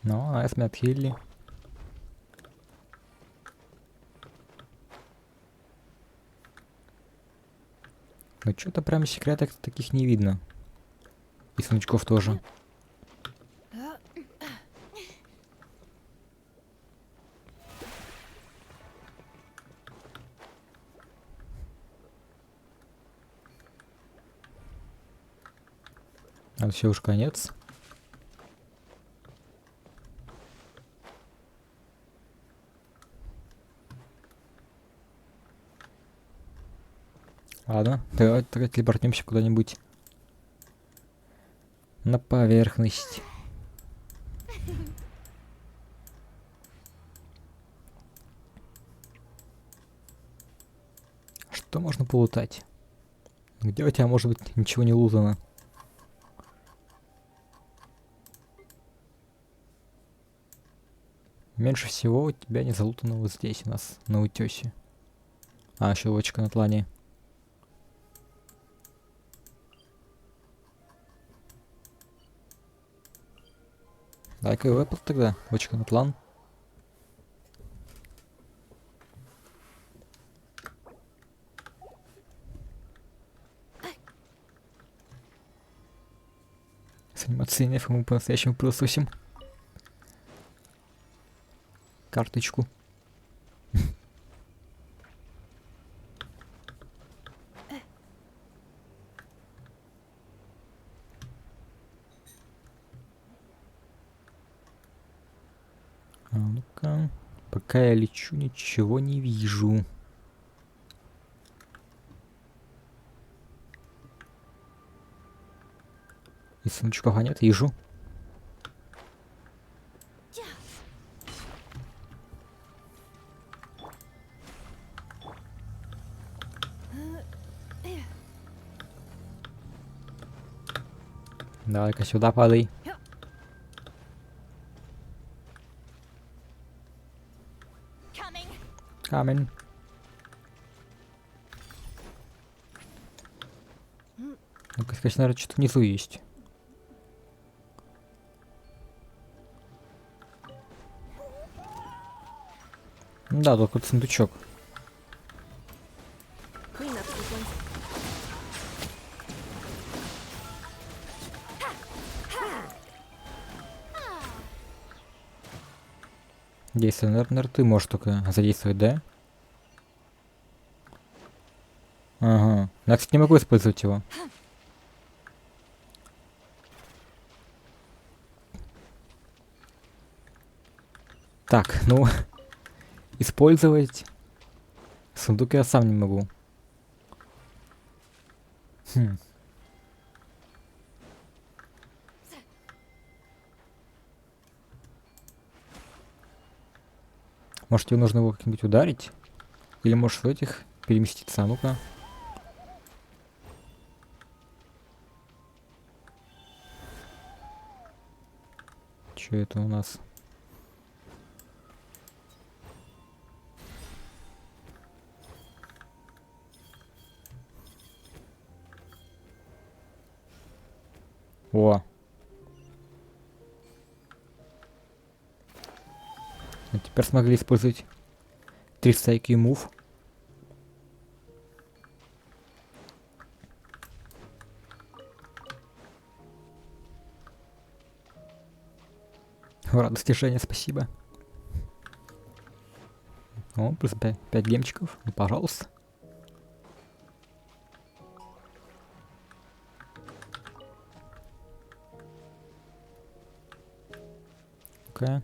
Ну, а мы отхилили. Но что-то прям секреток таких не видно. И сундучков тоже. А все уж конец. Ладно, давайте тогда телепортнемся куда-нибудь на поверхность. Что можно полутать? Где у тебя может быть ничего не лутано? Меньше всего у тебя не залутано вот здесь у нас, на утёсе. А, еще лодочка на тлане. Дай-ка его выпал тогда, лодочка на тлан. С анимацией нефа мы по-настоящему пылесосим. Карточку. А ну-ка. Пока я лечу, ничего не вижу. И сундучков нет, вижу. Давай-ка сюда падай. Камень. Ну-ка, скажи, наверное, что-то внизу есть. Да, тут какой-то сундучок. Действие, наверное, ты можешь только задействовать, да? Ага. Я, кстати, не могу использовать его. Так, ну... Использовать... Сундук я сам не могу. Хм. Может, тебе нужно его как-нибудь ударить? Или можешь в этих переместиться? А ну-ка. Что это у нас? О. А теперь смогли использовать 300 IQ move. Ура, достижение, спасибо. О, плюс 5 гемчиков. Ну, пожалуйста. Ну-ка.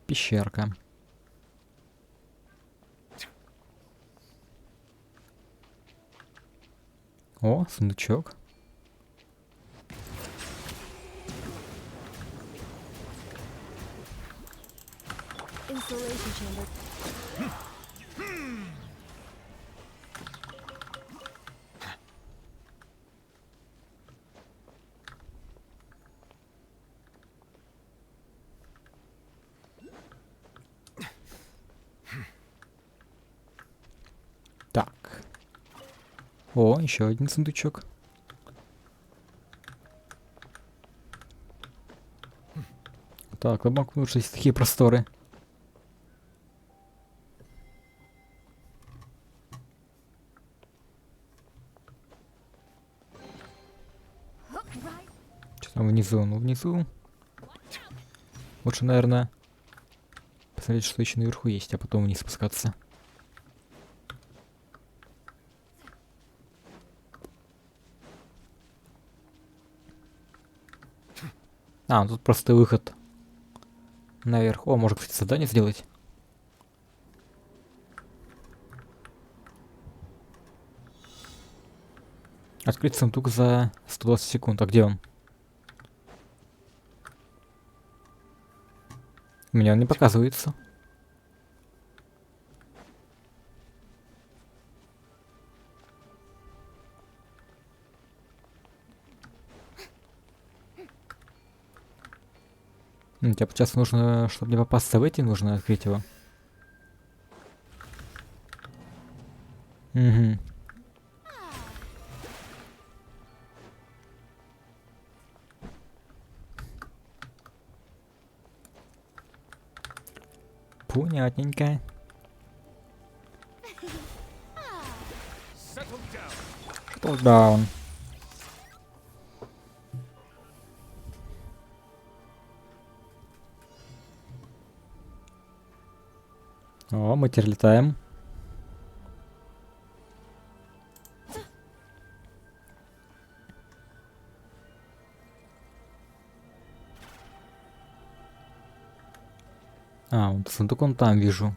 Пещерка. О, сундучок. Installation chamber. Так. О, еще один сундучок. Так, ломак лучше есть такие просторы. Что там внизу? Ну, внизу. Лучше, наверное, посмотреть, что еще наверху есть, а потом вниз спускаться. А, ну тут просто выход наверх. О, можно, кстати, задание сделать. Открыть сундук за 120 секунд. А где он? У меня он не показывается. Тебе сейчас нужно, чтобы не попасться в эти, нужно открыть его. Угу. Понятненько. Даун. О, мы теперь летаем. А, вот сундук он там вижу.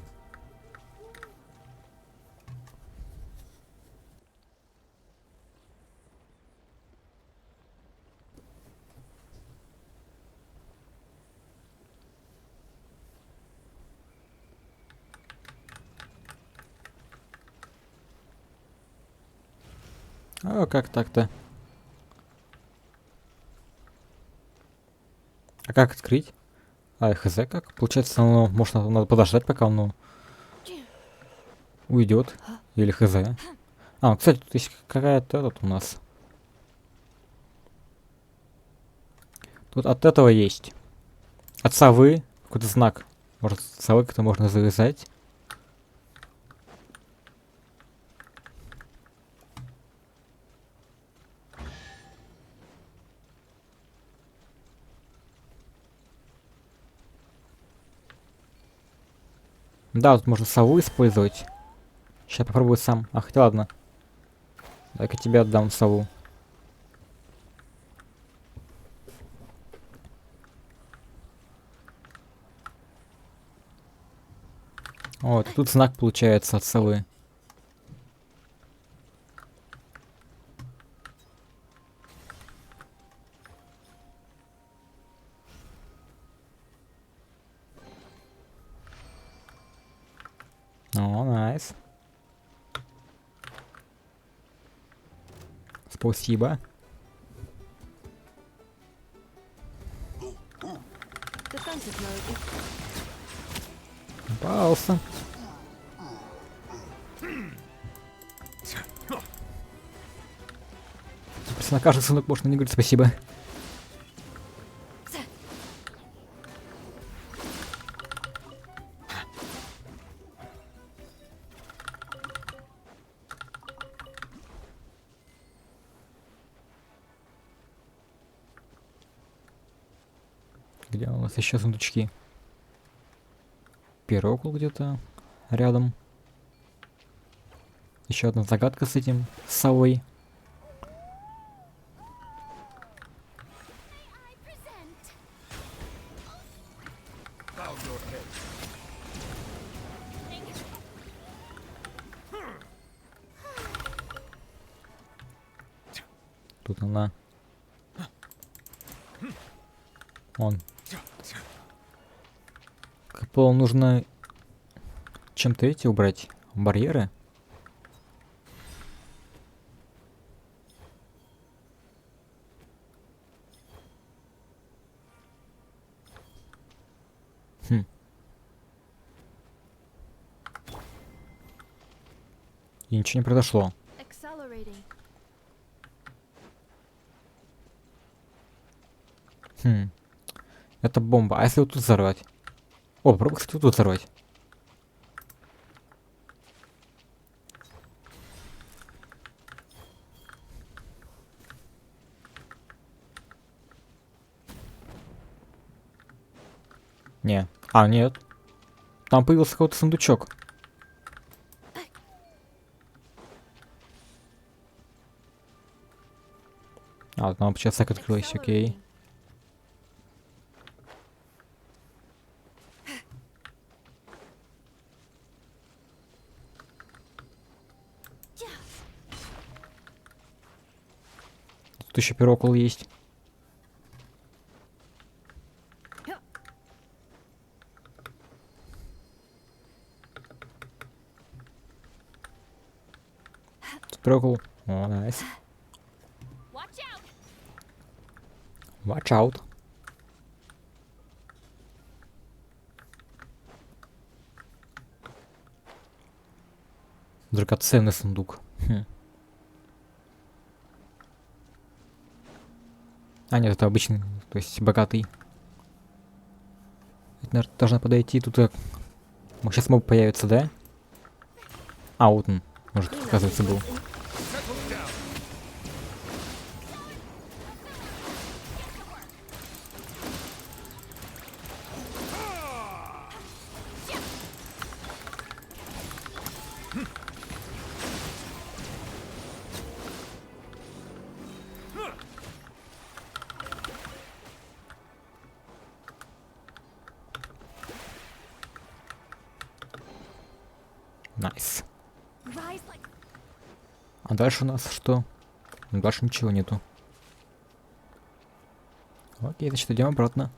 А как так-то? А как открыть? А, хз как? Получается, оно, можно, надо подождать, пока оно уйдет. Или хз. А, кстати, тут есть какая-то этот у нас. Тут от этого есть. От совы какой-то знак. Может, совы как-то можно завязать. Да, тут можно сову использовать. Сейчас попробую сам. А, хотя ладно. Дай-ка тебе отдам сову. Вот, тут знак получается от совы. О, найс. Спасибо. Defensive mode. Попался. Просто на каждый сундук можно не говорить спасибо. Где у нас еще сундучки? Пирокул где-то рядом. Еще одна загадка с этим с совой. Тут она. Он. Капо, нужно чем-то эти убрать. Барьеры. Хм. И ничего не произошло. Accelerating. Хм. Это бомба. А если вот тут взорвать? О, попробуй, кстати, вот тут взорвать. Не. А, нет. Там появился какой-то сундучок. А, вот нам сейчас так открылось, окей. Тут еще пирокул есть. Тут пирокул. О, найс. Watch out. Драгоценный сундук. Хм. А, нет, это обычный, то есть богатый. Это, наверное, должна подойти. Тут сейчас моб появится, да? А, вот он, может, оказывается, был. Найс. А дальше у нас что? Дальше ничего нету. Окей, значит, идем обратно.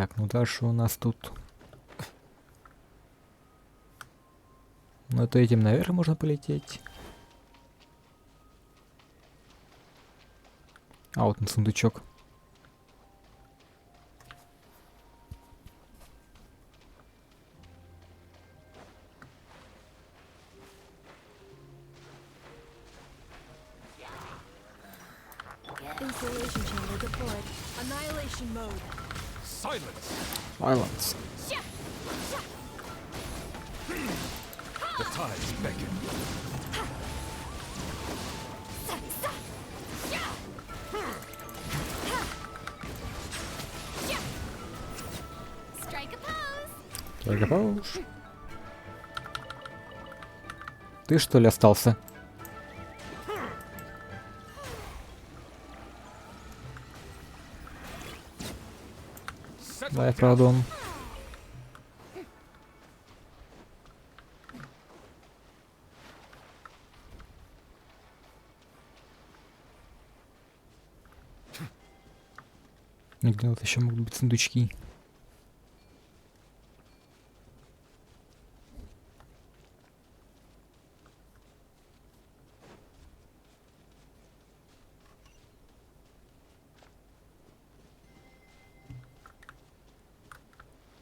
Так, ну дальше у нас тут... Ну, то этим наверх можно полететь. А вот на сундучок. Installation chamber deployed. Annihilation mode. Silence! Violence. The tides beckon. Strike a pose. Только Ты что ли остался? Да, я правда он. И где вот еще могут быть сундучки?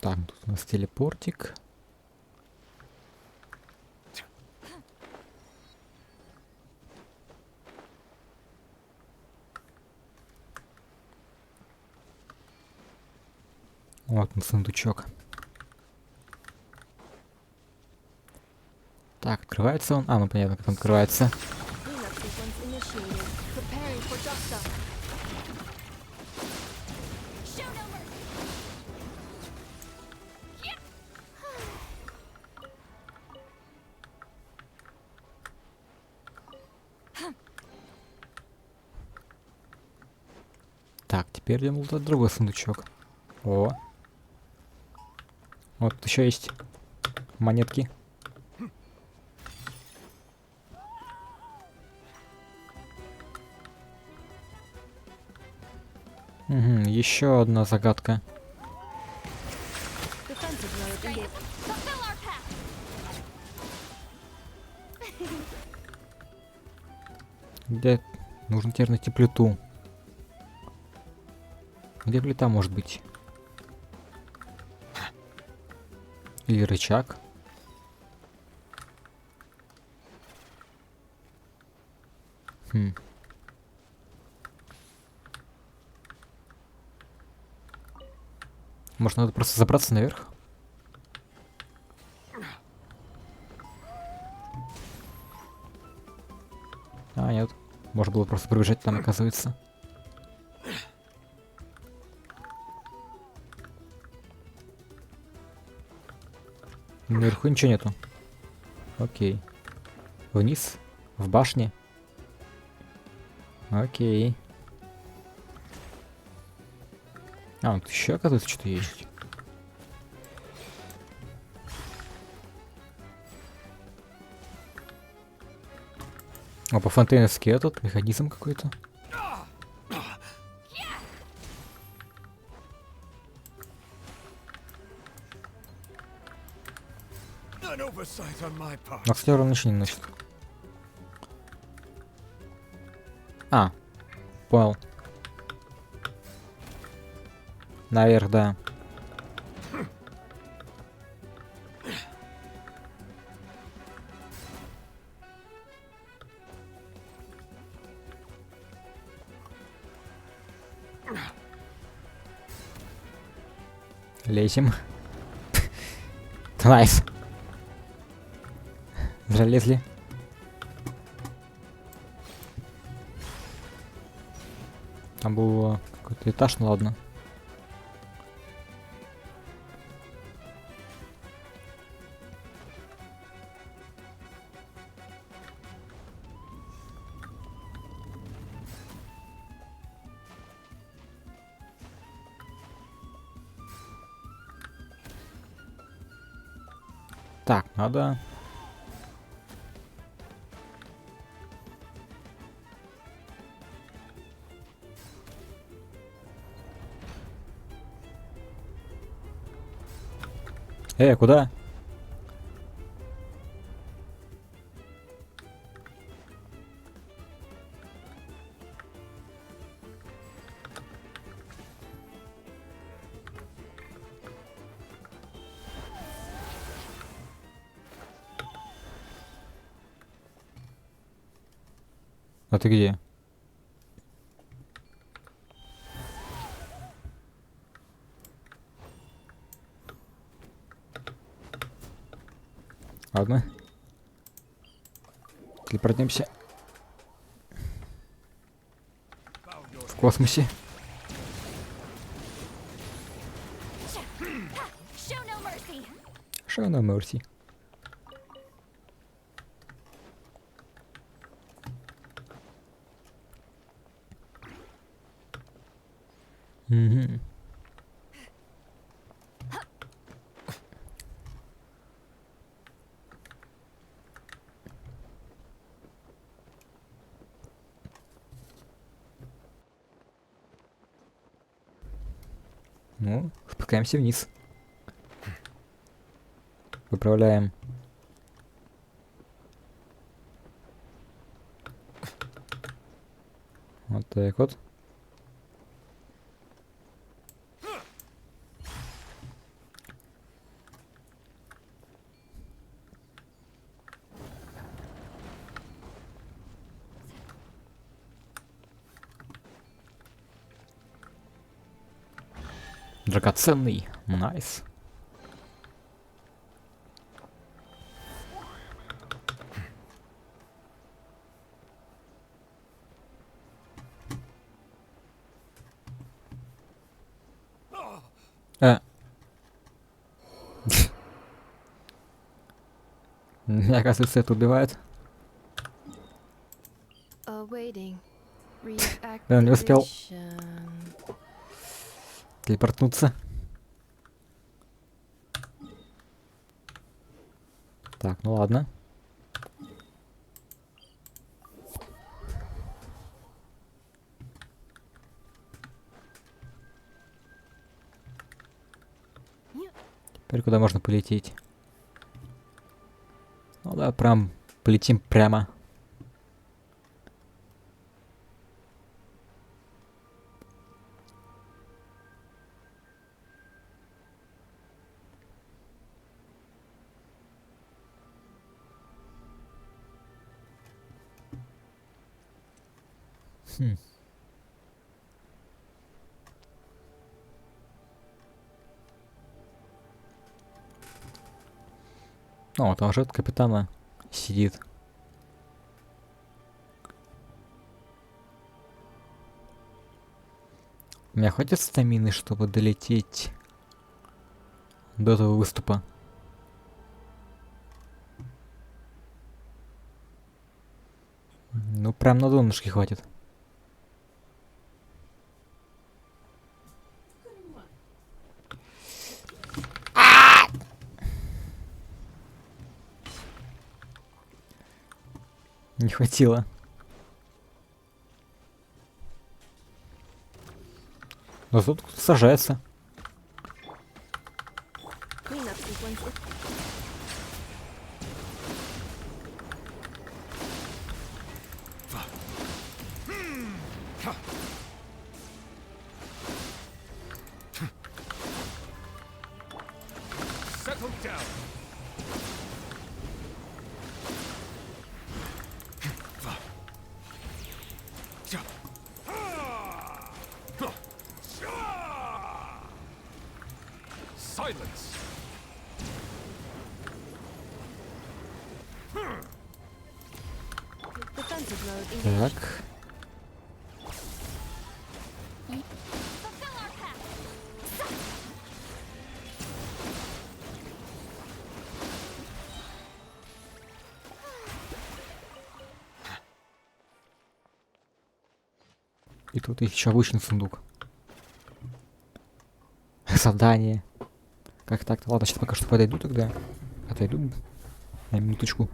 Так, тут у нас телепортик. Вот он, сундучок. Так, открывается он. А, ну понятно, как он открывается. Cleanup sequence initiated. Preparing for dust-up. Show no mercy. Так, теперь идем в тот другой сундучок. О. Вот тут еще есть монетки. Угу, еще одна загадка. Defensive mode engaged. Fulfill our path. Где нужно теперь найти плиту? Где плита может быть? Или рычаг? Хм. Может, надо просто забраться наверх? А, нет. Можно было просто пробежать там, оказывается. Наверху ничего нету. Окей. Вниз? В башне? Окей. А, вот еще, оказывается, что-то есть. А по фонтейновски этот механизм какой-то. An oversight on my part. Акселерон ничего не носит. А, понял. Наверх, да. Лезем. Найс. Залезли. Там был какой-то этаж, ну ладно. Так, надо... Куда? А ты где? Ладно. Телепортнемся. В космосе. Show no mercy. Угу. Ну, спускаемся вниз. Выправляем. Вот так вот. Драгоценный. Найс. Меня, оказывается, это убивает. Да, не успел телепортнуться. Так, ну ладно. Теперь куда можно полететь? Ну да, прям полетим прямо. Хм. О, там же от капитана сидит. У меня хватит стамины, чтобы долететь до этого выступа? Ну, прям на донышке хватит. Не хватило. Но тут сажается. Settle down. Silence. Так. И тут еще обычный сундук. Задание. Как так-то? Ладно, сейчас пока что подойду тогда. Отойду на минуточку.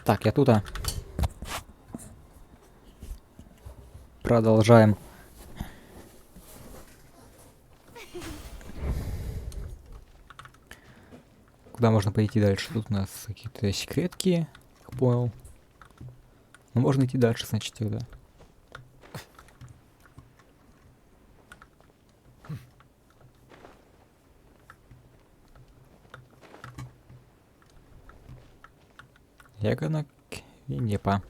Так, я тут. Продолжаем. Куда можно пойти дальше? Тут у нас какие-то секретки, как понял. Ну, можно идти дальше, значит, тогда. Ягонок и непа.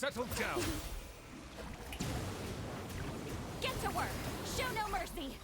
Settle down. Get to work. Show no mercy.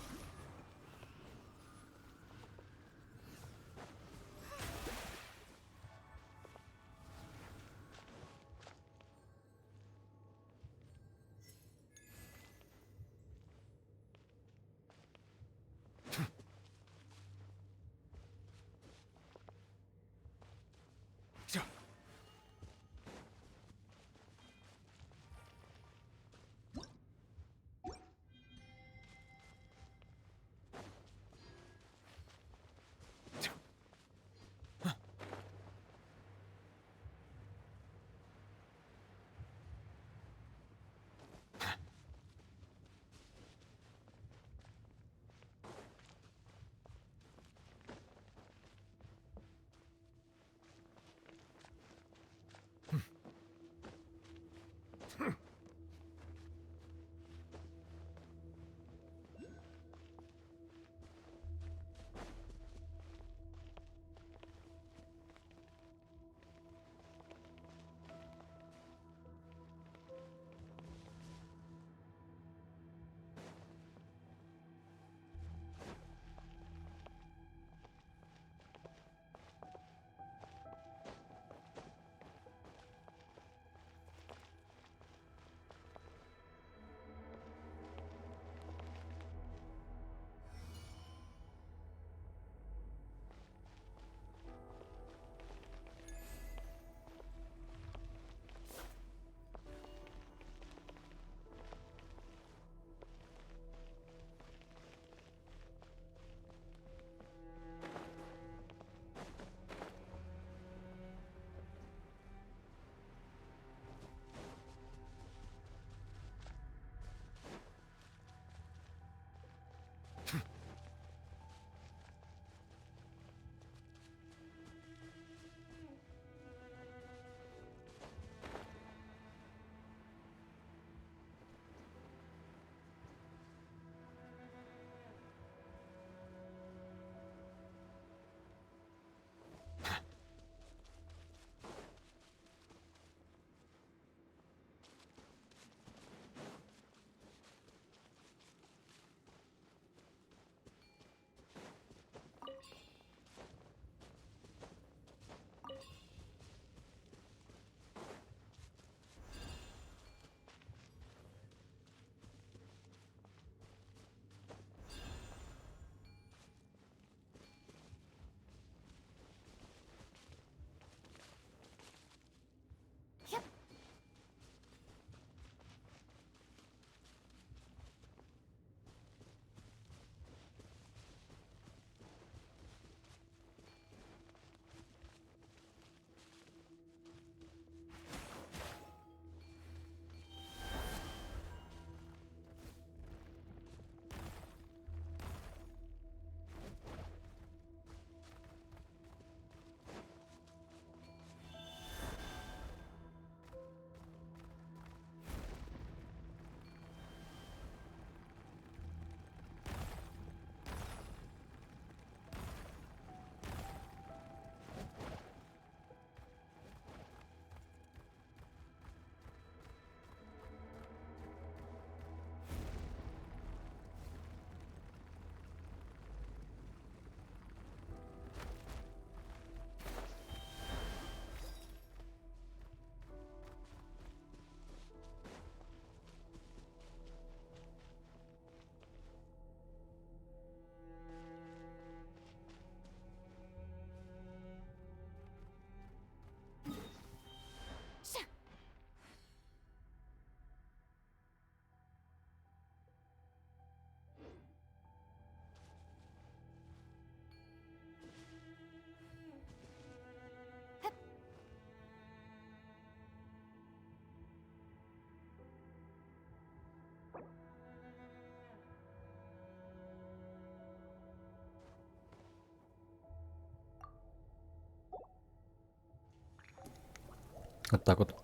Вот так вот.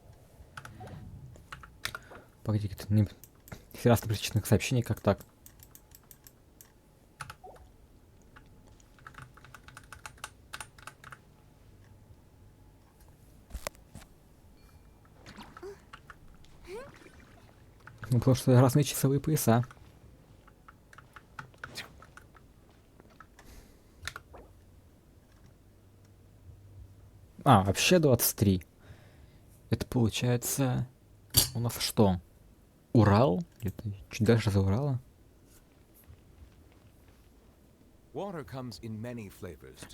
Погоди, это не... Раз причинных сообщений, как так? Ну, потому что разные часовые пояса. А, вообще 23. Это получается... У нас что? Урал? Где-то чуть дальше за Урала. А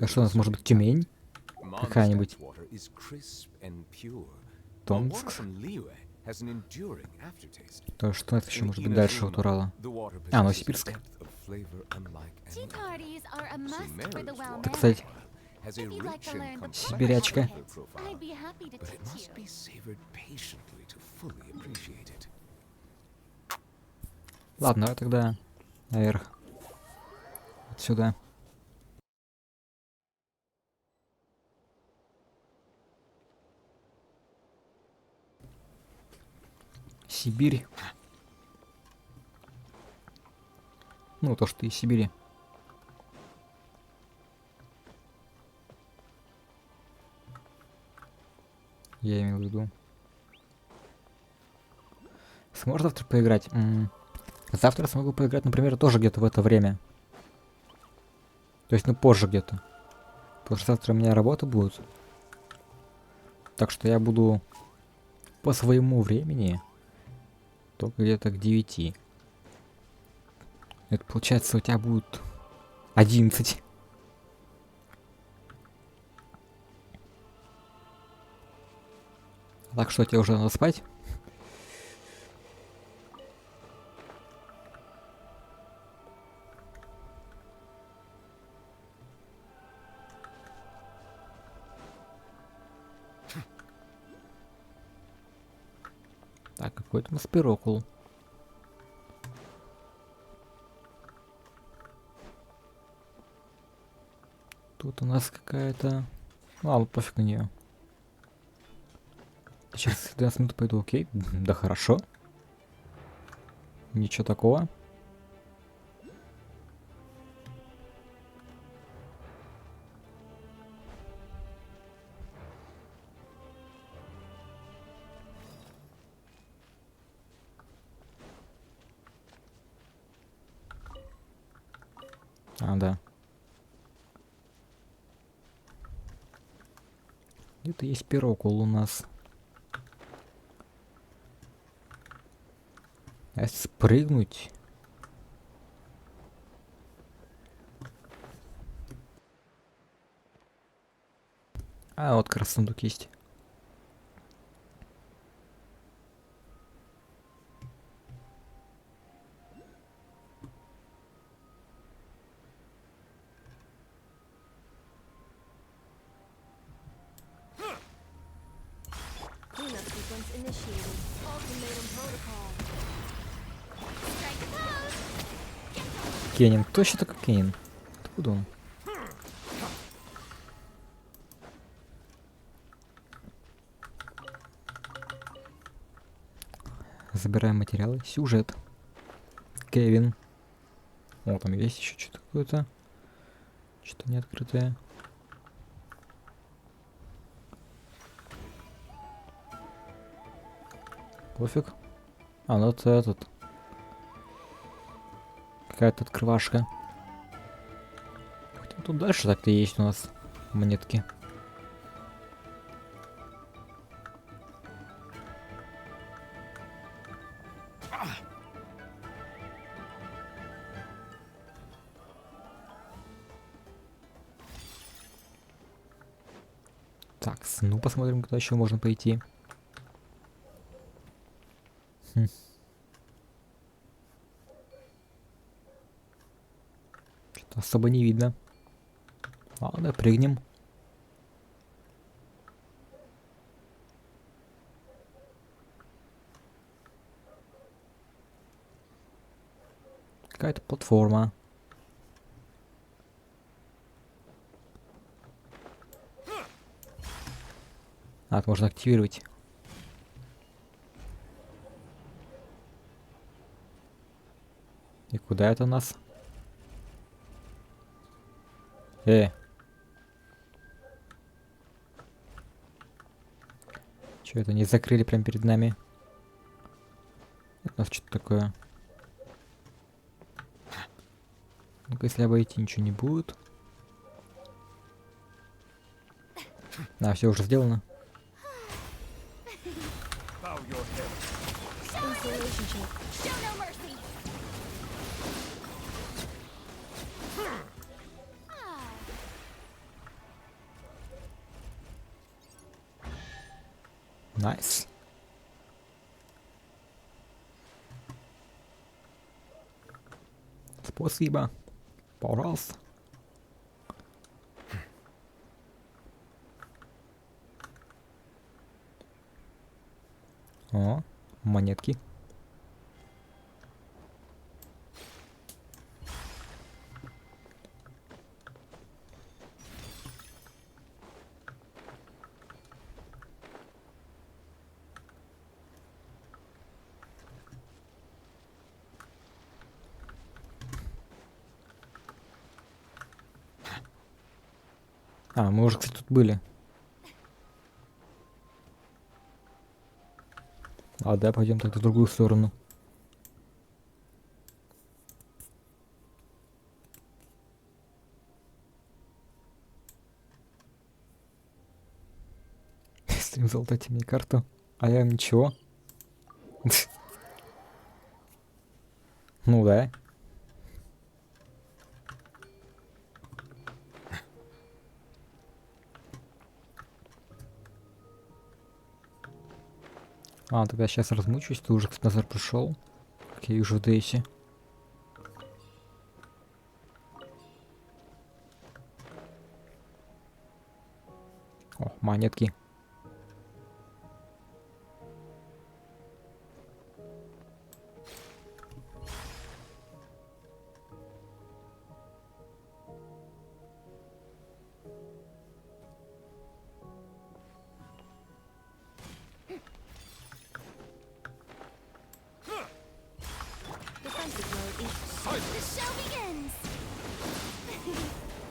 что у нас, может быть, Тюмень? Какая-нибудь? Томск? То что это еще может быть дальше от Урала? А, Новосибирск. Tea parties are a must for the Это, кстати, If you'd like to learn the сибирячка. I'd be happy to teach you. Ладно, давай тогда наверх. Отсюда. Сибирь. Ну, то, что из Сибири. Я имел в виду. Сможешь завтра поиграть? Завтра смогу поиграть, например, тоже где-то в это время. То есть, ну, позже где-то. Потому что завтра у меня работа будет. Так что я буду по своему времени только где-то к 9. Это получается у тебя будет 11. Так что тебе уже надо спать? Так, какой-то у нас пирокул. Тут у нас какая-то... Ладно, пофиг на нее. Сейчас 12 минут пойду, окей. Да хорошо. Ничего такого. А, да. Где-то есть пирокул у нас. А если спрыгнуть... А, вот как раз сундук есть. Cleanup sequence initiated. Ultimatum protocol. Кенин. Кто еще такой Кенин? Откуда он? Забираем материалы. Сюжет. Кевин. О, там есть еще что-то какое-то. Что-то не открытое. Пофиг. А, ну это этот. Какая-то открывашка. Хотя тут дальше так-то есть у нас монетки. Так, ну посмотрим, куда еще можно пойти. Что-то особо не видно. Ладно, прыгнем. Какая-то платформа. А, это можно активировать. И куда это нас? Чё это не закрыли прямо перед нами? Это у нас что-то такое. Ну-ка, если обойти, ничего не будет. А, все уже сделано. Найс. Спасибо. Пожалуйста. О, монетки. А, мы уже, кстати, тут были. А, да, пойдем тогда в другую сторону. Стрим золотайте мне карту. А я ничего. Ну да. А, тогда сейчас размучусь. Ты уже, кстати, назад пришел. Как я вижу в Дейсе. О, монетки. The show begins!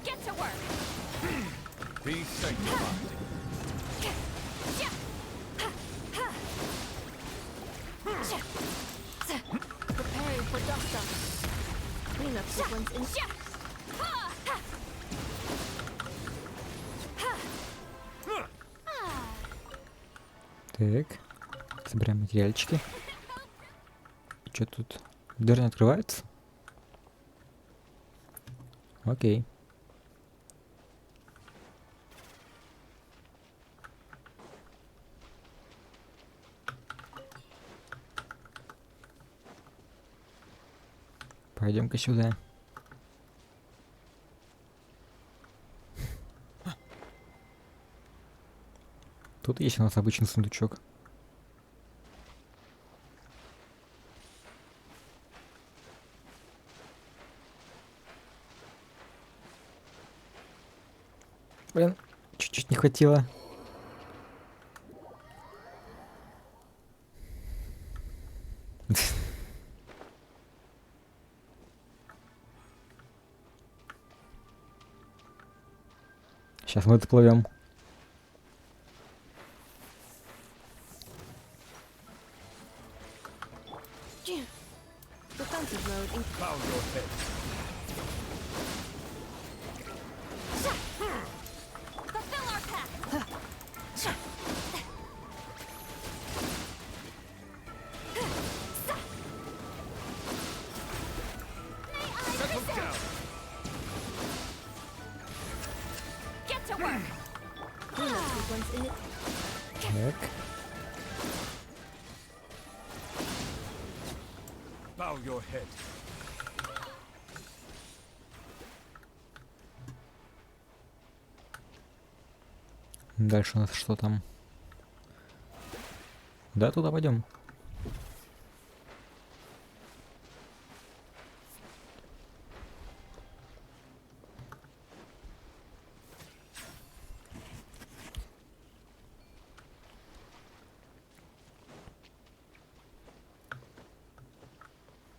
Get to work! Be sanctified. Preparing for dust-up. Cleanup sequence in... Так. Собираем материальчики. Что тут? Дверь не открывается? Окей. Пойдем-ка сюда. Тут есть у нас обычный сундучок. Блин, чуть-чуть не хватило. Сейчас мы доплывем. Defensive mode in... Bow your head. Fulfill our path! Settle down. Get to work! Cleanup sequence in... Так. Bow your head. Дальше у нас что там? Да, туда пойдем.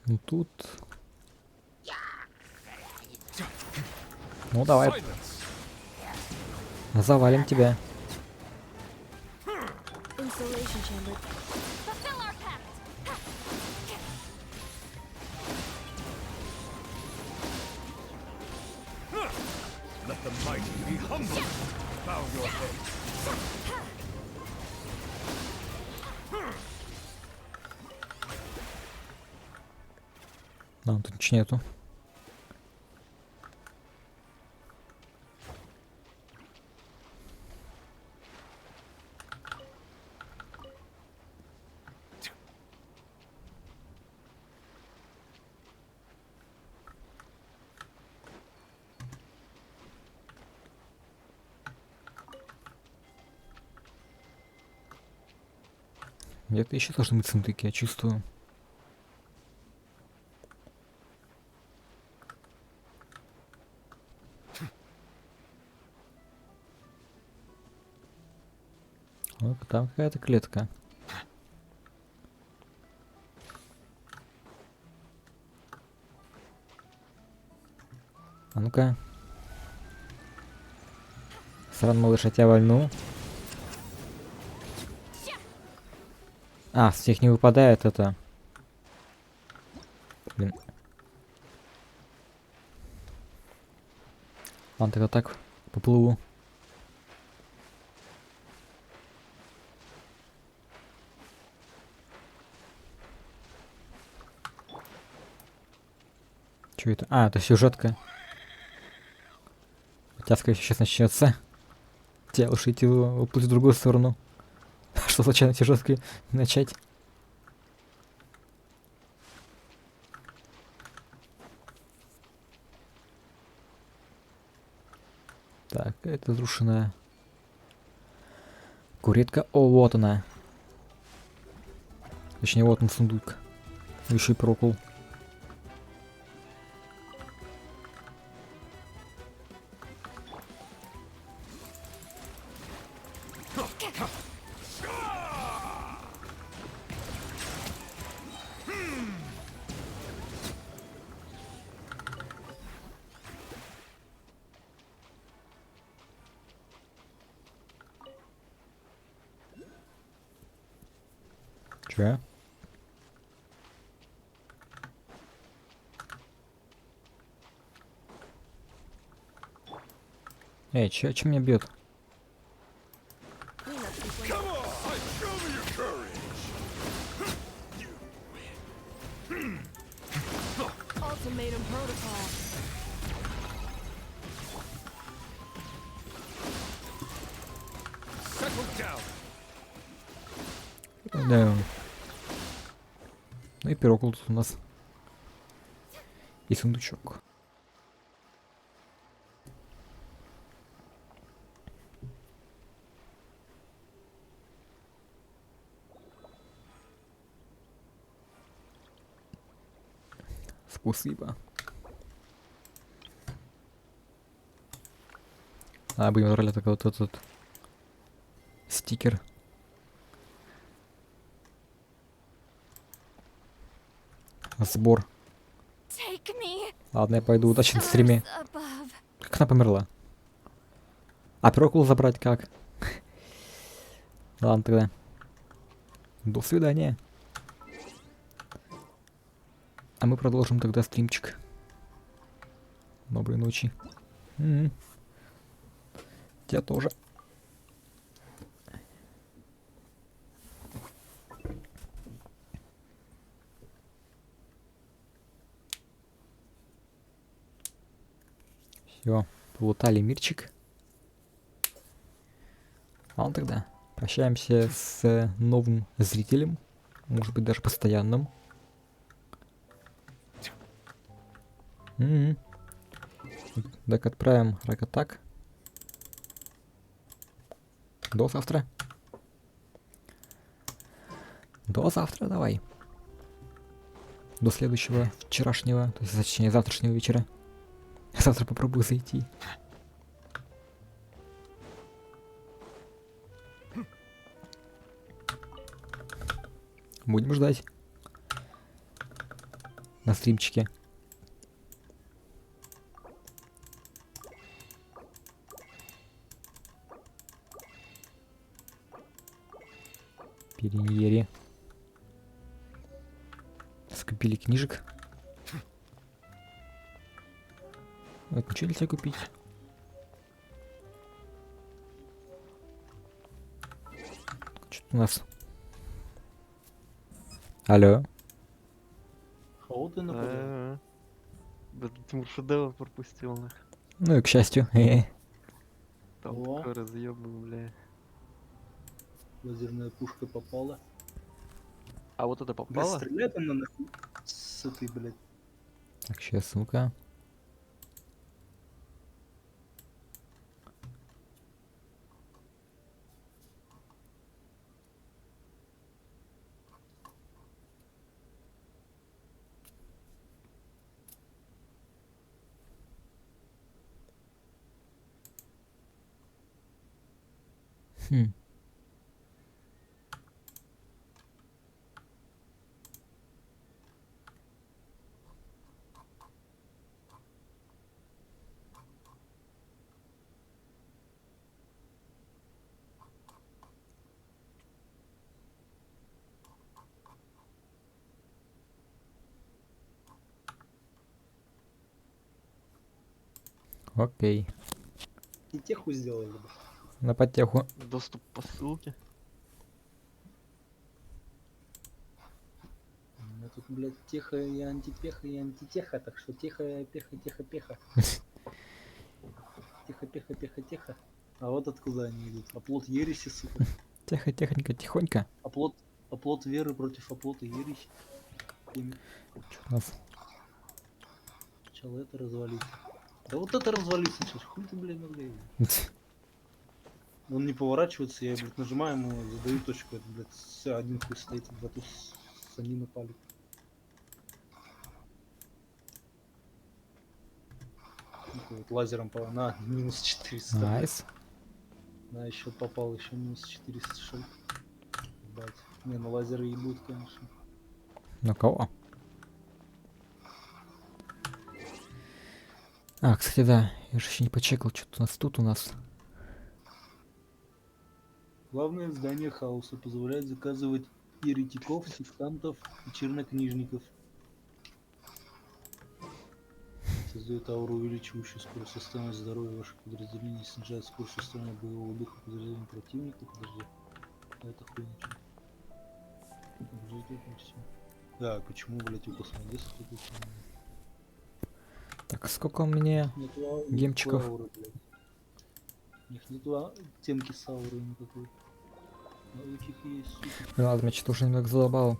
Ну тут Ну давай. Завалим тебя. Insulation chamber. Fulfill our pact. Let the mighty be humble. Bow your head. Тут ничего нету. Где-то еще должны быть сундуки, я чувствую. Вот там какая-то клетка. А ну-ка. Сран, малыш, я тебя вольну. А, с них не выпадает это. Блин. Ладно, тогда так поплыву. Что это? А, это сюжетка. У тебя, скорее всего, сейчас начнется. Тебя лучше идти уплыть в другую сторону. Что случайно сюжеткой начать? Так, это разрушенная куретка. О, вот она. Точнее, вот он сундук. Еще и прокол. Че? Эй, че меня бьет? Ultimatum protocol. Да. Ну и пирокул тут у нас. И сундучок. Спасибо. А, будем отправлять только вот этот стикер. Сбор. Ладно, я пойду. Удачи на стриме. Как она померла? А пирокул забрать как? Ладно тогда. До свидания. А мы продолжим тогда стримчик. Доброй ночи. Тебя тоже. Все, полутали мирчик. Ладно тогда. Прощаемся с новым зрителем. Может быть, даже постоянным. Так, отправим ракотак. До завтра. До завтра, давай. До следующего вчерашнего, то есть, точнее, завтрашнего вечера. Завтра попробую зайти. Будем ждать. На стримчике. Не ери. Скупили книжек. Вот ничего нельзя купить. Что-то у нас. Алло. Кого ты нападал? Тимур шедевр пропустил, нах. Ну и к счастью. Там О. такой разъебал, бля. Лазерная пушка попала. А вот это Блядь, попало? стреляет она нахуй с этой, блядь. Так, сейчас, ну-ка. Хм. Окей. И теху сделали бы. На потеху. Доступ по ссылке. У меня тут, блядь, теха и антитеха, так что теха, пеха, теха, пеха. Теха, пеха, пеха, теха. А вот откуда они идут. Оплот ереси, сука. Тихо, тихонько, тихонько. Оплот веры против оплота ереси. Что у нас? Сначала это развалить. Да вот это развалить сейчас. Хуй ты, блядь, наглеешь. Он не поворачивается, я, блядь, нажимаю ему, задаю точку, это, блядь, все, один хуй стоит, в эту санину палит. Вот лазером по на минус 400. Найс. Да, еще попал, еще минус 400 шел. Ебать. Не, ну лазеры ебут, конечно. На кого? А, кстати, да, я же еще не почекал, что-то у нас тут у нас. Главное здание хаоса позволяет заказывать еретиков, сектантов и чернокнижников. Создает ауру, увеличивающую скорость состояния здоровья ваших подразделений, снижает скорость состояния боевого духа подразделения противника. Подожди. А это хуйня что? Подожди, это все. Да, почему, блядь, у космодеса такой? Так, сколько у меня гемчиков? У них нету темки с аурой никакой. А у этих есть, сука. Ну ладно, меня что-то уже немного задолбало.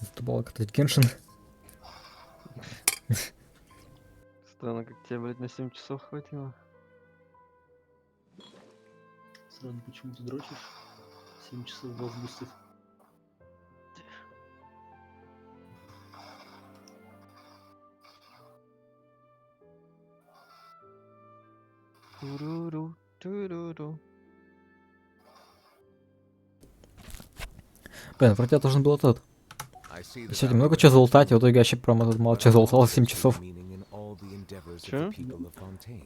Задолбало катать геншин. Странно, как тебе, блядь, на 7 часов хватило. Странно, почему ты дрочишь? 7 часов возбустив. Туруру, туруру. Блин, вроде я должен был этот. Сегодня много чего залутать, а в итоге я вообще прям этот мало чего залутал 7 часов. Чё?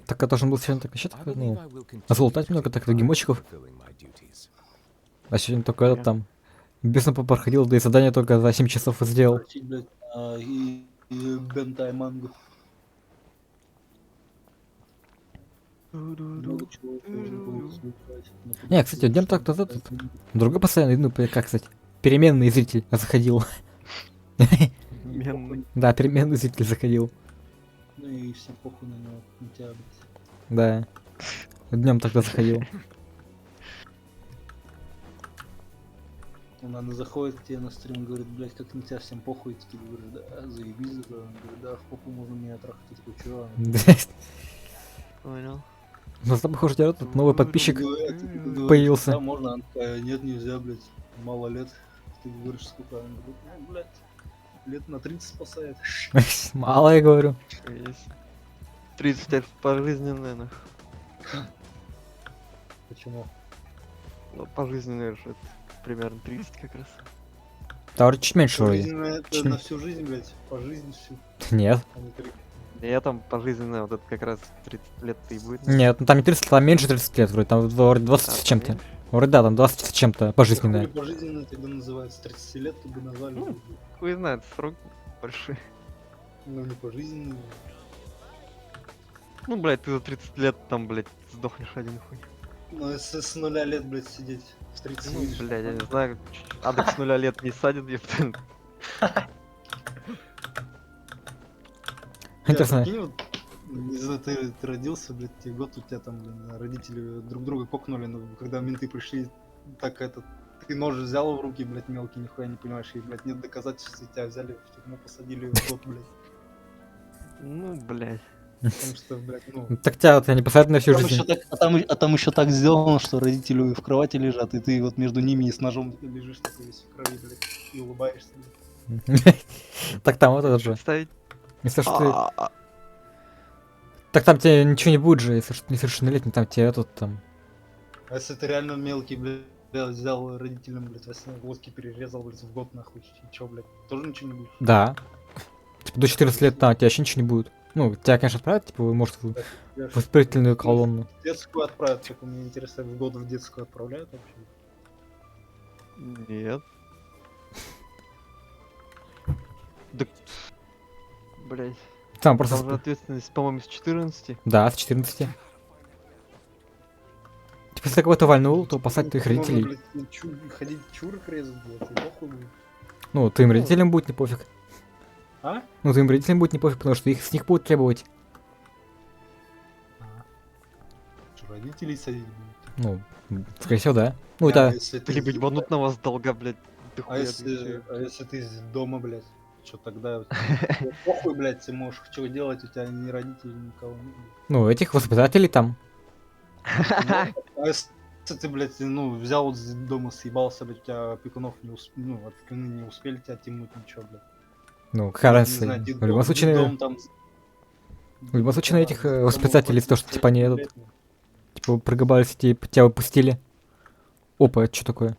Так я должен был сегодня так еще так, ну, залутать много так гемочков. А сегодня только этот там бесно проходил, да и задание только за 7 часов и сделал. И бентай мангу. Много чего можно было залутать. Не, кстати, днем так-то этот. Другой постоянно, ну, как, кстати, переменный зритель заходил. Переменный. Да, переменный зритель заходил. Ну и все похуй на него, на тебя, блядь. Да. Днем тогда заходил. Она заходит к тебе на стрим и говорит, блядь, как на тебя всем похуй, и ты говоришь, да, заебись, да, он говорит, да, в попу можно меня трахать, ты такой, чё? Понял. Ну, там, похоже, тут новый подписчик появился. Да, можно, она такая, нет, нельзя, блядь, мало лет. Ты говоришь, сколько? Она говорит, ну, блядь, лет на 30 спасает. Мало, я говорю. 30 лет пожизненное, нах. Почему? Ну, пожизненное же, это примерно 30 как раз. Да, вроде чуть меньше вроде. Пожизненное это на всю жизнь, блядь, по жизни всю. Нет. Я там пожизненное, вот это как раз 30 лет и будет. Нет, ну там не 30, там меньше 30 лет вроде, там вроде 20 с чем-то. Вроде да, там 20 с чем-то пожизненное. Пожизненно тогда называется, 30 лет бы назвали. Ну, хуй знает, срок большой. Ну, не пожизненно. Ну, блядь, ты за 30 лет там, блядь, сдохнешь один хуй. Ну, если с 0 лет, блядь, сидеть, в 30 Ну, выйдешь, блядь, я не нормально. знаю, адок с 0 лет не садит, ёпта. Интересно. Прикинь, вот, не знаю, ты родился, блядь, тебе год, у тебя там, блин, родители друг друга кокнули, но когда менты пришли, так ты нож взял в руки, блядь, мелкий, нихуя не понимаешь, и, блядь, нет доказательств, и тебя взяли в тюрьму, посадили в год, блядь. Ну, блядь. Потому что, блядь, ну... Так тебя вот не посадят на всю Там жизнь. еще так, там еще так сделано, что родители в кровати лежат, и ты вот между ними и с ножом лежишь такой весь в крови, блядь, и улыбаешься, блядь. Так там вот это же. Представить. Если что ты... Так там тебе ничего не будет же, если что несовершеннолетний, там тебе этот там... А если ты реально мелкий, блядь, взял родителям, блядь, глотки перерезал, блядь, в год, нахуй, и чё, блядь, тоже ничего не будет? Да. Типа до 14 лет, там, тебе вообще ничего не будет. Ну, тебя, конечно, отправят, типа, может, в воспитательную колонну. В детскую отправят, только мне интересно, в год в детскую отправляют вообще? Нет. Да... Блядь. Там просто... же ответственность, по-моему, с 14. Да, с 14. Типа, если кого-то вальнул, то посадят твоих Можно, родителей. блядь, ходить чурок резать, блядь, и похуй будет. Ну, твоим родителям будет не пофиг. А? Ну, твоим родителям будет не пофиг, потому что их с них будут требовать. Что, родителей садить будут? Ну, скорее всего, да. Ну, это... Либо ебанут на вас долга, блядь. А если ты из дома, блядь, что тогда? Похуй, блядь, ты можешь что делать, у тебя ни родителей, никого нет. Ну, этих воспитателей там. А если ты, блядь, ну, взял вот из дома, съебался, блядь, у тебя опекунов опекуны не успели тебя тянуть, ничего, блядь. Ну, какая Не разница? знаю, В любом случае, детдом там... в любом случае, на этих воспитателей, то, что типа они этот... Типа прогибались, типа тебя выпустили. Опа, это что такое?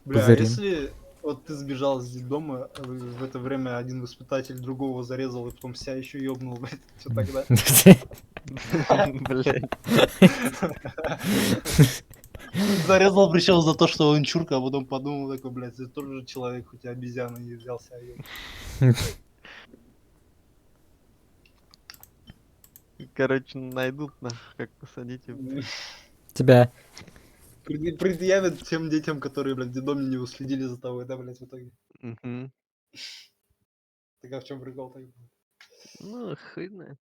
Бля, а Пузырин. если вот ты сбежал из детдома, а в это время один воспитатель другого зарезал и потом себя еще ёбнул, блядь, что тогда? Блядь. Зарезал причем за то, что он чурка, а потом подумал такой, блядь, ты тоже человек, хоть и обезьяна, и взял себя ёбнуть. Короче, найдут нас, как посадить. Тебя. Предъявят тем детям, которые, блядь, в детдоме не уследили за тобой, да, блядь, в итоге. Угу. Так а в чем прикол тогда? Ну, хуй знает.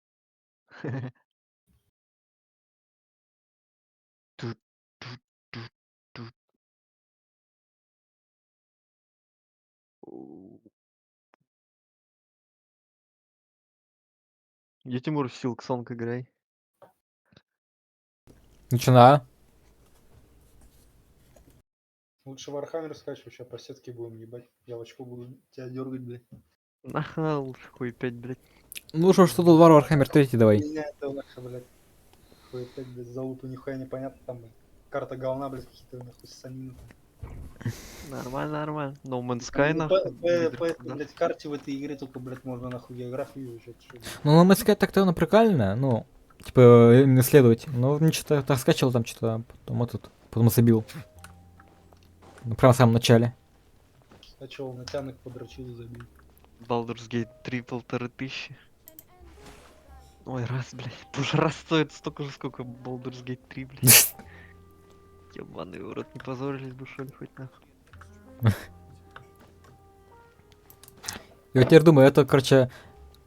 Я Тимур в Силксонг играй. Начинаю. Лучше Вархаммер скачивай, сейчас по сетке будем ебать. Я в очко буду тебя дергать, блядь. Нахуй лучше хуй 5, блядь. Ну что тут Warhammer 3 давай. Меня это нахуй, блядь. Хуй опять, блядь, залупа нихуя непонятно, там, блядь. Карта говна, блядь, какие-то нахуй ссанины там. Нормально, нормально. No Man's Sky, По нахуй. этой, блядь, карте в этой игре только, блядь, можно нахуй географию изучать. Ну, мы сказать так-то оно прикольно, ну, типа, именно исследовать. Но ничего так скачал там что-то, потом забил. Ну, прямо в самом начале. Скачивал на тянок, подрочил и забил. Baldur's Gate 3 1500. Ой, раз, блядь. Уже раз стоит столько же, сколько Baldur's Gate 3, блядь. Ёбаный в рот, не позорились бы, что ли, хоть нахуй. Я вот теперь думаю, это, короче,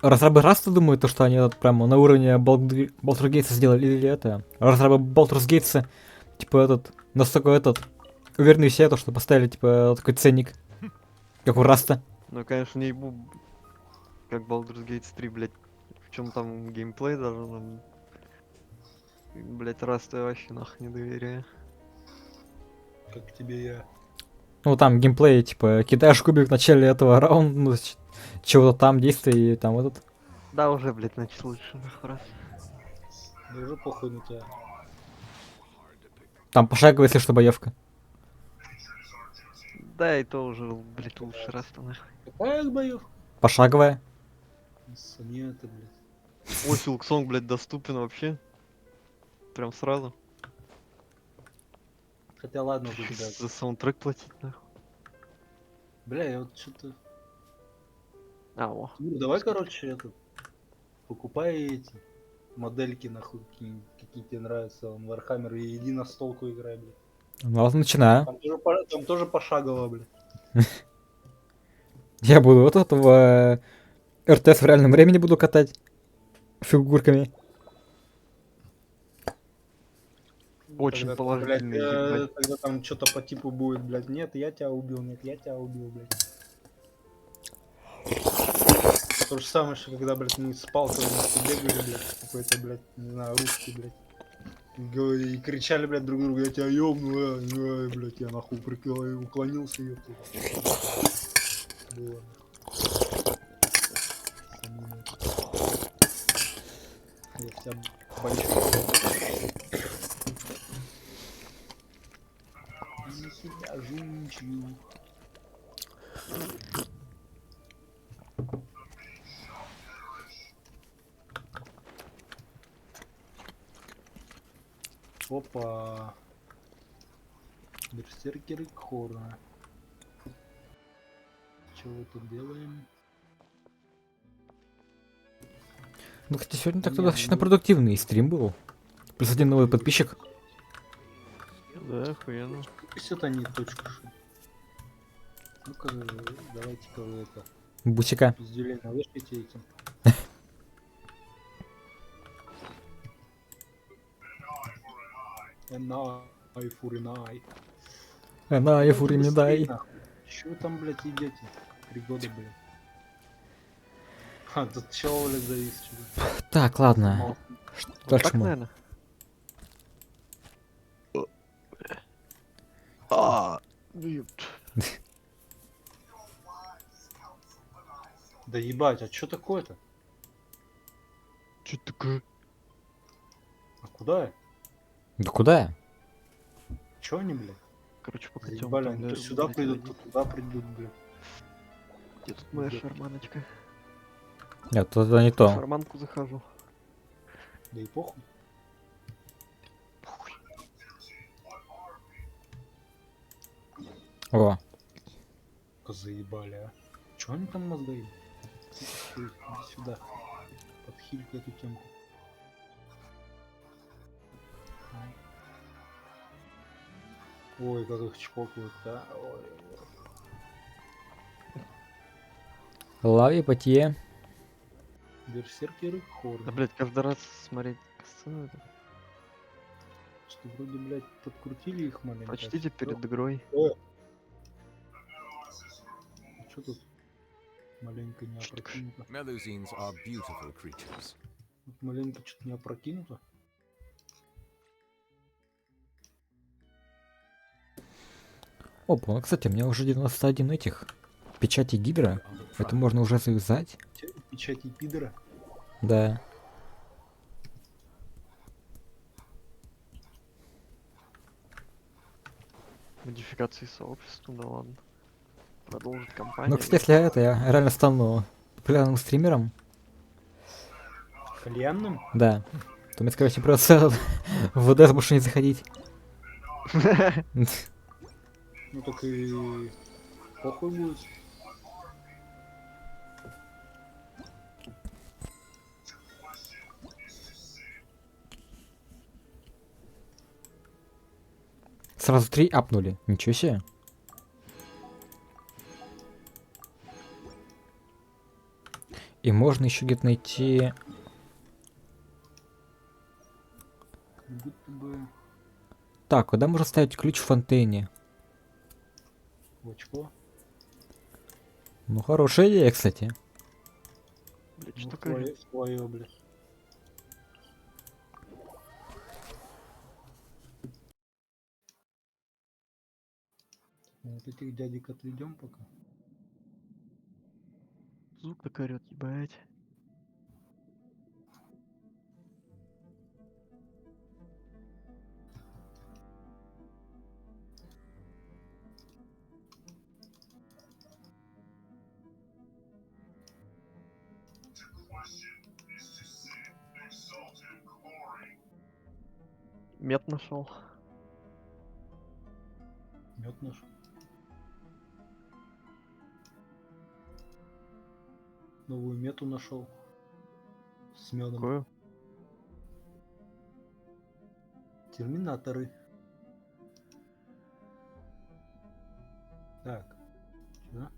разрабы Раста думают, то, что они вот прямо на уровне Baldur's Gate сделали, или это? Разрабы Baldur's Gate, типа, настолько уверенные в себе, то, что поставили, типа, такой ценник, как у Раста. Ну, конечно, не ебу, как Baldur's Gate 3, блядь. В чем там геймплей даже, там... Блядь, раз я вообще нахуй не доверяю. Как тебе я. Ну, там геймплей, типа, кидаешь кубик в начале этого раунда, ну, чего-то там, действия, и там этот. Да, уже, блядь, начал лучше, нахуй раз. Да уже похуй на тебя. Там пошаговая, если что, боевка. Да, и то уже, блядь, лучше раз-то нахуй. Какая боевка? Пошаговая. Нет, блядь. Ой, Силксонг, блядь, доступен вообще. Прям сразу. Хотя ладно, тут, Чуть блядь. за саундтрек платить, нахуй. Бля, я вот что-то... О. Ну, давай, короче, покупай эти модельки, нахуй, какие тебе нравятся, он Warhammer, и иди на столку играй, блядь. Ладно, начинаю. Там тоже пошагово, блядь. Я буду вот этого РТС в реальном времени буду катать фигурками. Очень Тогда, положительный, ебать. тогда там что-то по типу будет, блядь, нет, я тебя убил, нет, я тебя убил, блядь. То же самое, что когда, блядь, мы с палками бегали, блядь, какой-то, блядь, не знаю, русский, блядь. И кричали, блядь, друг другу, я тебя ёбну, блядь, я нахуй уклонился, ёпта. Было. Я вся большая. Не себя жунчью. Опа. Берсеркеры Хорна. Что мы тут делаем? Ну, кстати, сегодня так-то Не, достаточно ну- продуктивный стрим был. Плюс один новый подписчик. Да, охуенно. Пусть это не точка. Ну-ка, давайте-ка вы это... Бусика. Пиздюлей навешайте этим. Энай, фуринай. Энай, фуринай. Чё вы там, блядь, едете? 3 года, блядь. А, тут чел, блядь, завис, что-то. Так, ладно. Вот Дальше так, мы. наверное. Да ебать, а чё такое-то? Чё такое? А куда я? Да куда я? Чё они, блядь? Короче, покатём. Заебали, там, они да, то сюда блядь, придут, один. то туда придут, блядь. Где тут моя Где? шарманочка? Нет, тут это не В то. шарманку захожу. Да и похуй. О, Заебали, а. Чё они там мозгают? Иди сюда. Подхилька эту темку. Ой, как их чпокают, да? Ой. лави, потье. Берсеркеры Хорн. Да, блядь, каждый раз смотреть сцену это. Что вроде, блядь, подкрутили их маленько. Прочтите перед игрой. Что тут? Маленько не опрокинуто. Melusines are beautiful creatures. Тут маленько что-то не опрокинуто. Опа, ну, кстати, у меня уже 91 этих. Печати гидра. Это можно уже завязать. Печати пидора. Да. Модификации сообщества, да ладно. Продолжить Ну, кампанию. кстати, если я реально стану популярным стримером, Кальянным? да, то мне, скорее всего, придется в ВДС больше не заходить. Ну так и похуй будет. Сразу 3 апнули. Ничего себе. И можно еще где-то найти... Как будто бы Так, куда можно ставить ключ в фонтейне? в очко. Ну, хорошая идея, кстати. Блядь, Ну, что такое? свое, блядь. Вот этих дядек отведем пока. Звук так орёт, ебать. Мед нашел. Мед нашел. Новую мету нашел. С медом. Какую? Терминаторы. Так. Сюда.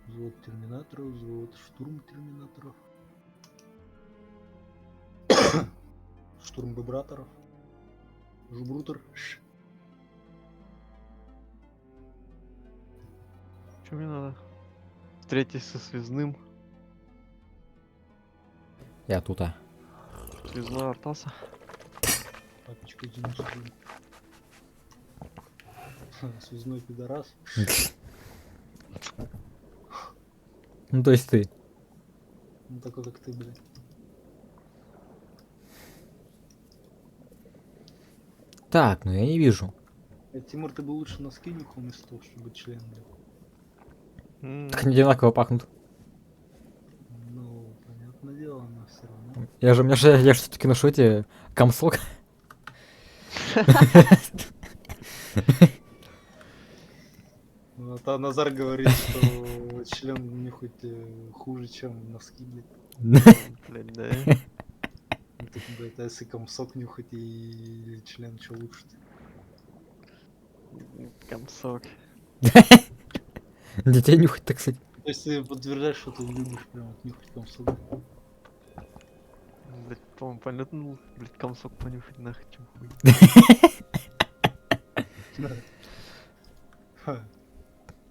Взвод терминаторов, взвод штурм терминаторов. Штурм вибраторов. Жбрутер. Что мне надо? Встретиться со связным. Я тут, а. Связной Артаса. Папочка геншине. Связной пидорас. Ну, то есть ты. Ну, такой, как ты, блядь. Так, ну я не вижу. Тимур, ты бы лучше носки нюхал вместо того, чтобы быть членом, блядь. Так они одинаково пахнут. Ну, понятное дело, но все равно. Я же все-таки ношу эти комсок. Ну, а Назар говорит, что член нюхать хуже, чем носки, блядь. Блядь, да. Ну, так, блядь, а если комсок нюхать и член, что лучше-то? Комсок. Детей нюхать, так сказать. То есть ты подтверждаешь, что ты любишь прям вот нюхать комсок? Блядь, по-моему, понятно, блядь, комсок понюхать нахуй, чем хуй.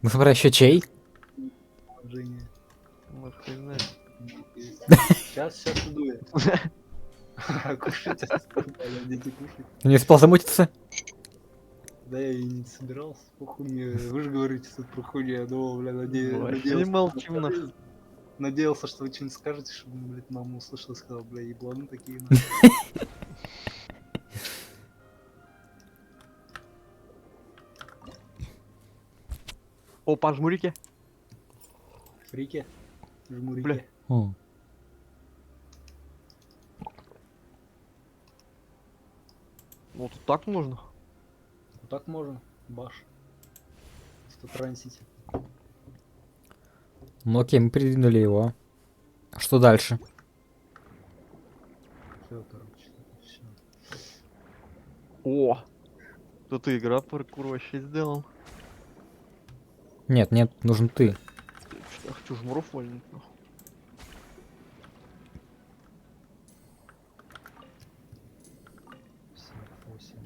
Ну, смотря еще чей. Женя. Ну, хуй знает. Сейчас иду я. Кушать, дети кушать. Не успел замутиться? Да я и не собирался, похуй мне. Вы же говорите тут про хуйню, я думал, бля, Вообще не молчим, нахуй. надеялся, что вы что-нибудь скажете, чтобы, блядь, мама услышала и сказала, бля, ебланы такие. Опа, жмурики. Фрики, жмурики. Бля. Вот так можно? Вот так можно, баш. Что трансите. Ну окей, мы придвинули его. А что дальше? Все, короче, все. О! Тут и игра паркур вообще сделал. Нет, нет, нужен ты. Я хочу жмуров вольнуть, нахуй.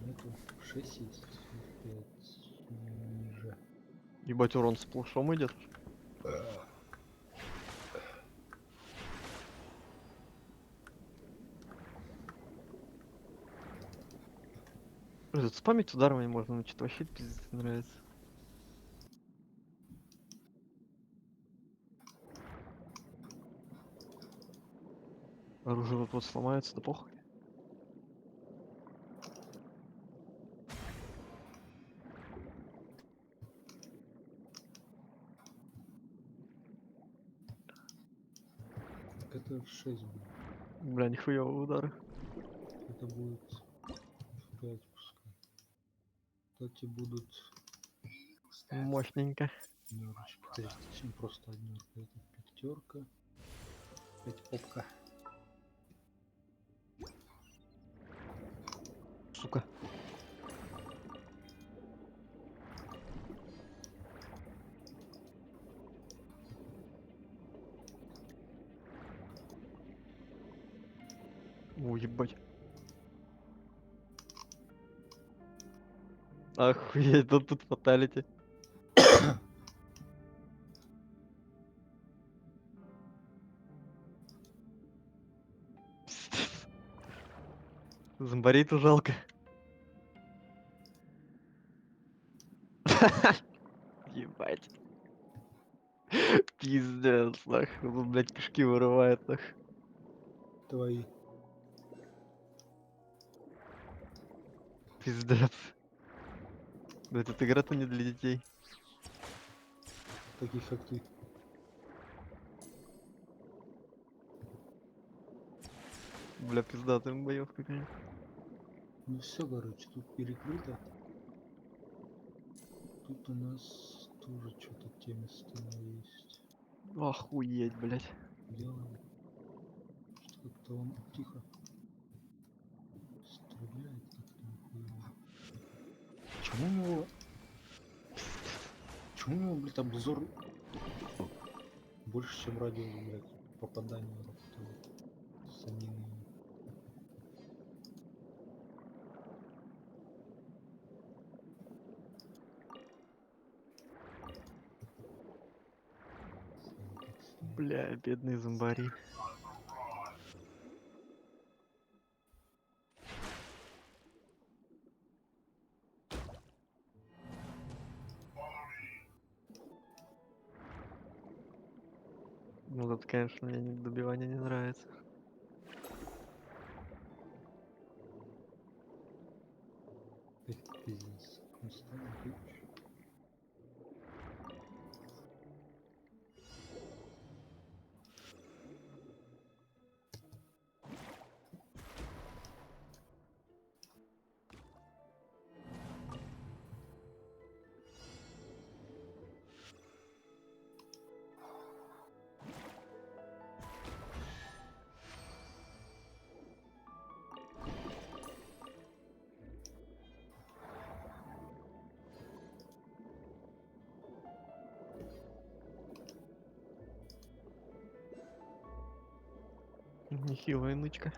Нету. 6 есть. 5 ниже. Ебать, урон с плашом идет. Этот спамить ударами можно, значит, вообще пиздец нравится. Оружие вот сломается, да похуй. Так это 6 будет. Бля, нихуевые удары. Это будет 5 пускай. Кстати, будут Мощненько. однёрочки. То есть чем просто однёрка. Это пятерка. 5 попка. Сука. О, ебать. Охуеть, да тут фаталити. Зомбариту жалко. Ебать. Пиздец, нахуй. Он, блядь, кишки вырывает, нахуй. Твои. Пиздец. Да эта игра-то не для детей. Таких как ты. Бля, пиздатая боевка, конечно. Ну все, короче, тут перекрыто. Тут у нас тоже что-то те места есть. Охуеть, блядь. Делаем. Как-то он тихо стреляет как-то нихуя. Чему у него, блядь, обзор больше, чем радиус, блядь, попадания вот этого санины. Бля, бедные зомбари. Ну тут, конечно, мне добивание не нравится. Пиздец. Устал, ключ. Нехилая нычка.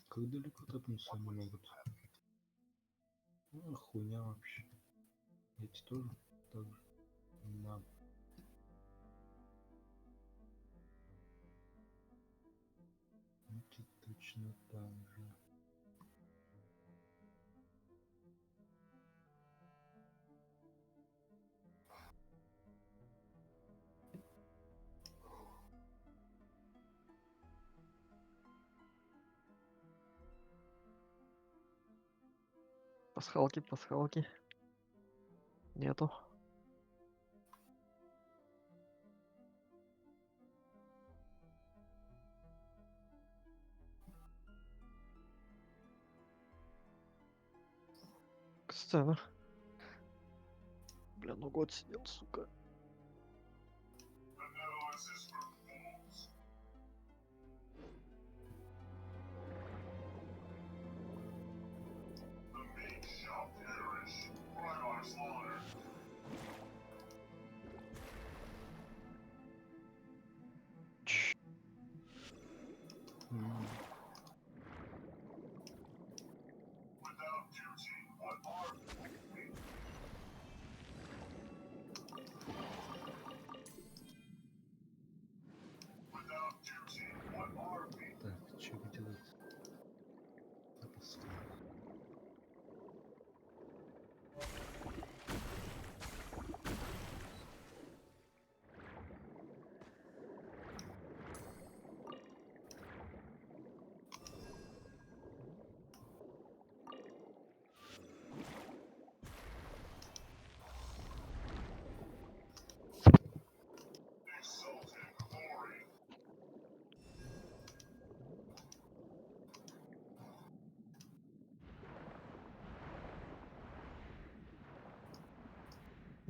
Как далеко топнуться они могут? Ну, хуйня вообще. Эти тоже так же. На. Эти точно так же. Пасхалки, пасхалки. Нету. Сцена. Бля, ну год сидел, сука. Так, что делать? Поставь.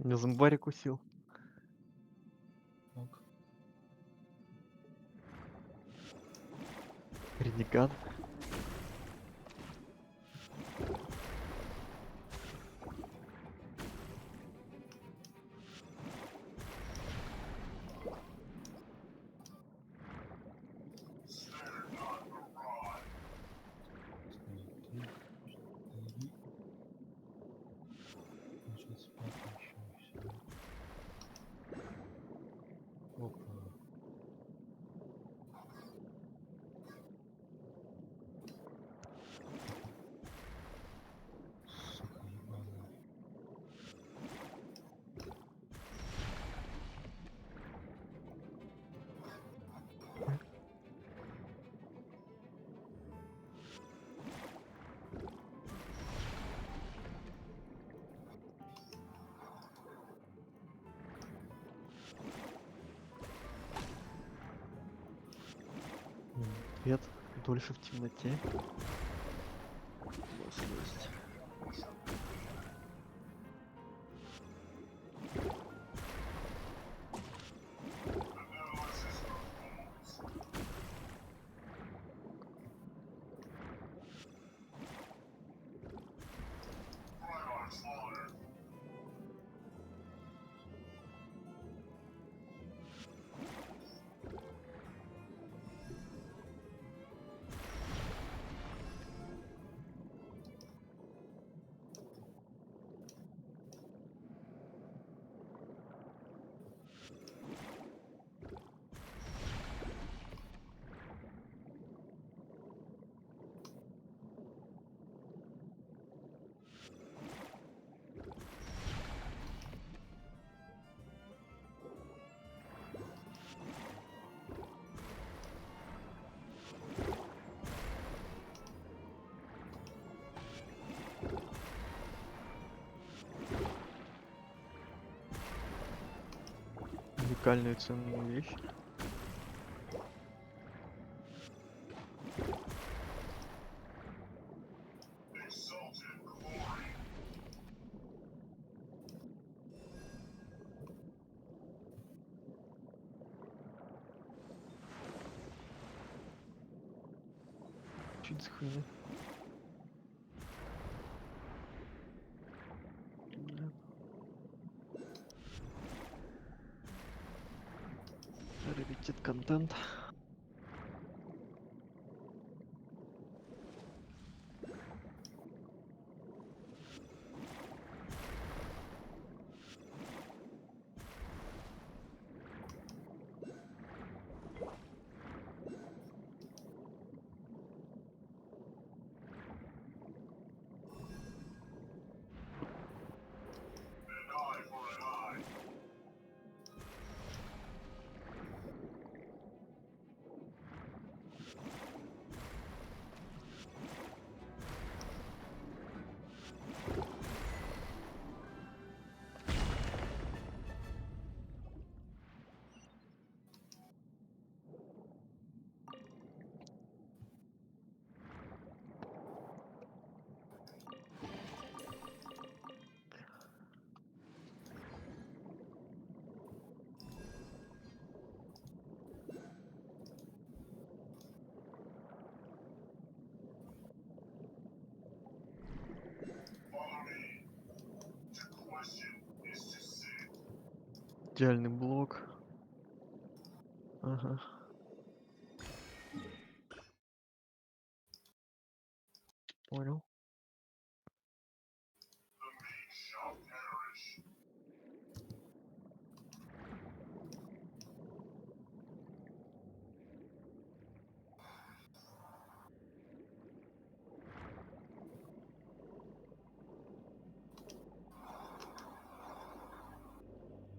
Меня зомбарик укусил. Ок. Ренегат. Сейчас пятый еще все. Опа. Свет дольше в темноте. Есть. Уникальную ценную вещь. Чуть за хуйня. Блин. Раритет контент. Идеальный блок. Ага. Понял.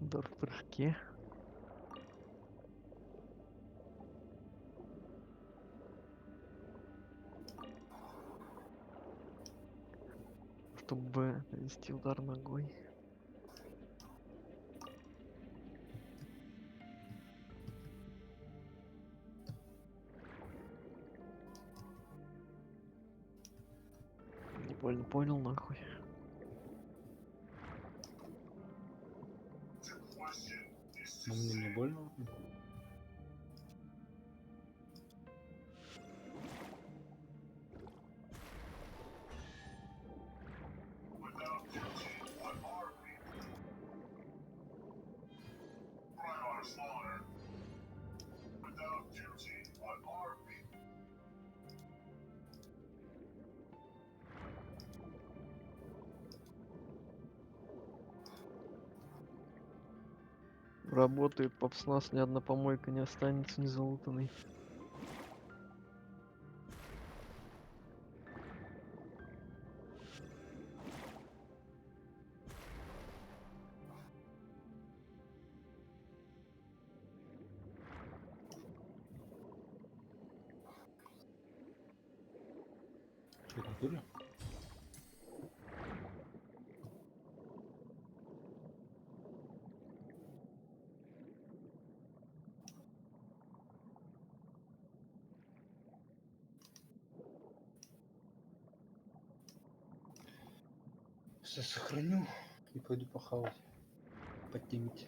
Удар в прыжке. Чтобы нанести удар ногой. Не больно понял, нахуй. А мне не больно? Работает попснас, ни одна помойка не останется незалутанной. Что, в натуре? Все сохраню и пойду похавать. Подтимить.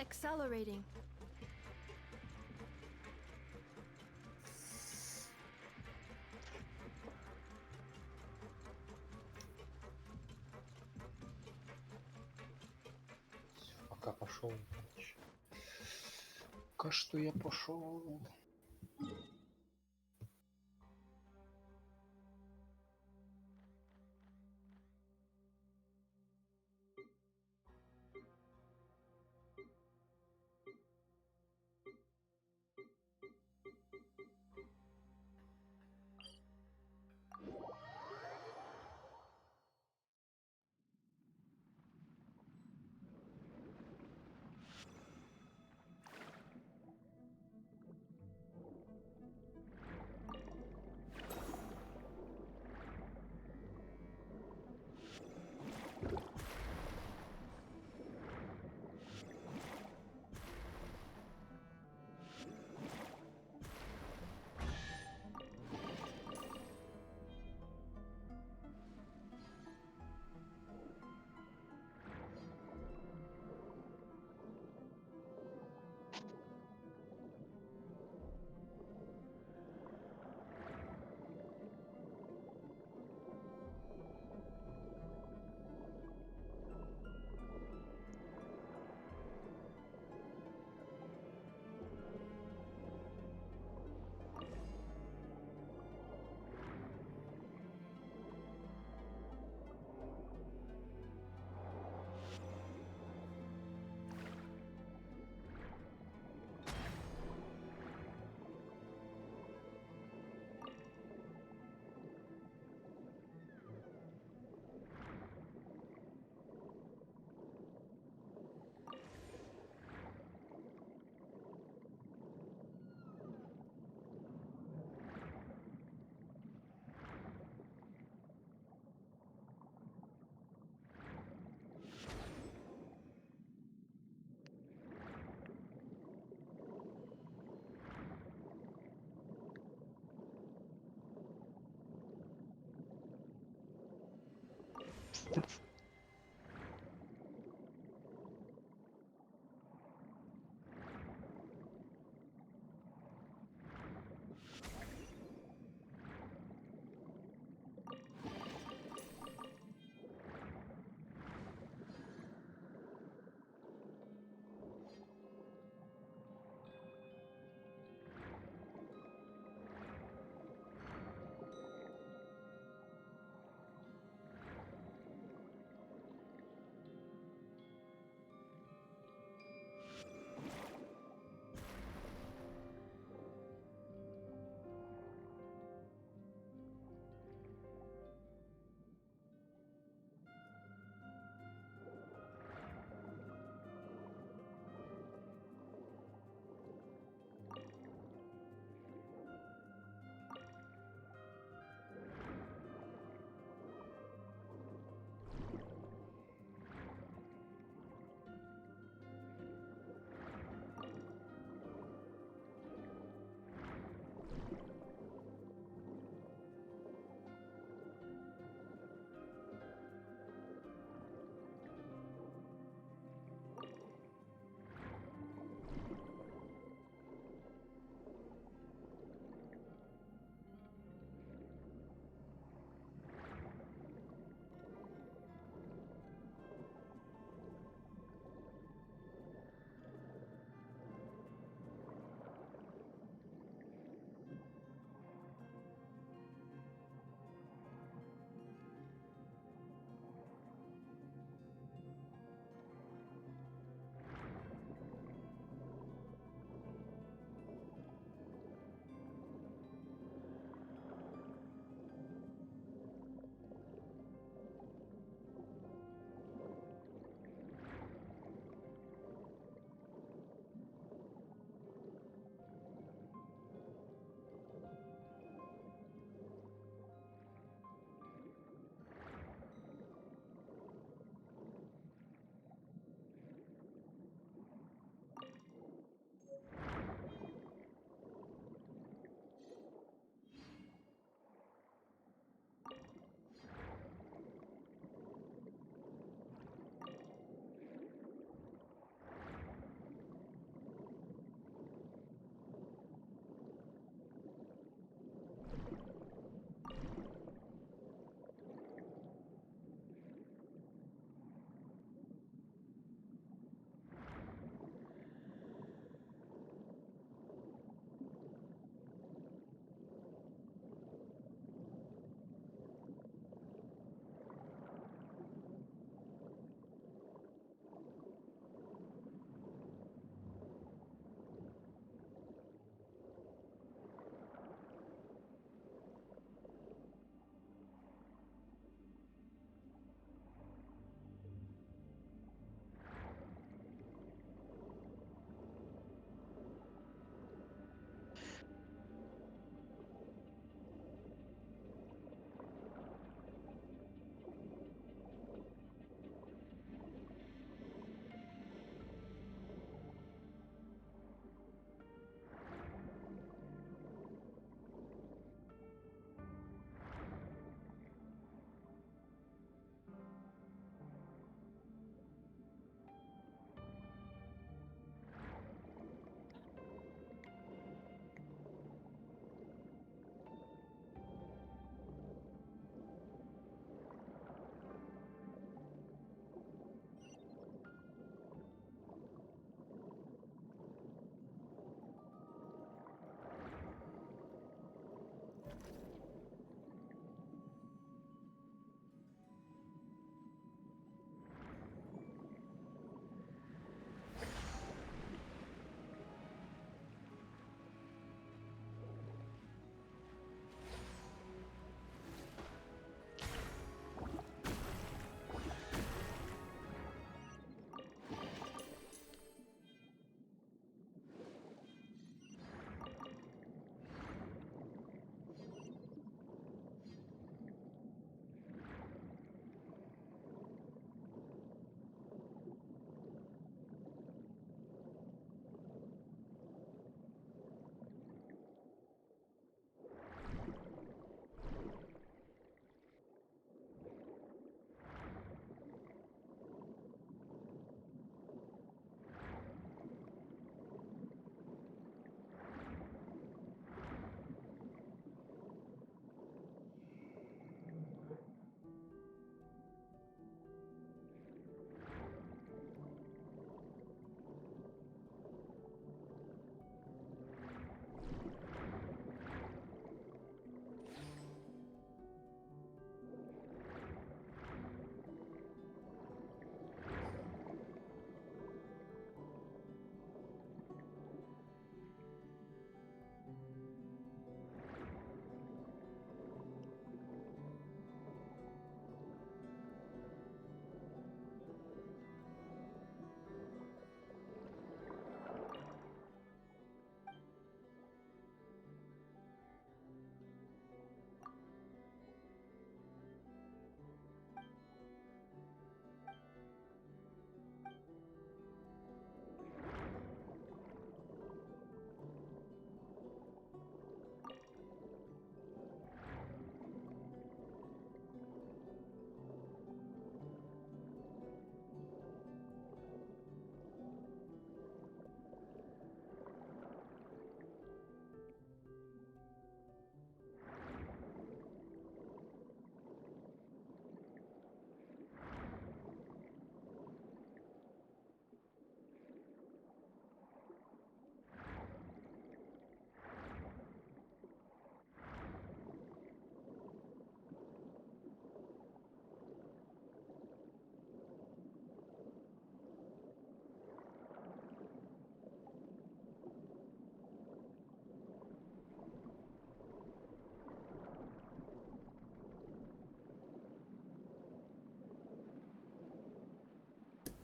Accelerating. Пока пошел. Пока что я пошел.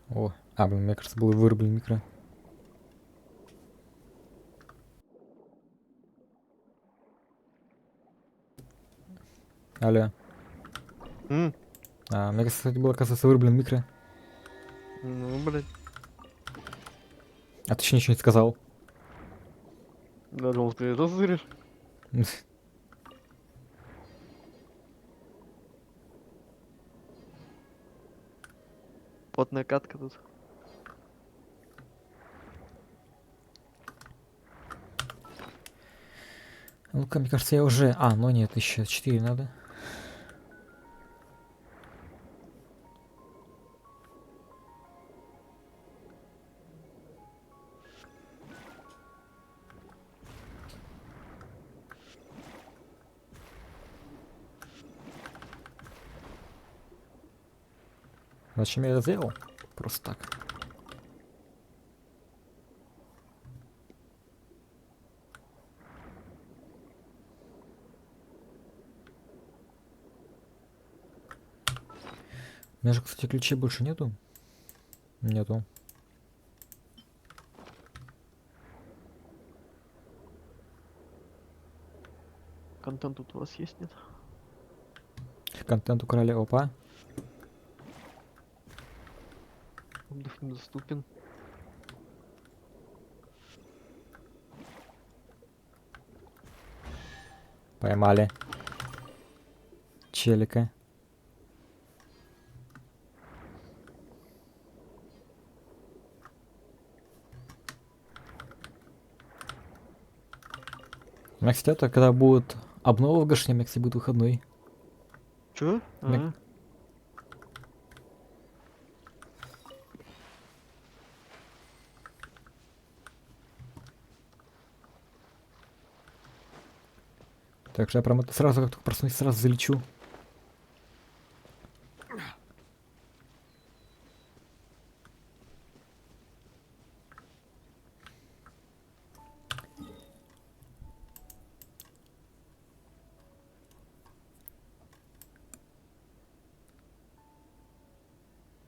О, блин, мне кажется, было вырублен микро. Алло. Мне кажется, кстати, было, оказывается, вырублен микро. Ну, блядь. А ты еще ничего не сказал. Я думал, ты это зыришь. Потная катка тут. Ну-ка, мне кажется, я уже... ну нет, еще 4 надо. Зачем я это сделал? Просто так. У меня же, кстати, ключей больше нету. Нету. Контент тут у вас есть, нет? Контент украли, опа. Отдых недоступен. Поймали. Челика. У меня, кстати, это когда будет обнова в гашне, у меня, кстати, будет выходной. Чё? Так что я прям это сразу, как только проснусь, сразу залечу.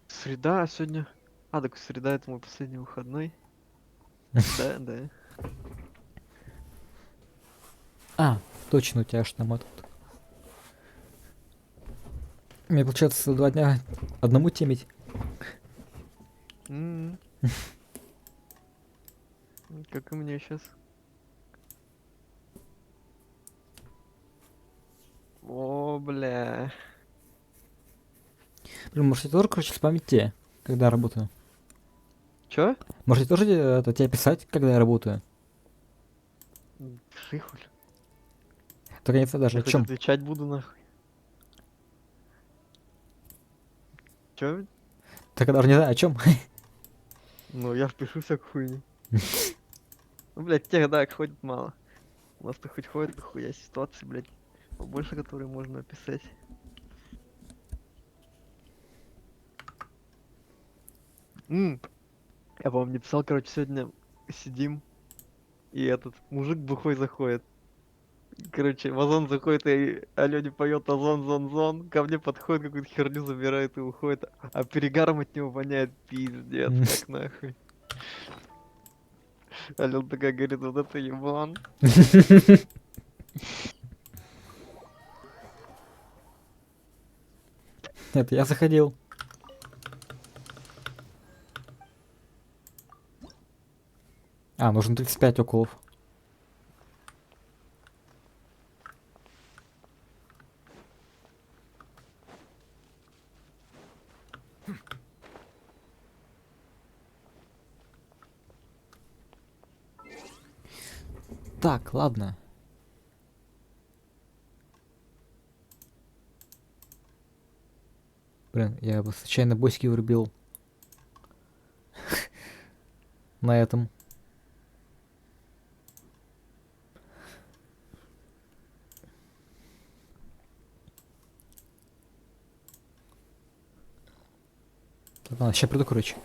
Среда сегодня. Так среда это мой последний выходной. Да. Точно, у тебя аж там этот. Мне получается 2 дня одному темить. Как и мне сейчас. О, бля. Блин, может, я тоже, короче, спамить тебе, когда я работаю? Чё? Может, я тоже это тебе писать, когда я работаю? Пиши хуй. Только не даже Я о хоть чем? отвечать буду нахуй. Чё? Так я даже не знаю о чем. Ну, я впишу всякую хуйню. Ну, блядь, тех, да, ходит мало. У нас-то хоть ходит дохуя ситуации, блядь, побольше, которые можно описать. Я, по-моему, не писал, короче, сегодня сидим, и этот мужик бухой заходит. Короче, в Озон заходит, и Алене поет Озон, зон, зон. Ко мне подходит, какую-то херню забирает и уходит. А перегаром от него воняет пиздец, как нахуй. Алена такая говорит, вот это ебан. Это я заходил. Нужно 35 уколов. Так, ладно. Блин, я бы случайно босики врубил. На этом. Ладно, сейчас приду, короче.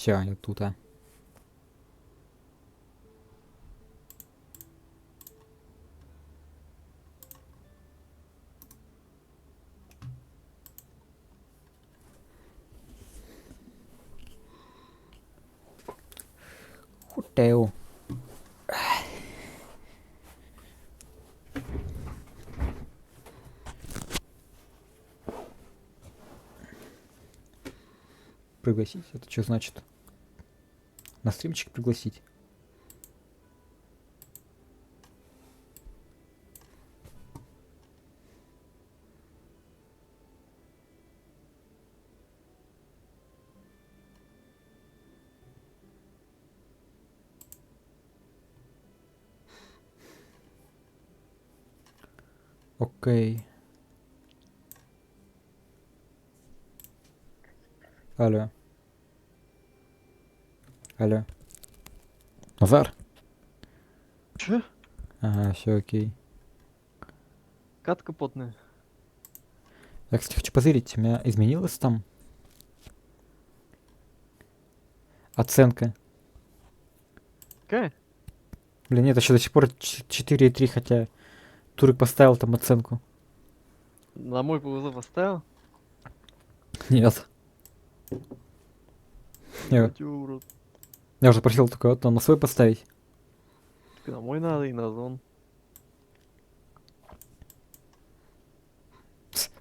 Все, я тут, а. Хотел. Пригласить? Это что значит? На стримчик пригласить? Окей. Алло. Алло. Назар? Че? Ага, все окей. Катка потная. Я, кстати, хочу позырить, у меня изменилась там оценка. Какая? Блин, нет, еще до сих пор 4,3, хотя Турик поставил там оценку. На мой ПВЗ поставил? Нет. Я, Ебать его в рот. я уже просил только вот на свой поставить. Так на мой надо и на зон.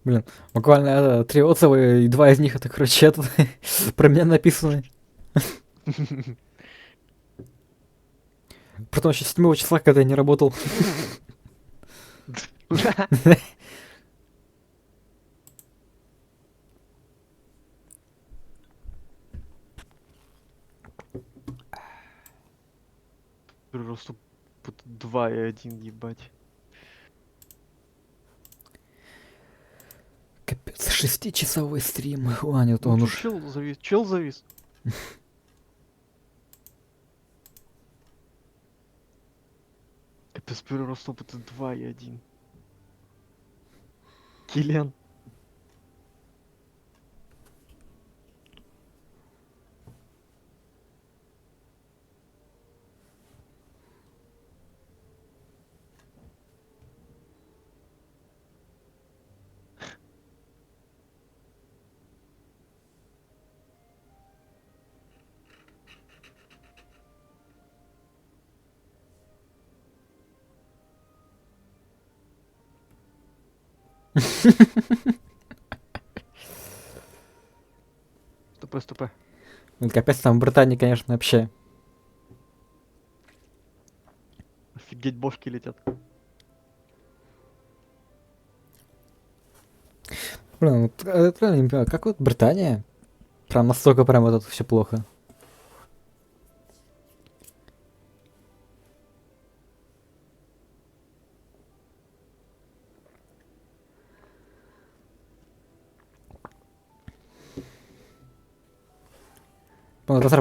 Блин, буквально 3 отзыва, и 2 из них это, короче, это, про меня написаны. Потом еще 7 числа, когда я не работал. Просто 2 и 1, ебать. Капец, 6-часовой стрим. О, нет, Ну, он чё, уж... чел завис. Капец, прирост опыта 2 и 1. Киллиан. Стопэ. Ну, капец, там в Британии, конечно, вообще. Офигеть, бошки летят. Блин, вот, это реально не понимаю, как вот Британия? Прям настолько прям вот это все плохо.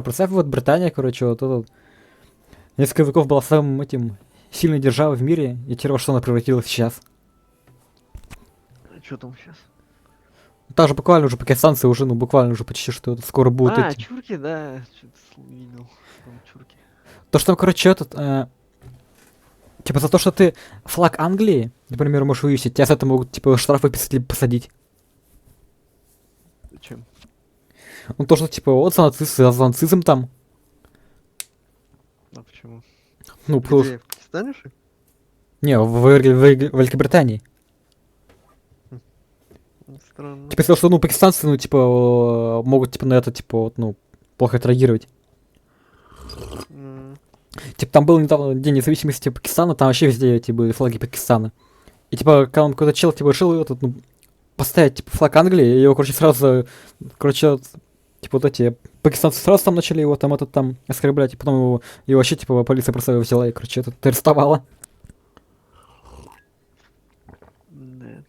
Представь, вот Британия, короче, вот это несколько веков была самым этим сильной державой в мире, и теперь во что она превратилась сейчас. Что там сейчас? Даже буквально уже пакистанцы уже, ну буквально уже почти что это скоро будут эти. Чурки, да, что-то видел. Там чурки. То, что там, короче, этот, типа за то, что ты флаг Англии, например, можешь вывесить, тебя с этого могут, типа, штраф выписать либо посадить. Зачем? Ну то, что, типа, вот за нацизм там. А почему? Ну, Где, просто... в Пакистане, что ли? Не, в Великобритании. Странно. Типа, сказал, что, ну, пакистанцы, ну, типа, могут, типа, на это, типа, вот, ну, плохо отреагировать. Типа, там был недавно День независимости Пакистана, там вообще везде эти были флаги Пакистана. И, типа, когда он какой-то чел, типа, решил этот, ну, поставить, типа, флаг Англии, и его, короче, сразу, короче, типа, вот эти пакистанцы сразу там начали его там, этот, там, оскорблять, и потом его вообще, типа, полиция просто его взяла и, короче, этот, арестовала. Да.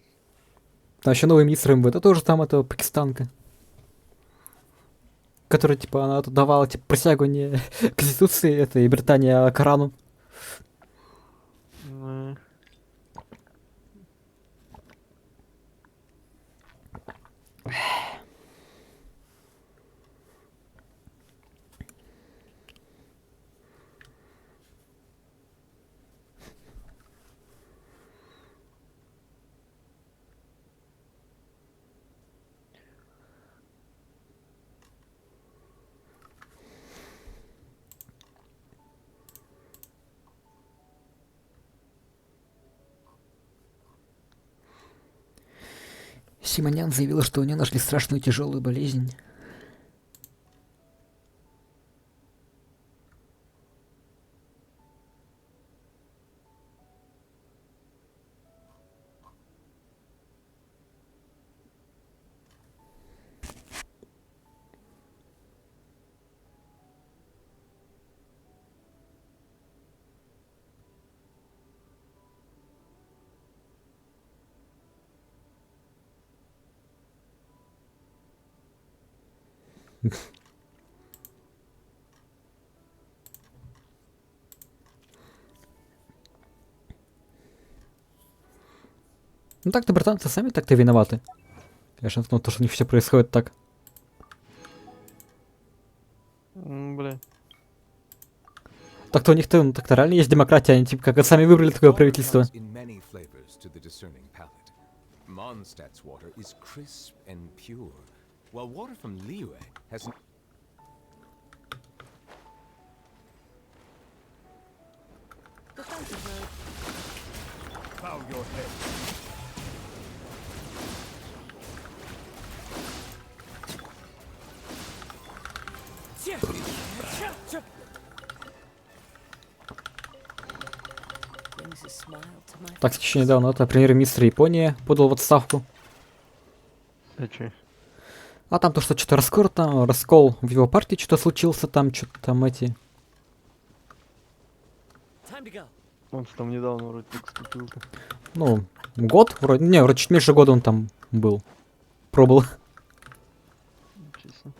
Там еще новый министр МВД тоже там, это пакистанка. Которая, типа, она тут давала, типа, присягу не Конституции, это и Британии, а Корану. Симонян заявила, что у нее нашли страшную тяжелую болезнь. Ну так-то британцы сами так-то виноваты. Конечно, в том, что у них все происходит так. Бля. Так-то у них-то, ну, так-то реально есть демократия, они типа как сами выбрали такое правительство. In many flavors to the discerning palate. Mondstadt's water is crisp and pure, while water from Liyue has Bow your head. Так, еще недавно это премьер-министр Японии подал в отставку. А чё? А там то, что что-то раскол в его партии что-то случился, там что-то там эти... Он там недавно вроде так вступил-то. Ну, год вроде... Не, вроде чуть меньше года он там был. Пробыл. Честно.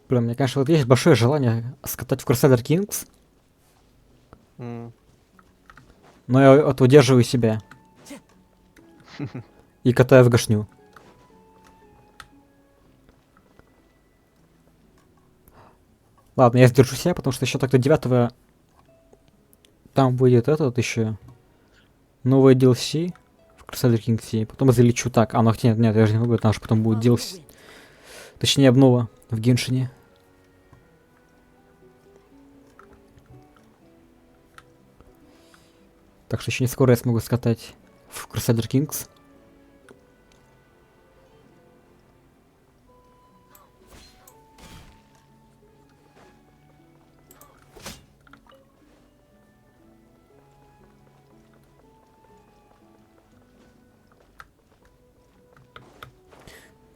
Блин, мне, конечно, вот есть большое желание скатать в Crusader Kings, но я вот удерживаю себя. И катаю в гашню. Ладно, я сдержу себя, потому что еще так-то 9-го там выйдет этот еще новый DLC в Crusader Kings, потом залечу так. А, ну нет, я же не могу, потому что потом будет DLC. Точнее, обнова в геншине. Так что еще не скоро я смогу скатать в Crusader Kings.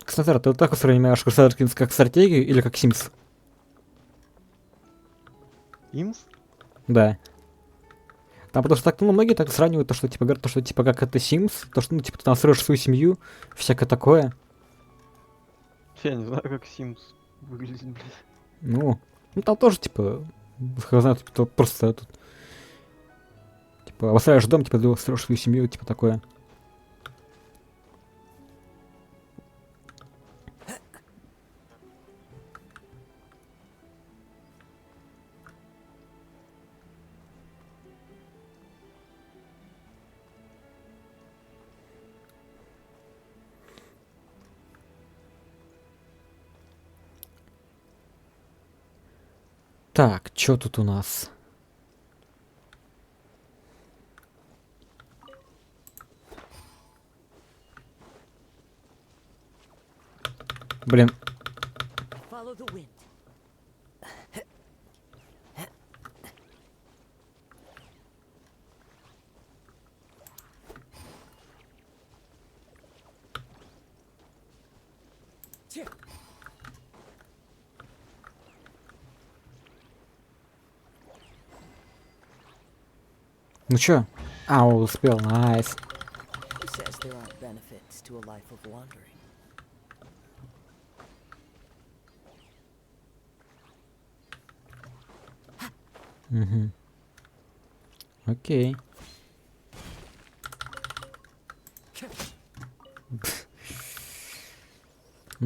Кстати, ты вот так воспринимаешь Crusader Kings как стратегию или как Sims? Sims? Да. Там потому что так, ну, многие так сравнивают то, что типа говорят, то, что типа как это Sims, то, что ну типа ты там строишь свою семью, всякое такое. Я не знаю, как Sims выглядит, блядь. Ну там тоже типа, знаю, типа, просто тут, типа обосраешь дом, типа ты строишь свою семью, типа такое. Так, чё тут у нас? Блин. Ну чё? А, успел, найс. Who says there aren't benefits to a life of wandering? Угу. Окей.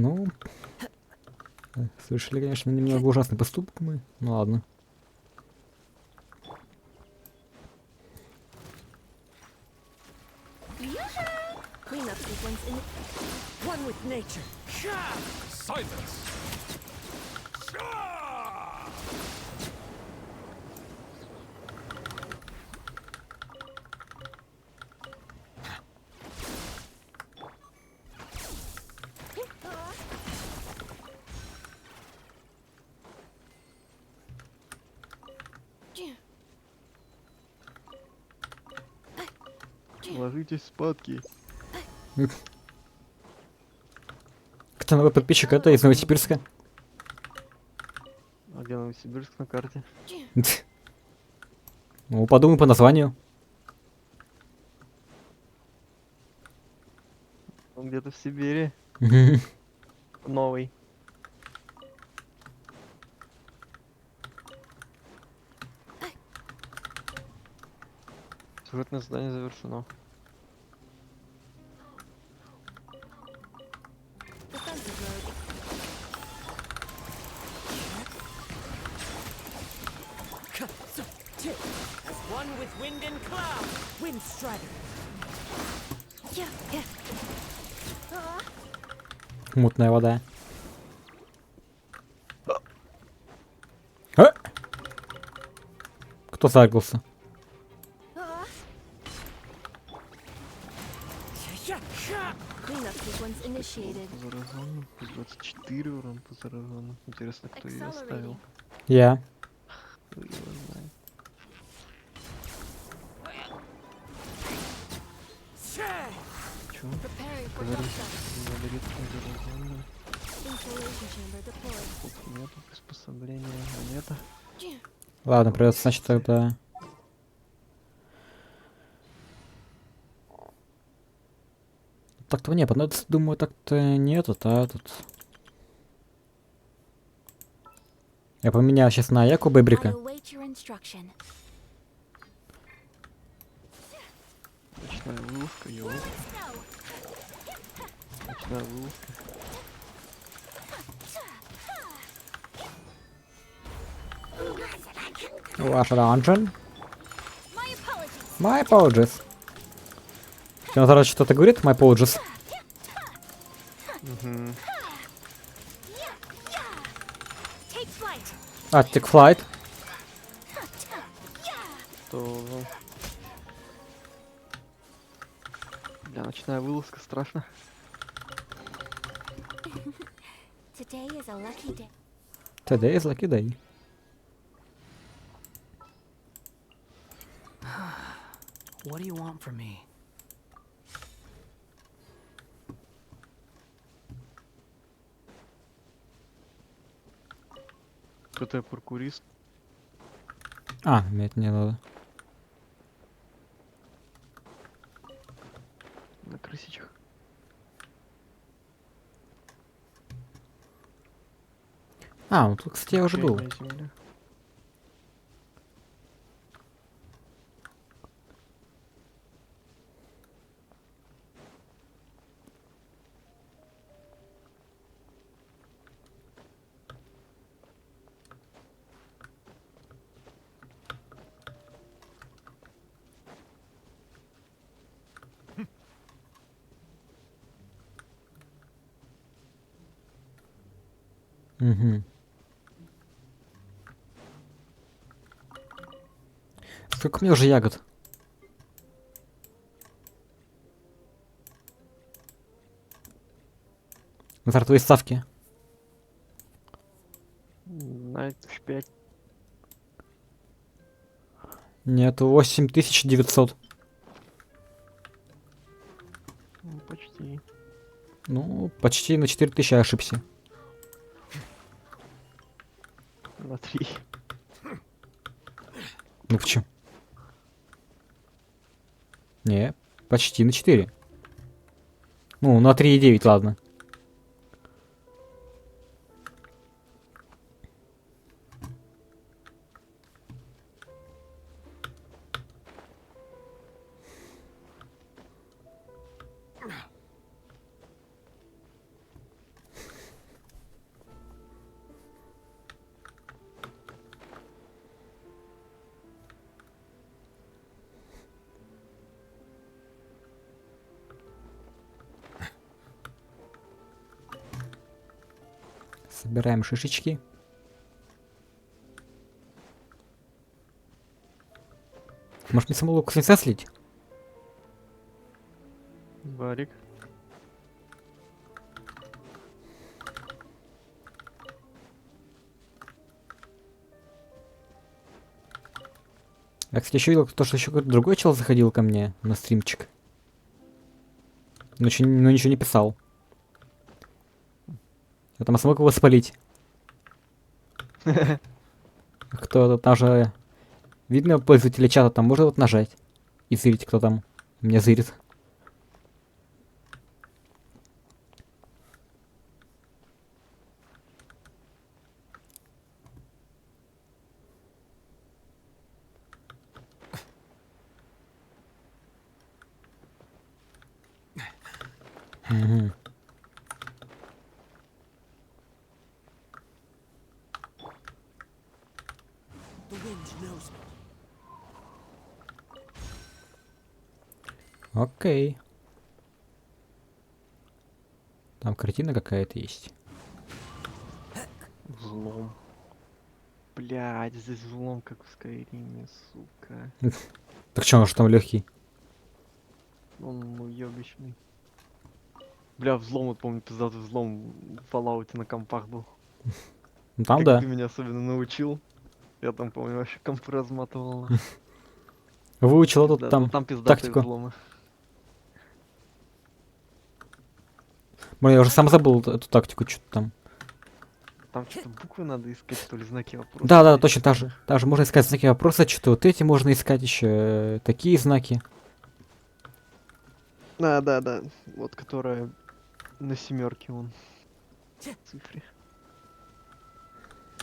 Ну, совершили, конечно, немного ужасный поступок мы. Ну ладно. Cleanup sequence in one with nature. Silence! Ложитесь спадки. Кто новый подписчик? Это из Новосибирска. А где Новосибирск на карте? Ну, подумай по названию. Он где-то в Сибири. Новый. Сюжетное задание завершено. As one with wind and cloud. Wind strider. Мутная вода. А? Кто загрелся? Cleanup sequence initiated. По зараженным, по 24 урон по зараженным. Интересно, кто ее оставил? Я. Кто его знает. Чё? Говорит, говорит, зараженным. Insulation chamber deployed. Тут нету приспособления, монета. Ладно, придется, значит, тогда... Так-то не, ну, думаю, так-то не этот, а тут... Я поменял сейчас на Яку Бэбрика. Ночная вылазка, йоу. Ночная вылазка. Ваш ранжен. My apologies. Он зараз что-то говорит? My apologies. А, take flight. То... Бля, ночная вылазка, страшно. Today is a lucky day. Today is lucky day. What do you want from me? КТ паркурист. А, мне это не надо. На крысичах. А, ну тут, кстати, я уже был. Земля. Угу. Сколько мне уже ягод? Назар, твои ставки. На 5. Нет, 8900. Ну, почти. Ну, почти на 4000 я ошибся. На 3. Ну почему? Не, почти на 4. Ну, на 3,9, ладно. Собираем шишечки. Может мне самому кузнеца слить? Барик. Я, кстати, еще видел, что еще какой-то другой чел заходил ко мне на стримчик. Но ничего не писал. Я там смог его спалить. Кто-то там же... Видно пользователя чата, там можно вот нажать. И зырить, кто там меня зырит. Мгм. The wind knows me. Окей. Там картина какая-то есть. Взлом. Блядь, здесь взлом, как в Скайриме, сука. Так что, он же там легкий? Он уебищный. Бля, взлом, вот помню, пиздатый взлом в Fallout на компах был. Ну там Как да. ты меня особенно научил. Я там, помню, вообще компы разматывал. Выучил тут Пиздато. там Вот там пиздатые тактику. взломы. Блин, я уже сам забыл эту тактику, что-то там. Там что-то буквы надо искать, то ли знаки вопроса. Да, или точно, что-то. даже можно искать знаки вопроса, что-то вот эти можно искать еще, такие знаки. Да. Вот которая на семерке вон. Цифре.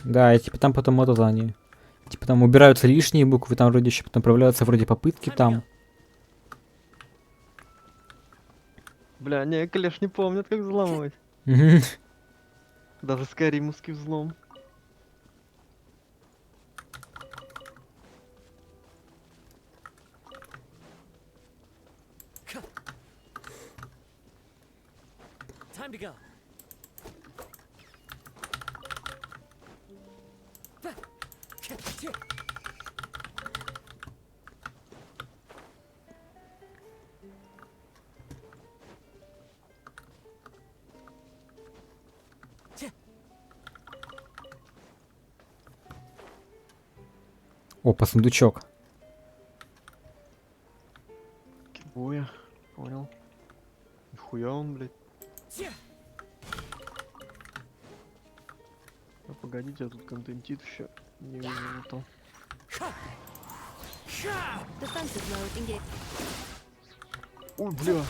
Да, и типа там потом вот это они. Типа там убираются лишние буквы, там вроде еще потом появляются вроде попытки там. Бля, не, Клеш не помнят, как взламывать. Мгм. Даже скайримовский взлом. Time to go. Опа, сундучок. Кибуя, понял. Нихуя он, блядь. А погодите, я тут контентит еще не вылутал. Defensive mode engaged. Ой, бля.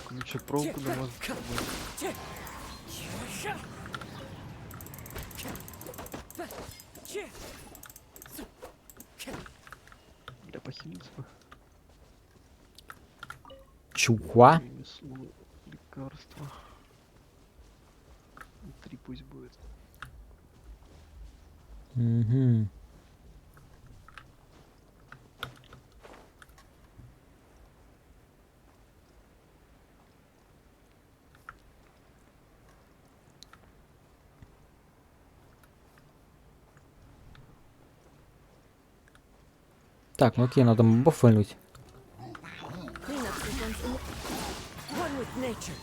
Ключик проволоку дамажит. Бля, похилиться бы. Чуха. Ремесло, лекарство. 3 пусть будет. Угу. Так, ну окей, надо мобов вальнуть. Cleanup sequence in One with nature.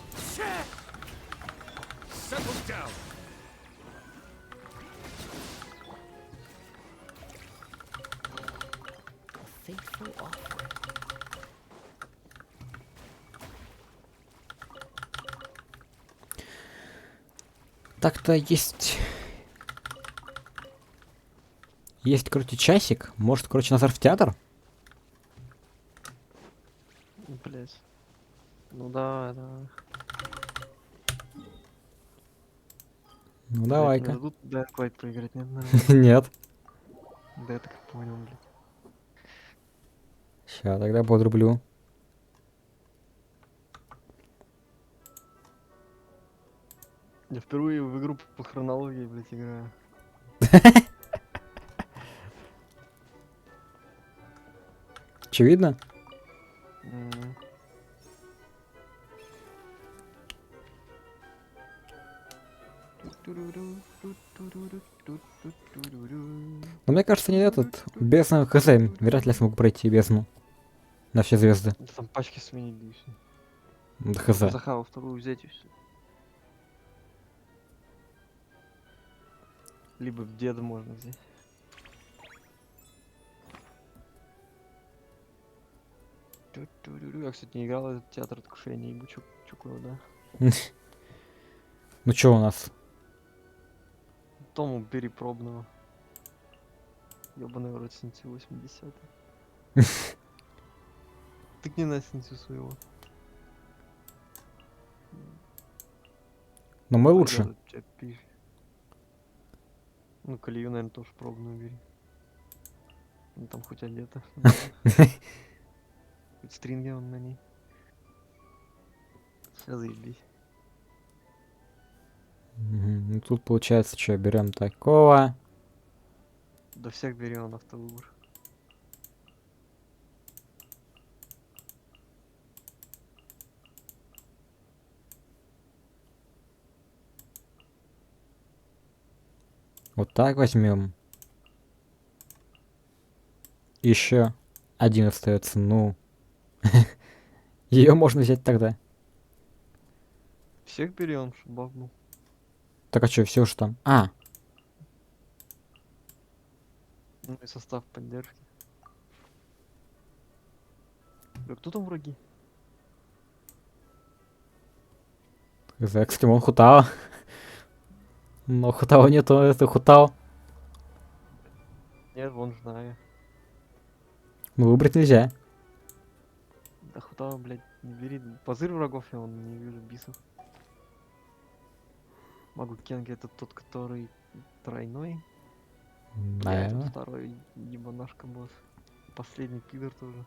Settle down. A faithful offering. Так-то есть... Есть, короче, часик. Может, короче, назад в театр? Блять. Ну да. Ну Блядь, давай-ка. не дадут Dying Light поиграть, нет, Нет. Да я так и понял, блядь. Сейчас, тогда подрублю. Я впервые в игру по хронологии, блядь, играю. Очевидно? Но мне кажется, не этот. Бездна хз. Вряд ли я смогу пройти бездну. На все звезды. Да там пачки сменить, да и всё. Да хз. Захаву вторую взять и все. Либо в деда можно взять. Я, кстати, не играл в этот театр, так что я не ебу чукую, да. Ну чё у нас? Тому бери пробного. Ёбаный в рот сенсю 80. Тыкни на сенсю своего. Но мы лучше. Пойдёт, у тебя пишет. Ну, колею, наверное, тоже пробную бери. Ну, там хоть одета. Хоть стринги он на ней. Сейчас заебись. Ну тут получается, что берем такого. До всех берем на автовыбор. Вот так возьмем. Еще один остается. Ну. Ее можно взять тогда. Всех берем, чтобы баф был. Так а что, все уж там. А, Ну и состав поддержки. Бля, кто там враги? Экскимон Хутао. Но Хутао нету, это Хутао. Нет, вон знаю. Ну выбрать нельзя. Да хутава, блядь, не бери. Позырь врагов, я вон не вижу бисов. Могу Кенги это тот, который тройной. Я этот Наверное. второй ебанашка босс. Последний пидор тоже.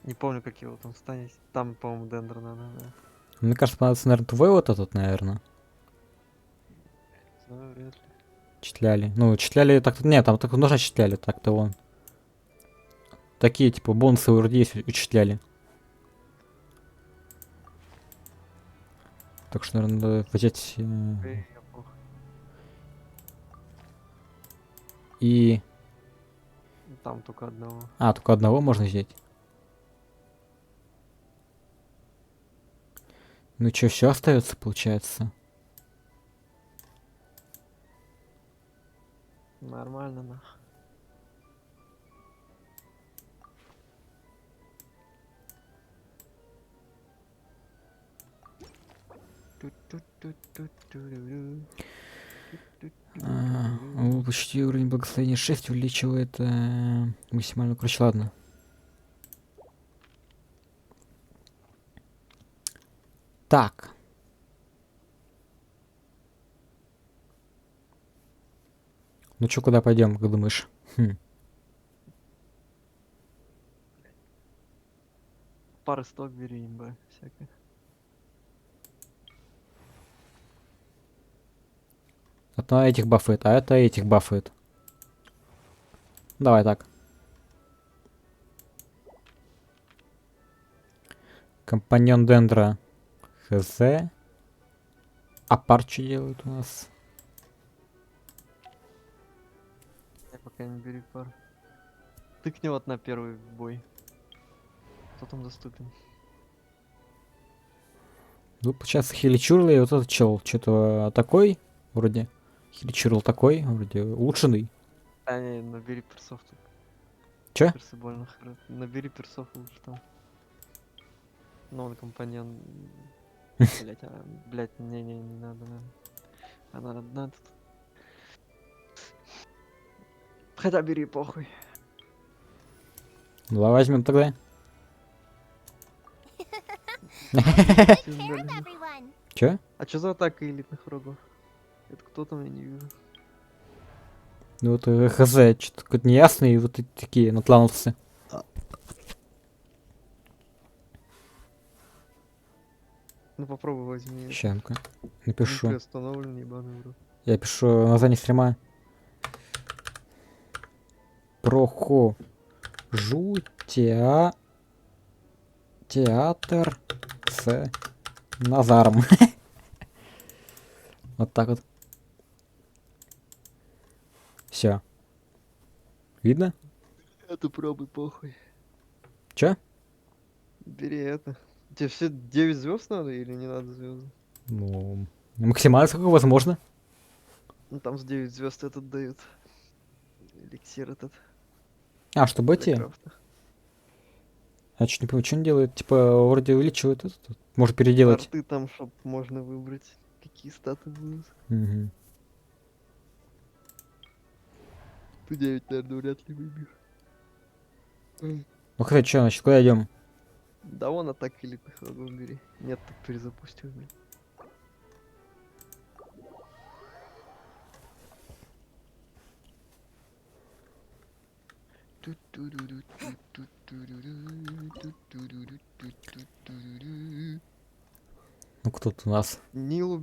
Не помню, как его там станет. Там, по-моему, Дендер надо, да. Мне кажется, понадобится, наверное, твой вот этот, наверное. Не знаю, вряд ли. Читляли. Ну, читляли так-то. Нет, там так нужно читляли, так-то вон. Такие, типа, бонусы вроде есть учитляли. Так что, наверное, надо взять... И... Там только одного. А, только одного можно взять. Ну что, все остается, получается? Нормально, нах. Почти уровень благословения 6 увеличивает максимально. Короче, ладно. Так. Ну чё, куда пойдем, как думаешь? Пары сток бери, имба, всякое. Это этих бафает, а это этих бафает. Давай так. Компаньон Дендра. Хз. А пар что делает у нас? Я пока не бери пар. Тыкни вот на первый бой. Кто там доступен? Ну, получается, Хиличурл и вот этот чел. Что-то такой, вроде. Хиличурл такой, вроде улучшенный. А, не, набери персов тут. Чё? Персы больно хорошо. Набери персов лучше там. Ну, он компаньон. Блять, не надо, наверное. Она одна тут. Хотя бери, похуй. Давай возьмем тогда. Чё? А чё за атака элитных врагов? Это кто там, я не вижу. Ну вот хз, что-то какой-то неясный, и вот эти такие натлановцы. Ну попробуй возьми. Ща, ну-ка, напишу. Установлен, ебаный в рот. Я пишу название стрима. Прохожу театр с Назаром. Вот так вот. Все. Видно? Это пробуй, похуй. Чё? Бери это. Тебе все 9 звезд надо или не надо звезды? Ну, максимально сколько возможно. Ну там с 9 звезд этот дают. Эликсир этот. А, чтобы для эти? крафта. Я чуть не понимаю, что он делает. Типа, вроде увеличивает этот. Может переделать. Арты там, чтоб можно выбрать, какие статы будут. Угу. Ты 9, наверное, вряд ли выбьешь. Ну, кстати, что, значит, куда идем? Да вон атак элитных врагов бери. Нет, так перезапустил, блин. Ну, кто тут у нас? Нилу.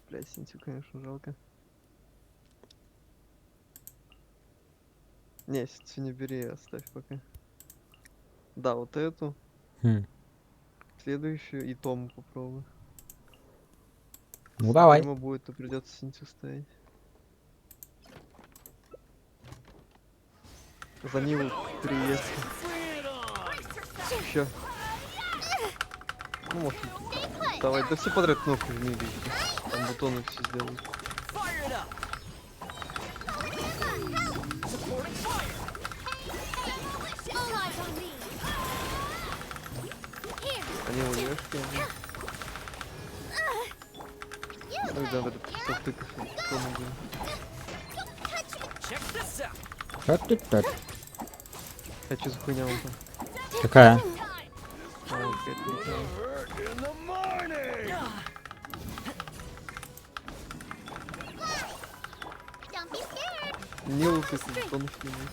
Блять, Синтию, конечно, жалко. Не, Синтию не бери, оставь пока. Да, вот эту. Следующую и Тому попробуй. Ну, давай. Если будет, то придется Синтию ставить. За Нилу приветствую. Еще. Ну, может, давай, да все подряд кнопки жми, там бутоны все сделают. Они уешки. Ну да, надо просто тыкать, что мы делаем. А что за хуйня он там? Какая? Нилу ты бутонов не будет.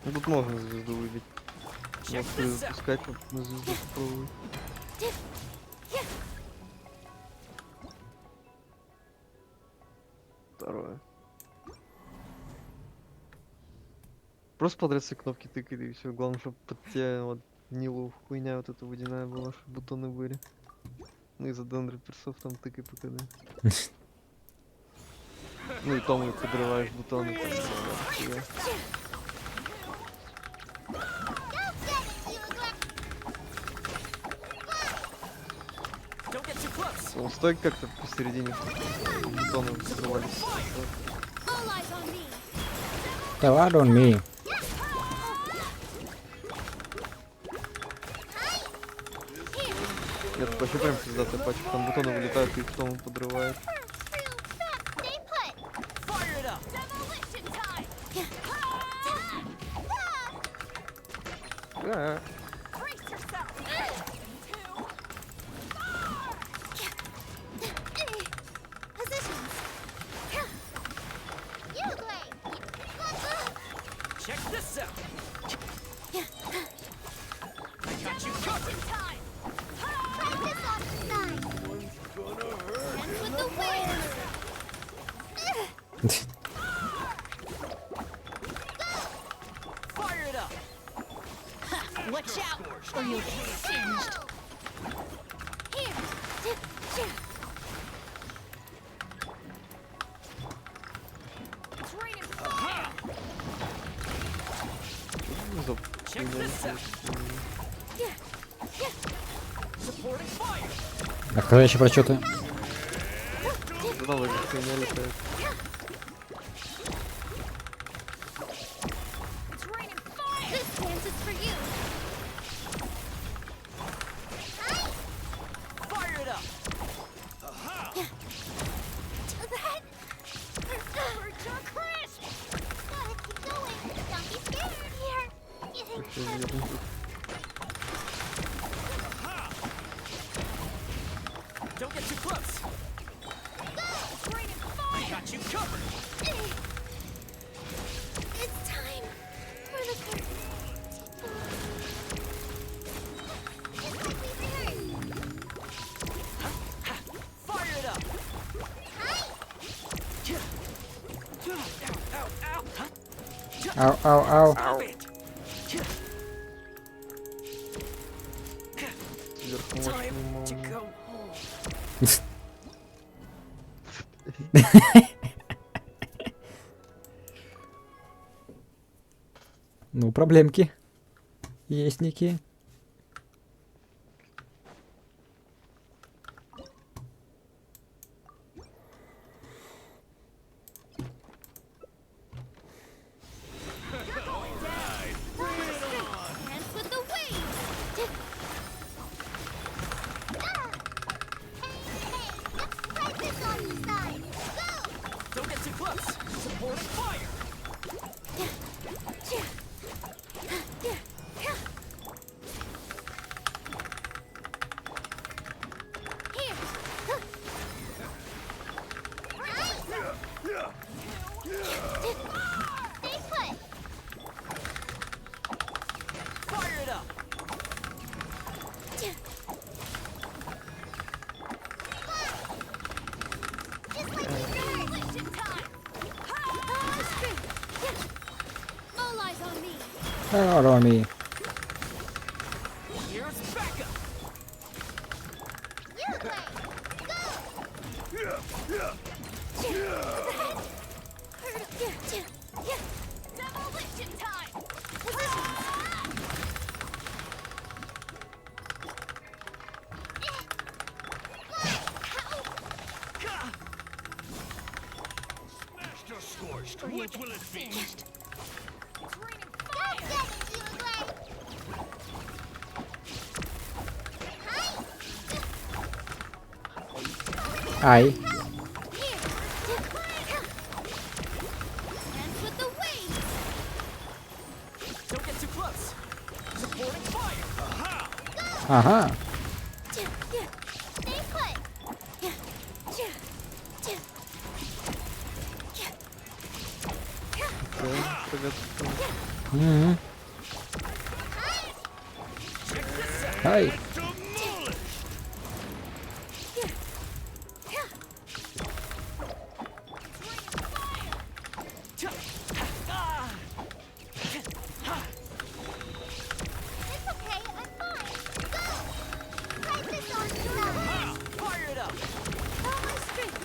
Ну, тут можно звезду выбить. Может перезапускать, на звезду попробовать. Второе. Просто подряд все кнопки тыкали и все. Главное, чтобы под тебя вот Нилу хуйня вот эта водяная была, чтобы бутоны были. Ну и за дендер персов там тыкай пока, да. Ну и Тому подрываешь бутоны. Там, да. Он стоит как-то посередине бутоны взрывались. Давай, on me. Нет, вообще прям пиздатая пачка. Там бутоны вылетают и их Тому подрывает. Да. Watch out, or you'll get singed. Here. It's raining fire. Check this out. Supporting fire. А когда еще прочеты? Знал, эта хуйня летает. Don't get too close. I got you covered. It's time. Ау, ау, ау. Ну, проблемки. Есть некие. Dance with the waves! Try this on the side! Go! Don't get too close. Supporting fire. Stay put! Fire it up. Just like we said! Listen time! All eyes on me! Hello, Romy. Here's backup. You play! Demolition time! Master Scorched, what will it be? Ай. Dance with the waves! Don't get too close. Supporting fire. Aha! Ага. Stay put! Мгм. Ай. It's okay, I'm fine! Go! Try this on the side! Fire it up. All my strength!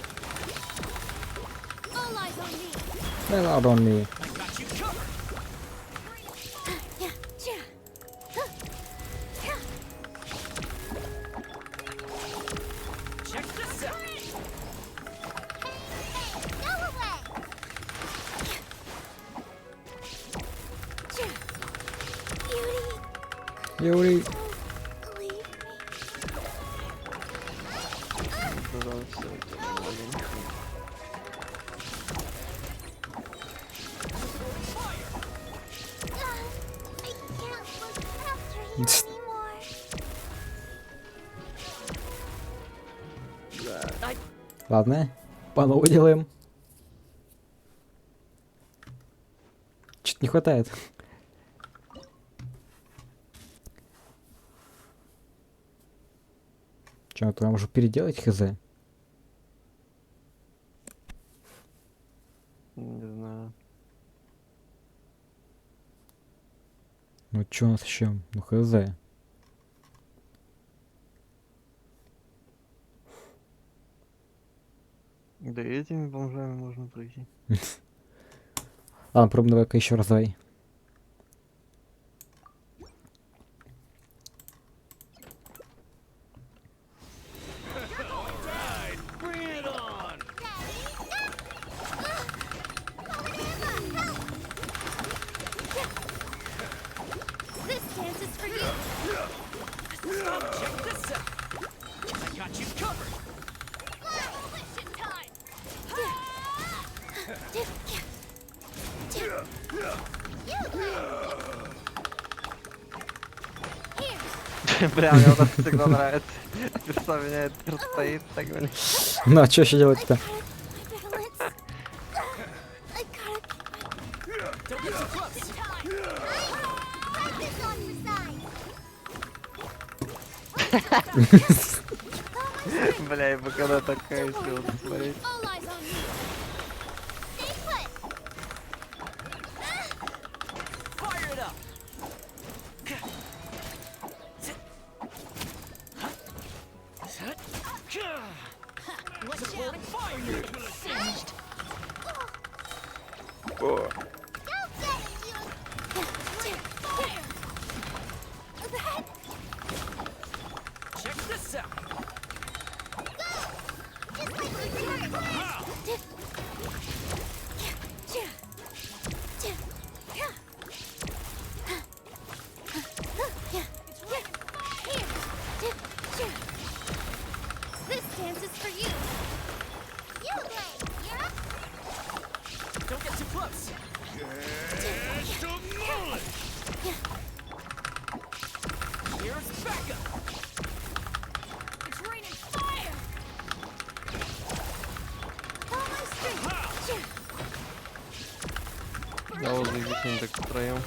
All eyes on me! Hello, Romy. I got you covered. Check this out. Go away! Beauty! Юрий. I can't look after you anymore. Ладно, по новой делаем. Чуть не хватает. Че, то я могу переделать хз? Не знаю. Ну что у нас еще? Ну хз. Да и этими бомжами можно пройти. Ладно, пробуем, давай-ка еще раз давай. Bring it on! This dance is for you! Check this out. I got you covered. Demolition time! Бля, мне вот это всегда нравится. Перса меняет, мир стоит, так блин. Ну а что еще делать-то? Don't get too close. Try this on your side! Бля, и когда такая сила смотреть. All eyes on me! Stay put! О. Check this out. This dance is for you. You, Blake, you're up. Don't get too close. Here's Becca. It's raining fire. Follow my street. Да, вот заебись так втроем.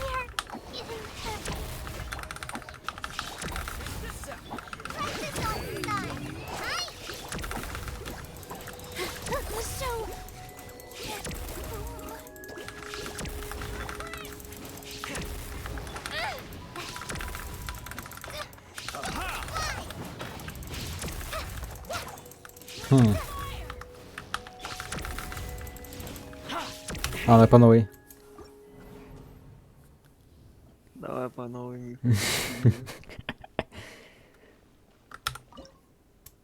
Але по новій. Давай по новой.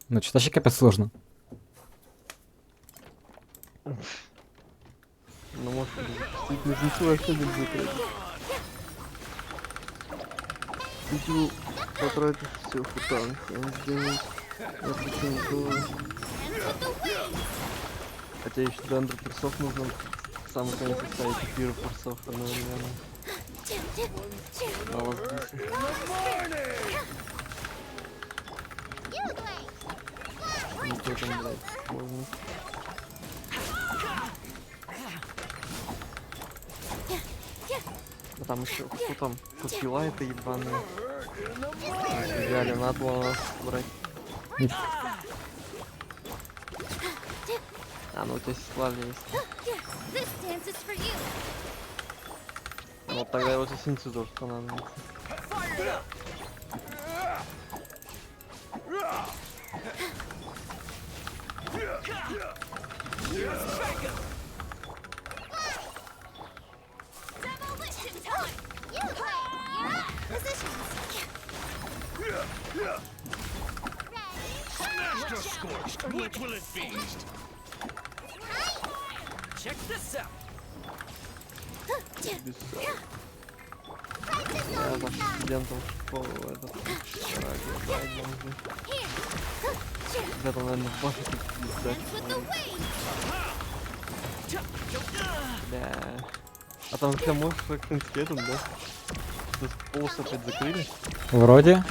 Ну, что-то ще капець сложно. Ну, может, действительно, ничего вообще не будет. Ничего потратишь все футан. Хотя еще до андерперсов нужно самый конец ставить эфир персов одновременно. На воздухе. Ничего там, блядь, можно. А там еще, кто там? Купила это ебаная. В идеале надо было нас брать. А, ну у тебя сестла есть. Ну тогда вот синцу тоже понадобится. Scorched, which will it be? Check this out. Я там студентом школы этот где-то, наверное, в башне бля. А там ты можешь как-нибудь следом, да? Тут полос опять закрыли? Вроде.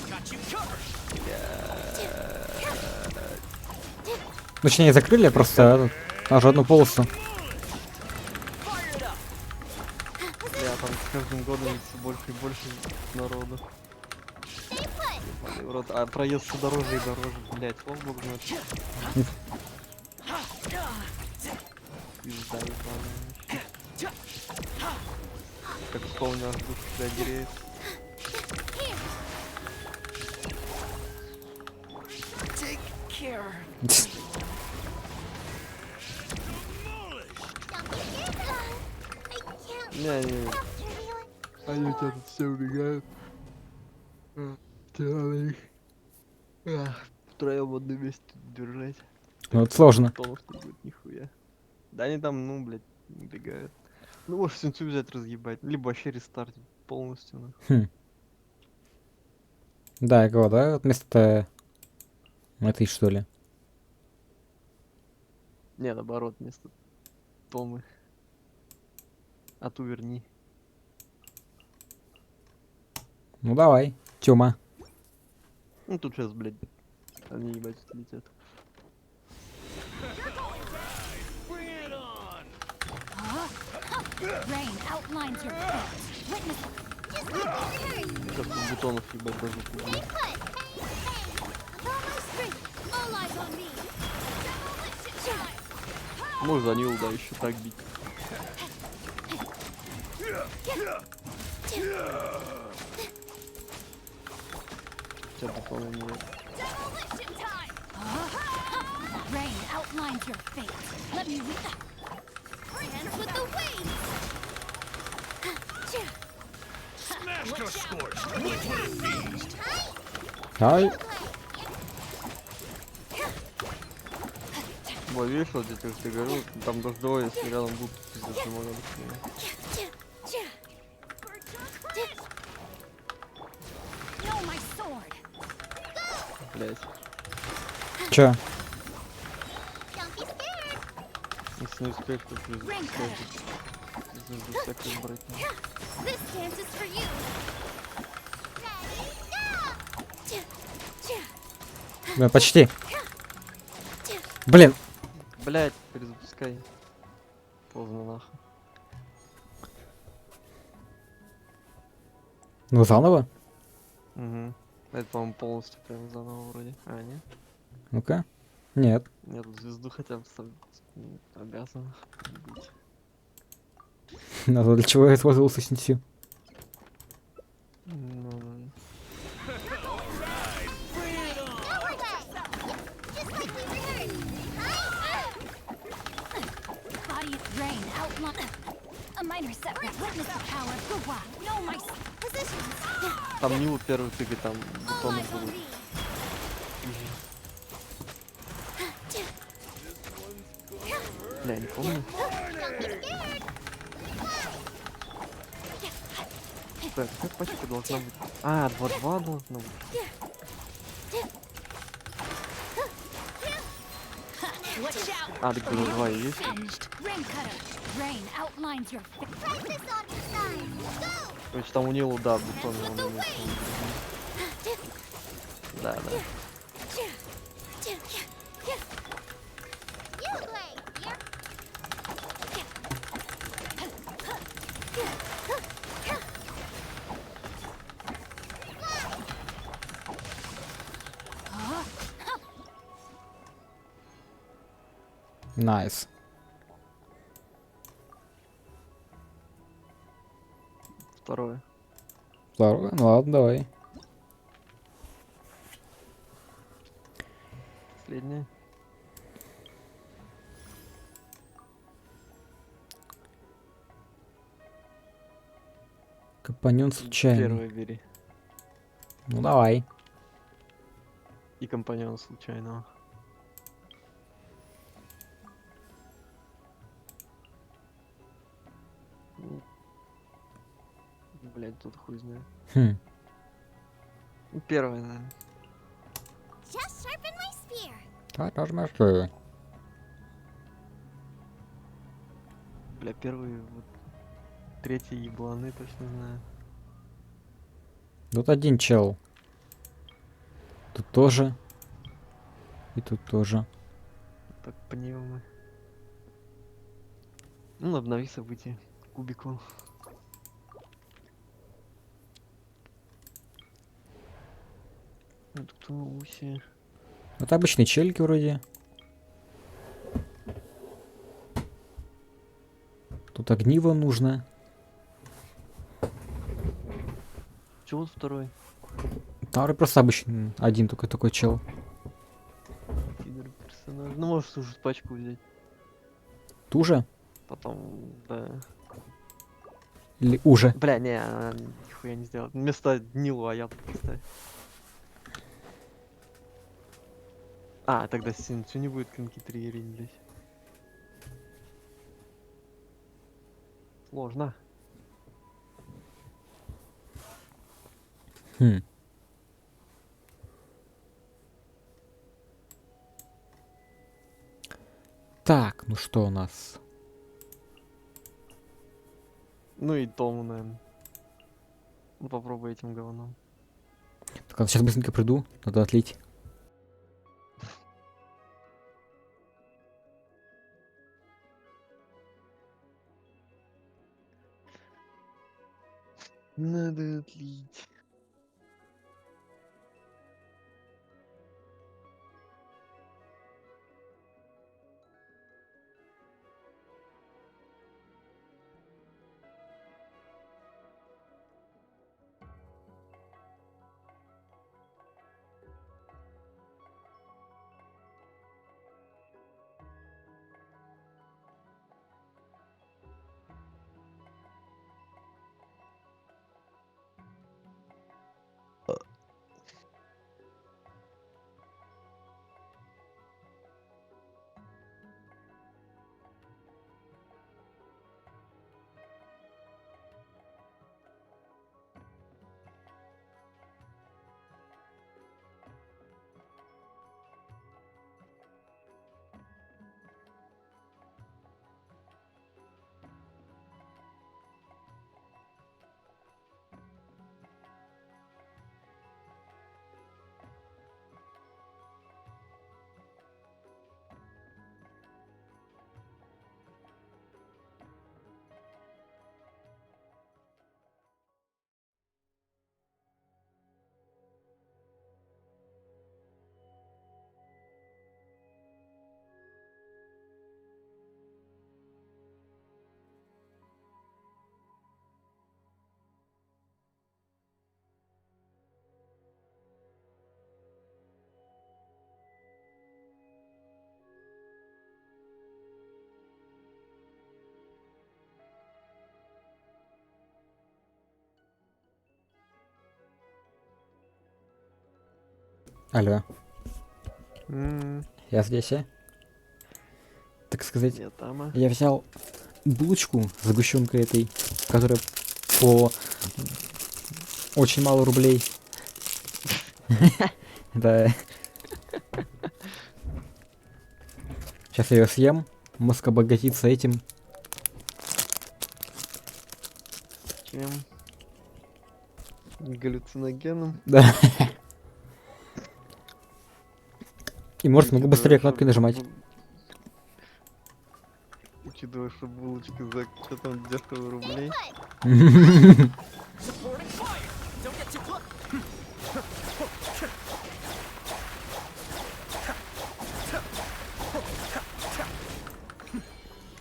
Точнее, закрыли, просто аж одну полосу. Бля, там с каждым годом все больше и больше народу. Ебаный в рот. А проезд все дороже и дороже, блять, слава богу, ну это... Пизда ебаная вообще. Как вспомню, аж душа тебя греет. Не. Они у тебя тут все убегают. Втроем в одном месте держать. Ну это сложно. Потому что будет нихуя. Да они там, ну, блядь, убегают. Ну, можешь синцу взять, разъебать. Либо вообще рестартить полностью. Ну. Хм. Да, его, да? Вот вместо этой, что ли? Не, наоборот, вместо Томы. А ту верни. Ну давай, Тёма. Ну тут сейчас, блядь, они ебать летят. Сейчас тут бутонов ебать даже купили. Может за Нил, да, еще так бить. Сейчас бутона нет. Rain outlines your fate. Let me read that. Hands with the wings. Extra scorched. Watch what it means. Ай. Вот видишь, вот я тебе говорю, там дождевой, если рядом будут, пиздец, не могу. No, my sword. Блять. Чё? Если не успеешь, то плюс всякую брать. This dance is for you. Да, почти. Блин. Блять, перезапускай. Поздно нахуй. Ну, заново? Угу. Это, по-моему, полностью прям заново вроде. А, нет? Ну-ка. Нет. Нет, звезду хотя бы обязан быть. Ну, для чего я использовал синтезию? Ну, Body of rain outline. A minor setback. Witness the power of Gua. No, my positions. там не вот первый тык, там бутоны будут. Бля, не помню. Так, как пачка должна быть? А, 2-2 должна быть. Watch out. А, так 2 и есть. Singed. Rain cutter. Rain outlines your Короче, там у него, да, бутоны. Он имеет, да, да. Найс. Второе. Второе? Ну ладно, давай. Последнее. Компаньон случайный. Первое бери. Ну давай. И компаньона случайного. Блять, тут хуй знает. Хм. Ну, первое, наверное. Just sharpen my spear. Так, нажмешь. Бля, первый, вот, третий ебланы, точно знаю. Тут один чел. Тут тоже. И тут тоже. Так, мы. Ну, обнови события. Кубику. Это кто Уси? Вот обычные челики вроде. Тут огниво нужно. Чего вот второй? Там вроде просто обычный один только такой чел. Пидор персонаж. Ну, можешь слушать пачку взять. Ту же? Потом, да. Или уже? Бля, не, она нихуя не сделала. Вместо Нилу, а я поставь. А, тогда Синцу не будет клинки 3 блядь. Сложно. Хм. Так, ну что у нас? Ну и Тому, наверное. Ну попробуй этим говном. Так, а сейчас быстренько приду, надо отлить. Надо отлить. Алло, М, я здесь, а? Так сказать, Я там, а? я взял булочку с сгущенкой этой, которая по очень мало рублей. Да. Сейчас я ее съем, мозг обогатится этим. Чем? Галлюциногеном? Да. И может смогу Учитывая, быстрее что кнопки нажимать. Учитывая, что булочка за что там дешево рублей.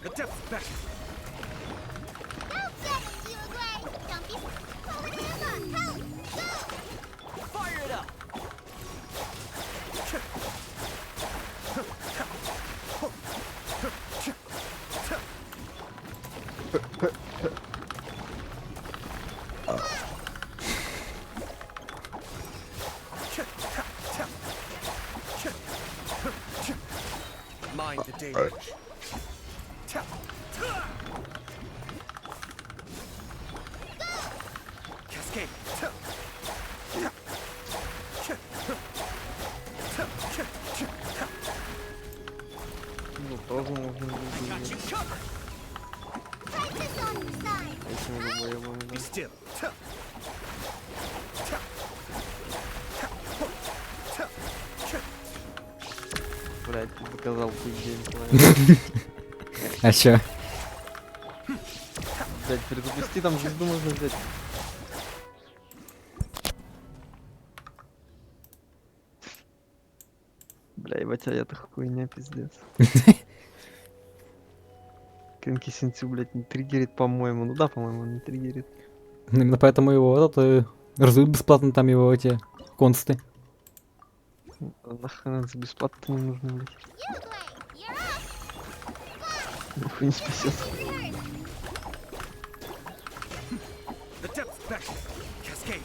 The depth's back. Fire it up! Mind the deluge. Cascade. Ну, тоже можно Got you covered. этими долбоебами, Be да. still. Блядь, ты показал ты геймплей. А чё? Блядь, перезапусти, там звезду можно взять. Бля, ебать, а я-то хуйня, пиздец. Клинки Синцю, блядь, не триггерит, по-моему. Ну да, по-моему, он не триггерит. Именно поэтому его раздают бесплатно там его эти консты. А нахрен это бесплатно не нужно, блядь. Нихуя не спасет. The depth's back. Cascade.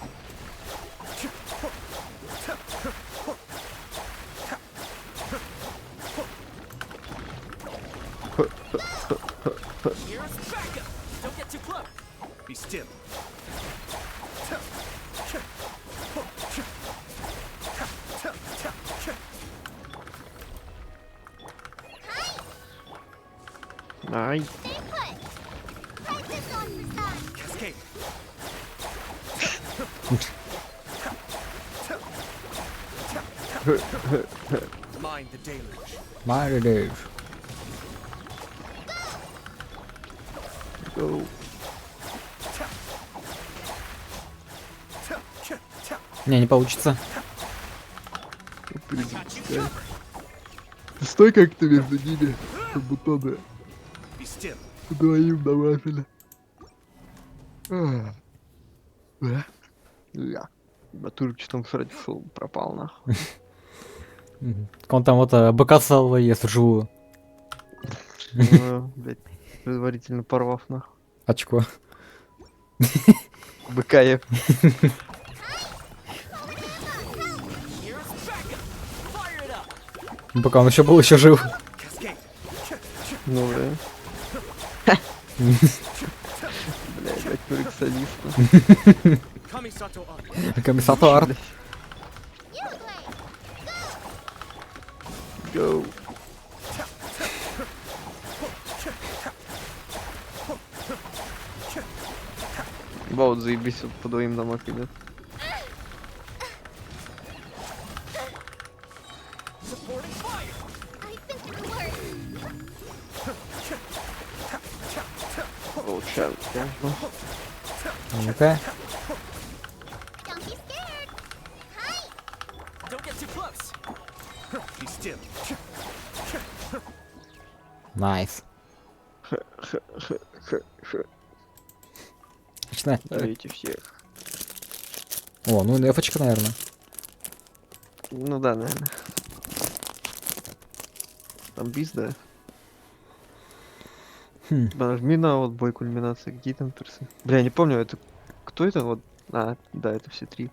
Here's backup! Don't get too close! Be still. Ай. Cascade. Mind the deluge. Маридеш. Go. Не получится. Перезапускай. Стой как-то между ними, как будто бы Be still. двоим намазали. Да? Да. Батур что там срать ушел, пропал нахуй. Он там вот быка целого ест вживую. Ну, блядь, предварительно порвав нахуй. Очко. Быка я. Пока он еще был еще жив. Ну да. Блядь, Батурик садист. Kamisato art. Комиссатор. Go. Баут, заебись, вот по двоим дамаг идет. Баут, ща, я жду. Ну-ка. Don't get too close! Be still. Найс. Начинай. Давите всех. О, ну эфочка, наверное. Ну да, наверное. Там биз, да? Нажми на вот бой кульминации, какие там персы. Бля, я не помню, это... Кто это вот? А, да, это все три.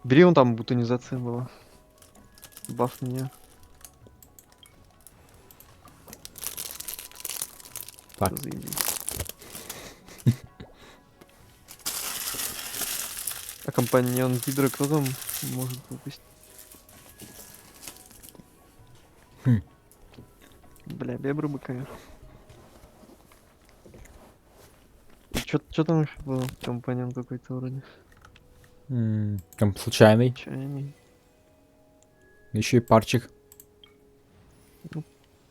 Бери, вон там бутонизация была. Баф на неё. Так. Заебись. А компаньон Гидра кто там может выпустить? Хм. Бля, бебры бы, конечно. Чё там еще было? Компаньон какой-то вроде. Там случайный. Чайный. Еще и парчик. Ну,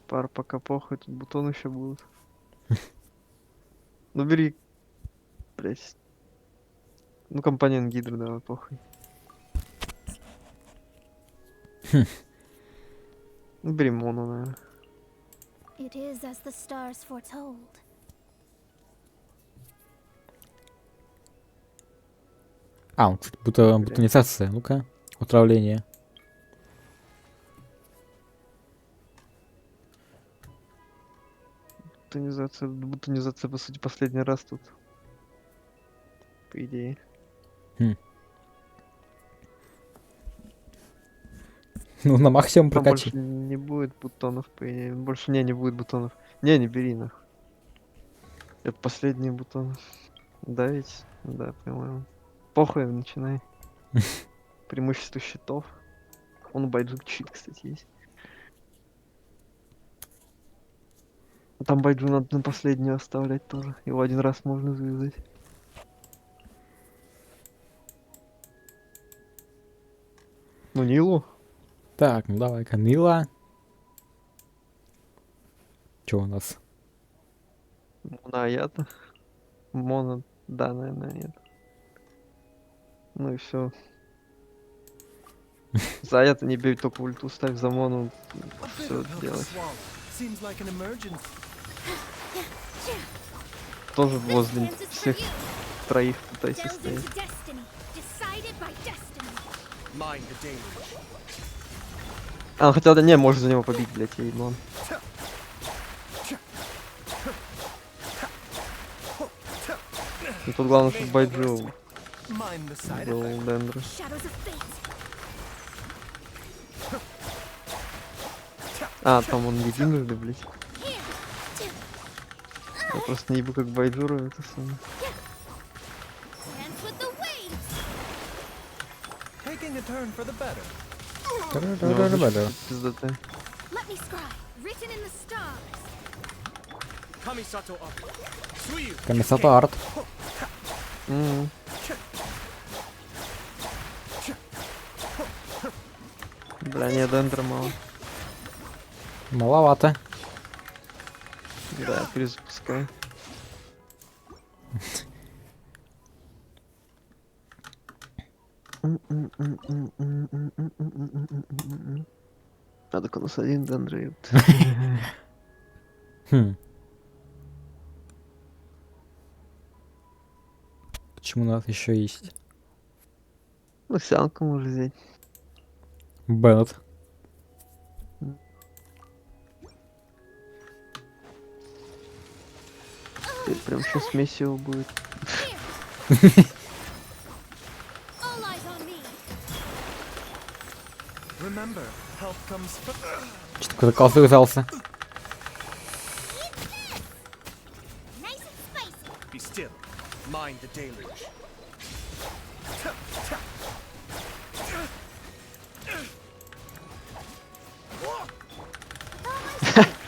пар пока похуй, тут бутоны еще будут. Ну бери, блять. Ну компаньон Гидры, давай, похуй. Ну бери моно, наверное. It is as the stars foretold. А, кстати, бутонизация. Ну-ка. Отравление. Бутонизация, по сути, последний раз тут. По идее. Ну, на максимум Там прокачи. больше не будет бутонов, по идее. Больше не будет бутонов. Не бери нахуй. Это последние бутоны. Да ведь? Да, по-моему. Похуй, начинай. Преимущество щитов. Он байджук чит, кстати, есть. Там байджу надо на последнюю оставлять тоже. Его один раз можно завязать. Ну, Нилу. Так, ну давай-ка, Нила. Что у нас? Моноаята. Моно, да, наверное, нет. Ну и все. За аята не бей, только ульту ставь, за мону все делать. Тоже возле всех троих пытайся стоять. А, хотя да не, может за него побить, блять, я ебан. И тут главное, чтобы байджу был Дендра. А, там он единожды, блять. Я просто не ебу как байджуру, это самое. Пиздата. Комиссата арт. Бля, не, Дендра мало. Маловато. Да, перезапускай. А так у нас один Дендра. Почему у нас еще есть? Ну, сянку можно взять. Беннет. Прям сейчас месиво будет. Что такой закал завязался?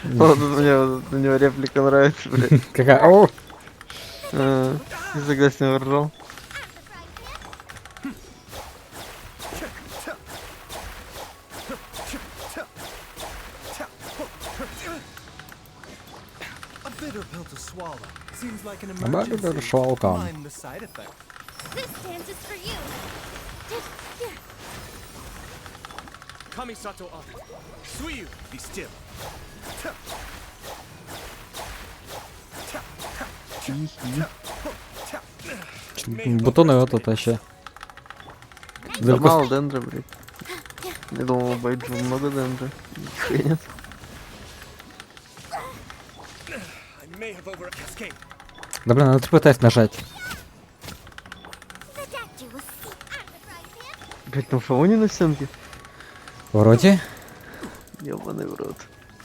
Вот мне у него реплика нравится, блядь. Какая? О! Я всегда с него ржал. Набагато швалкам. Бутоны вот это вообще. Да мало Дендра, блядь. Я думал, байджу много Дендра. Нет. Да блин, надо ТПТС нажать. Блять, там фаони на стенке? Вроде. Ёбаный в рот.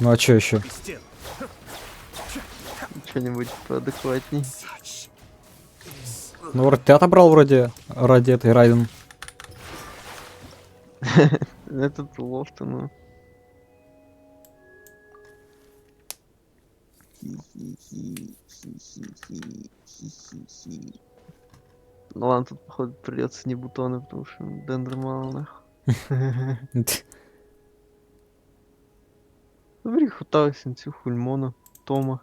Ну а чё еще? Что-нибудь поадекватней. Ну вроде ты отобрал вроде ради этой Райден. Этот лофт, ну. Хи-хи-хи. Ну ладно, тут походу придется не бутоны, потому что дендер мало нахуй. Смотри, Хутава, Сенсю, Хульмона, Тома.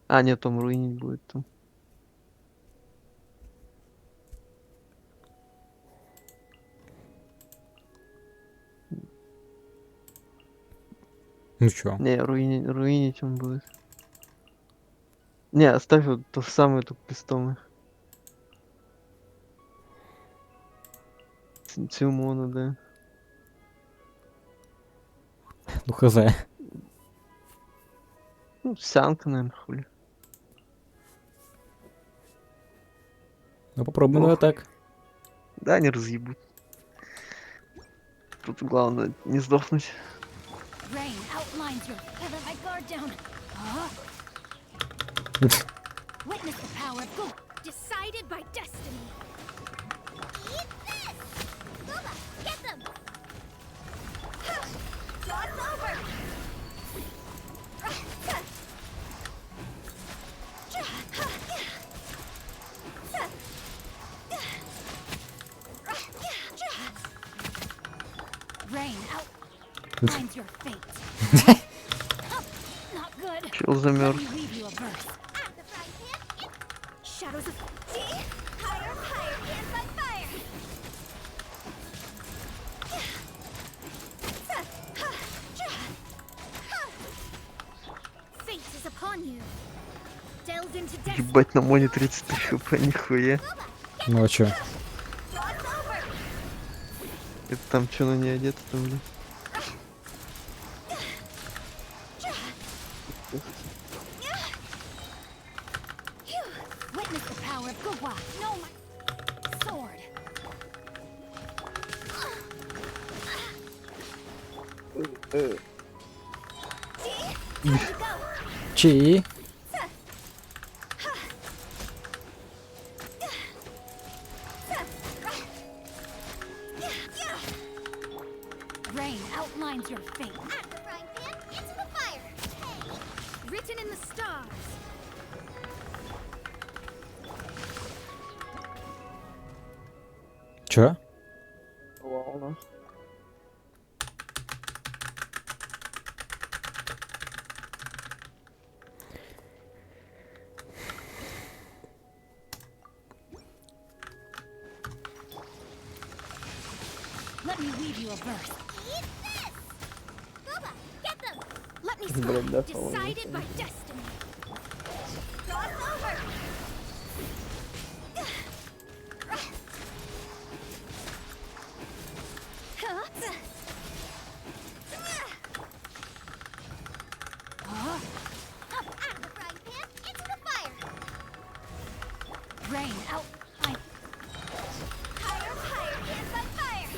А, нет, Том руинить будет там. Ну чё? Не, руинить он будет. Не, оставь вот то же самое, только без Тома. Сенсю, Мона, да. Ну хз. Ну, Сянка, наверное, хули. Ну попробуй, давай так. Да, они разъебут. Тут главное не сдохнуть. Rain outlines your. Let my guard down. Witness the power of good. Decided by destiny. Eat this! Booba, get them! Cross over! Rain outlines your fate. Not good. Чел замерз. Let me weave you a verse. Shadows of. See? Higher, higher, dance by fire! Fate is upon you. Delve into destiny. Ебать, на моне 30 тысяч хп, нихуя. Ну а чё? Это там что, на не одето там, блин? Witness the power of Gugwa. No, my sword. Чи? Rain outlines your fate. At the frying pan, into the fire! Written in the stars. Чё? Ладно. Let me weave you a verse. Eat this! Booba, get them! Let me Блин, да, speak. по-моему, Decided by destiny. Cross over! At the frying pan, into the fire! Rain out. Higher, higher, dance by fire!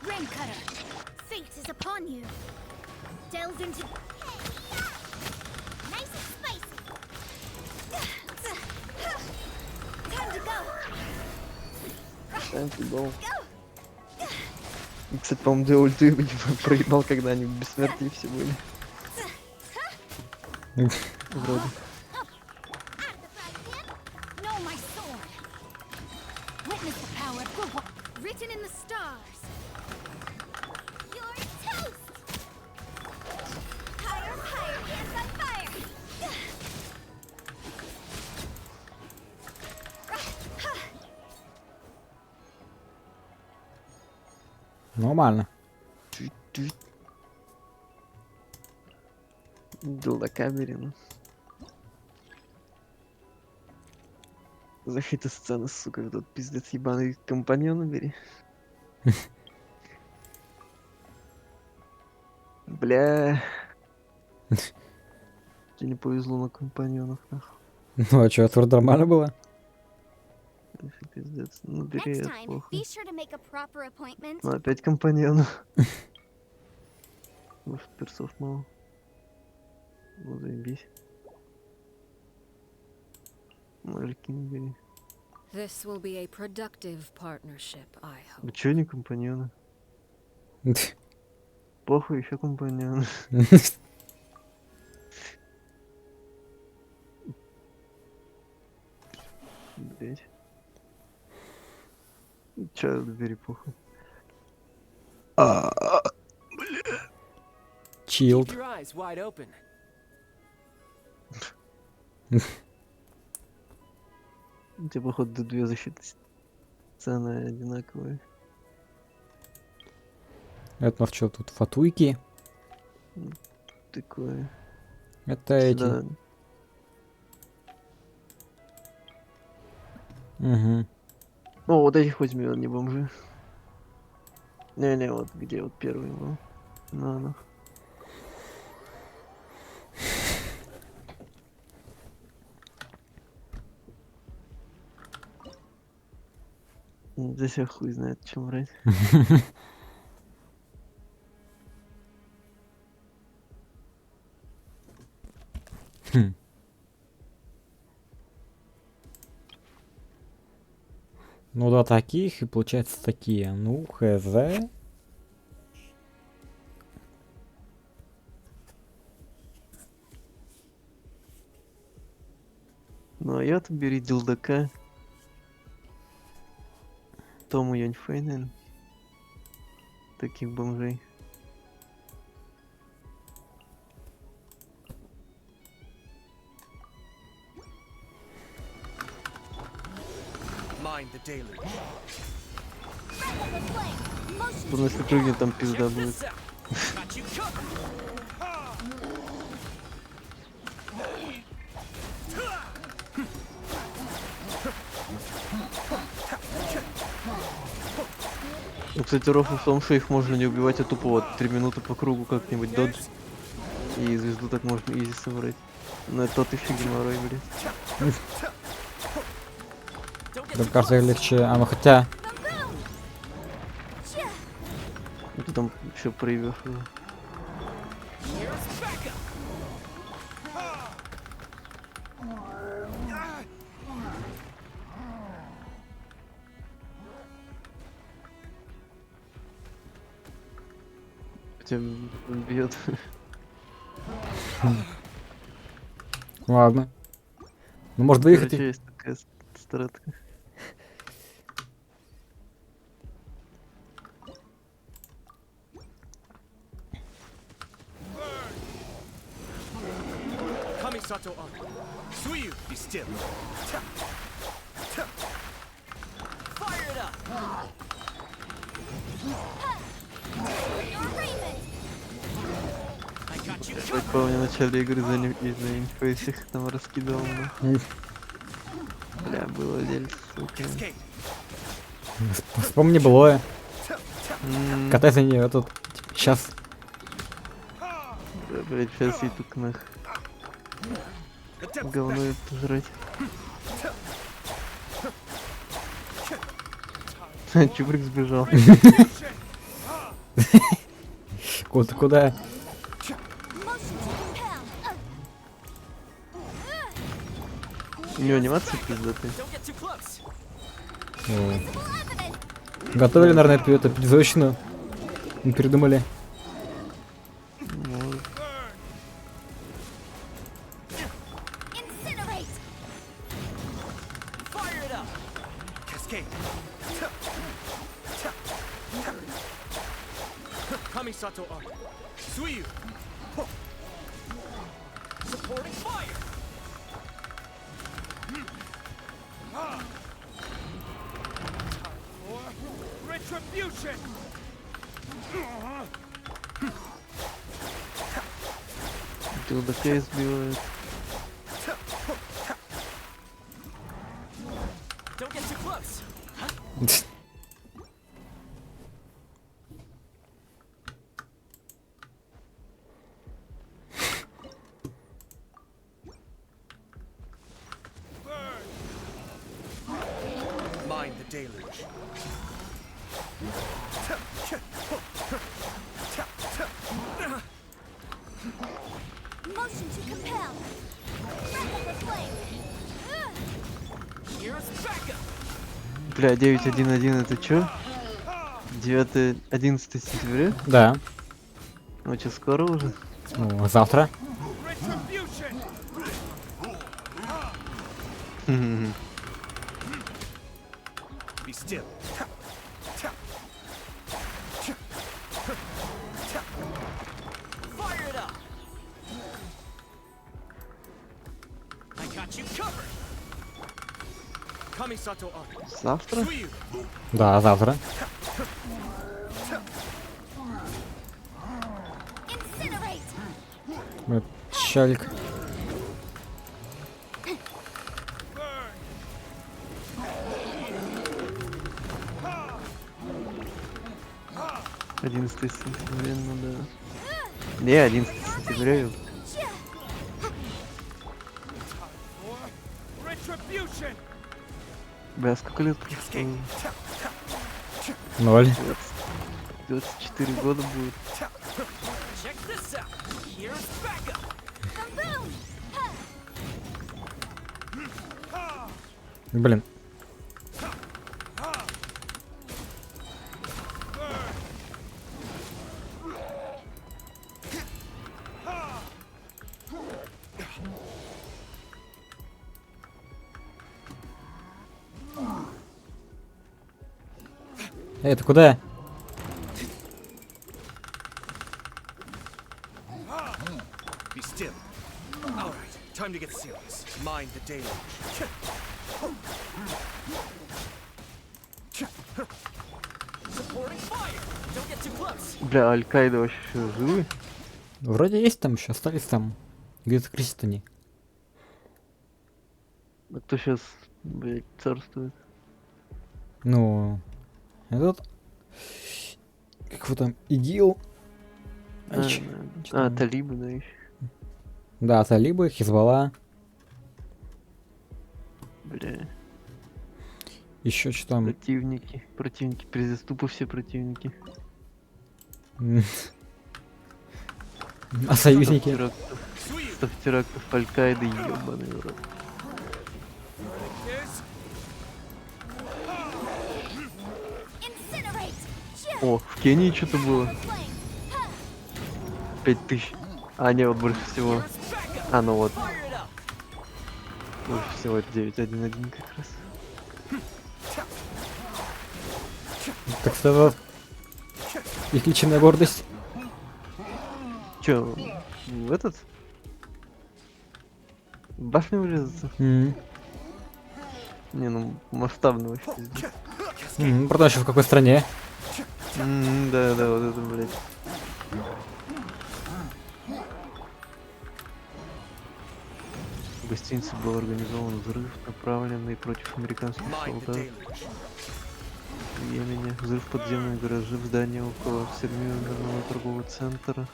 Rain cutter. Fate is upon you. Delve into. Nice and spicy! Time to go! Time to go. Кстати, по-моему, две ульты проебал, когда они в бессмертии все были. Вроде. No, my sword. Witness the power of Gugwa. Written in the stars. You're toast! Higher, higher, dance by fire! Нормально. Дудака берем. За какие-то сцены, сука, этот пиздец ебаный компаньона бери. Бля. Тебе не повезло на компаньонов, нахуй. Ну а чё, тур нормально было? Пиздец. Ну бери, Next это time, похуй. be sure to make a proper appointment. Ну опять компаньон. Может, персов мало. Ну заебись. Мальки не бери. This will be a productive partnership, I hope. Ну чё не компаньоны? Похуй, еще компаньоны. Блять. Чё, бери похуй. Chilled. Keep your eyes wide open. У тебя, походу, две защиты цены одинаковые. Это у нас что тут, фатуйки? Такое. Это эти. Сюда. Угу. Ну, вот этих возьми, он не бомжи. Не-не, вот где вот первый был. Ну. Здесь я хуй знает, чем брать. Ну да, таких, и получается такие. Ну, хз. Ну, а я-то бери дилдака. Тому Яньфэйнен. Таких бомжей. Mind the deluge. Он если прыгнет, там пизда будет. Got you covered. Ну, кстати, рофл в том, что их можно не убивать, а тупо вот 3 минуты по кругу как-нибудь додж. И звезду так можно изи собрать. Но это тот еще геморрой, блядь. Мне кажется, легче. А ну хотя. И ты там все проявишь. Тебя бьет. Ладно. Ну, может, выехать. Короче, есть такая стратка. Kamisato on. Suyu, be still. Fire it up. I got you Я помню, в начале игры за инфейс их там раскидал. Бля, было дельце, сука. Вспомни былое. Катай за нее тут. Сейчас. Да, блять, сейчас и тут нах. Говно это жрать. Чубрик сбежал. Куда? У него анимация пиздатая. Готовили, наверное, эту пиздочную. Не передумали. Может. Kamisato on. Suyu. Supporting fire. Retribution. Дилдака избивает. Don't get too close. deluge. Motion to compel. Breath of the flame. Here's backup. Бля, 9.1.1 это чё? 9-11 сентября? Да. Ну чё, скоро уже? Ну, завтра. Be still. Fire it up. I got you covered. Kamisato up. Завтра? Да, завтра. Чалик. Одиннадцатое сентября, ну да. Не, 11 сентября. Бля, сколько лет прошло? 0. 24 года будет. Check this out. Here's backup. Блин. Эй, ты куда? Be still. All right, time to get serious. Mind the deluge. Supporting fire. Don't get too close. Бля, Аль-Каида вообще еще живы? Вроде есть там еще, остались там. Где-то крестони. А кто сейчас, блядь, царствует? Ну, этот... Как его там, ИГИЛ? Талибы, да, еще. Да, талибы, Хизбалла. Бля. Еще что там? Противники, преступы все противники. А союзники? Став терактов Аль-Каиды, ебаный в рот. О, в Кении что-то было. 5000. А, не, вот больше всего. А, ну вот. Больше всего это 9.1.1 как раз. Так что их личная гордость. Чё, в этот? В башню врезаться? Не, ну масштабно вообще. Правда, еще в какой стране? Да, вот это, блядь. В гостинице был организован взрыв, направленный против американских солдат. В Йемене взрыв в подземном гараже в здании около Всемирного торгового центра.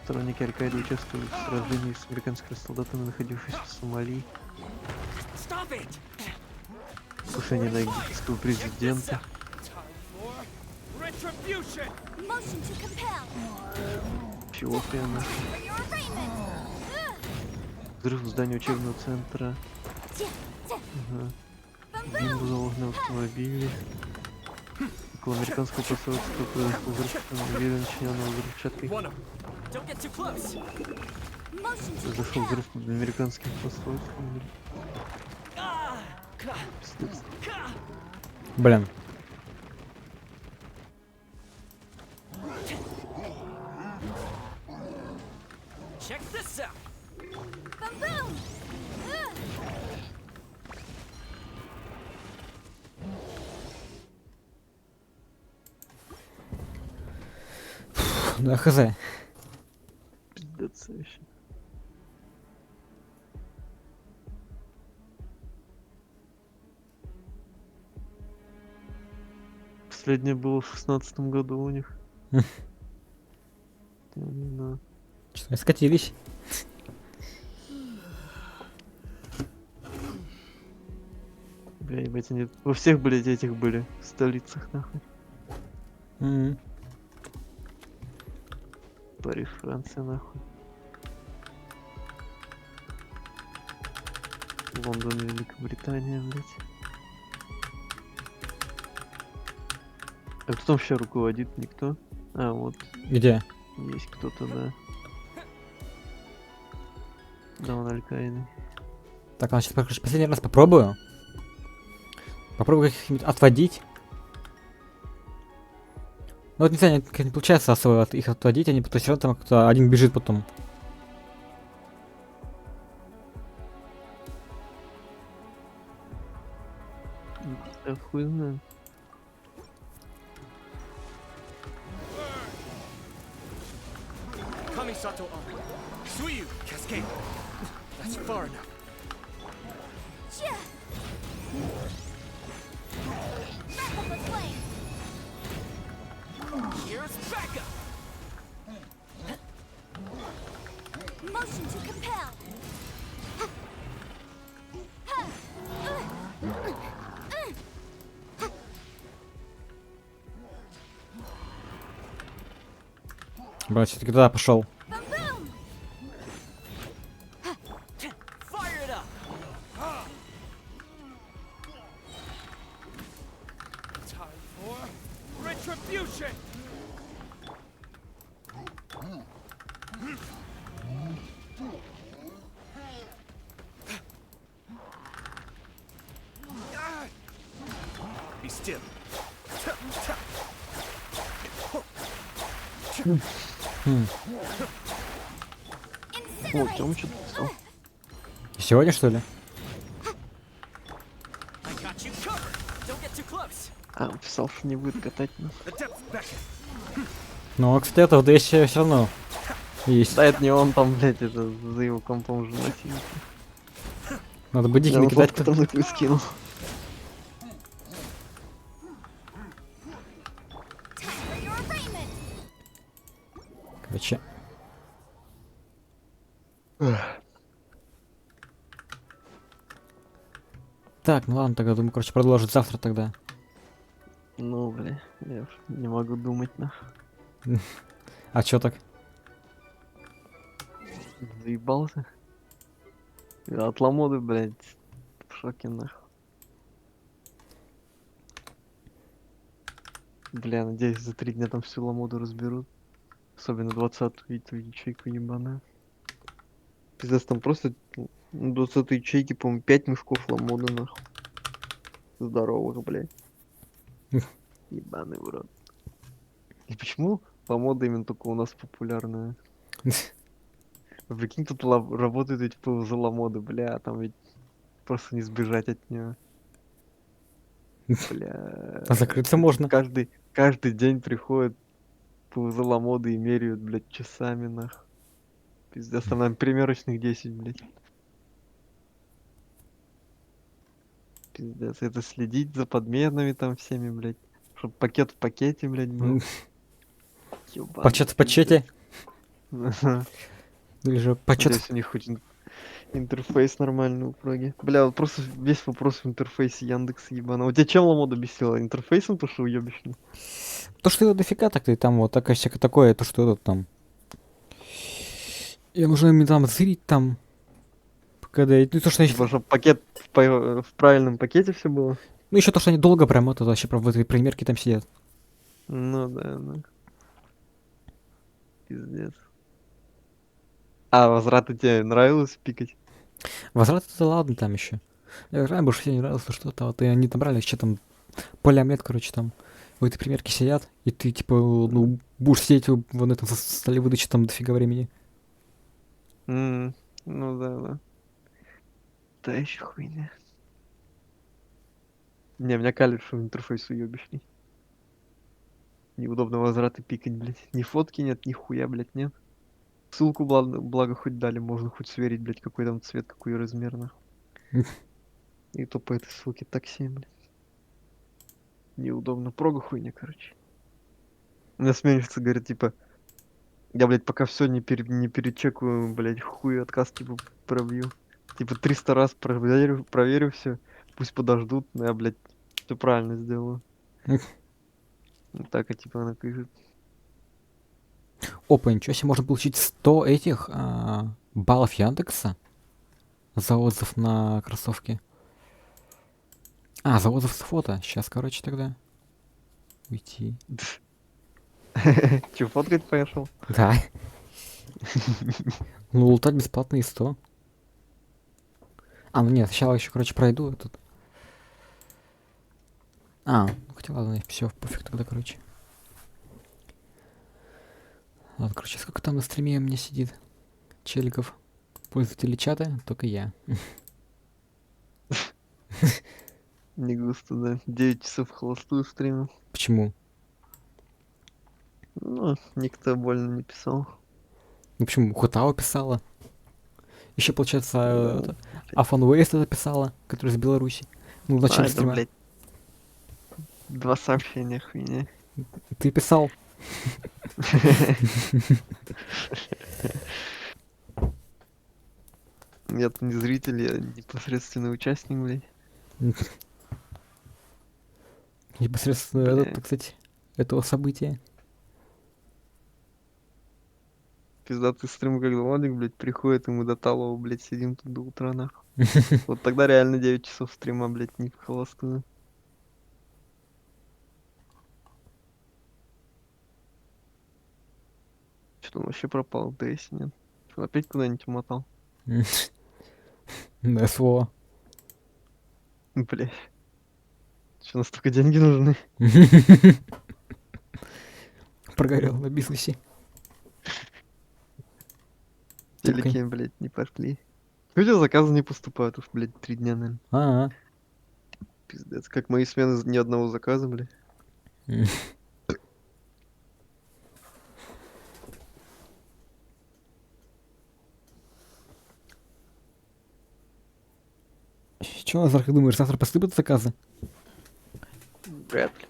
Сторонники Аль-Каиды участвовали в сражении с американскими солдатами, находившимися в Сомали. Покушение на египетского президента. Эфиопия. Взрыв в здании учебного центра. Бомбу заложены в автомобиле. Около американского посольства произошел взрыв автомобиля, начиненного взрывчаткой. Произошел взрыв под американским посольством. Пиздец. Блин. Check this out. Да, хз. Пиздец вообще. Последнее было в 16-м году у них. Да. Что, скатились? Бля, ебать, они во всех, блядь, этих были в столицах, нахуй. Мгм. Париж, Франция, нахуй. Лондон, Великобритания, блядь. А кто там вообще руководит? Никто? А, вот. Где? Есть кто-то, да. Да, он Аль-Каиды. Так, ладно, сейчас последний раз попробую. Попробую их отводить. Ну вот не знаю, как не получается особо их отводить, они потом все равно там кто-то один бежит потом. Да хуй знает. Kamisato on. Suyu, cascade. That's far enough. Here's backup. Motion to compel. Брат, все-таки туда пошел. Fire it up. Time for retribution. Be still. О, Тём что-то писал. Сегодня, что ли? I got you covered. Don't get too close. А, писал, что не будет катать нас. The depth beckon. Ну, кстати, это в ДС все равно есть. Да, это не он там, блядь, это за его компом уже носил. Надо бы дикий Я накидать. фотку там такую скинул. Короче. Так, ну ладно, тогда думаю, короче, продолжить завтра тогда. Ну, бля, я уж не могу думать, нахуй. А чё так? Заебался. Я от ламоды, блядь, в шоке, нахуй. Бля, надеюсь, за 3 дня там всю ламоду разберут. Особенно 20-ю эту ячейку ебаную. Пиздец, там просто 20-й ячейки, по-моему, 5 мешков ламоды, нахуй. Здоровых, блядь. Ебаный в рот. И почему ламода именно только у нас популярная? А прикинь, тут работают эти ПВЗ ламоды, бля, там ведь просто не сбежать от нее. Бля. А закрыться можно. Каждый день приходят ПВЗ ламоды и меряют, блядь, часами, нахуй. Пиздец, там, наверное, примерочных 10, блядь. Пиздец, это следить за подменами там всеми, блядь. Чтоб пакет в пакете, блядь, был. Ёбаный Почет в почете. пиздец. Или же почет. Надеюсь, у них хоть интерфейс нормальный у проги. Бля, вот просто весь вопрос в интерфейсе Яндекса ебаного. У тебя чем ламода бесила? Интерфейсом, то что уебищный? То, что его дофига так-то и там вот такое всякое такое, то, что это там. И нужно им там зырить там. Когда... Ну, то, что Типа, чтобы пакет в правильном пакете все было? Ну, еще то, что они долго прям это вообще прям в этой примерке там сидят. Ну да, да. Пиздец. А возвраты тебе нравилось пикать? Возврат это ладно там еще. Я раньше больше всего не нравилось, что-то вот и они набрали, что там полиомет, короче, там в этой примерке сидят, и ты типа, ну, будешь сидеть в этом столе выдачи там дофига времени. Ну да, да. Да еще хуйня. Не, меня калит, что интерфейс уебищный. Неудобно возвраты пикать, блядь. Ни фотки нет, ни хуя, блядь, нет. Ссылку, благо хоть дали, можно хоть сверить, блядь, какой там цвет, какой размер, нахуй. И то по этой ссылке такси, блядь. Неудобно. Прога хуйня, короче. У меня сменщица говорит, типа, я, блядь, пока все не перечекаю, блядь, хуй отказ, типа, пробью. Типа, 300 раз проверю все, пусть подождут, но я, блядь, все правильно сделаю. Вот так, типа, она пишет. Опа, ничего себе, можно получить 100 этих баллов Яндекса за отзыв на кроссовки. За отзыв с фото. Сейчас, короче, тогда. Уйти. Че, фоткать пошел? Да. Ну, лутать бесплатно и 100. Ну нет, сначала еще, короче, пройду этот. Ну хотя ладно, все, пофиг тогда, короче. Ладно, короче, сколько там на стриме у меня сидит челиков? Пользователи чата? Только я. Не густо, да. 9 часов холостую стримил. Почему? Ну, никто больно не писал. Ну почему? Хутао писала. Еще, получается, Да. Афанвейст это писала, который из Беларуси. Ну, в начале Это, стрима. блядь, 2 сообщения хуйня. Ты писал. Я-то не зритель, я непосредственный участник, блядь. Непосредственно Бля. этот, кстати, этого события. Пиздатый стрим, когда Владик, блядь, приходит, и мы до Талова, блядь, сидим тут до утра, нахуй. Вот тогда реально 9 часов стрима, блядь, не в холостую. Что-то он вообще пропал в ДС, нет? Что, опять куда-нибудь умотал? На СВО. Блядь. Что, настолько деньги нужны? Прогорел на бизнесе. Телеки, блядь, не пошли. Чего у тебя заказы не поступают уж, блядь, 3 дня, наверное. Пиздец, как мои смены ни одного заказа, блядь. Че, Назар, как думаешь, завтра поступят заказы? Вряд ли.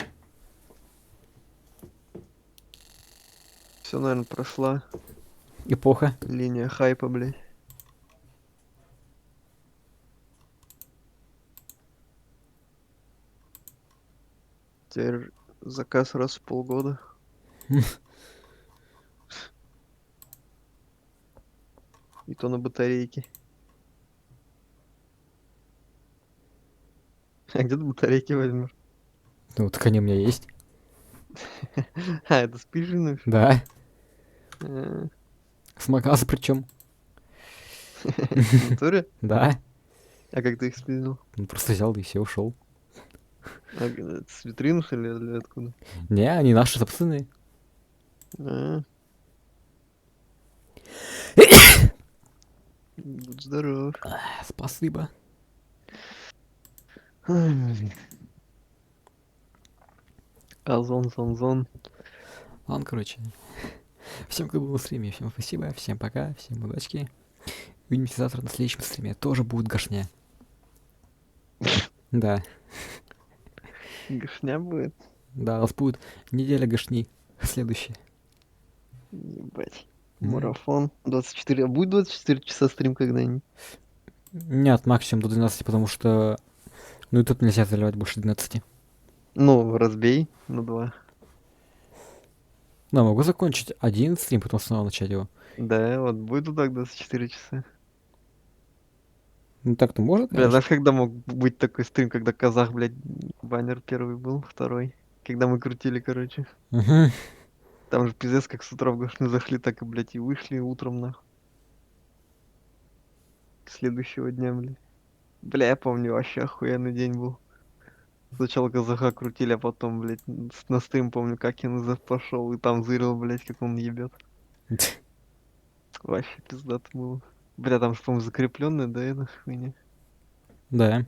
Все, наверное, прошла. Эпоха. Линия хайпа, блядь. Теперь заказ раз в полгода. И то на батарейке. А где ты батарейки возьмешь? Ну, так они у меня есть. Это спижены? Да. С магаза причем. В натуре? Да. А как ты их спиздил? Ну, просто взял и все, ушел. А, это с витрины, что ли, или откуда? Не, они наши собственные. Будь здоров. Спасибо. Озон, зон. Ладно, короче. Всем, кто был на стриме, всем спасибо, всем пока, всем удачки. Увидимся завтра на следующем стриме. Тоже будет гашня. Да. Гашня будет? Да, у нас будет неделя гашни. Следующая. Ебать. Марафон. 24. А будет 24 часа стрим когда-нибудь? Нет, максимум до 12, потому что... Ну и тут нельзя заливать больше 12. Ну, разбей на 2. Ну, могу закончить один стрим, потом снова начать его. Да, вот будет так 24 часа. Ну так-то можно, Бля, конечно. знаешь, когда мог быть такой стрим, когда казах, блядь, баннер первый был, второй. Когда мы крутили, короче. Угу. Там же пиздец, как с утра в гашню зашли, так и, блядь, и вышли утром, нахуй. Следующего дня, блядь. Бля, я помню, вообще охуенный день был. Сначала казаха крутили, а потом, блядь, на стрим, помню, как я пошел и там зырил, блядь, как он ебет. Вообще пиздато было. Бля, там же, по-моему, закрепленная, да, эта хуйня? Да.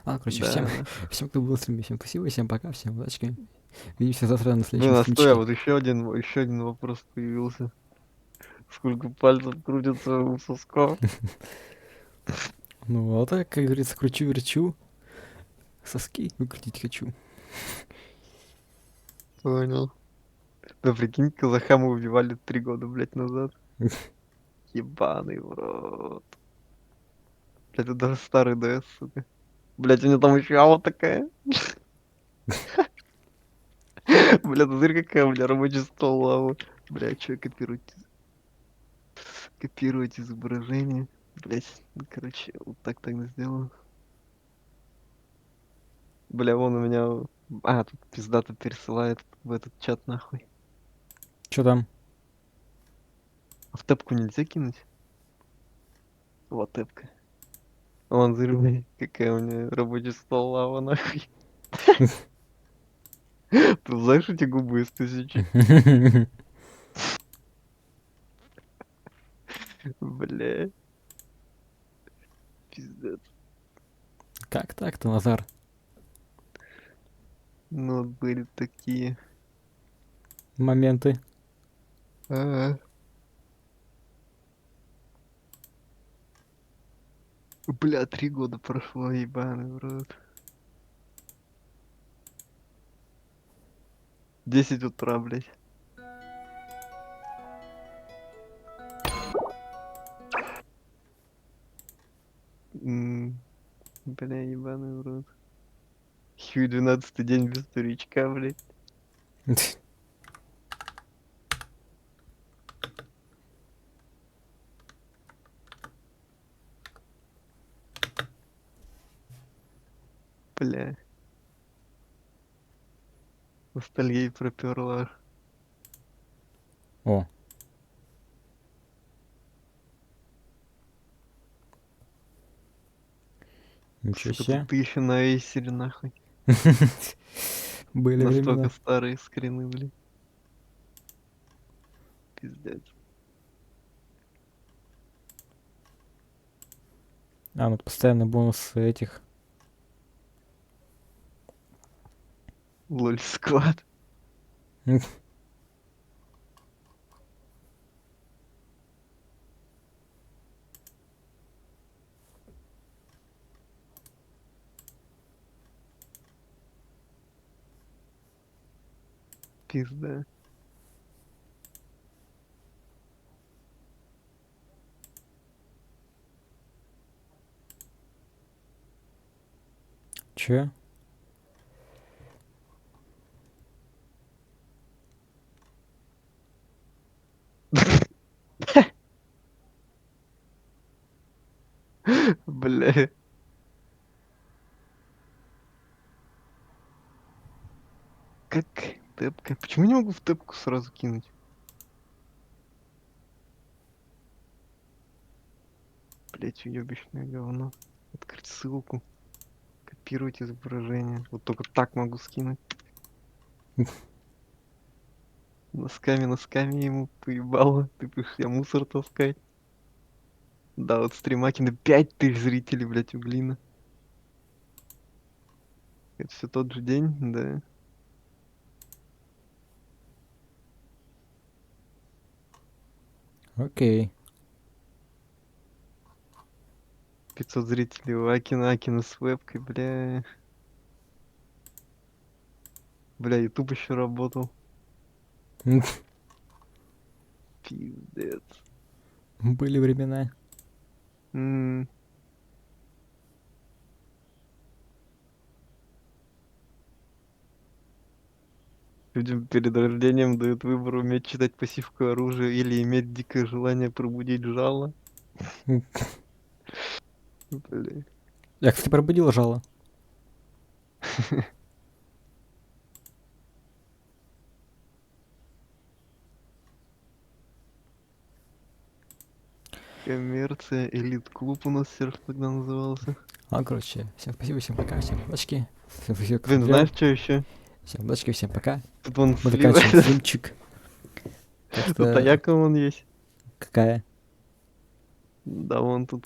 Короче, Да, всем, да. всем, кто был на стриме, всем спасибо, всем пока, всем удачи. Увидимся завтра на следующем Блин, а стой, а стримчике. вот еще один вопрос появился. Сколько пальцев крутится у соска? Ну вот, как говорится, кручу-верчу. Соски выкрутить хочу. Понял. Да прикинь, казаха мы убивали 3 года, блядь, назад. Ебаный в рот. Это даже старый ДС, сука. Блять, у меня там еще ава такая. Бля, ты смотри, какая у меня рабочий стол лава. Бля, что копировать? Копировать изображение. Блять, ну, короче, вот так тогда сделаю. Бля, вон у меня... А, тут пиздато пересылает в этот чат нахуй. Чё там? А в тэпку нельзя кинуть? Вот тэпка. Вон, смотри, бля, какая у меня рабочий стол лава нахуй. Ты знаешь эти губы из 1000? Бля. Пиздец. Как так-то, Назар? Ну, вот были такие. Моменты. Ага. Бля, 3 года прошло, ебаный в рот. 10 утра, блядь. Бля, ебаный в рот. Хью, 12-й день без туричка, блядь. Бля. Ностальгия проперла. О. Ничего Сука, тут себе. ты еще на эйсере, нахуй. Были Настолько времена. старые скрины, блядь. Пиздец. А, ну постоянно бонусы этих. Лоль склад. Пизда. Чё? Бля. Как тэпка? Почему не могу в тэпку сразу кинуть? Блять, уебищное говно. Открыть ссылку. Копировать изображение. Вот только так могу скинуть. Носками ему поебало. Ты будешь я мусор таскать. Да, вот стримакины 5000 зрителей, блять, у Глина. Это все тот же день, да. Окей. 500 зрителей у Акина с вебкой, бля. Бля, ютуб еще работал. Пиздец. Были времена. Людям перед рождением дают выбор уметь читать пассивку оружия или иметь дикое желание пробудить жало. Бля. Я, кстати, пробудил жало. Коммерция, элит-клуб у нас серж тогда назывался. А, короче, всем спасибо, всем пока, всем удачки. Всем спасибо, кто Блин, смотрел. знаешь, что еще? Всем удачки, всем пока. Тут вон Мы слева. заканчиваем стримчик. Так Тут что... Аяка вон есть. Какая? Да, вон тут